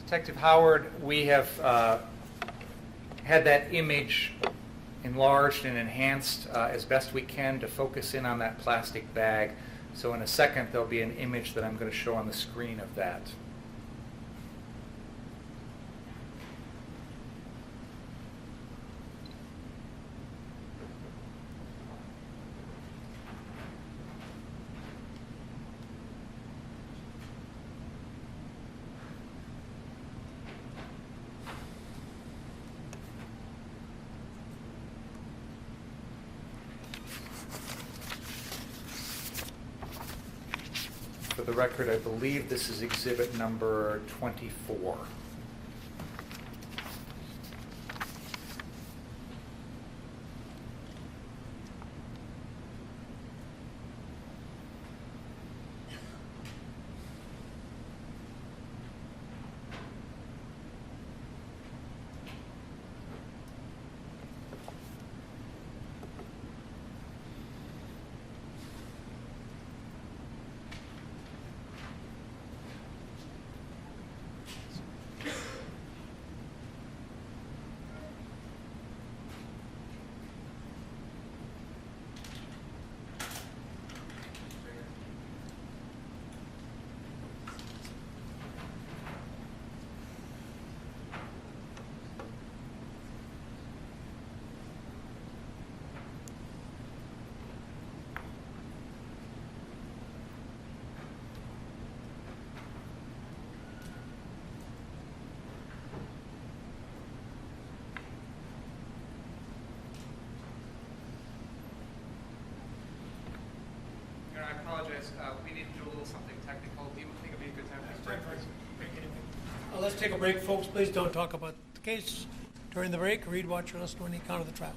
Detective Howard, we have had that image enlarged and enhanced as best we can to focus in on that plastic bag. So in a second, there'll be an image that I'm going to show on the screen of that. For the record, I believe this is exhibit number 24. I apologize. We need to do a little something technical. Do you think it'd be a good time to break? Let's take a break, folks. Please don't talk about the case during the break. Read, watch, or listen to any account of the trial.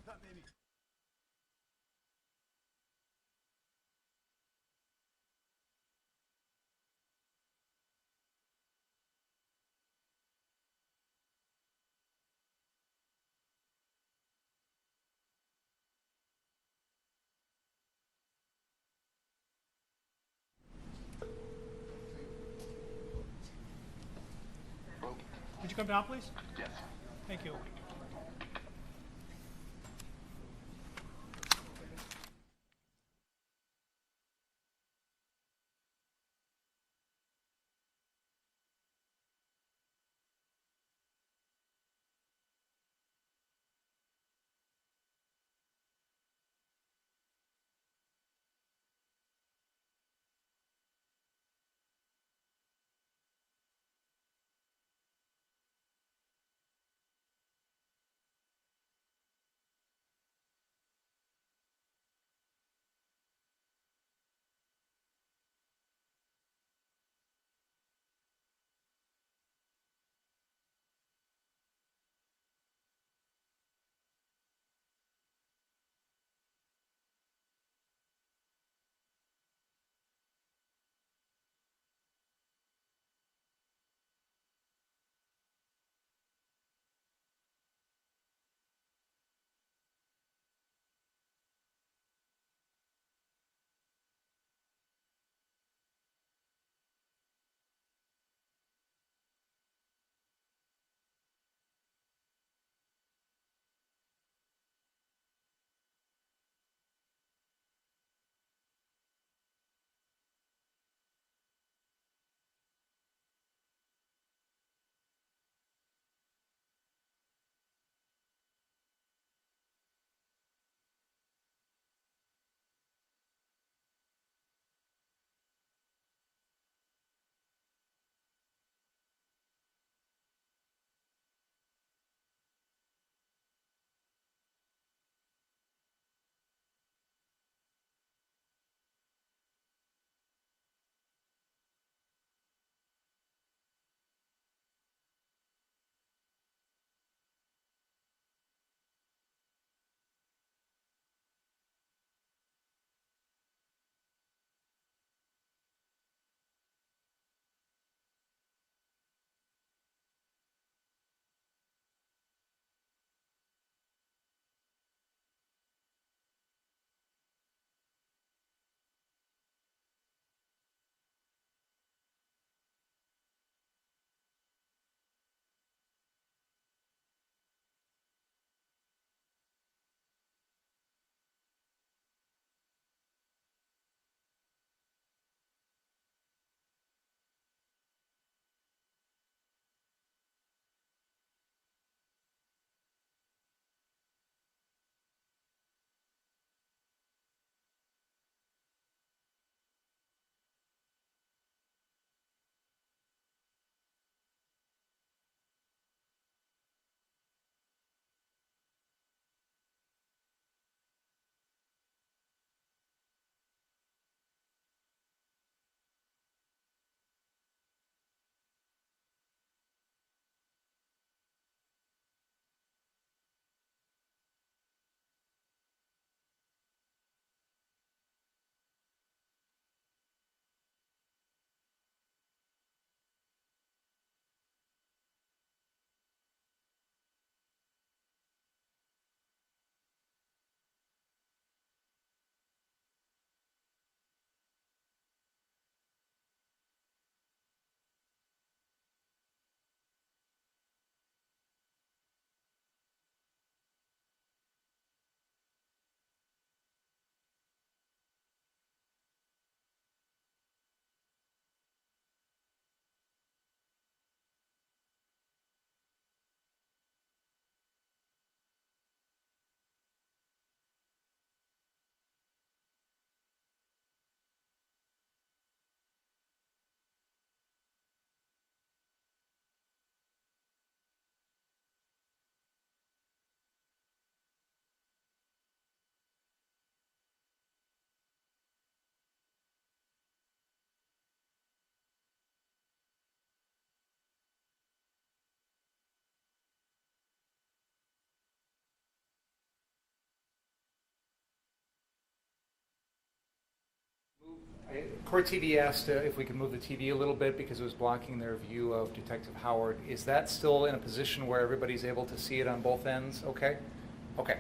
thought maybe. Would you come down, please? Yes. Thank you. Court TV asked if we could move the TV a little bit because it was blocking their view of Detective Howard. Is that still in a position where everybody's able to see it on both ends? Okay? Okay.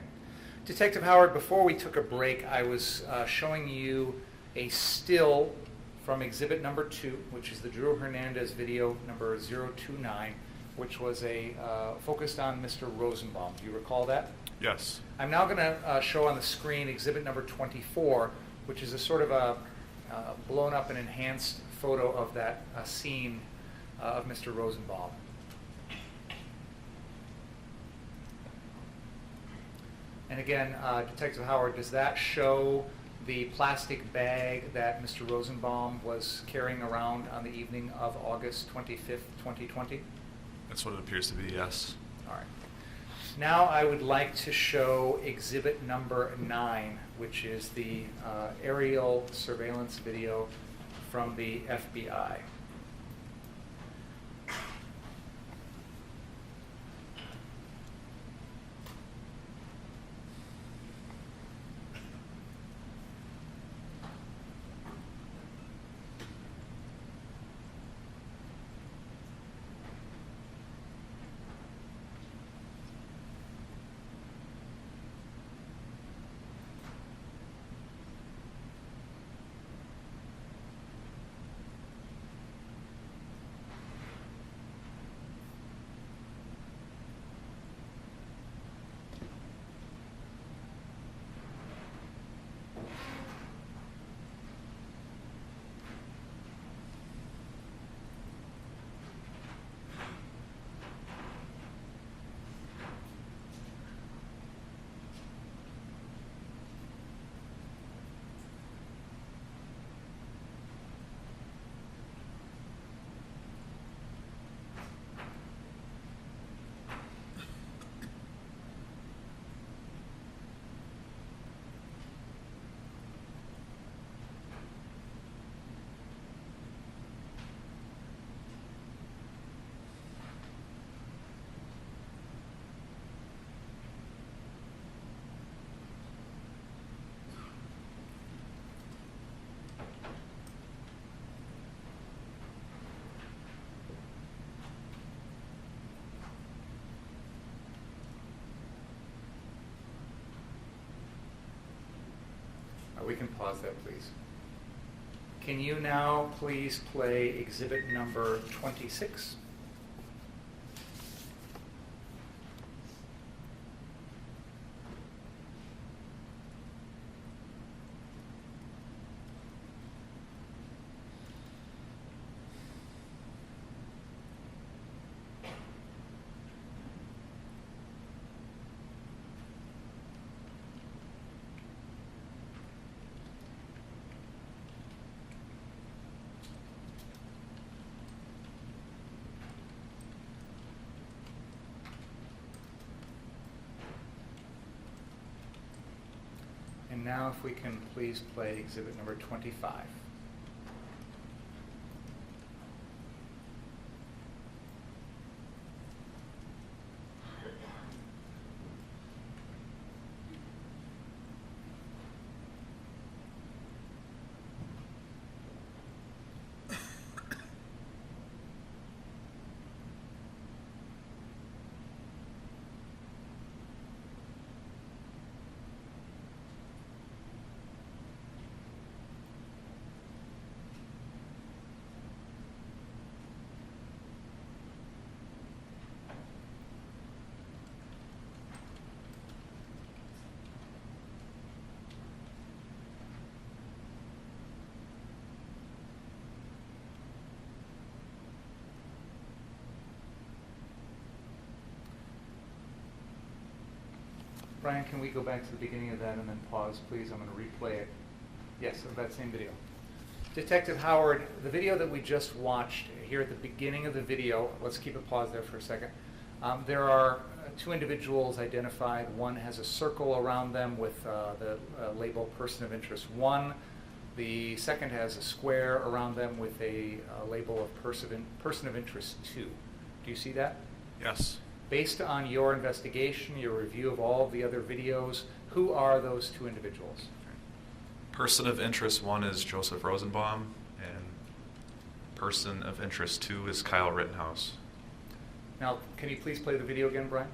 Detective Howard, before we took a break, I was showing you a still from exhibit number 2, which is the Drew Hernandez video number 029, which was focused on Mr. Rosenbaum. Do you recall that? Yes. I'm now going to show on the screen exhibit number 24, which is a sort of a blown up and enhanced photo of that scene of Mr. Rosenbaum. And again, Detective Howard, does that show the plastic bag that Mr. Rosenbaum was carrying around on the evening of August 25th, 2020? That's what it appears to be, yes. All right. Now I would like to show exhibit number 9, which is the aerial surveillance video from the FBI. We can pause that, please. Can you now please play exhibit number 26? And now if we can please play exhibit number 25. Brian, can we go back to the beginning of that and then pause, please? I'm going to replay it. Yes, of that same video. Detective Howard, the video that we just watched here at the beginning of the video, let's keep it paused there for a second. There are two individuals identified. One has a circle around them with the label person of interest 1. The second has a square around them with a label of person of interest 2. Do you see that? Yes. Based on your investigation, your review of all the other videos, who are those two individuals? Person of interest 1 is Joseph Rosenbaum, and person of interest 2 is Kyle Rittenhouse. Now, can you please play the video again, Brian?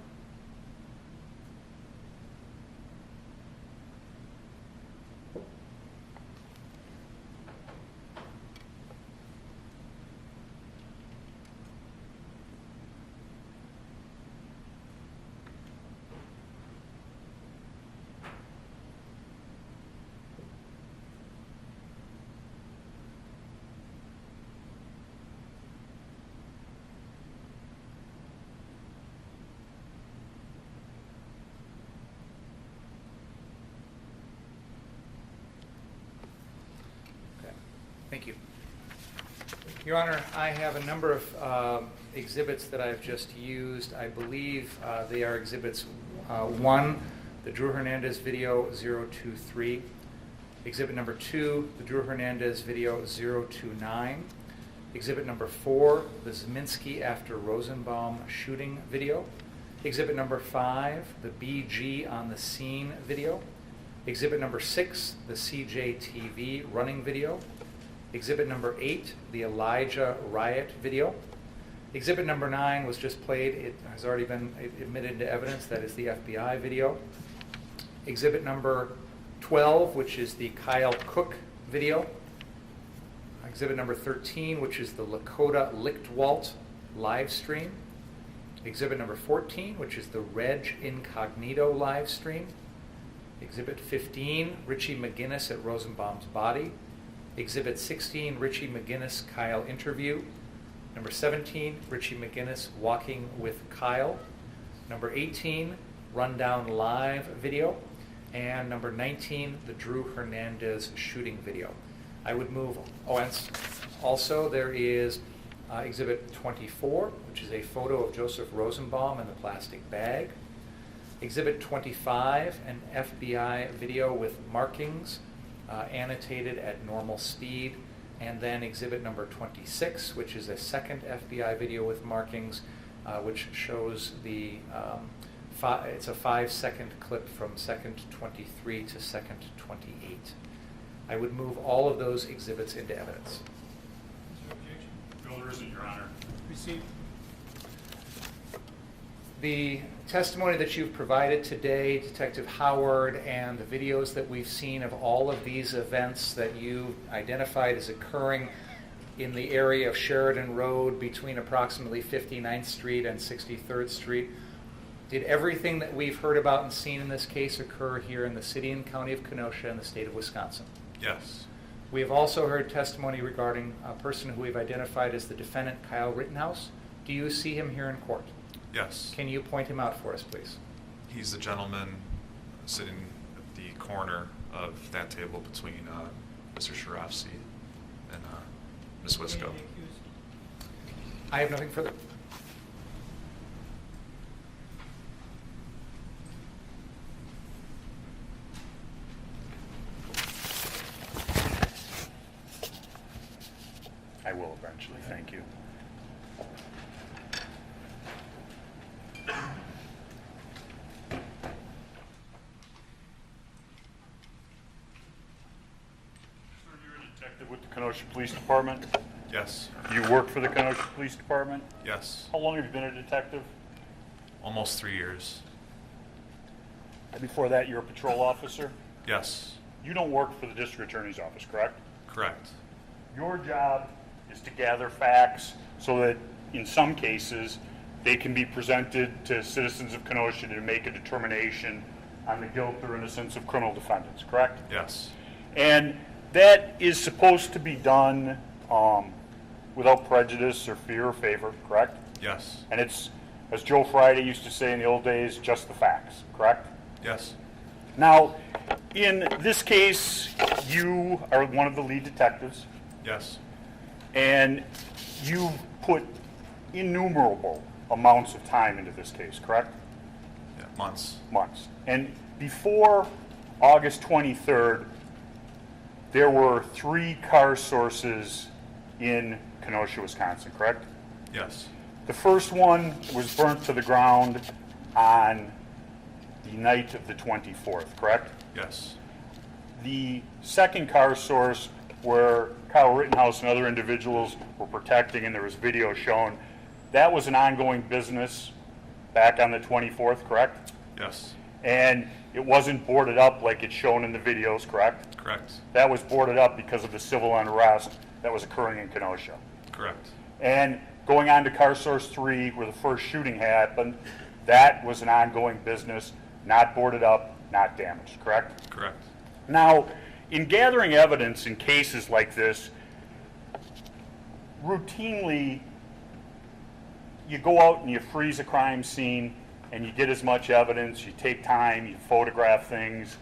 Thank you. Your Honor, I have a number of exhibits that I've just used. I believe they are exhibits 1, the Drew Hernandez video 023, exhibit number 2, the Drew Hernandez video 029, exhibit number 4, the Zeminski after Rosenbaum shooting video, exhibit number 5, the BG on the scene video, exhibit number 6, the CJTV running video, exhibit number 8, the Elijah riot video. Exhibit number 9 was just played. It has already been admitted into evidence. That is the FBI video. Exhibit number 12, which is the Kyle Cook video. Exhibit number 13, which is the Lakota Lichtwalt live stream. Exhibit number 14, which is the Reg Incognito live stream. Exhibit 15, Richie McGinnis at Rosenbaum's body. Exhibit 16, Richie McGinnis Kyle interview. Number 17, Richie McGinnis walking with Kyle. Number 18, Rundown live video. And number 19, the Drew Hernandez shooting video. I would move, and also there is Exhibit 24, which is a photo of Joseph Rosenbaum in the plastic bag. Exhibit 25, an FBI video with markings annotated at normal speed. And then exhibit number 26, which is a second FBI video with markings, which shows the, it's a 5-second clip from second 23 to second 28. I would move all of those exhibits into evidence. Bill, there isn't, Your Honor. Receive. The testimony that you've provided today, Detective Howard, and the videos that we've seen of all of these events that you identified as occurring in the area of Sheridan Road between approximately 59th Street and 63rd Street, did everything that we've heard about and seen in this case occur here in the city and county of Kenosha in the state of Wisconsin? Yes. We have also heard testimony regarding a person who we've identified as the defendant, Kyle Rittenhouse. Do you see him here in court? Yes. Can you point him out for us, please? He's the gentleman sitting at the corner of that table between Mr. Sharofsky and Ms. Wisco. I have nothing further. I will eventually, thank you. With the Kenosha Police Department? Yes. You work for the Kenosha Police Department? Yes. How long have you been a detective? Almost 3 years. And before that, you're a patrol officer? Yes. You don't work for the district attorney's office, correct? Correct. Your job is to gather facts so that, in some cases, they can be presented to citizens of Kenosha to make a determination on the guilt or innocence of criminal defendants, correct? Yes. And that is supposed to be done without prejudice or fear or favor, correct? Yes. And it's, as Joe Friday used to say in the old days, just the facts, correct? Yes. Now, in this case, you are one of the lead detectives. Yes. And you put innumerable amounts of time into this case, correct? Yeah, months. Months. And before August 23rd, there were 3 car sources in Kenosha, Wisconsin, correct? Yes. The first one was burnt to the ground on the night of the 24th, correct? Yes. the second car source where Kyle Rittenhouse and other individuals were protecting, and there was video shown, that was an ongoing business back on the 24th, correct? Yes. And it wasn't boarded up like it's shown in the videos, correct? Correct. That was boarded up because of the civil unrest that was occurring in Kenosha. Correct. And going on to car source 3, where the first shooting happened, that was an ongoing business, not boarded up, not damaged, correct? Correct. Now, in gathering evidence in cases like this, routinely you go out and you freeze a crime scene and you get as much evidence, you take time, you photograph things,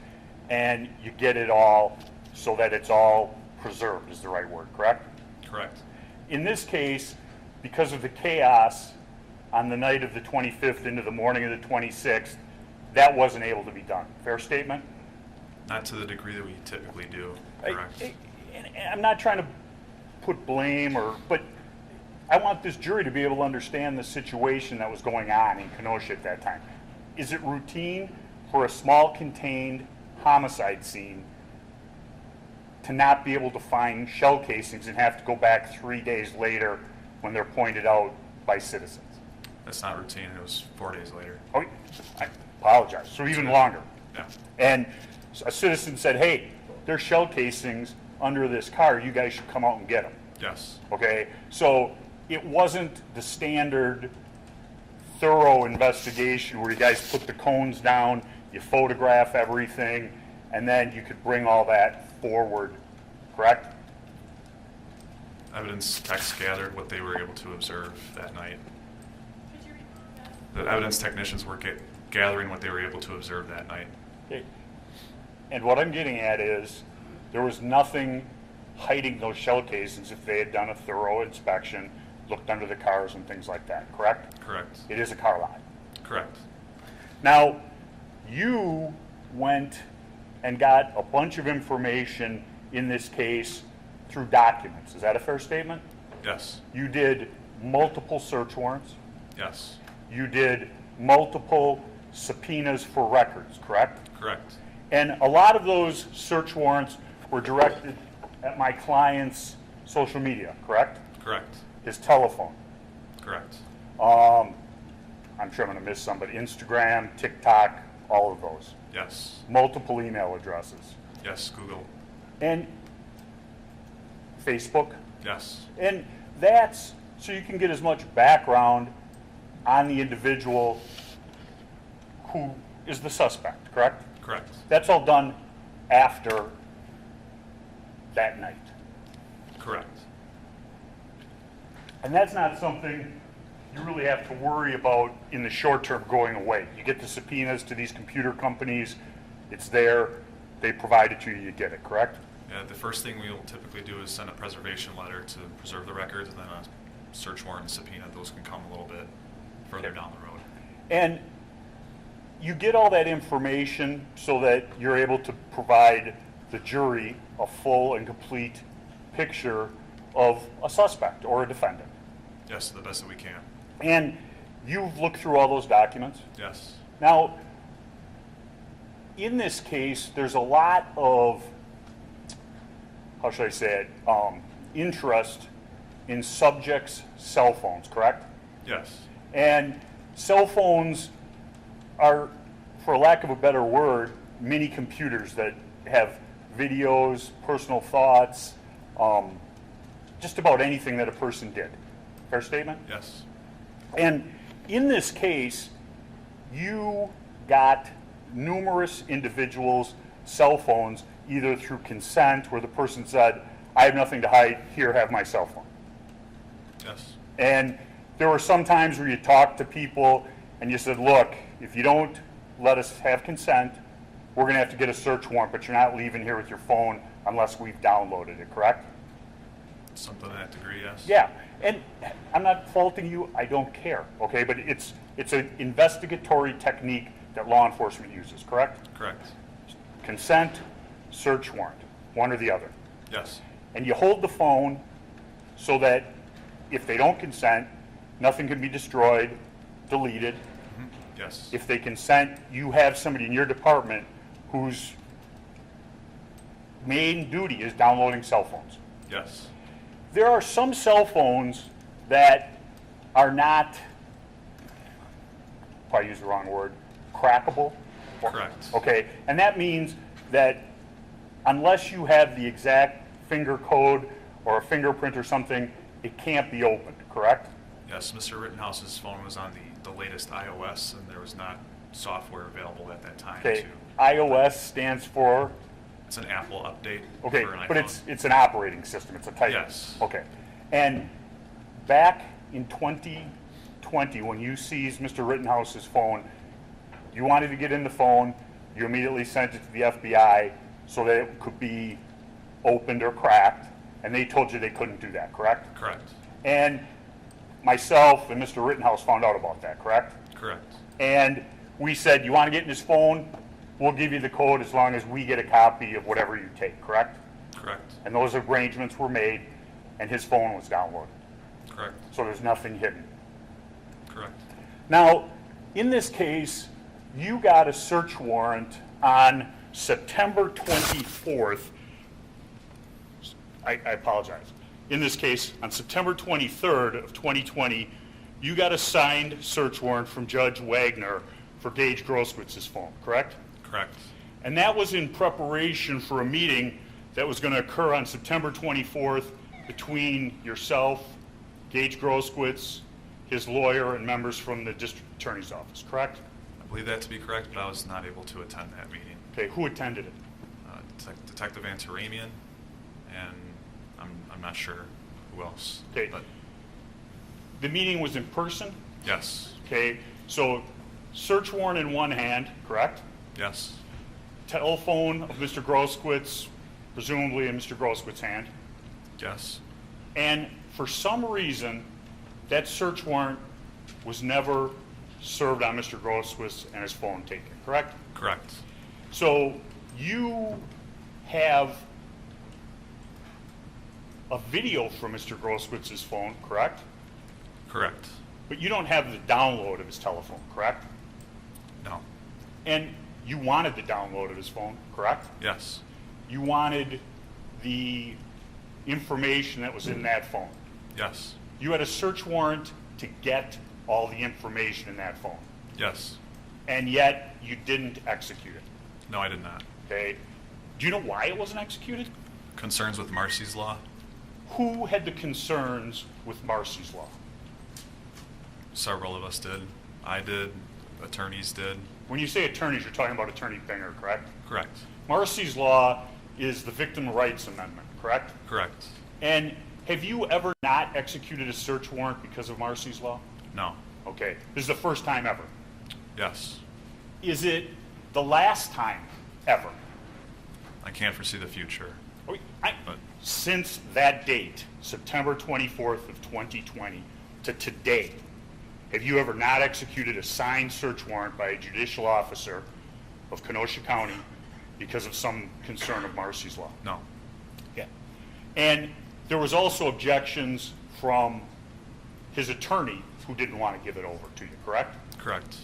and you get it all so that it's all preserved is the right word, correct? Correct. In this case, because of the chaos on the night of the 25th into the morning of the 26th, that wasn't able to be done. Fair statement? Not to the degree that we typically do. Correct. I'm not trying to put blame but I want this jury to be able to understand the situation that was going on in Kenosha at that time. Is it routine for a small contained homicide scene to not be able to find shell casings and have to go back 3 days later when they're pointed out by citizens? That's not routine. It was 4 days later. Oh, I apologize. So even longer. Yeah. And a citizen said, hey, there's shell casings under this car. You guys should come out and get them. Yes. Okay? So it wasn't the standard thorough investigation where you guys put the cones down, you photograph everything, and then you could bring all that forward, correct? Evidence techs gathered what they were able to observe that night. The evidence technicians were gathering what they were able to observe that night. Okay. And what I'm getting at is there was nothing hiding those shell casings if they had done a thorough inspection, looked under the cars and things like that, correct? Correct. It is a car lot. Correct. Now, you went and got a bunch of information in this case through documents. Is that a fair statement? Yes. You did multiple search warrants. Yes. You did multiple subpoenas for records, correct? Correct. And a lot of those search warrants were directed at my client's social media, correct? Correct. His telephone. Correct. I'm sure I'm going to miss some, but Instagram, TikTok, all of those. Yes. Multiple email addresses. Yes, Google. And Facebook. Yes. And that's so you can get as much background on the individual who is the suspect, correct? Correct. That's all done after that night. Correct. And that's not something you really have to worry about in the short term going away. You get the subpoenas to these computer companies, it's there, they provide it to you, you get it, correct? Yeah, the first thing we'll typically do is send a preservation letter to preserve the records, and then a search warrant and subpoena. Those can come a little bit further down the road. And you get all that information so that you're able to provide the jury a full and complete picture of a suspect or a defendant. Yes, the best that we can. And you've looked through all those documents? Yes. Now, in this case, there's a lot of, how should I say it, interest in subjects' cell phones, correct? Yes. And cell phones are, for lack of a better word, mini computers that have videos, personal thoughts, just about anything that a person did. Fair statement? Yes. And in this case, you got numerous individuals' cell phones, either through consent, where the person said, I have nothing to hide, here, have my cell phone. Yes. And there were some times where you talked to people and you said, look, if you don't let us have consent, we're going to have to get a search warrant, but you're not leaving here with your phone unless we've downloaded it, correct? Something to that degree, yes. Yeah, and I'm not faulting you, I don't care, okay? But it's an investigatory technique that law enforcement uses, correct? Correct. Consent, search warrant, one or the other. Yes. And you hold the phone so that if they don't consent, nothing can be destroyed, deleted. Mm-hmm. Yes. If they consent, you have somebody in your department who's main duty is downloading cell phones. Yes. There are some cell phones that are not, if I use the wrong word, crackable. Correct. Okay, and that means that unless you have the exact finger code or a fingerprint or something, it can't be opened, correct? Yes, Mr. Rittenhouse's phone was on the latest iOS, and there was not software available at that time. Okay, iOS stands for? It's an Apple update. Okay, for an but iPhone. it's an operating system, it's a type. Yes. Okay, and back in 2020, when you seized Mr. Rittenhouse's phone, you wanted to get in the phone, you immediately sent it to the FBI so that it could be opened or cracked, and they told you they couldn't do that, correct? Correct. And myself and Mr. Rittenhouse found out about that, correct? Correct. And we said, you want to get in his phone? We'll give you the code as long as we get a copy of whatever you take, correct? Correct. And those arrangements were made, and his phone was downloaded. Correct. So there's nothing hidden. Correct. Now, in this case, you got a search warrant on September 24th. I apologize. In this case, on September 23rd of 2020, you got a signed search warrant from Judge Wagner for Gage Groskwitz's phone, correct? Correct. And that was in preparation for a meeting that was going to occur on September 24th between yourself, Gage Groskwitz, his lawyer, and members from the district attorney's office, correct? I believe that to be correct, but I was not able to attend that meeting. Okay, who attended it? Detective Antaramian, and I'm not sure who else. Okay. But the meeting was in person? yes. Okay, so search warrant in one hand, correct? Yes. Telephone of Mr. Groskwitz, presumably in Mr. Groskwitz's hand. Yes. And for some reason, that search warrant was never served on Mr. Groskwitz and his phone taken, correct? Correct. So you have a video from Mr. Groskwitz's phone, correct? Correct. But you don't have the download of his telephone, correct? No. And you wanted the download of his phone, correct? Yes. You wanted the information that was in that phone. Yes. You had a search warrant to get all the information in that phone. Yes. And yet you didn't execute it. No, I did not. Okay. Do you know why it wasn't executed? Concerns with Marcy's Law? Who had the concerns with Marcy's Law? Several of us did. I did. Attorneys did. When you say attorneys, you're talking about Attorney Binger, correct? Correct. Marcy's Law is the Victim Rights Amendment, correct? Correct. And have you ever not executed a search warrant because of Marcy's Law? No. Okay. This is the first time ever. Yes. Is it the last time ever? I can't foresee the future. Since that date, September 24th of 2020 to today, have you ever not executed a signed search warrant by a judicial officer of Kenosha County because of some concern of Marcy's Law? No. Yeah. And there was also objections from his attorney who didn't want to give it over to you, correct? Correct.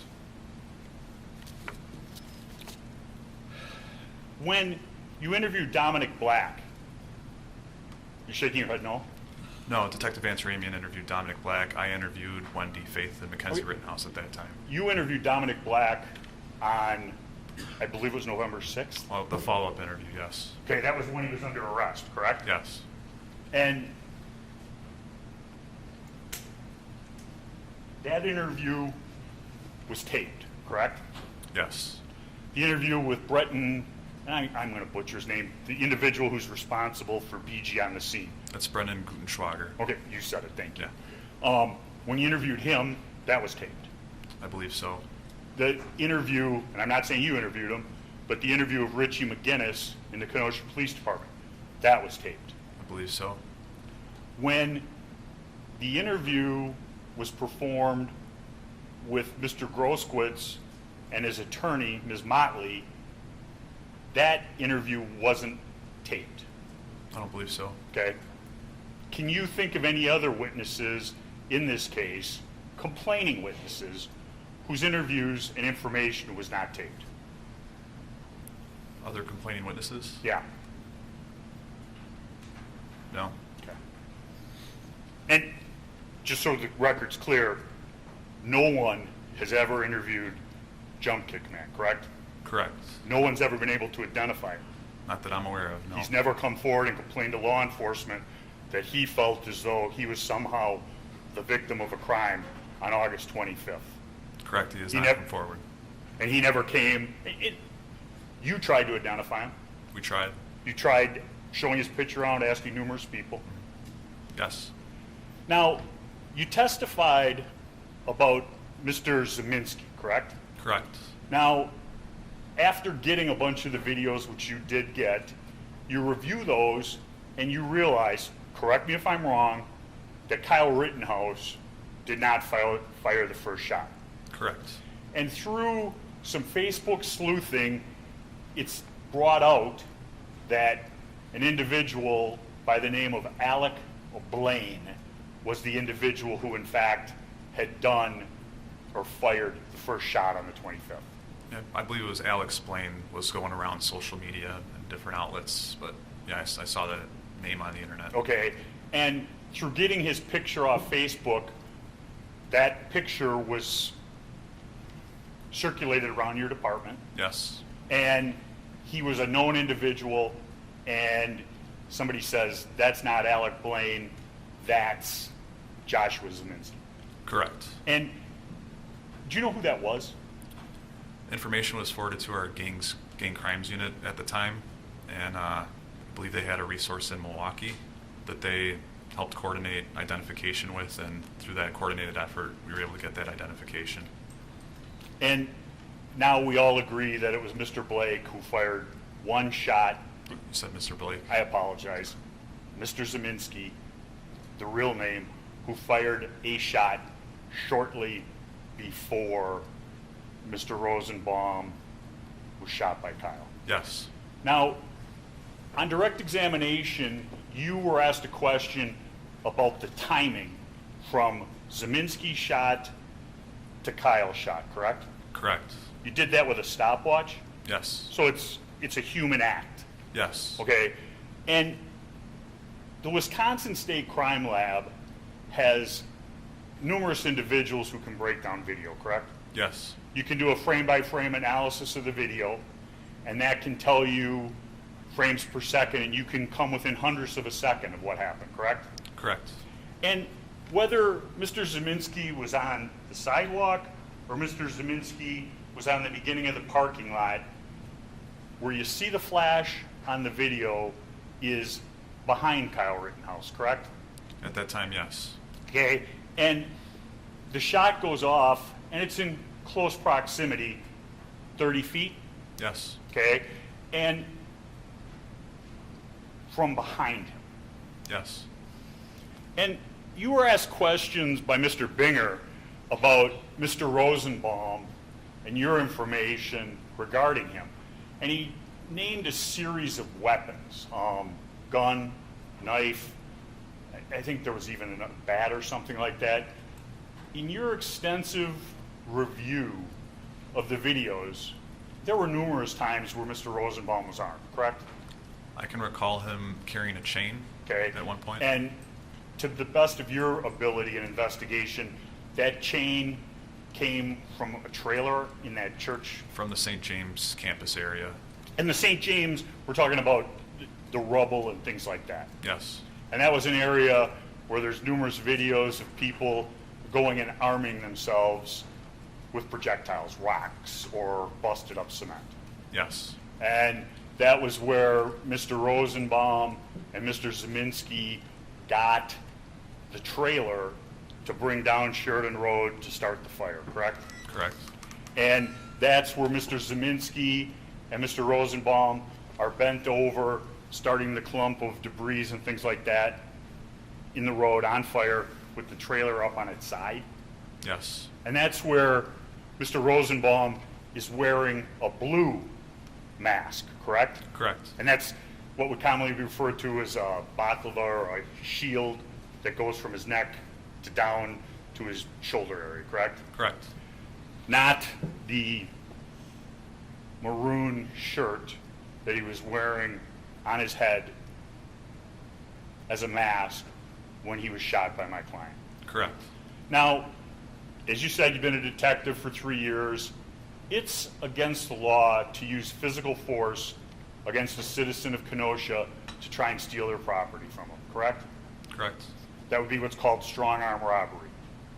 When you interviewed Dominic Black, you're shaking your head no? No, Detective Antaramian interviewed Dominic Black. I interviewed Wendy Faith and Mackenzie Rittenhouse at that time. You interviewed Dominic Black on, I believe it was November 6th? Well, the follow-up interview, yes. Okay, that was when he was under arrest, correct? Yes. And that interview was taped, correct? Yes. The interview with Breton, I'm going to butcher his name, the individual who's responsible for BG on the scene. That's Brendan Gutenschwager. Okay, you said it, thank you. Yeah. When you interviewed him, that was taped. I believe so. The interview, and I'm not saying you interviewed him, but the interview of Richie McGinnis in the Kenosha Police Department, that was taped. I believe so. When the interview was performed with Mr. Groskwitz and his attorney, Ms. Motley, that interview wasn't taped. I don't believe so. Okay. Can you think of any other witnesses in this case, complaining witnesses, whose interviews and information was not taped? Other complaining witnesses? Yeah. No. Okay. And just so the record's clear, no one has ever interviewed Jump Kick Man, correct? Correct. No one's ever been able to identify him. Not that I'm aware of, no. He's never come forward and complained to law enforcement that he felt as though he was somehow the victim of a crime on August 25th. Correct, he has not come forward. And he never came. You tried to identify him. We tried. You tried showing his picture around, asking numerous people. Yes. Now, you testified about Mr. Zeminski, correct? Correct. Now, after getting a bunch of the videos, which you did get, you review those and you realize, correct me if I'm wrong, that Kyle Rittenhouse did not fire the first shot. Correct. And through some Facebook sleuthing, it's brought out that an individual by the name of Alec Blaine was the individual who, in fact, had done or fired the first shot on the 25th. Yeah, I believe it was Alex Blaine was going around social media and different outlets, but yeah, I saw that name on the internet. Okay, and through getting his picture off Facebook, that picture was circulated around your department. Yes. And he was a known individual, and somebody says, that's not Alec Blaine, that's Joshua Zeminski. Correct. And do you know who that was? Information was forwarded to our gang crimes unit at the time, and I believe they had a resource in Milwaukee that they helped coordinate identification with, and through that coordinated effort, we were able to get that identification. And now we all agree that it was Mr. Blake who fired one shot. You said Mr. Blake. I apologize. Mr. Zeminski, the real name, who fired a shot shortly before Mr. Rosenbaum was shot by Kyle. Yes. Now, on direct examination, you were asked a question about the timing from Zeminski's shot to Kyle's shot, correct? Correct. You did that with a stopwatch? Yes. So it's a human act. Yes. Okay. And the Wisconsin State Crime Lab has numerous individuals who can break down video, correct? Yes. You can do a frame-by-frame analysis of the video, and that can tell you frames per second, and you can come within hundredths of a second of what happened, correct? Correct. And whether Mr. Zeminski was on the sidewalk or Mr. Zeminski was on the beginning of the parking lot, where you see the flash on the video is behind Kyle Rittenhouse, correct? At that time, yes. Okay, and the shot goes off, and it's in close proximity, 30 feet? Yes. Okay, and from behind him. Yes. And you were asked questions by Mr. Binger about Mr. Rosenbaum and your information regarding him. And he named a series of weapons, gun, knife, I think there was even a bat or something like that. In your extensive review of the videos, there were numerous times where Mr. Rosenbaum was armed, correct? I can recall him carrying a chain at one point. And to the best of your ability and investigation, that chain came from a trailer in that church? From the St. James campus area. And the St. James, we're talking about the rubble and things like that. Yes. And that was an area where there's numerous videos of people going and arming themselves with projectiles, rocks, or busted up cement. Yes. And that was where Mr. Rosenbaum and Mr. Zeminski got the trailer to bring down Sheridan Road to start the fire, correct? Correct. And that's where Mr. Zeminski and Mr. Rosenbaum are bent over, starting the clump of debris and things like that in the road on fire with the trailer up on its side. Yes. And that's where Mr. Rosenbaum is wearing a blue mask, correct? Correct. And that's what would commonly be referred to as a baklava or a shield that goes from his neck to down to his shoulder area, correct? Correct. Not the maroon shirt that he was wearing on his head as a mask when he was shot by my client. Correct. Now, as you said, you've been a detective for 3 years. It's against the law to use physical force against a citizen of Kenosha to try and steal their property from them, correct? Correct. That would be what's called strong arm robbery.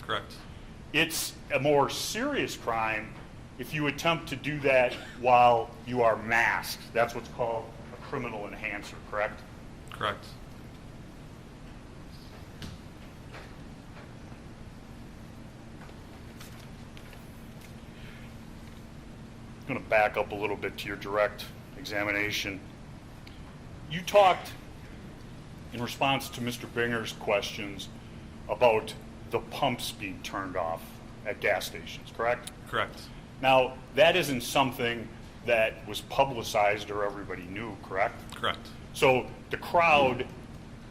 Correct. It's a more serious crime if you attempt to do that while you are masked. That's what's called a criminal enhancer, correct? Correct. I'm going to back up a little bit to your direct examination. You talked in response to Mr. Binger's questions about the pumps being turned off at gas stations, correct? Correct. Now, that isn't something that was publicized or everybody knew, correct? Correct. So the crowd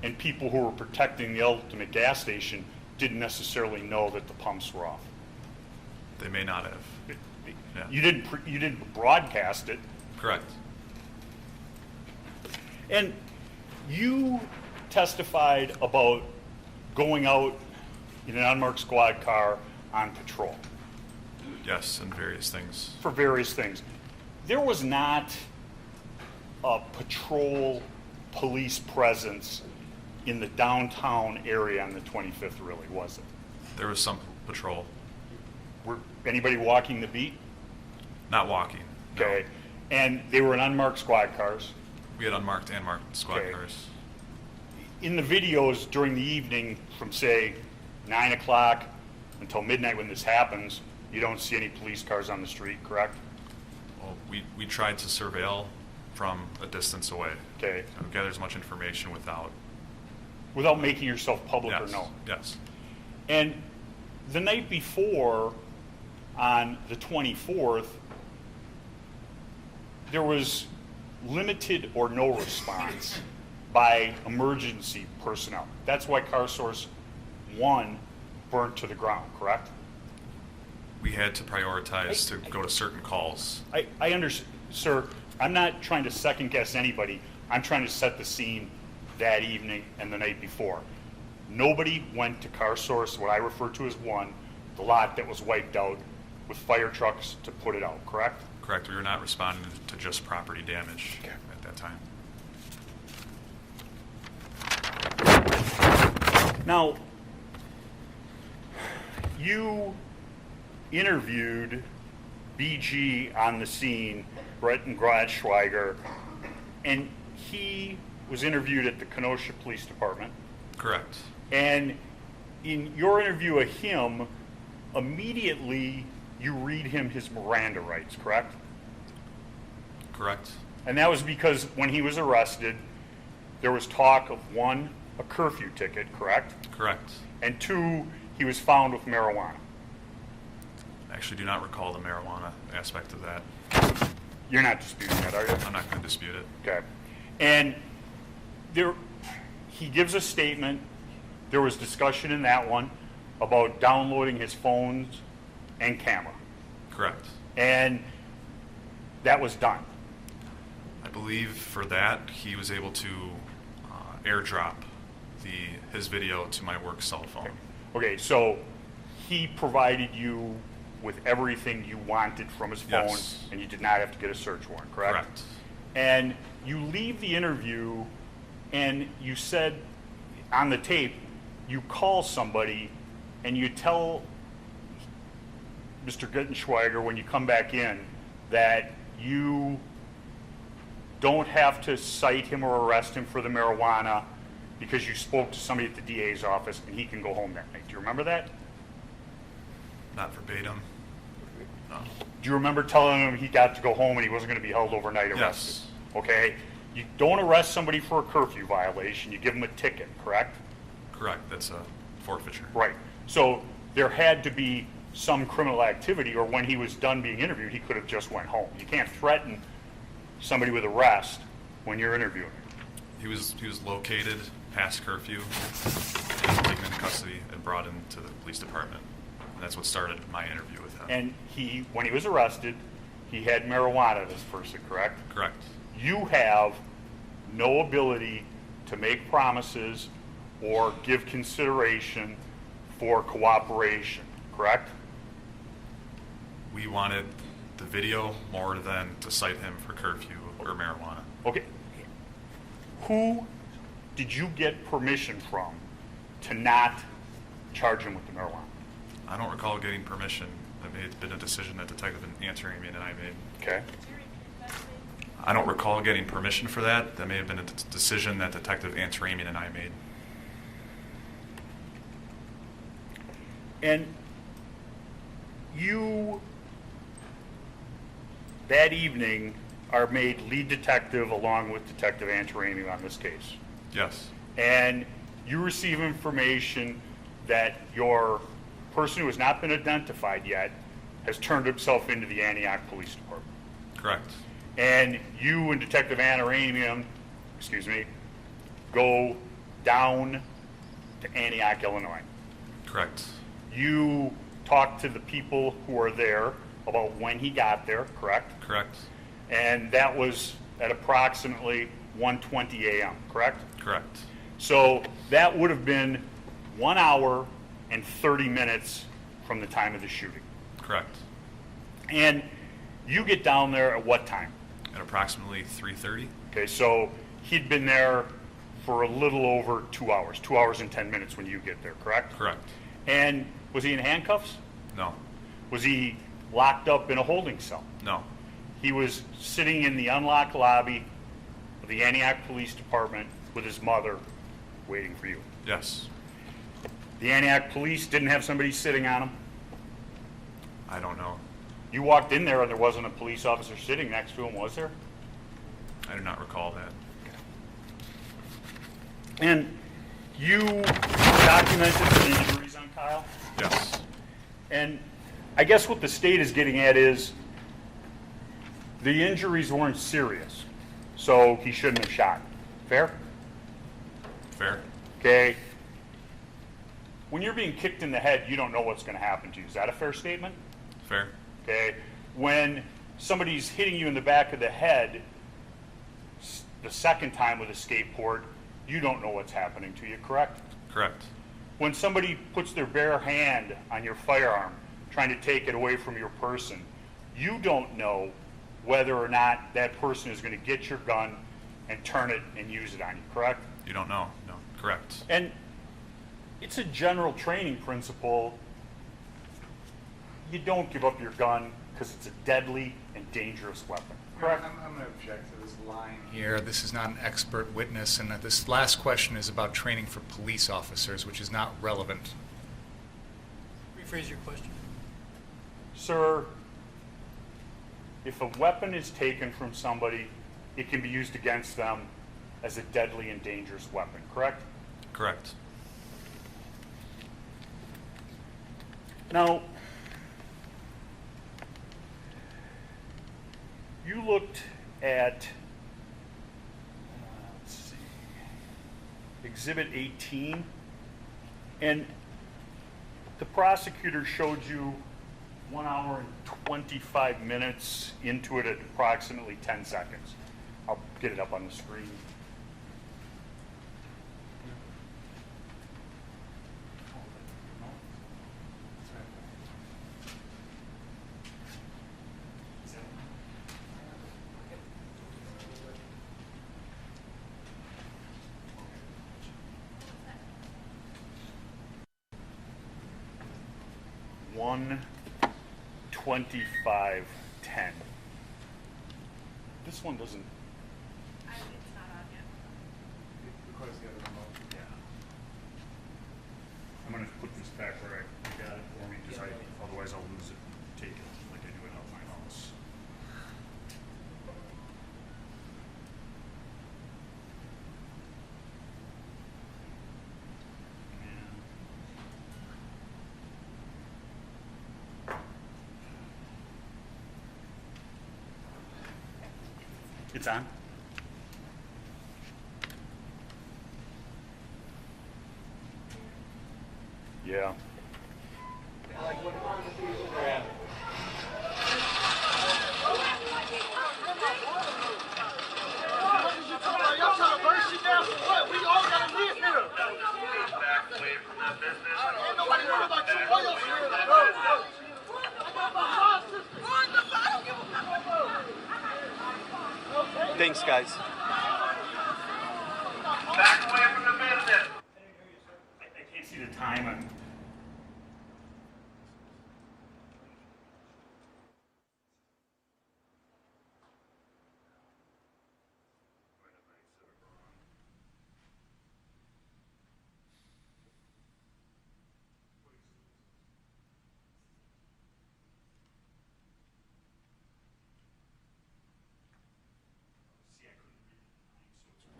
and people who were protecting the ultimate gas station didn't necessarily know that the pumps were off. They may not have. Yeah. You didn't broadcast it. Correct. And you testified about going out in an unmarked squad car on patrol. Yes, and various things. For various things. There was not a patrol police presence in the downtown area on the 25th, really, was it? There was some patrol. Were anybody walking the beat? Not walking. Okay. No. And they were in unmarked squad cars? We had unmarked and marked squad cars. In the videos during the evening from, say, 9 o'clock until midnight when this happens, you don't see any police cars on the street, correct? Well, we tried to surveil from a distance away. Okay. And gather as much information without making yourself public or known? Yes. And the night before, on the 24th, there was limited or no response by emergency personnel. That's why Car Source 1 burnt to the ground, correct? We had to prioritize to go to certain calls. I understand, sir. I'm not trying to second guess anybody. I'm trying to set the scene that evening and the night before. Nobody went to Car Source, what I refer to as 1, the lot that was wiped out, with fire trucks to put it out, correct? Correct. We were not responding to just property damage at that time. Now, you interviewed BG on the scene, Bretton Gradschweiger, and he was interviewed at the Kenosha Police Department. Correct. And in your interview of him, immediately you read him his Miranda rights, correct? Correct. And that was because when he was arrested, there was talk of 1, a curfew ticket, correct? Correct. And 2, he was found with marijuana. I actually do not recall the marijuana aspect of that. You're not disputing that, are you? I'm not going to dispute it. Okay. And he gives a statement. There was discussion in that one about downloading his phones and camera. Correct. And that was done. I believe for that he was able to airdrop his video to my work cell phone. Okay, so he provided you with everything you wanted from his phone, yes. And you did not have to get a search warrant, correct? Correct. And you leave the interview, and you said on the tape, you call somebody, and you tell Mr. Guttenschweiger when you come back in that you don't have to cite him or arrest him for the marijuana because you spoke to somebody at the DA's office and he can go home that night. Do you remember that? Not verbatim. No. Do you remember telling him he got to go home and he wasn't going to be held overnight arrested? Yes. Okay. You don't arrest somebody for a curfew violation. You give them a ticket, correct? Correct. That's a forfeiture. Right. So there had to be some criminal activity, or when he was done being interviewed, he could have just went home. You can't threaten somebody with arrest when you're interviewing. He was located past curfew and taken into custody and brought into the police department. And that's what started my interview with him. And when he was arrested, he had marijuana in his person, correct? Correct. You have no ability to make promises or give consideration for cooperation, correct? We wanted the video more than to cite him for curfew or marijuana. Okay. Who did you get permission from to not charge him with the marijuana? I don't recall getting permission. That may have been a decision that Detective Antaramian and I made. Okay. I don't recall getting permission for that. That may have been a decision that Detective Antaramian and I made. And you, that evening, are made lead detective along with Detective Antaramian on this case. Yes. And you receive information that your person who has not been identified yet has turned himself into the Antioch Police Department. Correct. And you and Detective Antaramian, go down to Antioch, Illinois. Correct. You talk to the people who are there about when he got there, correct? Correct. And that was at approximately 1:20 a.m., correct? Correct. So that would have been 1 hour and 30 minutes from the time of the shooting. Correct. And you get down there at what time? At approximately 3:30. Okay, so he'd been there for a little over 2 hours, 2 hours and 10 minutes when you get there, correct? Correct. And was he in handcuffs? No. Was he locked up in a holding cell? No. He was sitting in the unlocked lobby of the Antioch Police Department with his mother waiting for you. Yes. The Antioch Police didn't have somebody sitting on him? I don't know. You walked in there and there wasn't a police officer sitting next to him, was there? I do not recall that. And you documented the injuries on Kyle? Yes. And I guess what the state is getting at is the injuries weren't serious, so he shouldn't have shot. Fair? Fair. Okay. When you're being kicked in the head, you don't know what's going to happen to you. Is that a fair statement? Fair. Okay. When somebody's hitting you in the back of the head the second time with a skateboard, you don't know what's happening to you, correct? Correct. When somebody puts their bare hand on your firearm, trying to take it away from your person, you don't know whether or not that person is going to get your gun and turn it and use it on you, correct? You don't know. No. Correct. And it's a general training principle. You don't give up your gun because it's a deadly and dangerous weapon, correct? I'm going to object to this line here. This is not an expert witness, and this last question is about training for police officers, which is not relevant. Rephrase your question. Sir, if a weapon is taken from somebody, it can be used against them as a deadly and dangerous weapon, correct? Correct. Now, you looked at, let's see, Exhibit 18, and the prosecutor showed you 1 hour and 25 minutes into it at approximately 10 seconds. I'll get it up on the screen. One 25:10. This one doesn't. It's not on yet. Requires the other remote. Yeah. I'm gonna put this back where I got it for me, because otherwise I'll lose it. Take it like I do it out of my house. It's on. Yeah. Y'all trying to burn shit down for what? We Thanks, guys. Back away from the business. I can't see the time on.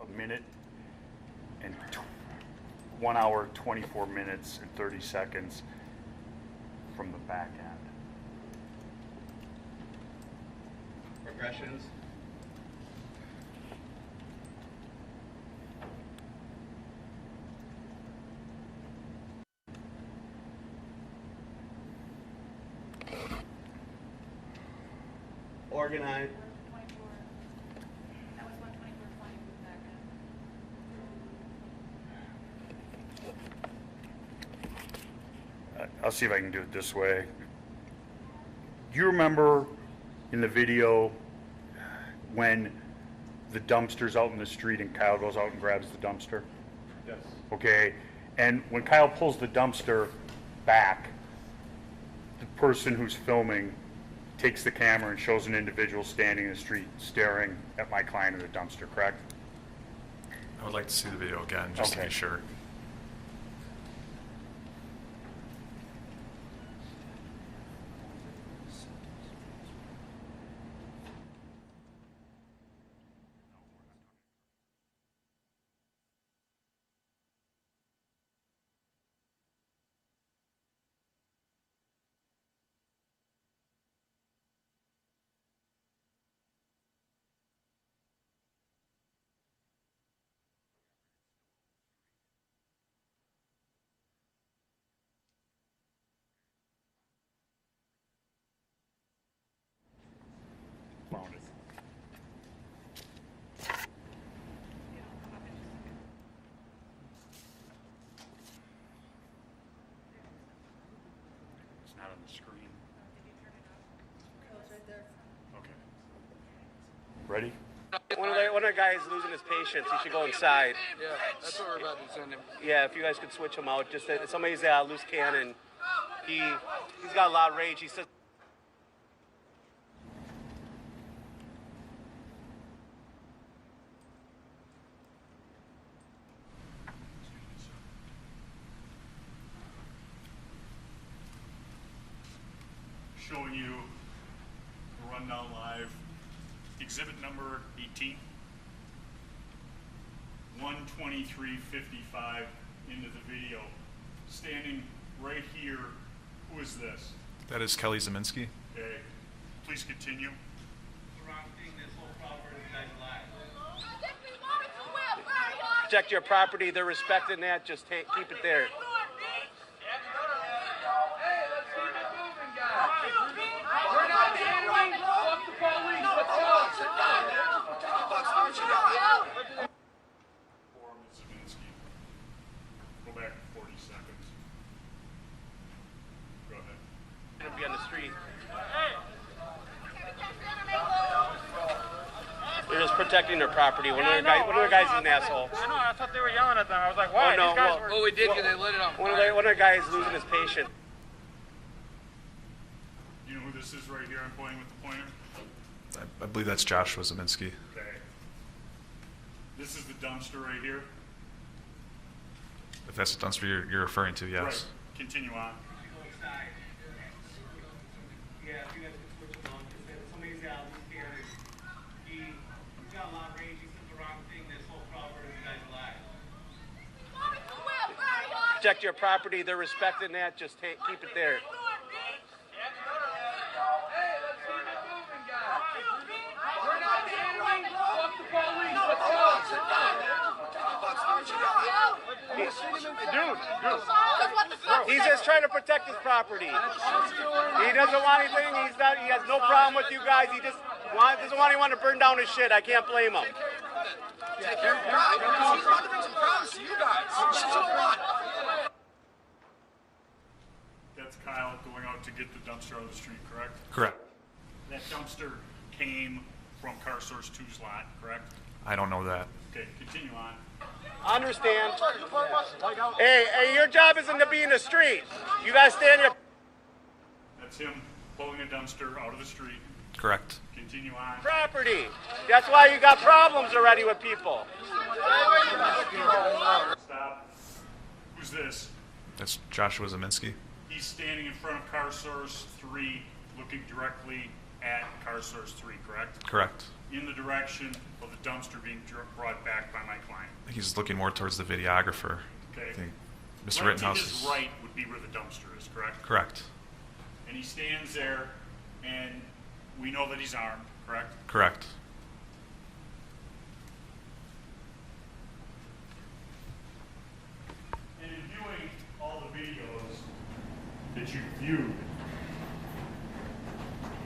A minute and 1 hour, 24 minutes and 30 seconds from the back end. Regressions. Organize. I'll see if I can do it this way. Do you remember in the video when the dumpster's out in the street and Kyle goes out and grabs the dumpster? Yes. Okay, and when Kyle pulls the dumpster back, the person who's filming takes the camera and shows an individual standing in the street staring at my client in the dumpster, correct? I would like to see the video again, just to be sure. Found it. It's not on the screen. Okay. Ready? One of the guys losing his patience. He should go inside. Yeah, that's what we're about to send him. Yeah, if you guys could switch him out. Just that somebody's loose cannon. He's got a lot of rage. He says. Showing you the rundown live. Exhibit number 18. 1:23:55 into the video. Standing right here. Who is this? That is Kelly Zeminski. Okay. Please continue. Protect your property. They're respecting that. Just keep it there. We're not handling. Fuck the police. Let's go. Zeminski. Go back 40 seconds. Go ahead. Gonna be on the street. They're just protecting their property. One of their guys is an asshole. I know. I thought they were yelling at them. I was like, why? Oh, no, These guys well, were. Well, we did because they lit it on One fire. of their guys losing his patience. You know who this is right here? I'm pointing with the pointer. I believe that's Joshua Zeminski. Okay. This is the dumpster right here. If that's the dumpster you're referring to, yes. Right. Continue on. Yeah, if you guys could switch them on. Somebody's out loose cannon. He's got a lot of rage. He said the wrong thing. This whole property is guy's alive. Protect your property. They're respecting that. Just keep it there. We're not handling. Fuck the police. Let's go. Dude. He's just trying to protect his property. He doesn't want anything. He has no problem with you guys. He just doesn't want anyone to burn down his shit. I can't blame him. That's Kyle going out to get the dumpster out of the street, correct? Correct. That dumpster came from Car Source 2's lot, correct? I don't know that. Okay, continue on. Understand. Hey, your job isn't to be in the street. You guys stand here. That's him pulling a dumpster out of the street. Correct. Continue on. Property. That's why you got problems already with people. Stop. Who's this? That's Joshua Zeminski. He's standing in front of Car Source 3, looking directly at Car Source 3, correct? Correct. In the direction of the dumpster being brought back by my client. He's looking more towards the videographer. Okay. I think Mr. Right to Rittenhouse his is right would be where the dumpster is, correct? correct. And he stands there, and we know that he's armed, correct? Correct. And in viewing all the videos that you viewed,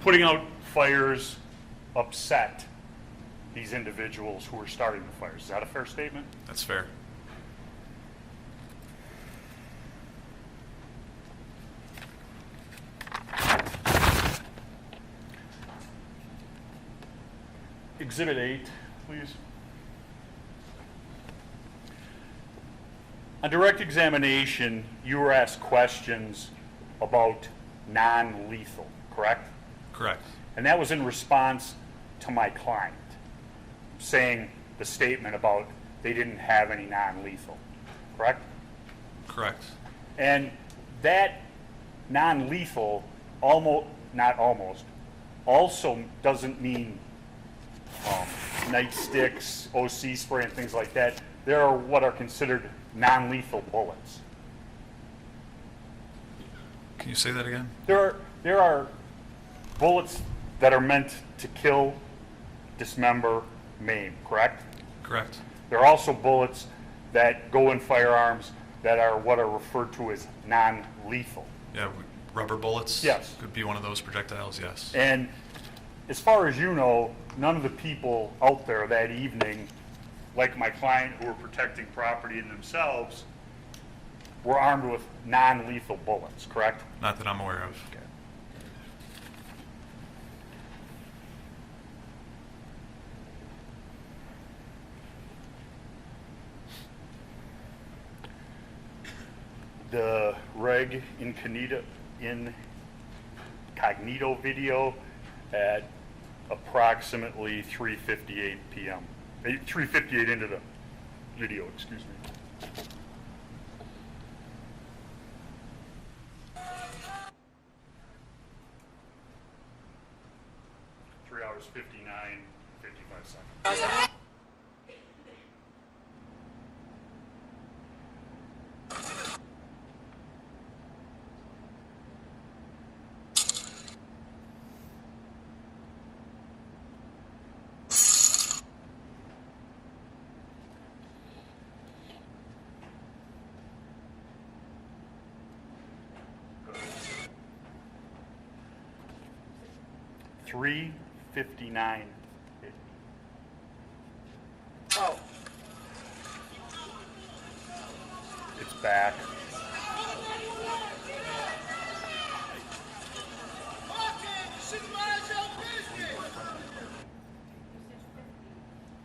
putting out fires upset these individuals who were starting the fires. Is that a fair statement? That's fair. Exhibit 8, please. On direct examination, you were asked questions about non-lethal, correct? Correct. And that was in response to my client saying the statement about they didn't have any non-lethal, correct? Correct. And that non-lethal also doesn't mean nightsticks, OC spray, and things like that. There are what are considered non-lethal bullets. Can you say that again? There are bullets that are meant to kill, dismember, maim, correct? Correct. There are also bullets that go in firearms that are what are referred to as non-lethal. Yeah, rubber bullets? Yes. Could be one of those projectiles, yes. And as far as you know, none of the people out there that evening, like my client who were protecting property and themselves, were armed with non-lethal bullets, correct? Not that I'm aware of. Okay. The reg incognito video at approximately 3:58 p.m. 3:58 into the video, excuse me. Three hours 59, 55 seconds. $359.50. Oh. It's back.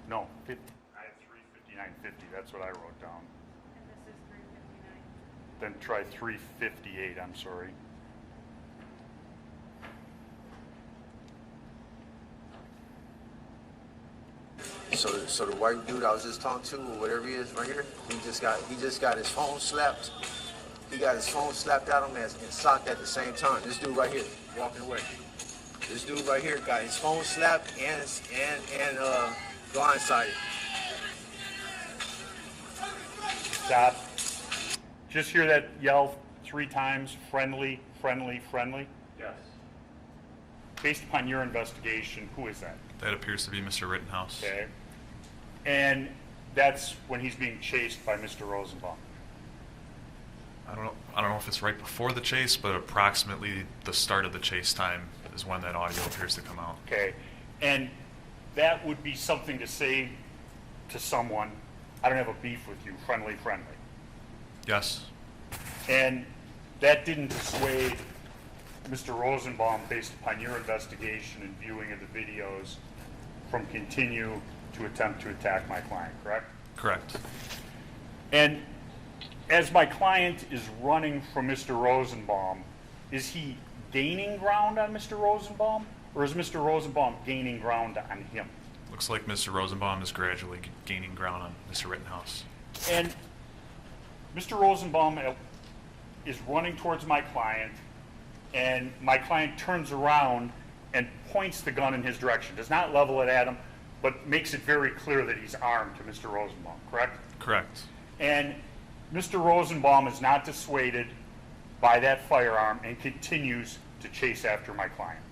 No, 50. I had 359.50. That's what I wrote down. And this is 359. Then try 358. I'm sorry. So the white dude I was just talking to, or whatever he is right here, he just got his phone slapped. He got his phone slapped at him and socked at the same time. This dude right here, walking away. This dude right here got his phone slapped and blindsided. Stop. Just hear that yell 3 times, friendly, friendly, friendly? Yes. Based upon your investigation, who is that? That appears to be Mr. Rittenhouse. Okay. And that's when he's being chased by Mr. Rosenbaum. I don't know if it's right before the chase, but approximately the start of the chase time is when that audio appears to come out. Okay. And that would be something to say to someone, I don't have a beef with you, friendly, friendly. Yes. And that didn't dissuade Mr. Rosenbaum, based upon your investigation and viewing of the videos, from continue to attempt to attack my client, correct? Correct. And as my client is running from Mr. Rosenbaum, is he gaining ground on Mr. Rosenbaum, or is Mr. Rosenbaum gaining ground on him? Looks like Mr. Rosenbaum is gradually gaining ground on Mr. Rittenhouse. And Mr. Rosenbaum is running towards my client, and my client turns around and points the gun in his direction. Does not level it at him, but makes it very clear that he's armed to Mr. Rosenbaum, correct? Correct. And Mr. Rosenbaum is not dissuaded by that firearm and continues to chase after my client.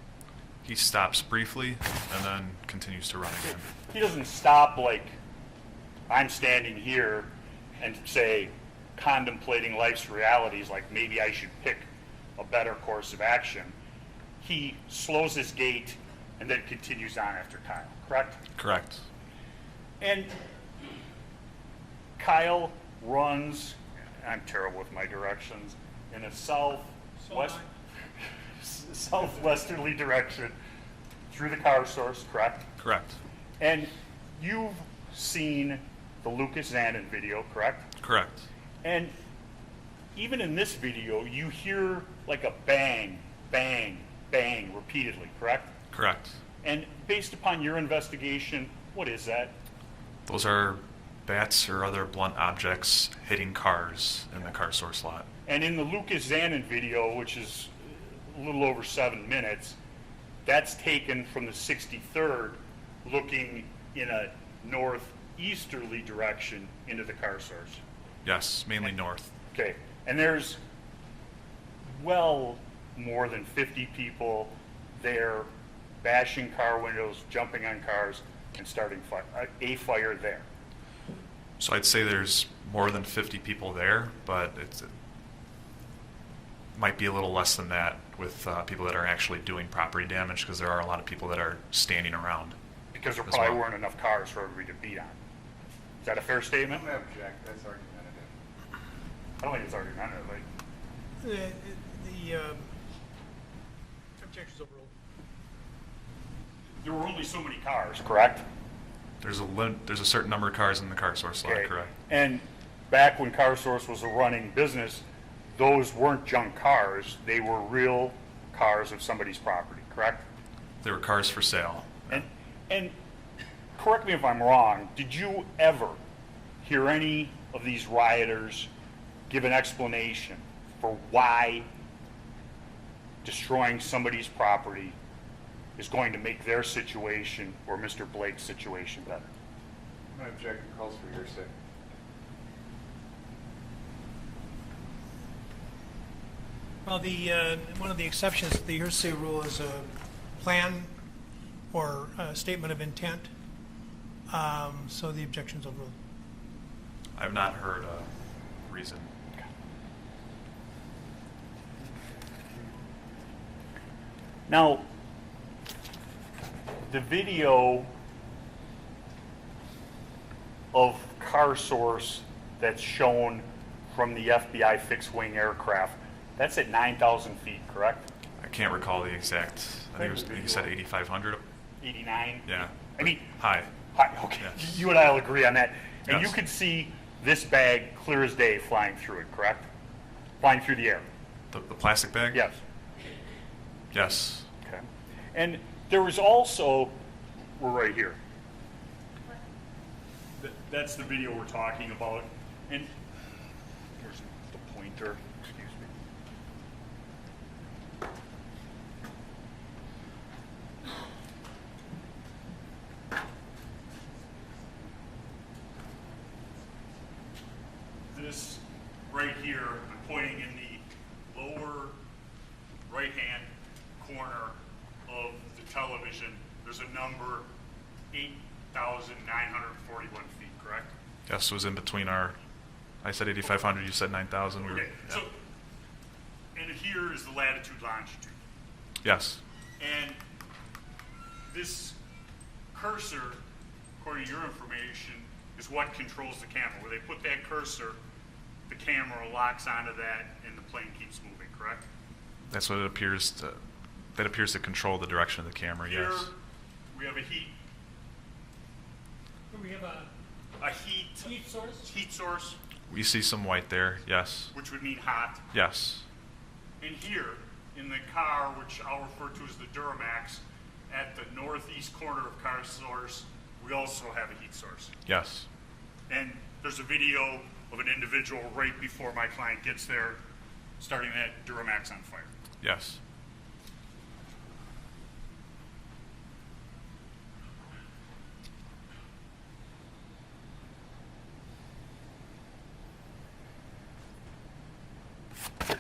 He stops briefly and then continues to run again. He doesn't stop like I'm standing here and say, contemplating life's realities, like maybe I should pick a better course of action. He slows his gait and then continues on after Kyle, correct? Correct. And Kyle runs, I'm terrible with my directions, in a southwesterly direction through the car source, correct? Correct. And you've seen the Lucas Zandon video, correct? Correct. And even in this video, you hear like a bang, bang, bang repeatedly, correct? Correct. And based upon your investigation, what is that? Those are bats or other blunt objects hitting cars in the car source lot. And in the Lucas Zandon video, which is a little over 7 minutes, that's taken from the 63rd looking in a northeasterly direction into the car source. Yes, mainly north. Okay, and there's well more than 50 people there bashing car windows, jumping on cars, and starting a fire there. So I'd say there's more than 50 people there, but it might be a little less than that with people that are actually doing property damage, because there are a lot of people that are standing around. Because there probably weren't enough cars for everybody to beat on. Is that a fair statement? I'm going to object. That's argumentative. I don't think it's argumentative. The objection's overruled. There were only so many cars, correct? There's a certain number of cars in the car source lot, correct? And back when Car Source was a running business, those weren't junk cars. They were real cars of somebody's property, correct? They were cars for sale. And correct me if I'm wrong, did you ever hear any of these rioters give an explanation for why destroying somebody's property is going to make their situation or Mr. Blake's situation better? I'm going to object. It calls for your sake. Well, one of the exceptions to the hearsay rule is a plan or a statement of intent. So the objection's overruled. I've not heard a reason. Now, the video of Car Source that's shown from the FBI fixed-wing aircraft, that's at 9,000 feet, correct? I can't recall the exact, I think you said 8,500? 89? Yeah. I mean, high. Okay. Yes. You and I will agree on that. And Yes. you could see this bag clear as day flying through it, correct? Flying through the air. The plastic bag? Yes. Yes. Okay. And there was also, we're right here. That's the video we're talking about. And here's the pointer. Excuse me. This right here, I'm pointing in the lower right-hand corner of the television. There's a number 8,941 feet, correct? Yes, it was in between our, I said 8,500, you said 9,000. Okay, so, and here is the latitude, longitude. Yes. And this cursor, according to your information, is what controls the camera. Where they put that cursor, the camera locks onto that and the plane keeps moving, correct? That's what it appears to, that appears to control the direction of the camera, Here, yes. we have a heat we have a heat source, We see some white there, yes. which would mean hot. Yes. And here, in the car, which I'll refer to as the Duramax, at the northeast corner of car source, we also have a heat source. Yes. And there's a video of an individual right before my client gets there, starting that Duramax on fire. Yes. Do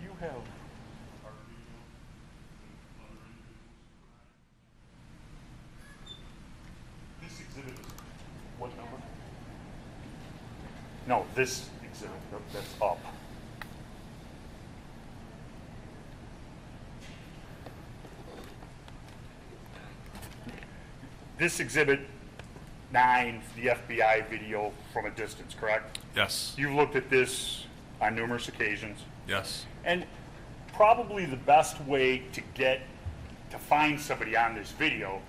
you have this exhibit is what number? No, this exhibit, that's up. This exhibit 9, the FBI video from a distance, correct? Yes. You've looked at this on numerous occasions. Yes. And probably the best way to find somebody on this video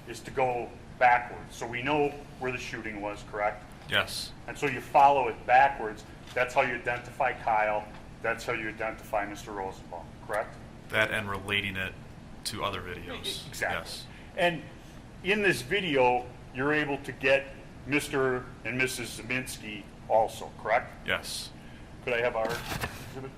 is to go backwards. So we know where the shooting was, correct? Yes. And so you follow it backwards. That's how you identify Kyle. That's how you identify Mr. Rosenbaum, correct? That and relating it to other videos. Exactly. Yes. And in this video, you're able to get Mr. and Mrs. Zeminski also, correct? Yes. Could I have our exhibit, please?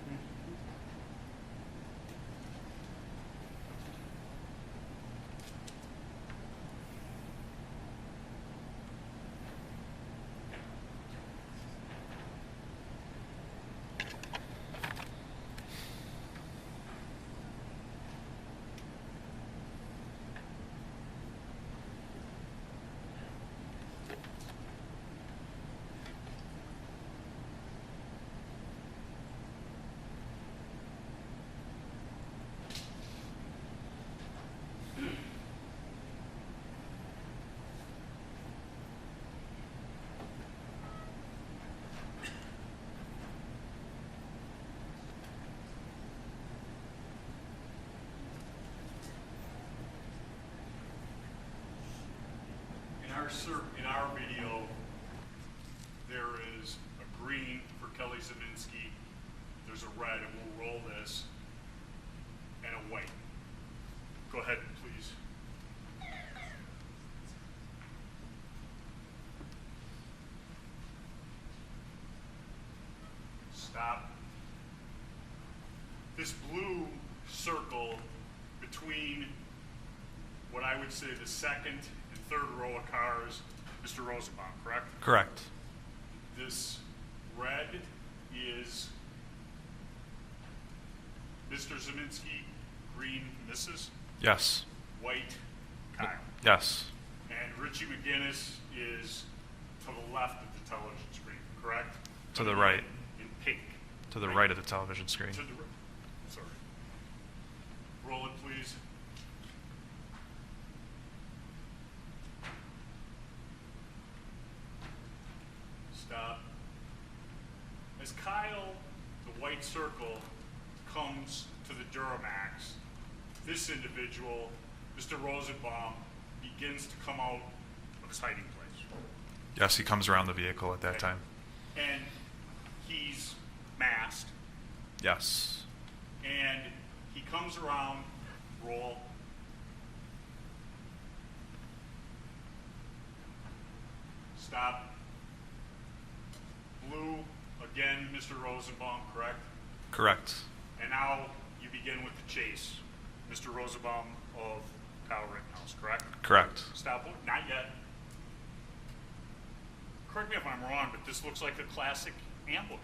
In our video, there is a green for Kelly Zeminski, there's a red, and we'll roll this, and a white. Go ahead, please. Stop. This blue circle between what I would say the second and third row of cars, Mr. Rosenbaum, correct? Correct. This red is Mr. Zeminski, green Mrs. Yes. White Kyle. Yes. And Richie McGinnis is to the left of the television screen, correct? To the right. In pink. To the right of the television screen. To the right. Sorry. Roll it, please. Stop. As Kyle, the white circle, comes to the Duramax, this individual, Mr. Rosenbaum, begins to come out of his hiding place. Yes, he comes around the vehicle at that time. And he's masked. Yes. And he comes around, roll. Stop. Blue, again, Mr. Rosenbaum, correct? Correct. And now you begin with the chase. Mr. Rosenbaum of Kyle Rittenhouse, correct? Correct. Stop. Not yet. Correct me if I'm wrong, but this looks like a classic ambush.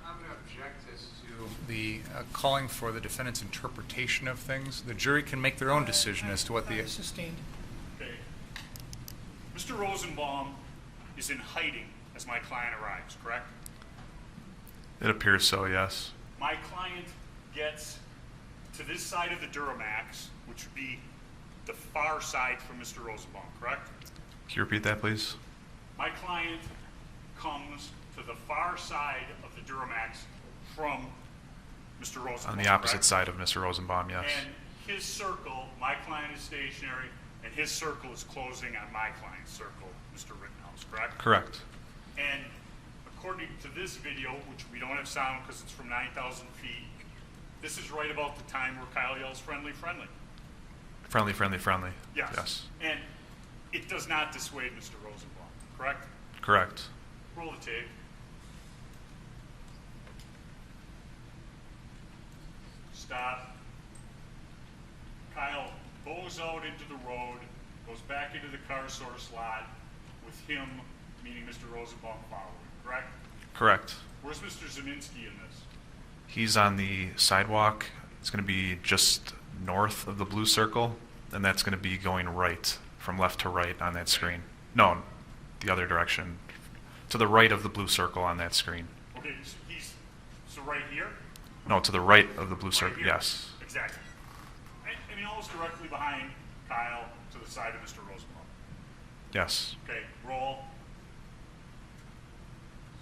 I'm going to object as to the calling for the defendant's interpretation of things. The jury can make their own decision as to what the... Sustained. Okay. Mr. Rosenbaum is in hiding as my client arrives, correct? It appears so, yes. My client gets to this side of the Duramax, which would be the far side from Mr. Rosenbaum, correct? Can you repeat that, please? My client comes to the far side of the Duramax from Mr. Rosenbaum. On the opposite correct? side of Mr. Rosenbaum, yes. And his circle, my client is stationary, and his circle is closing on my client's circle, Mr. Rittenhouse, correct? Correct. And according to this video, which we don't have sound because it's from 9,000 feet, this is right about the time where Kyle yells, friendly, friendly. Friendly, friendly, friendly. Yes. Yes. And it does not dissuade Mr. Rosenbaum, correct? Correct. Roll the tape. Stop. Kyle goes out into the road, goes back into the car source lot with him, meaning Mr. Rosenbaum, following, correct? Correct. Where's Mr. Zeminski in this? He's on the sidewalk. It's going to be just north of the blue circle, and that's going to be going right, from left to right on that screen. No, the other direction. To the right of the blue circle on that screen. Okay, so right here? No, to the right of the blue Right circle, here? yes. Exactly. I mean, almost directly behind Kyle to the side of Mr. Rosenbaum. Yes. Okay, roll.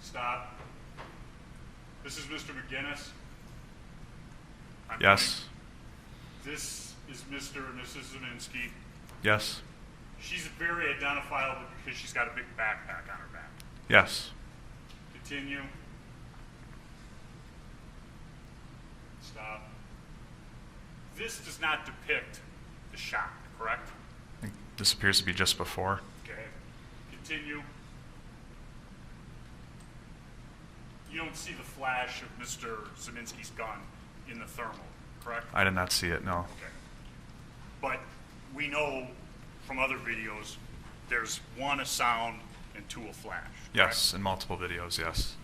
Stop. This is Mr. McGinnis. Yes. This is Mr. and Mrs. Zeminski. Yes. She's very identifiable because she's got a big backpack on her back. Yes. Continue. Stop. This does not depict the shot, correct? I think this appears to be just before. Okay. Continue. You don't see the flash of Mr. Zeminski's gun in the thermal, correct? I did not see it, no. Okay. But we know from other videos there's one a sound and two a flash. Yes, in multiple videos, yes.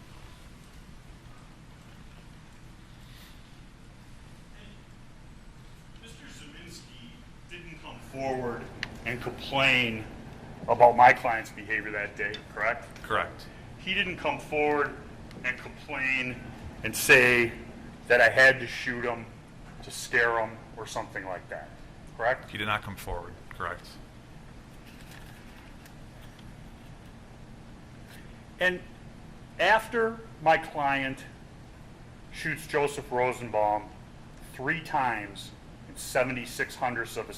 Mr. Zeminski didn't come forward and complain about my client's behavior that day, correct? Correct. He didn't come forward and complain and say that I had to shoot him to scare him or something like that, correct? He did not come forward, correct. And after my client shoots Joseph Rosenbaum 3 times in 76 hundredths of a,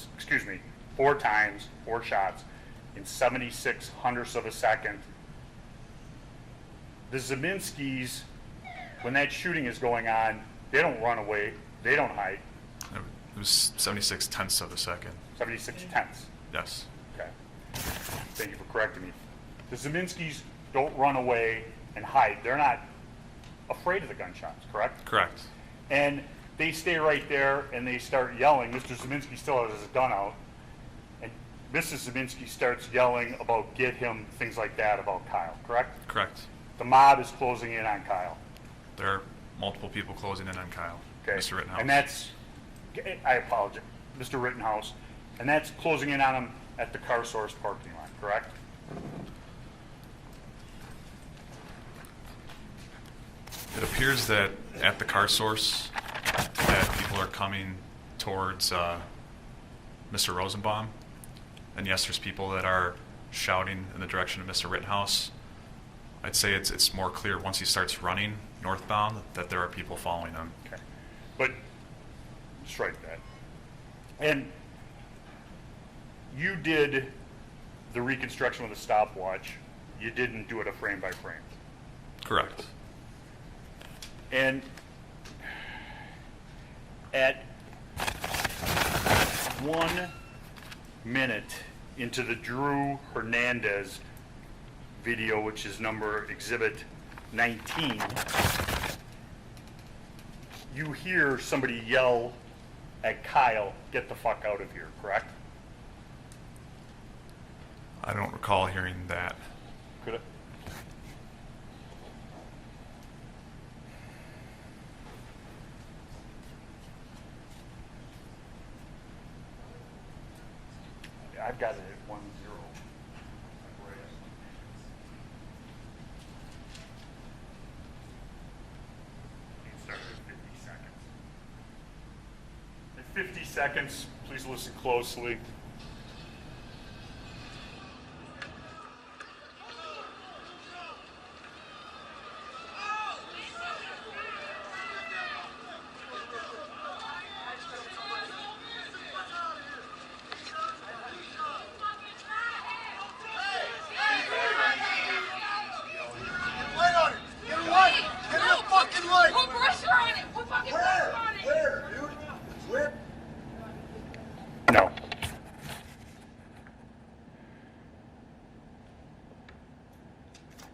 4 times, 4 shots in 76 hundredths of a second, the Zeminskis, when that shooting is going on, they don't run away, they don't hide. It was 76 tenths of a second. 76 tenths. Yes. Okay. Thank you for correcting me. The Zeminskis don't run away and hide. They're not afraid of the gunshots, correct? Correct. And they stay right there and they start yelling. Mr. Zeminski still has his gun out. And Mrs. Zeminski starts yelling about get him, things like that about Kyle, correct? Correct. The mob is closing in on Kyle. There are multiple people closing in on Kyle. Okay. Mr. Rittenhouse. And that's, I apologize, Mr. Rittenhouse. And that's closing in on him at the car source parking lot, correct? It appears that at the car source that people are coming towards Mr. Rosenbaum. And yes, there's people that are shouting in the direction of Mr. Rittenhouse. I'd say it's more clear once he starts running northbound that there are people following him. Okay. But, strike that. And you did the reconstruction with a stopwatch. You didn't do it a frame by frame. Correct. And at 1 minute into the Drew Hernandez video, which is number exhibit 19, you hear somebody yell at Kyle, "Get the fuck out of here," correct? I don't recall hearing that. Could it? I've got it at 1-0. It starts at 50 seconds. At 50 seconds, please listen closely.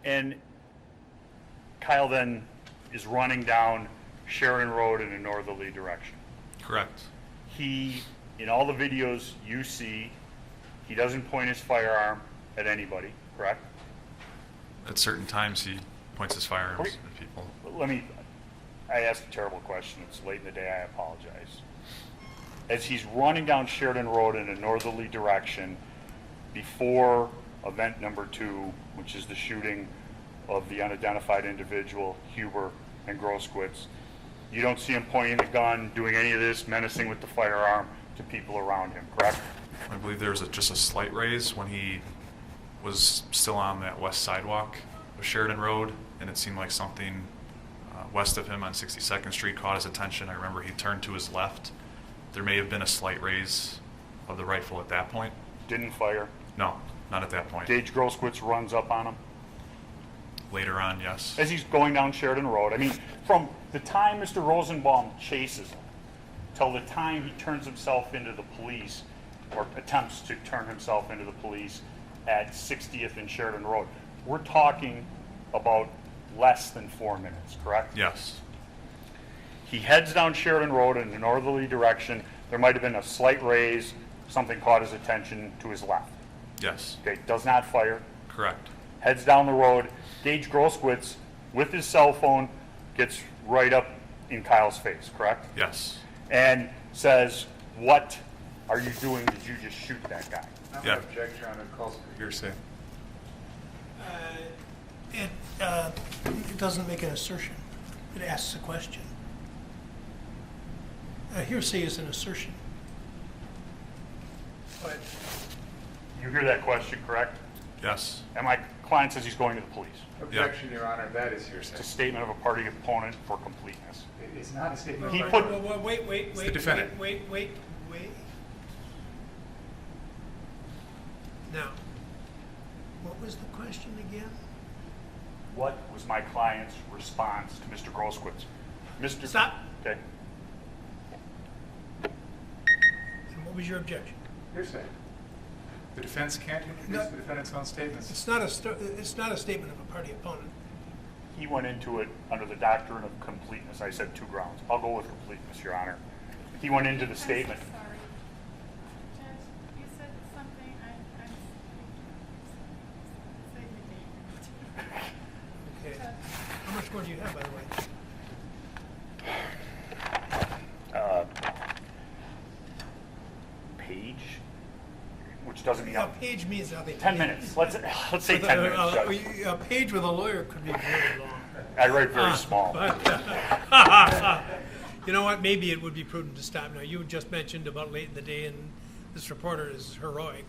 And Kyle then is running down Sheridan Road in a northerly direction. Correct. He, in all the videos you see, he doesn't point his firearm at anybody, correct? At certain times, he points his firearms at people. I asked a terrible question. It's late in the day. I apologize. As he's running down Sheridan Road in a northerly direction before event number 2, which is the shooting of the unidentified individual, Huber and Grosskreutz, you don't see him pointing the gun, doing any of this, menacing with the firearm to people around him, correct? I believe there was just a slight raise when he was still on that west sidewalk of Sheridan Road, and it seemed like something west of him on 62nd Street caught his attention. I remember he turned to his left. There may have been a slight raise of the rifle at that point. Didn't fire? No, not at that point. Gage Grosskreutz runs up on him? Later on, yes. As he's going down Sheridan Road. I mean, from the time Mr. Rosenbaum chases him till the time he turns himself into the police, or attempts to turn himself into the police at 60th and Sheridan Road, we're talking about less than 4 minutes, correct? Yes. He heads down Sheridan Road in a northerly direction. There might have been a slight raise. Something caught his attention to his left. Yes. Okay, does not fire. Correct. Heads down the road. Gage Grosskreutz, with his cell phone, gets right up in Kyle's face, correct? Yes. And says, "What are you doing? Did you just shoot that guy?" Yeah. Object, Your Honor, calls for hearsay. It doesn't make an assertion. It asks a question. A hearsay is an assertion. But You hear that question, correct? Yes. And my client says he's going to the police. Objection, Your Honor, that is hearsay. It's a statement of a party opponent for completeness. It's not a statement He of put- wait, the defendant. wait. Now, what was the question again? What was my client's response to Mr. Grosskreutz? Mr. Stop. Okay. And what was your objection? Hearsay. The defense can't introduce the defendant's own statements. It's not a statement of a party opponent. He went into it under the doctrine of completeness. I said 2 grounds. I'll go with completeness, Your Honor. He went into the statement. Sorry. Judge, you said something. Okay. How much more do you have, by the way? Page, which doesn't mean A page means nothing. 10 minutes. Let's say 10 minutes, Judge. A page with a lawyer could be very long. I write very small. But, you know what? Maybe it would be prudent to stop now. You just mentioned about late in the day, and this reporter is heroic,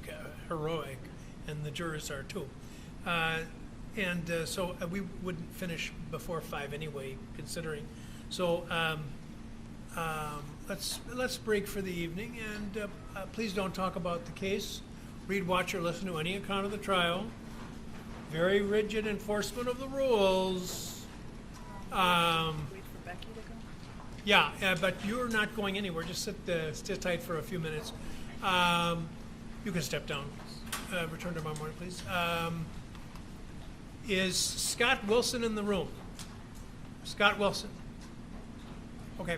and the jurors are too. So we wouldn't finish before 5 anyway, considering. So let's break for the evening, and please don't talk about the case. Read, watch, or listen to any account of the trial. Very rigid enforcement of the rules. Wait for Becky to go? Yeah, but you're not going anywhere. Just sit tight for a few minutes. You can step down. Return tomorrow morning, please. Is Scott Wilson in the room? Scott Wilson. Okay.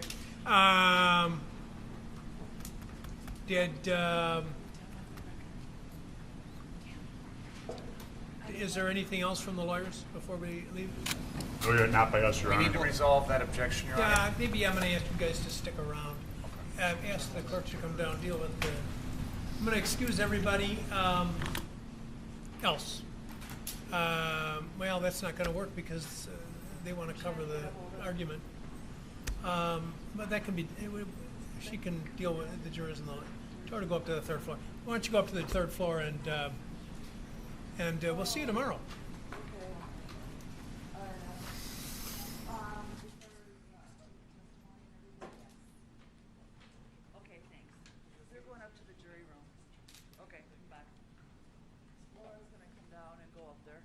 Is there anything else from the lawyers before we leave? No, not by us, Your We Honor. need to resolve that objection, Your Honor. Yeah, maybe I'm going to ask you guys to stick around. Ask the clerk to come down, deal with the. I'm going to excuse everybody else. Well, that's not going to work because they want to cover the argument. But that can be. She can deal with the jurors and the. Tell her to go up to the 3rd floor. Why don't you go up to the 3rd floor and we'll see you tomorrow. Okay, thanks. You're going up to the jury room. Okay, come back. Laura's gonna come down and go up there.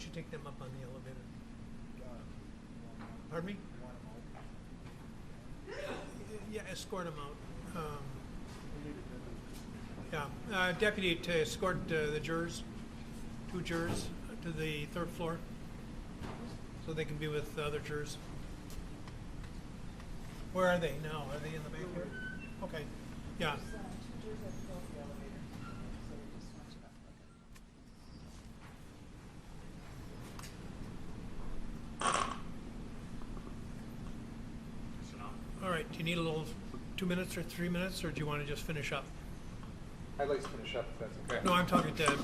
you take them up on the elevator? Pardon me? Yeah, escort them out. Deputy to escort the jurors, 2 jurors, to the 3rd floor, so they can be with the other jurors. Where are they now? Are they in the back here? Okay. Yeah. All right. Do you need a little 2 minutes or 3 minutes, or do you want to just finish up? I'd like to finish up if that's okay. No, I'm talking to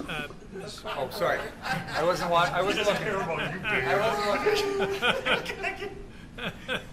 Ms. Oh, sorry. I wasn't looking. I wasn't looking.